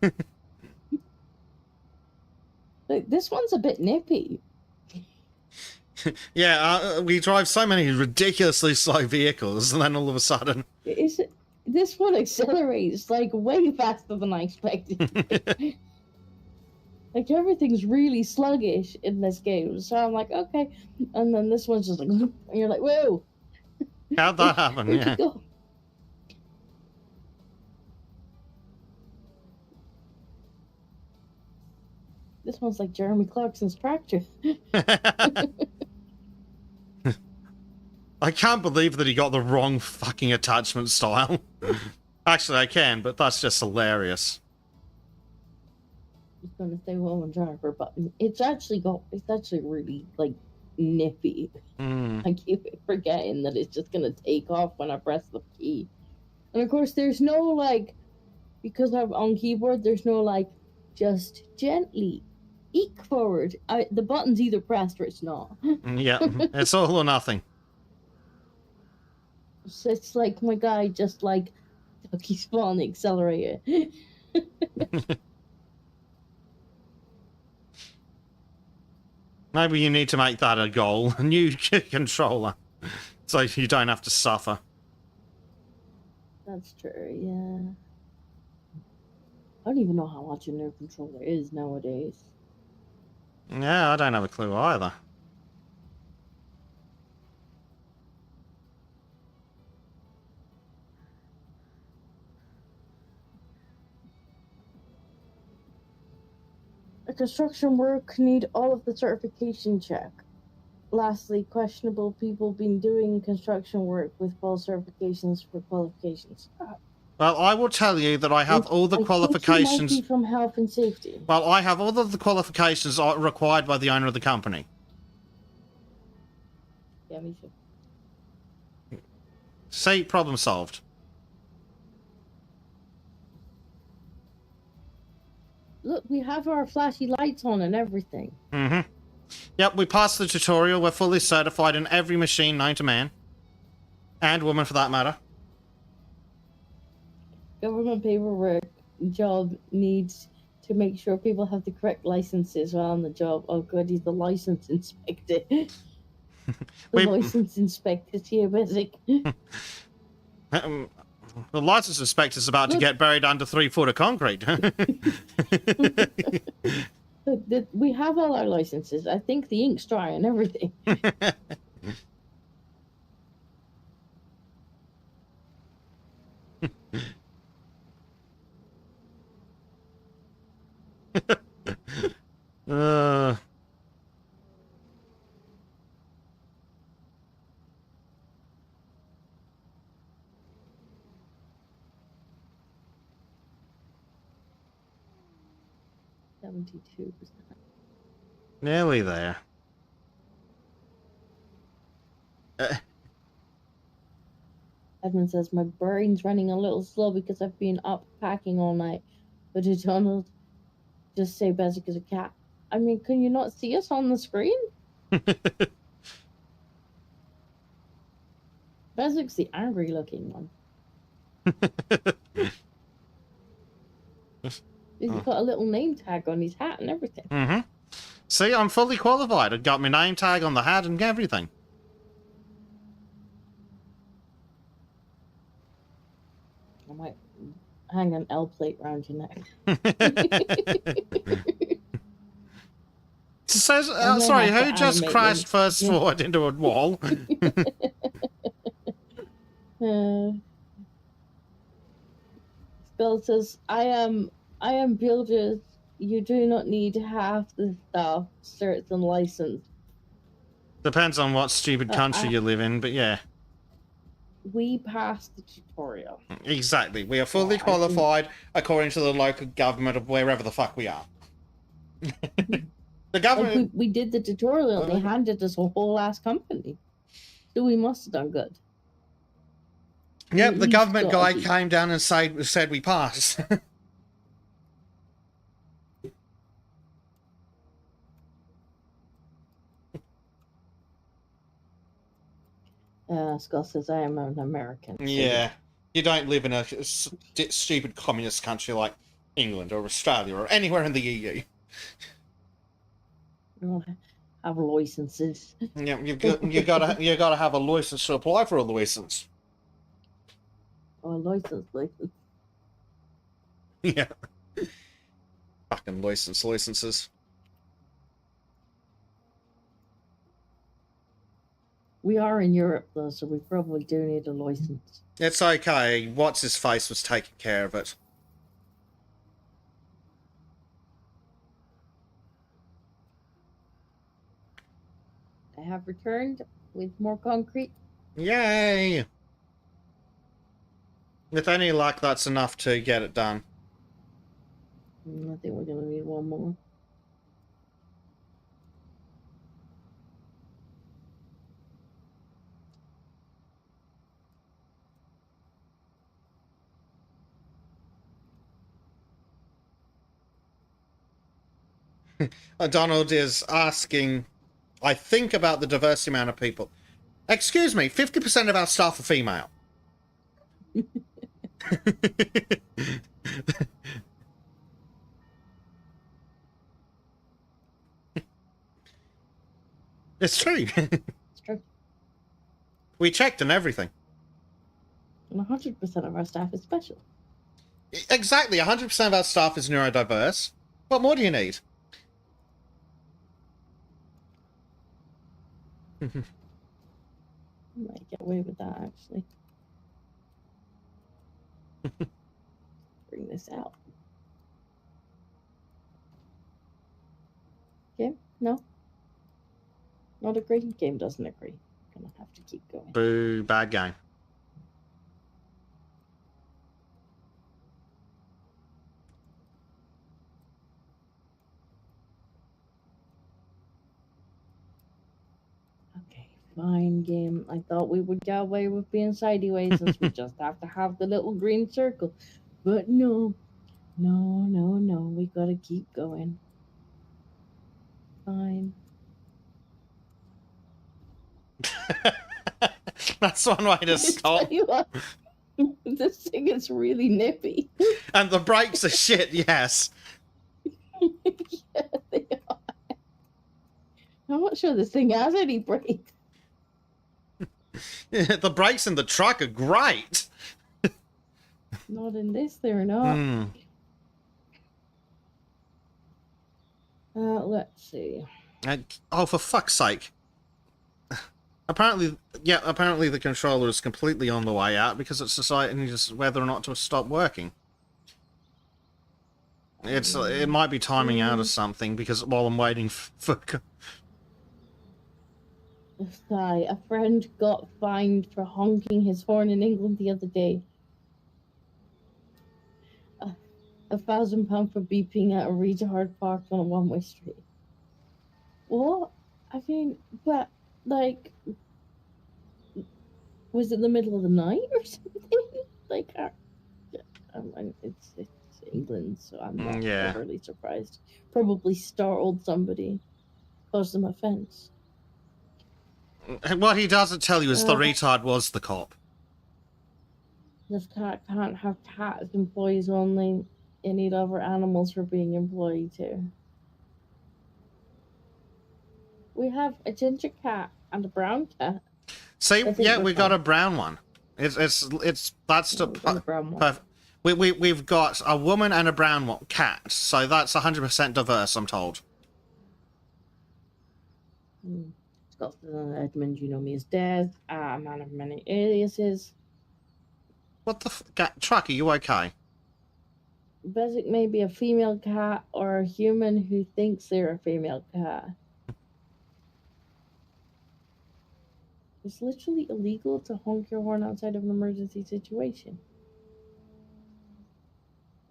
A: Like, this one's a bit nippy.
B: Yeah, we drive so many ridiculously slow vehicles, and then all of a sudden...
A: This one accelerates, like, way faster than I expected. Like, everything's really sluggish in this game, so I'm like, okay. And then this one's just like, and you're like, whoa!
B: How'd that happen?
A: Where'd
B: Yeah.
A: you go? This one's like Jeremy Clarkson's tractor.
B: I can't believe that he got the wrong fucking attachment style. Actually, I can, but that's just hilarious.
A: Just gonna stay home and charge her button. It's actually really like nippy.
B: Hmm.
A: I keep forgetting that it's just gonna take off when I press the key. And of course, there's no like, because I'm on keyboard, there's no like, just gently eke forward. The button's either pressed or it's not.
B: Yeah, it's all or nothing.
A: So it's like my guy just like Ducky Spawn accelerator.
B: Maybe you need to make that a goal. A new controller. So you don't have to suffer.
A: That's true, yeah. I don't even know how much a new controller is nowadays.
B: Yeah, I don't have a clue either.
A: A construction work need all of the certification check. Lastly, questionable people been doing construction work with false certifications for qualifications.
B: Well, I will tell you that I have all the
A: I think you
B: qualifications.
A: might be from health and safety.
B: Well, I have all of the qualifications required by the owner of the company.
A: Yeah, me too.
B: See, problem solved.
A: Look, we have our flashy lights on and everything.
B: Mm-hmm. Yep, we passed the tutorial. We're fully certified in every machine known to man. And woman, for that matter.
A: Government paperwork job needs to make sure people have the correct licenses while on the job. Oh god, he's the license inspector. The license inspector's here, basic.
B: The license inspector's about to get buried under 3 foot of concrete.
A: We have all our licenses. I think the ink's dry and everything.
B: uh...
A: 72%.
B: Nearly there.
A: Edmund says, my brain's running a little slow because I've been up packing all night. But did Donald just say Bezic is a cat? I mean, can you not see us on the screen? Bezic's the angry looking one. He's got a little name tag on his hat and everything.
B: Mm-hmm. See, I'm fully qualified. I've got my name tag on the hat and everything.
A: I might hang an L plate round your neck.
B: Says,
A: gonna
B: sorry,
A: have
B: who
A: to
B: just
A: animate
B: crashed
A: them.
B: first forward into a wall?
A: Bill says, I am builders. You do not need half the stuff, certs and license.
B: Depends on what stupid country you live in, but yeah.
A: We passed the tutorial.
B: Exactly. We are fully
A: I
B: qualified according to the local government of wherever the fuck we are. The government...
A: Like we did the tutorial and they handed us a whole ass company. So we must have done good.
B: Yep, the
A: We've
B: government
A: got
B: guy
A: to be-
B: came down and said we passed.
A: Scott says, I am an American. So
B: Yeah. You don't live in a stupid communist country like England or Australia or anywhere in the EU.
A: you have licenses.
B: Yeah, you gotta have a license to apply for a license.
A: Or license.
B: Yeah. Fucking licenses.
A: We are in Europe though, so we probably do need a license.
B: It's okay. What's his face was taking care of it.
A: I have returned with more concrete.
B: Yay! With any luck, that's enough to get it done.
A: I think we're gonna need one more.
B: Donald is asking, I think, about the diversity amount of people. Excuse me, 50% of our staff are female. It's true.
A: It's true.
B: We checked and everything.
A: And 100% of our staff is special.
B: Exactly, 100% of our staff is neurodiverse. What more do you need?
A: I might get away with that, actually. Bring this out. Game? No? Not agree? Game doesn't agree. Gonna have to keep going.
B: Boo, bad game.
A: Okay, fine, game. I thought we would get away with being sideways since we just have to have the little green circle. But no. No. We gotta keep going. Fine.
B: That's one way to stop.
A: Tell you what, this thing is really nippy.
B: And the brakes are shit, yes.
A: Yeah, they are. I'm not sure this thing has any brakes.
B: The brakes in the truck are great.
A: Not in this, they're not.
B: Hmm.
A: Let's see.
B: Oh, for fuck's sake. Apparently the controller is completely on the way out because it's deciding just whether or not to stop working. It might be timing out or something because while I'm waiting for
A: Sigh. A friend got fined for honking his horn in England the other day. £1,000 for beeping at a retard parked on a one-way street. What? I mean, but like, was it the middle of the night or something? Like, it's England, so I'm not
B: Yeah.
A: overly surprised. Probably startled somebody, caused them offense.
B: what he doesn't tell you is the retard was the cop.
A: This cat can't have cats employees only. You need other animals for being employed too. We have a ginger cat and a brown cat.
B: See,
A: I think
B: yeah,
A: we're
B: we got
A: fine.
B: a brown one. It's that's the
A: And a brown one.
B: we've got a woman and a brown cat, so that's 100% diverse, I'm told.
A: Scotland Edmund, you know me as Des, a man of many aliases.
B: What the Truck, are you okay?
A: Basic may be a female cat or a human who thinks they're a female cat. It's literally illegal to honk your horn outside of an emergency situation.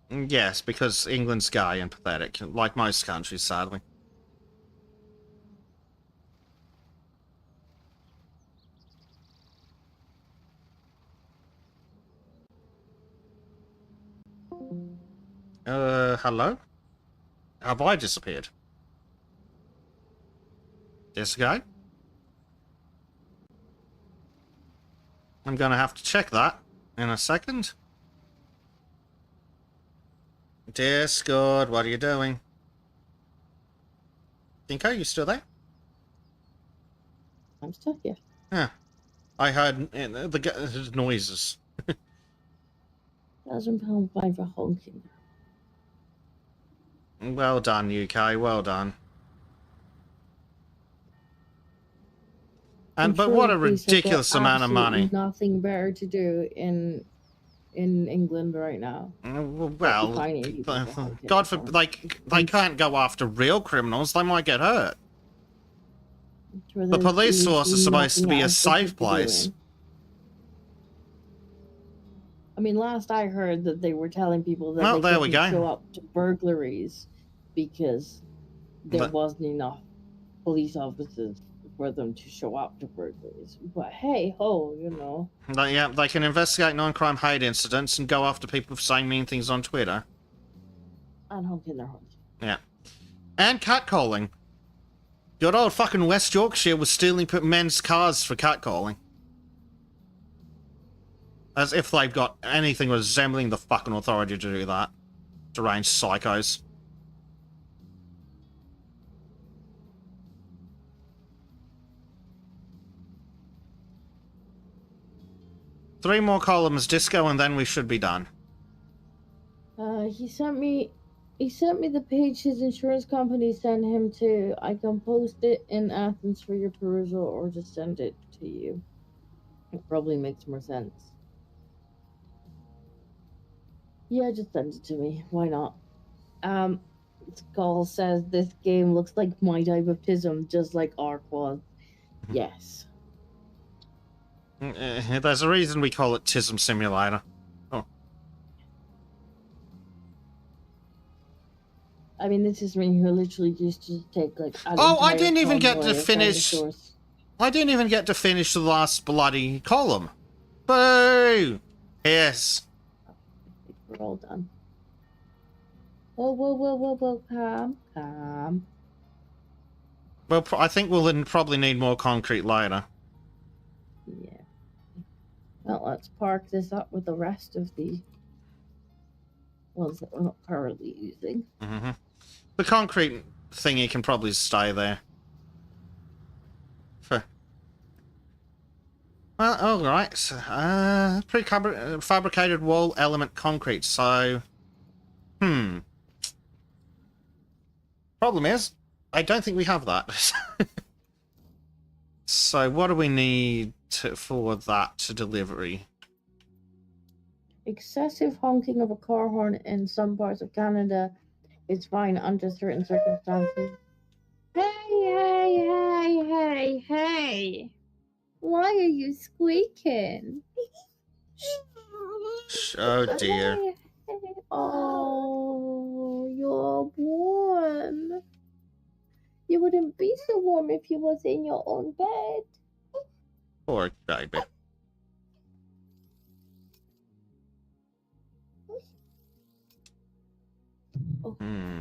B: Yes, because England's gay and pathetic, like most countries, sadly. Hello? Have I disappeared? This guy? I'm gonna have to check that in a second. Discord, what are you doing? Dinko, you still there?
A: I'm still here.
B: Yeah. I heard the noises.
A: £1,000 fine for honking.
B: Well done, UK. Well done.
A: I'm
B: But
A: sure
B: what a
A: the police have got
B: ridiculous amount of money.
A: absolutely nothing better to do in England right now.
B: Well,
A: Fining people for honking.
B: God forbid, they can't go after real criminals. They might get hurt. The police source is supposed to be a safe place.
A: I mean, last I heard that they were telling people that
B: Oh,
A: they
B: there we
A: couldn't
B: go.
A: show up to burglaries because there
B: But-
A: wasn't enough police officers for them to show up to burglaries. But hey ho, you know.
B: Yeah, they can investigate non-crime hate incidents and go after people for saying mean things on Twitter.
A: And honking their horns.
B: Yeah. And catcalling. Good old fucking West Yorkshire was stealing men's cars for catcalling. As if they've got anything resembling the fucking authority to do that. Deranged psychos. Three more columns, Disco, and then we should be done.
A: He sent me the page his insurance company sent him to. I can post it in Athens for your perusal or just send it to you. It probably makes more sense. Yeah, just send it to me. Why not? Skull says this game looks like my type of Tism, just like Ark was. Yes.
B: There's a reason we call it Tism Simulator.
A: I mean, this is me who literally used to take like. An
B: Oh, I
A: entire
B: didn't even get
A: convoy
B: to
A: of
B: finish.
A: dinosaurs.
B: I didn't even get to finish the last bloody column. Boo! Yes.
A: We're all done. Whoa, whoa, whoa, whoa, whoa, calm.
B: Well, I think we'll probably need more concrete later.
A: Yeah. Well, let's park this up with the rest of the ones that we're not currently using.
B: Mm-hmm. The concrete thingy can probably stay there. Well, alright. Prefabricated wall element concrete, so... Problem is, I don't think we have that. So what do we need for that to delivery?
A: Excessive honking of a car horn in some parts of Canada is fine under certain circumstances. Hey! Why are you squeaking?
B: Oh dear.
A: Oh, you're warm. You wouldn't be so warm if you was in your own bed.
B: Poor baby.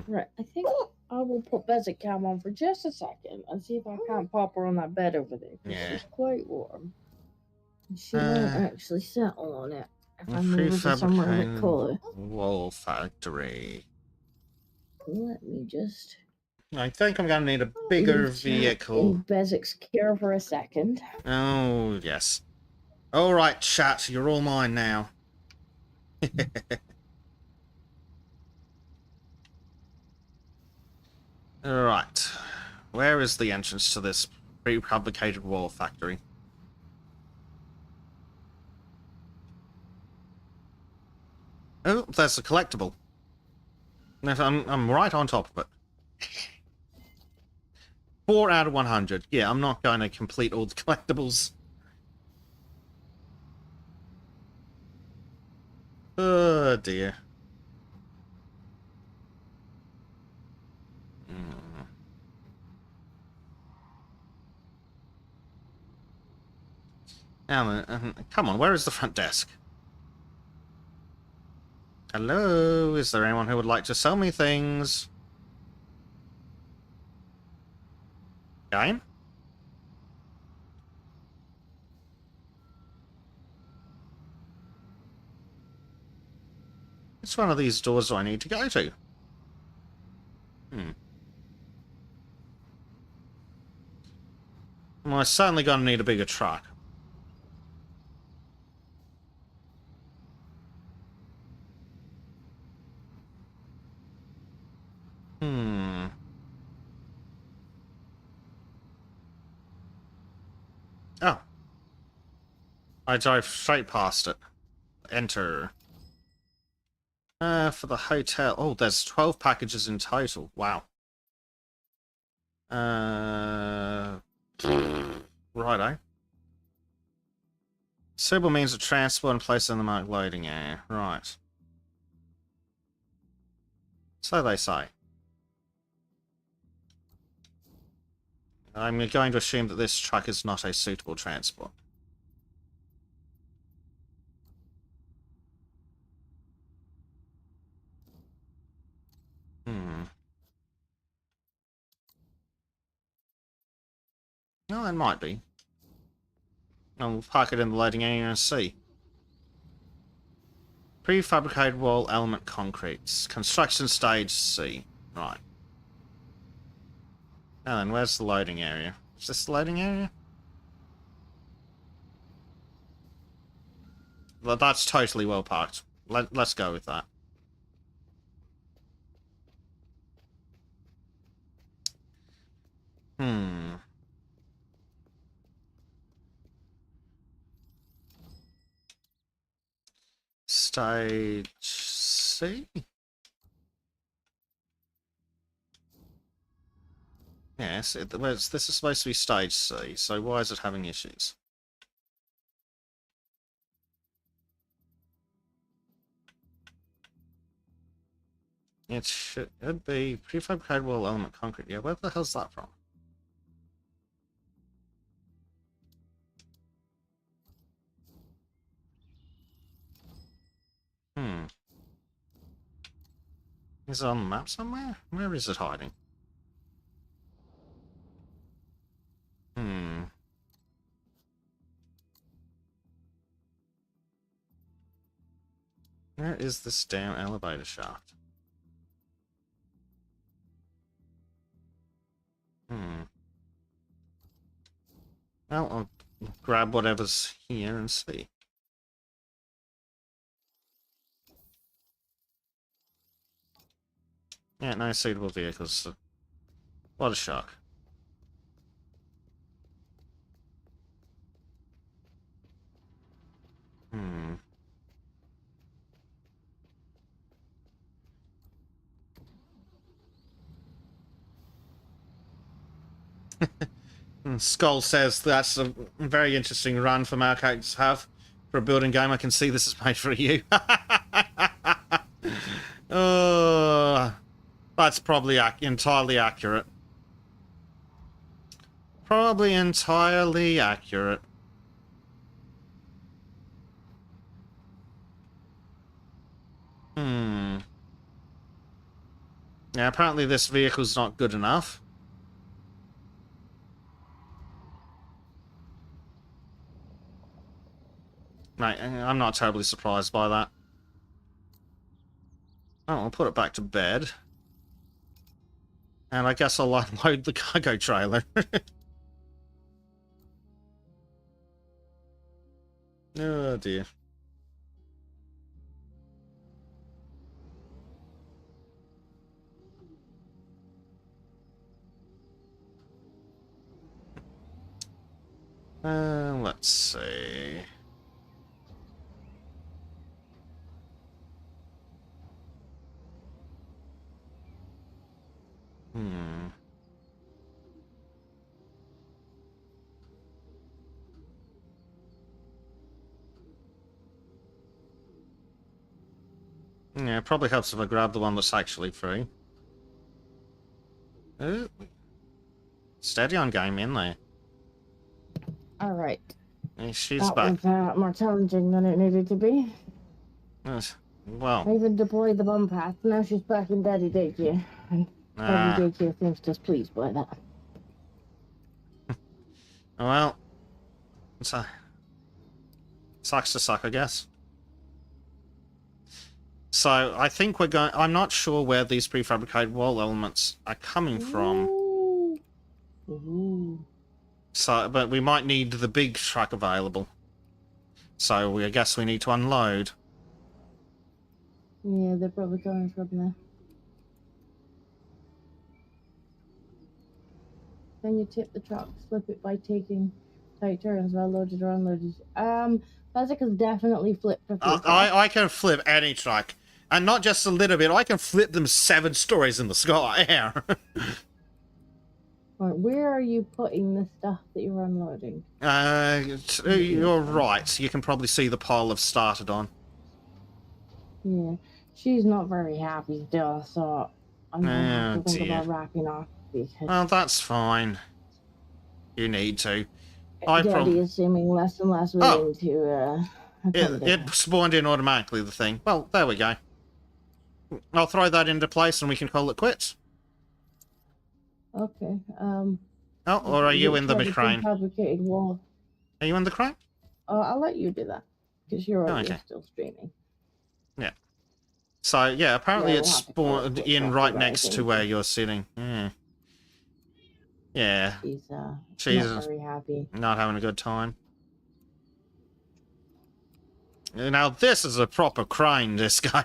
A: Right, I think I will put Bezic Cam on for just a second and see if I can't pop her on that bed over there. 'Cause
B: Yeah.
A: she's quite warm. And she won't actually settle on it if I move her to somewhere a bit cooler.
B: Wall factory.
A: Let me just
B: I think I'm gonna need a bigger vehicle.
A: in Bezic's care for a second.
B: Oh, yes. Alright, chat, you're all mine now. Alright. Where is the entrance to this prefabricated wall factory? Oh, there's a collectible. I'm right on top of it. 4 out of 100. Yeah, I'm not going to complete all the collectibles. Oh dear. Now, come on, where is the front desk? Hello, is there anyone who would like to sell me things? Game? Which one of these doors do I need to go to? Well, I'm certainly going to need a bigger truck. Oh. I drive straight past it. Enter. For the hotel. Oh, there's 12 packages in total. Wow. Righto. Suitable means of transport and place in the marked loading area. Right. So they say. I'm going to assume that this truck is not a suitable transport. No, it might be. I'll park it in the loading area and see. Prefabricated wall element concretes. Construction stage C. Right. Now then, where's the loading area? Is this the loading area? Well, that's totally well parked. Let's go with that. Stage C? Yes, this is supposed to be stage C, so why is it having issues? It should be prefabricated wall element concrete. Yeah, where the hell's that from? Is it on the map somewhere? Where is it hiding? Where is this damn elevator shaft? Well, I'll grab whatever's here and see. Yeah, no suitable vehicles. What a shock. Skull says that's a very interesting run for our characters to have. For a building game, I can see this is made for you. That's probably entirely accurate. Probably entirely accurate. Yeah, apparently this vehicle's not good enough. Mate, I'm not terribly surprised by that. Oh, I'll put it back to bed. And I guess I'll unload the cargo trailer. Oh dear. Let's see. Yeah, it probably helps if I grab the one that's actually free. Ooh. Steady on game in there.
A: Alright.
B: She's
A: that
B: back.
A: was more challenging than it needed to be.
B: Yes. Well.
A: I even deployed the bomb path. Now she's back in Daddy Daycare. And Daddy Daycare seems displeased by that.
B: Well. Sucks to suck, I guess. So, I think we're going... I'm not sure where these prefabricated wall elements are coming from.
A: Ooh.
B: So, but we might need the big truck available. So, I guess we need to unload.
A: Yeah, they're probably coming from there. Can you tip the truck, flip it by taking tight turns while loaded or unloaded? Fezzik has definitely flipped a few.
B: I can flip any truck. And not just a little bit, I can flip them 7 stories in the sky.
A: Right, where are you putting the stuff that you're unloading?
B: You're right. You can probably see the pile I've started on.
A: Yeah, she's not very happy still, so I'm gonna have
B: Oh
A: to think
B: dear.
A: about wrapping off because
B: Well, that's fine. You need to. I
A: Daddy is seeming less and less
B: Oh,
A: willing to accommodate
B: it
A: her.
B: spawned in automatically, the thing. Well, there we go. I'll throw that into place and we can call it quits.
A: Okay.
B: Oh, or are you in the
A: try the
B: crane?
A: prefabricated wall.
B: Are you in the crane?
A: I'll let you do that because you're
B: Oh, okay.
A: still streaming.
B: Yeah. So, yeah, apparently
A: Yeah,
B: it's
A: we'll have to call it
B: spawned
A: quits
B: in
A: after
B: right
A: that,
B: next
A: I
B: to
A: think.
B: where you're sitting. Yeah. Yeah.
A: She's
B: She's
A: not very happy.
B: not having a good time. Now, this is a proper crane, this guy.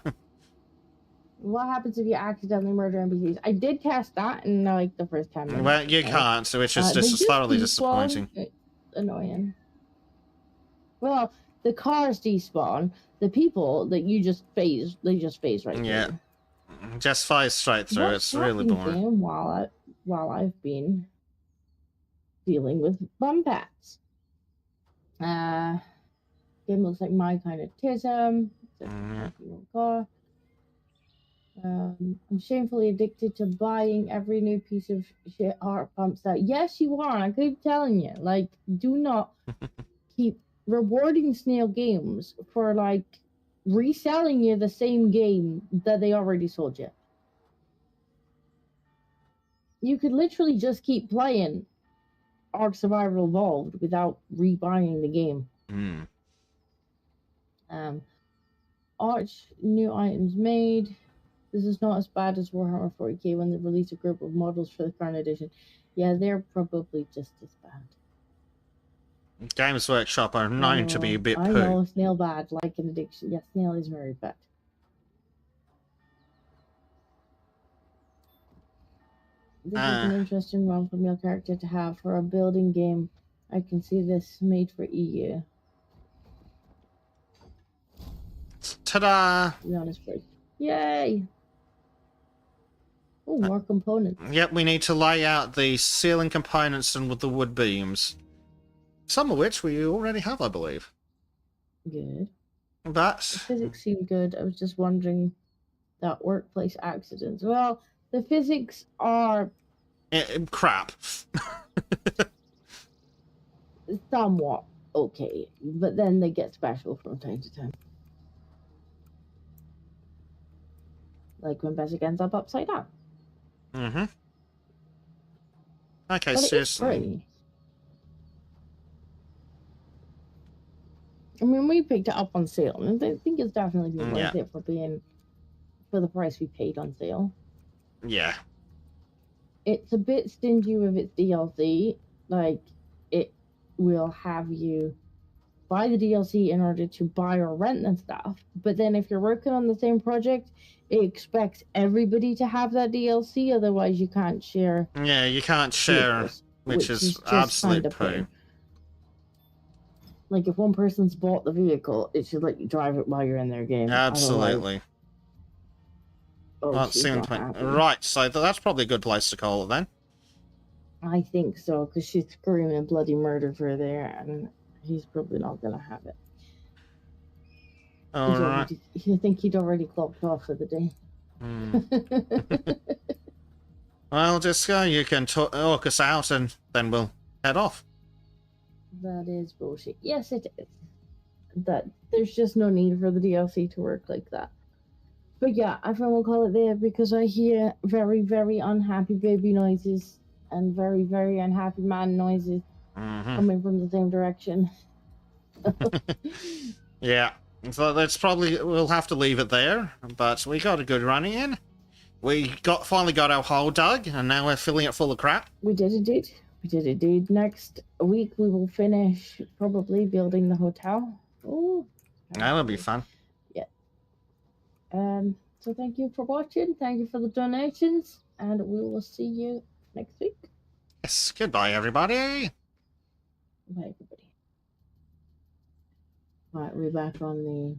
A: What happens if you accidentally murder NPCs? I did cast that in like the first 10 minutes.
B: Well, you
A: right?
B: can't, so it's just
A: They
B: thoroughly
A: despawn.
B: disappointing.
A: It's annoying. Well, the cars despawn. The people that you just phase, they just phase right
B: Yeah.
A: through.
B: Just flies straight through.
A: What's
B: It's really
A: happened,
B: boring.
A: Sam, while I've been dealing with bum pats. Game looks like my kind of tism.
B: Mhm.
A: I'm shamefully addicted to buying every new piece of shit heart pumps out. Yes, you are. I keep telling you. Like, do not keep rewarding Snail Games for, like, reselling you the same game that they already sold you. You could literally just keep playing Ark Survival Evolved without rebuying the game.
B: Mm.
A: Arch, new items made. This is not as bad as Warhammer 40k when they released a group of models for the current edition. Yeah, they're probably just as bad.
B: Games Workshop are known to be a bit
A: I
B: poo.
A: know, Snail bad, like an addiction. Yes, Snail is very bad. This is an interesting role for male character to have for a building game. I can see this made for EU.
B: Ta-da!
A: To be honest, first. Yay! Oh, more components.
B: Yep, we need to lay out the ceiling components and with the wood beams. Some of which we already have, I believe.
A: Good.
B: But
A: The physics seem good. I was just wondering that workplace accidents. Well, the physics are
B: crap.
A: somewhat okay, but then they get special from time to time. Like when Bessic ends up upside down.
B: Mm-hmm. Okay,
A: But
B: seriously.
A: it's free. I mean, we picked it up on sale, and I think it's definitely been worth it for the price we paid on sale.
B: Yeah.
A: It's a bit stingy with its DLC. Like, it will have you buy the DLC in order to buy or rent and stuff. But then if you're working on the same project, it expects everybody to have that DLC. Otherwise, you can't share.
B: Yeah, you can't share,
A: vehicles,
B: which is absolute poo.
A: Like, if one person's bought the vehicle, it should let you drive it while you're in their game.
B: Absolutely.
A: Otherwise,
B: Right, so that's probably a good place to call it then.
A: I think so, because she's screaming bloody murder for there, and he's probably not going to have it.
B: Alright.
A: You think he'd already clocked off for the day.
B: Well, just you can talk us out and then we'll head off.
A: That is bullshit. Yes, it is. That there's just no need for the DLC to work like that. But yeah, I think we'll call it there because I hear very, very unhappy baby noises and very, very unhappy man noises coming from the same direction.
B: Yeah, so that's probably, we'll have to leave it there, but we got a good run in. We finally got our hole dug, and now we're filling it full of crap.
A: We did indeed. We did indeed. Next week we will finish probably building the hotel. Oh,
B: that'll be fun.
A: Yeah. So thank you for watching. Thank you for the donations, and we will see you next week.
B: Yes. Goodbye, everybody.
A: Bye, everybody. All right, we're back on the